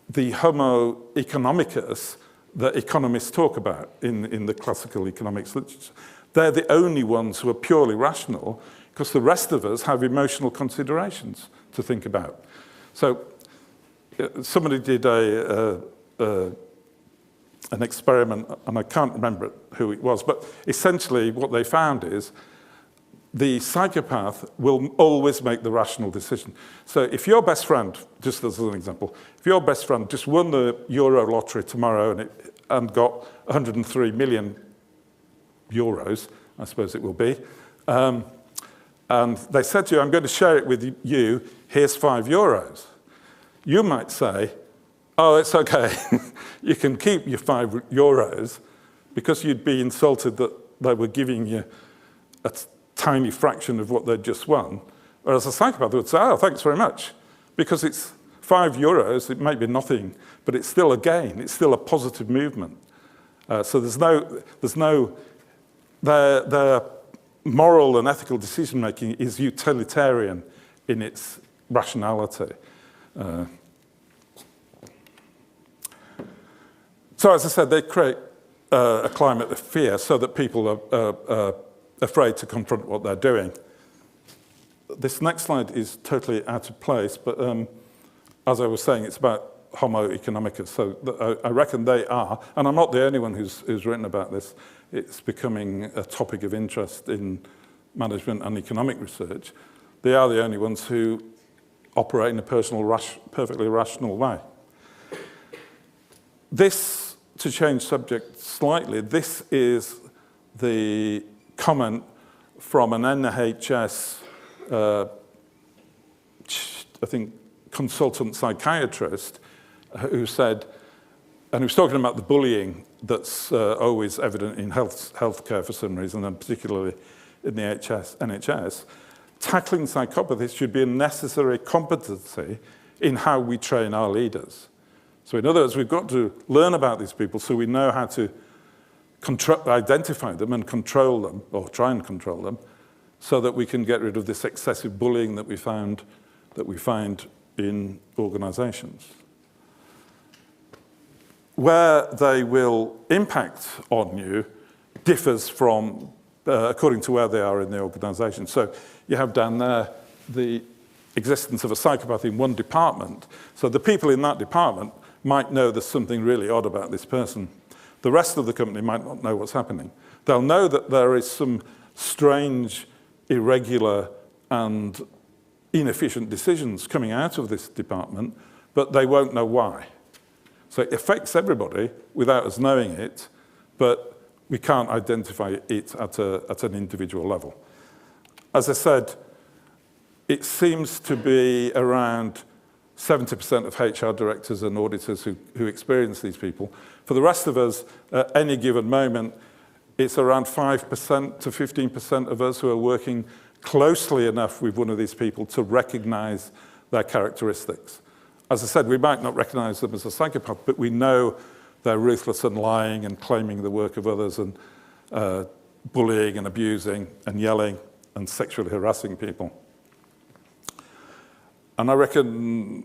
the homo economicus that economists talk about in the classical economics literature. They're the only ones who are purely rational, because the rest of us have emotional considerations to think about. So somebody did an experiment, and I can't remember who it was, but essentially what they found is the psychopath will always make the rational decision. So if your best friend, just as an example, if your best friend just won the Euro lottery tomorrow and got 103 million euros, I suppose it will be, and they said to you, I'm going to share it with you, here's €5. You might say, oh, it's okay, you can keep your €5, because you'd be insulted that they were giving you a tiny fraction of what they'd just won. Whereas a psychopath would say, oh, thanks very much. Because it's €5, it might be nothing, but it's still a gain, it's still a positive movement. So their moral and ethical decision-making is utilitarian in its rationality. So as I said, they create a climate of fear so that people are afraid to confront what they're doing. This next slide is totally out of place, but as I was saying, it's about homo economicus. So I reckon they are, and I'm not the only one who's written about this. It's becoming a topic of interest in management and economic research. They are the only ones who operate in a perfectly rational way. This, to change subject slightly, this is the comment from an NHS, I think, consultant psychiatrist who said, and he was talking about the bullying that's always evident in healthcare for some reason, and particularly in the NHS, tackling psychopathy should be a necessary competency in how we train our leaders. So in other words, we've got to learn about these people so we know how to identify them and control them, or try and control them, so that we can get rid of this excessive bullying that we find in organizations. Where they will impact on you differs from, according to where they are in the organization. So you have down there the existence of a psychopath in one department. So the people in that department might know there's something really odd about this person. The rest of the company might not know what's happening. They'll know that there is some strange, irregular, and inefficient decisions coming out of this department, but they won't know why. So it affects everybody without us knowing it, but we can't identify it at an individual level. As I said, it seems to be around 70% of HR directors and auditors who experience these people. For the rest of us, at any given moment, it's around 5% to 15% of us who are working closely enough with one of these people to recognize their characteristics. As I said, we might not recognize them as a psychopath, but we know they're ruthless and lying and claiming the work of others and bullying and abusing and yelling and sexually harassing people. And I reckon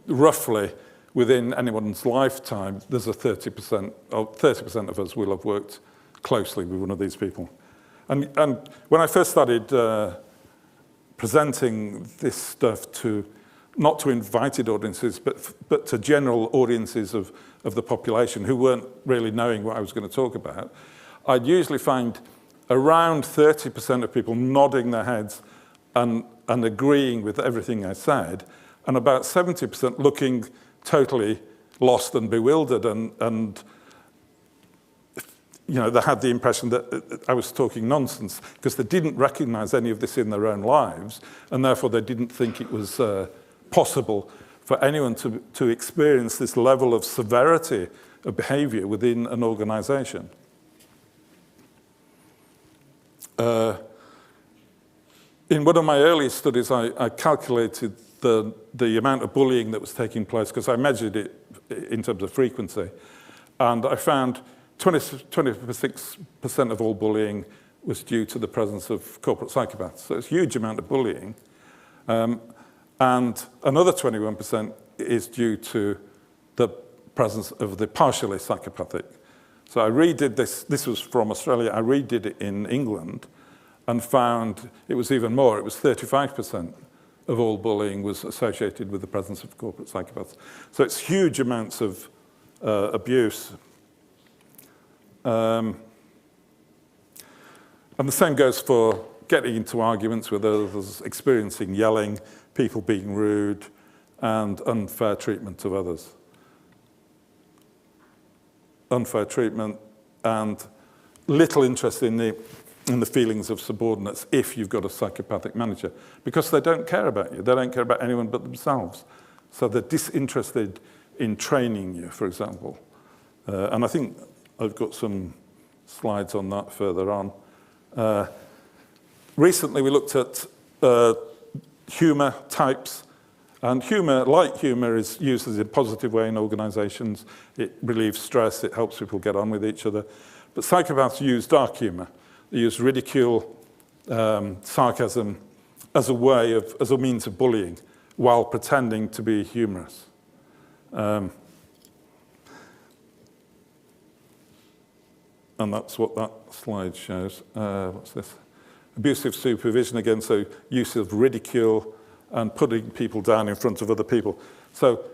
roughly within anyone's lifetime, there's a 30% of us will have worked closely with one of these people. And when I first started presenting this stuff not to invited audiences, but to general audiences of the population who weren't really knowing what I was going to talk about, I'd usually find around 30% of people nodding their heads and agreeing with everything I said, and about 70% looking totally lost and bewildered, and you know, they had the impression that I was talking nonsense because they didn't recognize any of this in their own lives, and therefore they didn't think it was possible for anyone to experience this level of severity of behavior within an organization. In one of my earliest studies, I calculated the amount of bullying that was taking place because I measured it in terms of frequency. And I found 26% of all bullying was due to the presence of corporate psychopaths. So it's a huge amount of bullying. And another 21% is due to the presence of the partially psychopathic. So I redid this was from Australia, I redid it in England and found it was even more. It was 35% of all bullying was associated with the presence of corporate psychopaths. So it's huge amounts of abuse. And the same goes for getting into arguments with others, experiencing yelling, people being rude, and unfair treatment of others. Unfair treatment and little interest in the feelings of subordinates if you've got a psychopathic manager, because they don't care about you. They don't care about anyone but themselves. So they're disinterested in training you, for example. And I think I've got some slides on that further on. Recently, we looked at humor types. And light humor is used as a positive way in organizations. It relieves stress. It helps people get on with each other. But psychopaths use dark humor. They use ridicule, sarcasm as a means of bullying while pretending to be humorous. And that's what that slide shows. What's this? Abusive supervision, again, so use of ridicule and putting people down in front of other people. So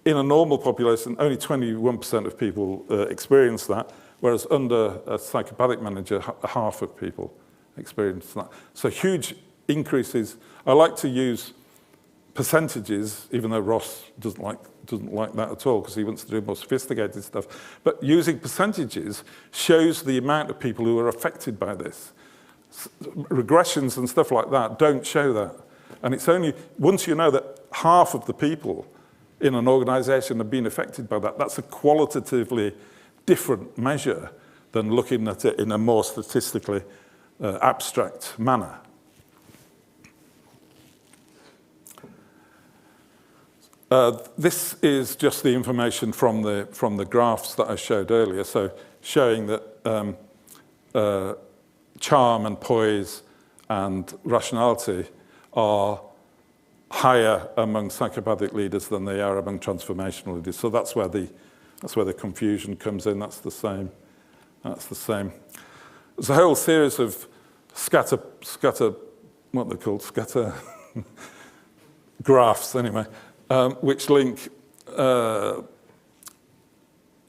in a normal population, only 21% of people experience that, whereas under a psychopathic manager, half of people experience that. So huge increases. I like to use percentages, even though Ross doesn't like that at all because he wants to do more sophisticated stuff. But using percentages shows the amount of people who are affected by this. Regressions and stuff like that don't show that. And it's only once you know that half of the people in an organization have been affected by that, that's a qualitatively different measure than looking at it in a more statistically abstract manner. This is just the information from the graphs that I showed earlier, so showing that charm and poise and rationality are higher among psychopathic leaders than they are among transformational leaders. So that's where the confusion comes in. That's the same. There's a whole series of scatter what they're called, scatter graphs anyway, which link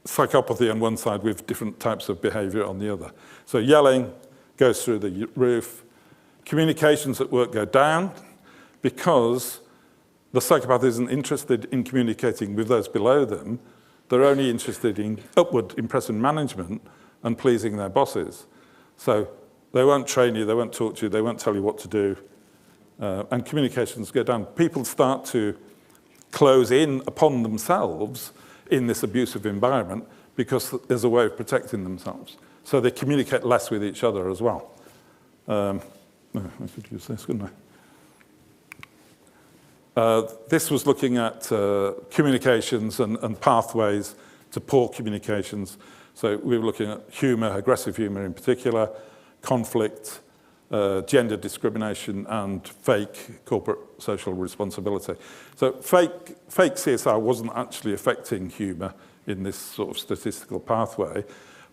psychopathy on one side with different types of behavior on the other. So yelling goes through the roof. Communications at work go down because the psychopath isn't interested in communicating with those below them. They're only interested in upward impressive management and pleasing their bosses. So they won't train you, they won't talk to you, they won't tell you what to do. And communications go down. People start to close in upon themselves in this abusive environment because there's a way of protecting themselves. So they communicate less with each other as well. I could use this, couldn't I? This was looking at communications and pathways to poor communications. So we were looking at humour, aggressive humour in particular, conflict, gender discrimination, and fake corporate social responsibility. So fake CSR wasn't actually affecting humour in this sort of statistical pathway,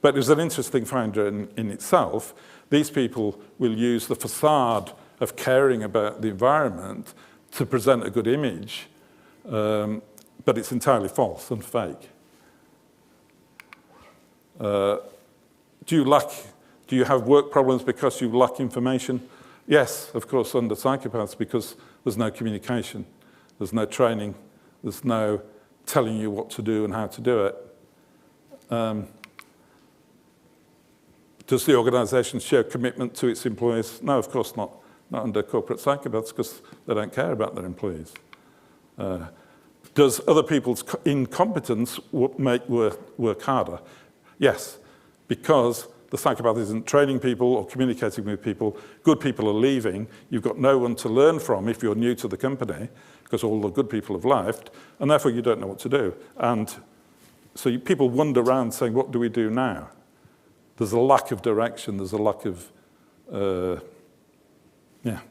but it was an interesting finder in itself. These people will use the facade of caring about the environment to present a good image, but it's entirely false and fake. Do you have work problems because you lack information? Yes, of course, under psychopaths, because there's no communication, there's no training, there's no telling you what to do and how to do it. Does the organisation show commitment to its employees? No, of course not. Not under corporate psychopaths, because they don't care about their employees. Does other people's incompetence make work harder? Yes, because the psychopath isn't training people or communicating with people. Good people are leaving. You've got no one to learn from if you're new to the company, because all the good people have left, and therefore you don't know what to do. And so people wander around saying, what do we do now? There's a lack of direction. There's a lack of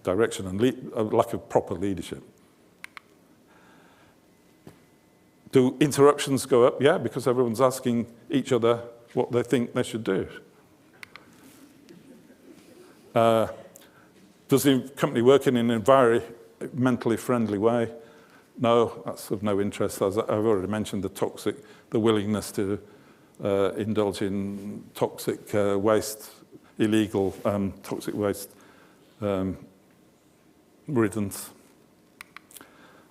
direction and a lack of proper leadership. Do interruptions go up? Yeah, because everyone's asking each other what they think they should do. Does the company work in an environmentally friendly way? No, that's of no interest. As I've already mentioned, the willingness to indulge in toxic waste, illegal toxic waste riddance.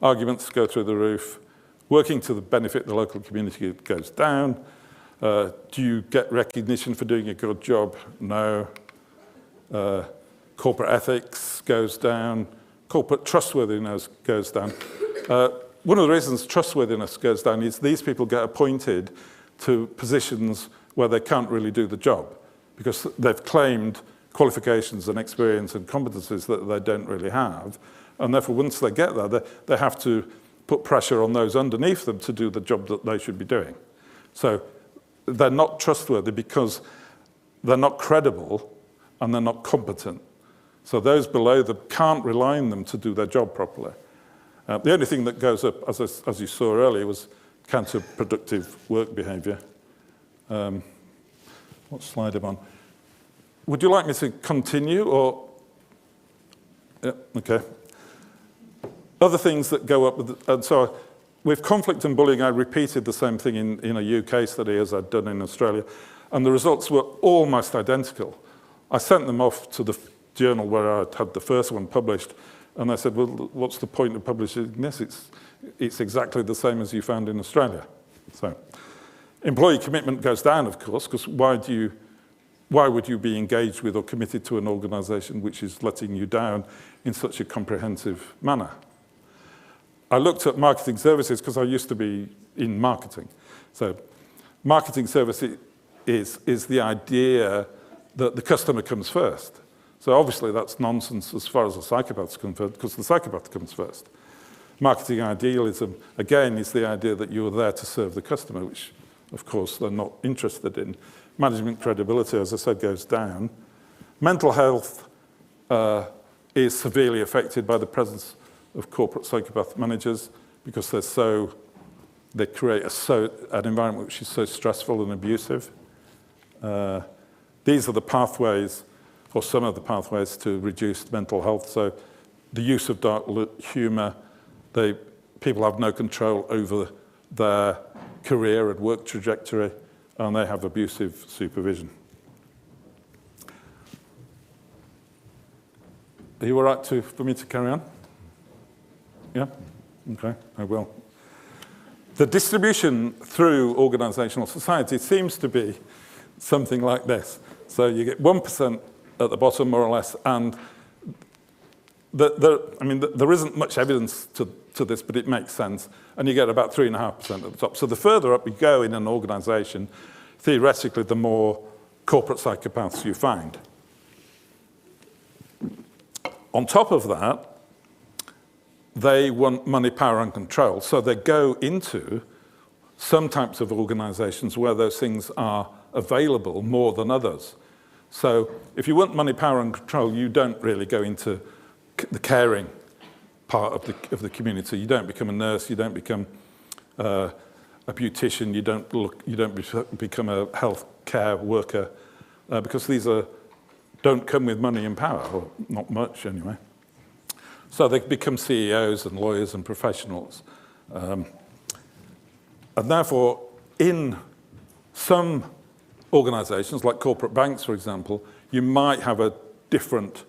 Arguments go through the roof. Working to the benefit of the local community goes down. Do you get recognition for doing a good job? No. Corporate ethics goes down. Corporate trustworthiness goes down. One of the reasons trustworthiness goes down is these people get appointed to positions where they can't really do the job because they've claimed qualifications and experience and competencies that they don't really have. And therefore, once they get there, they have to put pressure on those underneath them to do the job that they should be doing. So they're not trustworthy because they're not credible and they're not competent. So those below them can't rely on them to do their job properly. The only thing that goes up, as you saw earlier, was counterproductive work behaviour. What slide am I on? Would you like me to continue or? Yeah, okay. Other things that go up, and so with conflict and bullying, I repeated the same thing in a UK study as I'd done in Australia, and the results were almost identical. I sent them off to the journal where I had the first one published, and I said, well, what's the point of publishing this? It's exactly the same as you found in Australia. So, employee commitment goes down, of course, because why would you be engaged with or committed to an organisation which is letting you down in such a comprehensive manner? I looked at marketing services because I used to be in marketing. So marketing service is the idea that the customer comes first. So obviously that's nonsense as far as the psychopath's concerned, because the psychopath comes first. Marketing idealism, again, is the idea that you're there to serve the customer, which, of course, they're not interested in. Management credibility, as I said, goes down. Mental health is severely affected by the presence of corporate psychopath managers because they create an environment which is so stressful and abusive. These are the pathways, or some of the pathways, to reduce mental health. So the use of dark humour, people have no control over their career and work trajectory, and they have abusive supervision. Are you all right for me to carry on? Yeah? Okay, I will. The distribution through organisational society seems to be something like this. So you get 1% at the bottom, more or less, and there isn't much evidence to this, but it makes sense. And you get about 3.5% at the top. So the further up you go in an organization, theoretically, the more corporate psychopaths you find. On top of that, they want money, power, and control. So they go into some types of organizations where those things are available more than others. So if you want money, power, and control, you don't really go into the caring part of the community. You don't become a nurse, you don't become a beautician, you don't become a health care worker, because these don't come with money and power, or not much anyway. So they become CEOs and lawyers and professionals. And therefore, in some organizations, like corporate banks, for example, you might have a different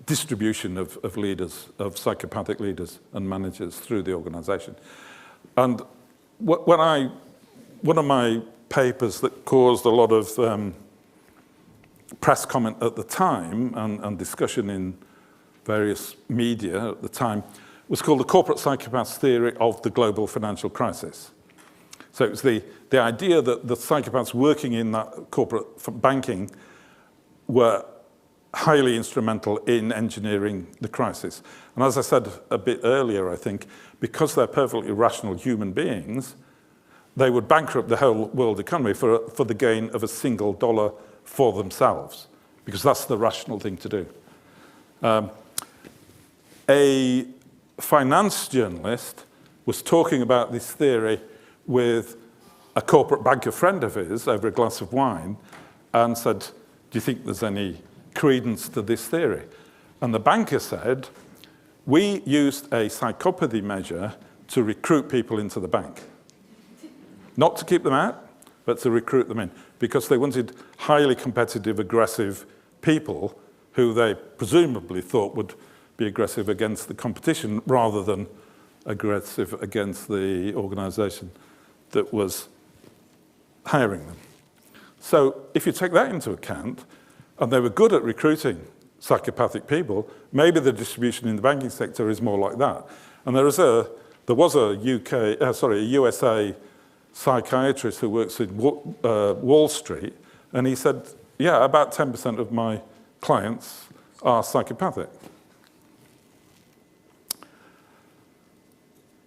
distribution of leaders, of psychopathic leaders and managers through the organization. And one of my papers that caused a lot of press comment at the time and discussion in various media at the time was called the Corporate Psychopaths Theory of the Global Financial Crisis. So it was the idea that the psychopaths working in that corporate banking were highly instrumental in engineering the crisis. And as I said a bit earlier, I think, because they're perfectly rational human beings, they would bankrupt the whole world economy for the gain of a single dollar for themselves, because that's the rational thing to do. A finance journalist was talking about this theory with a corporate banker friend of his over a glass of wine and said, "Do you think there's any credence to this theory?" And the banker said, "We used a psychopathy measure to recruit people into the bank. Not to keep them out, but to recruit them in, because they wanted highly competitive, aggressive people who they presumably thought would be aggressive against the competition rather than aggressive against the organization that was hiring them." So if you take that into account, and they were good at recruiting psychopathic people, maybe the distribution in the banking sector is more like that. And there was a USA psychiatrist who works in Wall Street, and he said, yeah, about 10% of my clients are psychopathic.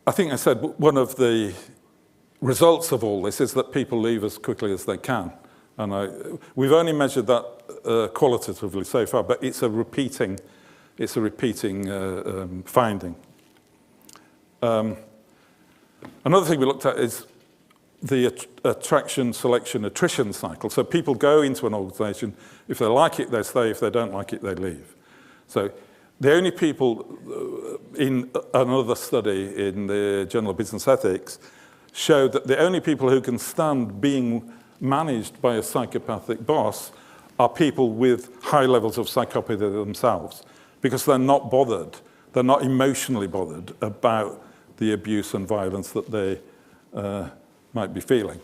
I think I said one of the results of all this is that people leave as quickly as they can. And we've only measured that qualitatively so far, but it's a repeating finding. Another thing we looked at is the attraction, selection, attrition cycle. So people go into an organization, if they like it, they stay, if they don't like it, they leave. So the only people in another study in the Journal of Business Ethics showed that the only people who can stand being managed by a psychopathic boss are people with high levels of psychopathy themselves, because they're not bothered, they're not emotionally bothered about the abuse and violence that they might be feeling.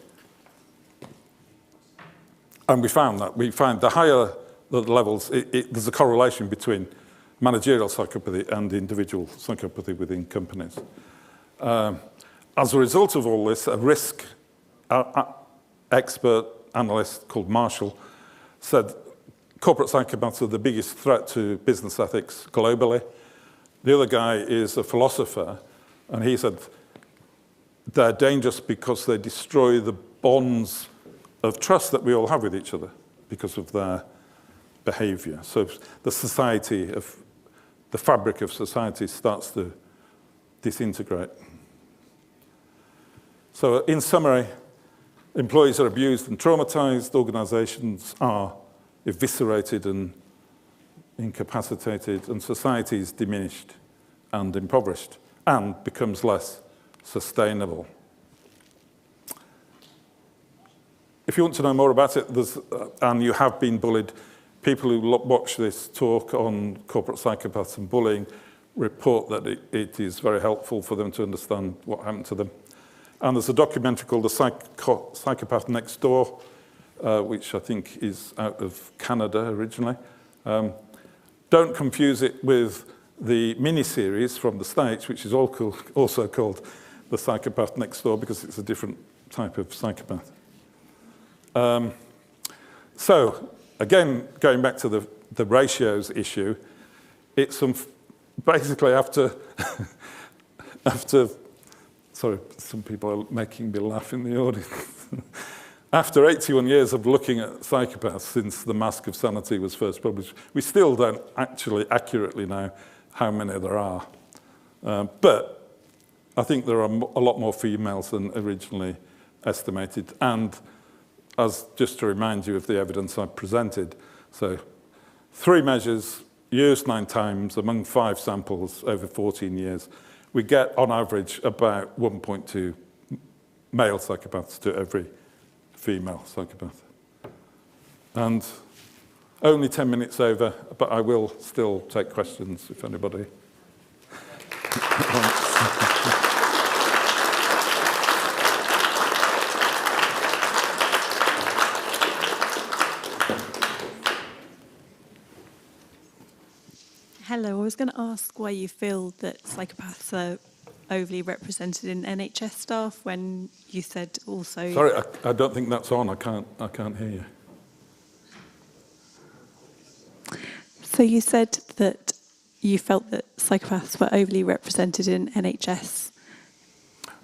And we found that. We find the higher the levels, there's a correlation between managerial psychopathy and individual psychopathy within companies. As a result of all this, a risk expert analyst called Marshall said corporate psychopaths are the biggest threat to business ethics globally. The other guy is a philosopher, and he said they're dangerous because they destroy the bonds of trust that we all have with each other because of their behavior. So the fabric of society starts to disintegrate. So in summary, employees are abused and traumatized, organizations are eviscerated and incapacitated, and society is diminished and impoverished and becomes less sustainable. If you want to know more about it, and you have been bullied, people who watch this talk on corporate psychopaths and bullying report that it is very helpful for them to understand what happened to them. And there's a documentary called The Psychopath Next Door, which I think is out of Canada originally. Don't confuse it with the mini-series from the States, which is also called The Psychopath Next Door, because it's a different type of psychopath. So, again, going back to the ratios issue, it's basically after, sorry, some people are making me laugh in the audience. After 81 years of looking at psychopaths since The Mask of Sanity was first published, we still don't actually accurately know how many there are. But I think there are a lot more females than originally estimated. And just to remind you of the evidence I presented, so 3 measures used 9 times among 5 samples over 14 years, we get on average about 1.2 male psychopaths to every female psychopath. And only 10 minutes over, but I will still take questions if anybody wants. Hello, I was going to ask why you feel that psychopaths are overly represented in NHS staff when you said also... Sorry, I don't think that's on. I can't hear you. So you said that you felt that psychopaths were overly represented in NHS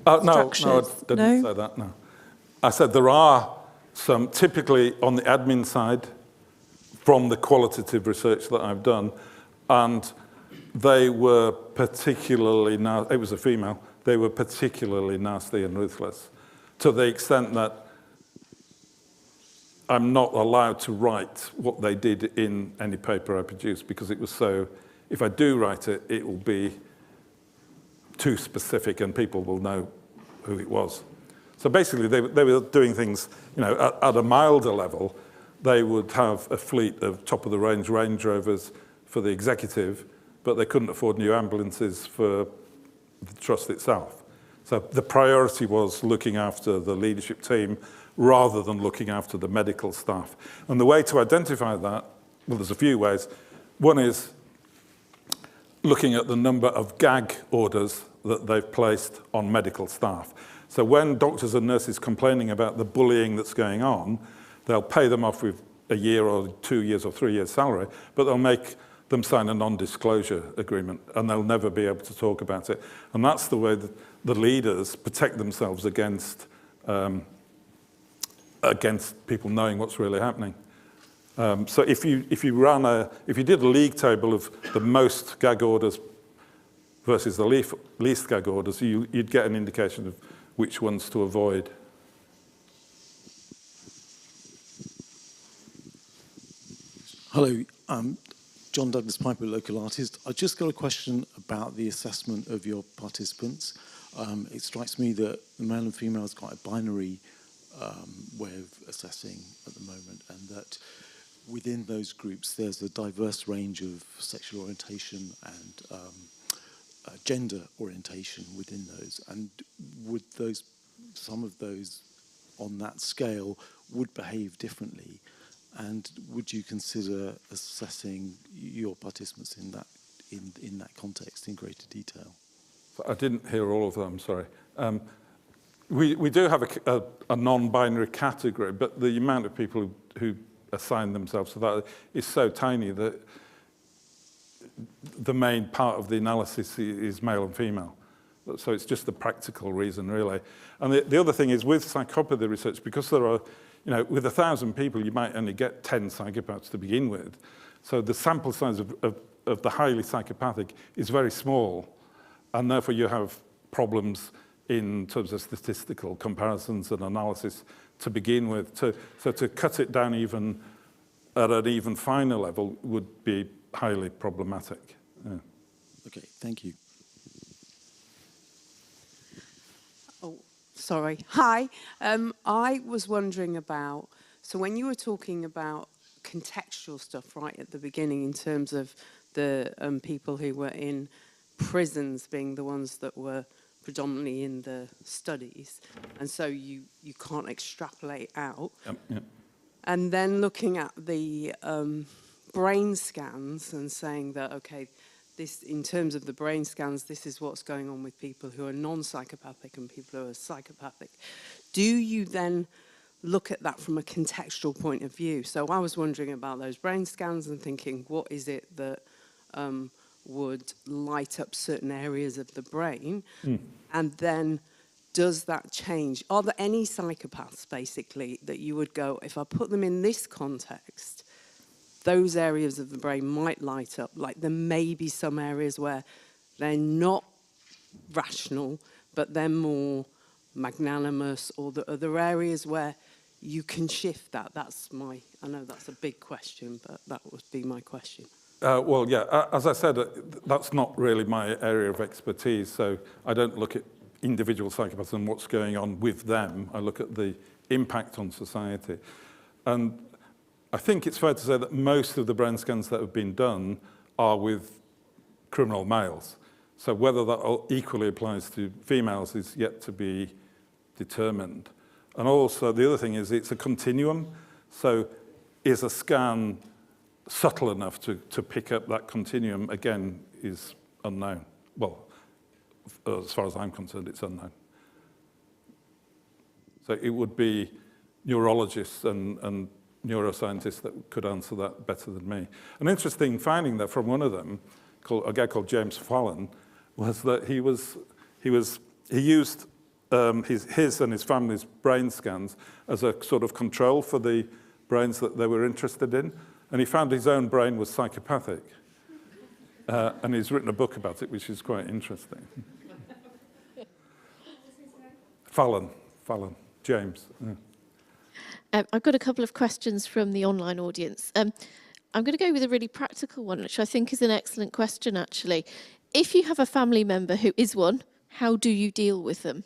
structures. No, I didn't say that, no. I said there are some, typically on the admin side, from the qualitative research that I've done, and they were particularly, it was a female, they were particularly nasty and ruthless, to the extent that I'm not allowed to write what they did in any paper I produce, because it was so, if I do write it, it will be too specific and people will know who it was. So basically they were doing things, at a milder level. They would have a fleet of top-of-the-range Range Rovers for the executive, but they couldn't afford new ambulances for the trust itself. So the priority was looking after the leadership team rather than looking after the medical staff. And the way to identify that, well, there's a few ways. One is looking at the number of gag orders that they've placed on medical staff. So when doctors and nurses complaining about the bullying that's going on, they'll pay them off with a year or 2 years or 3 years salary, but they'll make them sign a non-disclosure agreement, and they'll never be able to talk about it. And that's the way that the leaders protect themselves against people knowing what's really happening. So if you did a league table of the most gag orders versus the least gag orders, you'd get an indication of which ones to avoid. Hello, John Douglas Piper, local artist. I just got a question about the assessment of your participants. It strikes me that the male and female is quite a binary way of assessing at the moment, and that within those groups there's a diverse range of sexual orientation and gender orientation within those. And would some of those on that scale would behave differently? And would you consider assessing your participants in that context in greater detail? I didn't hear all of them, sorry. We do have a non-binary category, but the amount of people who assign themselves to that is so tiny that the main part of the analysis is male and female. So it's just a practical reason, really. And the other thing is with psychopathy research, because there are, with 1,000 people, you might only get 10 psychopaths to begin with. So the sample size of the highly psychopathic is very small, and therefore you have problems in terms of statistical comparisons and analysis to begin with. So to cut it down even at an even finer level would be highly problematic. Yeah. Okay, thank you. Sorry. Hi. I was wondering about, so when you were talking about contextual stuff right at the beginning in terms of the people who were in prisons being the ones that were predominantly in the studies, and so you can't extrapolate out. Yep. And then looking at the brain scans and saying that, okay, this, in terms of the brain scans, this is what's going on with people who are non-psychopathic and people who are psychopathic. Do you then look at that from a contextual point of view? So I was wondering about those brain scans and thinking, what is it that would light up certain areas of the brain? And then does that change? Are there any psychopaths, basically, that you would go, if I put them in this context, those areas of the brain might light up? Like there may be some areas where they're not rational, but they're more magnanimous, or the other areas where you can shift that. That's my, I know that's a big question, but that would be my question. Well, yeah, as I said, that's not really my area of expertise, so I don't look at individual psychopaths and what's going on with them. I look at the impact on society. And I think it's fair to say that most of the brain scans that have been done are with criminal males. So whether that equally applies to females is yet to be determined. And also the other thing is it's a continuum. So is a scan subtle enough to pick up that continuum? Again, is unknown. Well, as far as I'm concerned, it's unknown. So it would be neurologists and neuroscientists that could answer that better than me. An interesting finding that from one of them, a guy called James Fallon, was that he used his and his family's brain scans as a sort of control for the brains that they were interested in, and he found his own brain was psychopathic. And he's written a book about it, which is quite interesting. Fallon, James. Yeah. I've got a couple of questions from the online audience. I'm going to go with a really practical one, which I think is an excellent question, actually. If you have a family member who is one, how do you deal with them?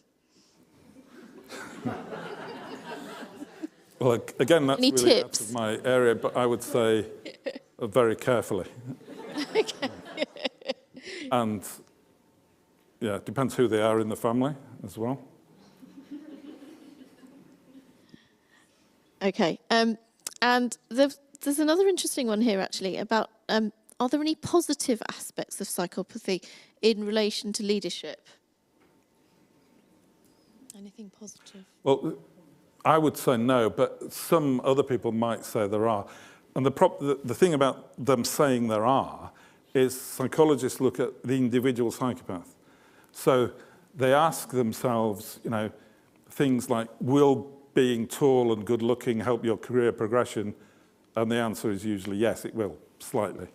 Well, again, that's Any really tips? out of my area, but I would say very carefully. Okay. And, yeah, it depends who they are in the family as well. Okay. And there's another interesting one here, actually, about are there any positive aspects of psychopathy in relation to leadership? Anything positive? Well, I would say no, but some other people might say there are. And the thing about them saying there are is psychologists look at the individual psychopath. So they ask themselves, things like, will being tall and good-looking help your career progression? And the answer is usually yes, it will, slightly.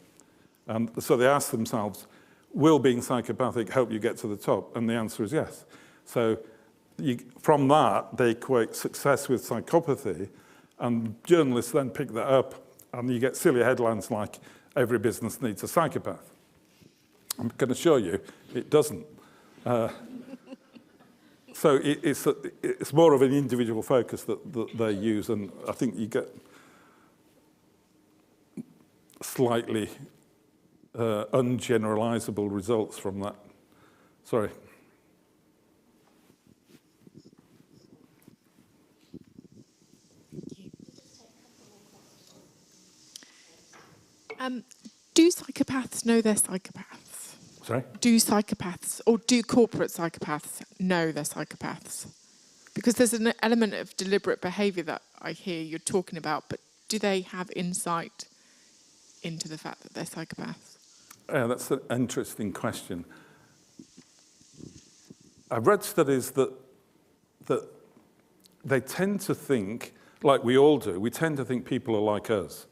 And so they ask themselves, will being psychopathic help you get to the top? And the answer is yes. So from that, they equate success with psychopathy, and journalists then pick that up, and you get silly headlines like, every business needs a psychopath. I can assure you, it doesn't. So it's more of an individual focus that they use, and I think you get slightly ungeneralizable results from that. Sorry. Do psychopaths know they're psychopaths? Sorry? Do psychopaths, or do corporate psychopaths know they're psychopaths? Because there's an element of deliberate behaviour that I hear you're talking about, but do they have insight into the fact that they're psychopaths? Yeah, that's an interesting question. I've read studies that they tend to think, like we all do, we tend to think people are like us.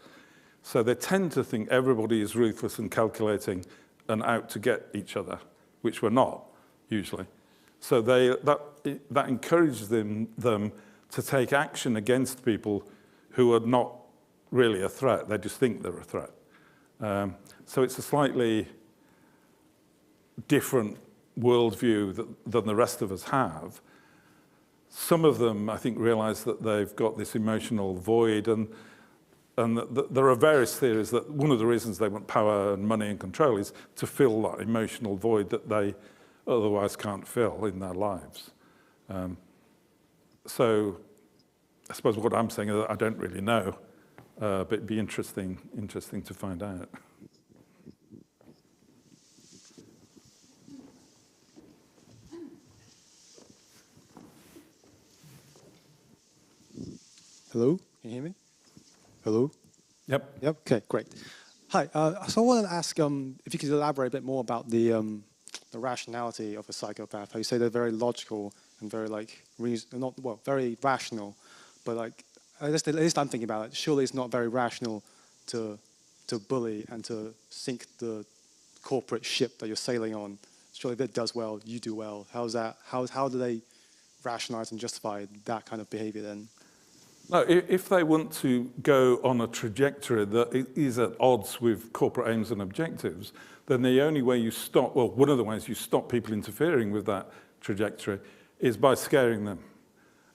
So they tend to think everybody is ruthless and calculating and out to get each other, which we're not, usually. So that encourages them to take action against people who are not really a threat. They just think they're a threat. So it's a slightly different worldview than the rest of us have. Some of them, I think, realize that they've got this emotional void, and there are various theories that one of the reasons they want power and money and control is to fill that emotional void that they otherwise can't fill in their lives. So I suppose what I'm saying is that I don't really know, but it'd be interesting to find out. Hello, can you hear me? Hello? Yep. Yep, okay, great. Hi, so I wanted to ask if you could elaborate a bit more about the rationality of a psychopath. How you say they're very logical and very very rational, but like, at least I'm thinking about it, surely it's not very rational to bully and to sink the corporate ship that you're sailing on. Surely if it does well, you do well. How do they rationalize and justify that kind of behavior then? No, if they want to go on a trajectory that is at odds with corporate aims and objectives, then the only way you stop, well, one of the ways you stop people interfering with that trajectory is by scaring them.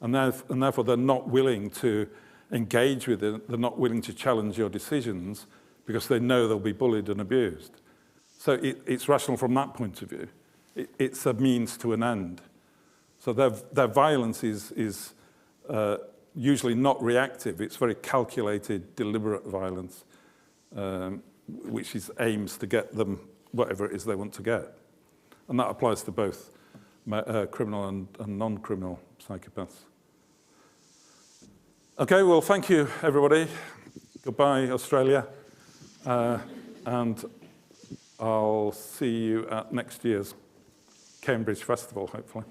And therefore they're not willing to engage with it, they're not willing to challenge your decisions because they know they'll be bullied and abused. So it's rational from that point of view. It's a means to an end. So their violence is usually not reactive. It's very calculated, deliberate violence, which aims to get them whatever it is they want to get. And that applies to both criminal and non-criminal psychopaths. Okay, well, thank you, everybody. Goodbye, Australia. And I'll see you at next year's Cambridge Festival, hopefully.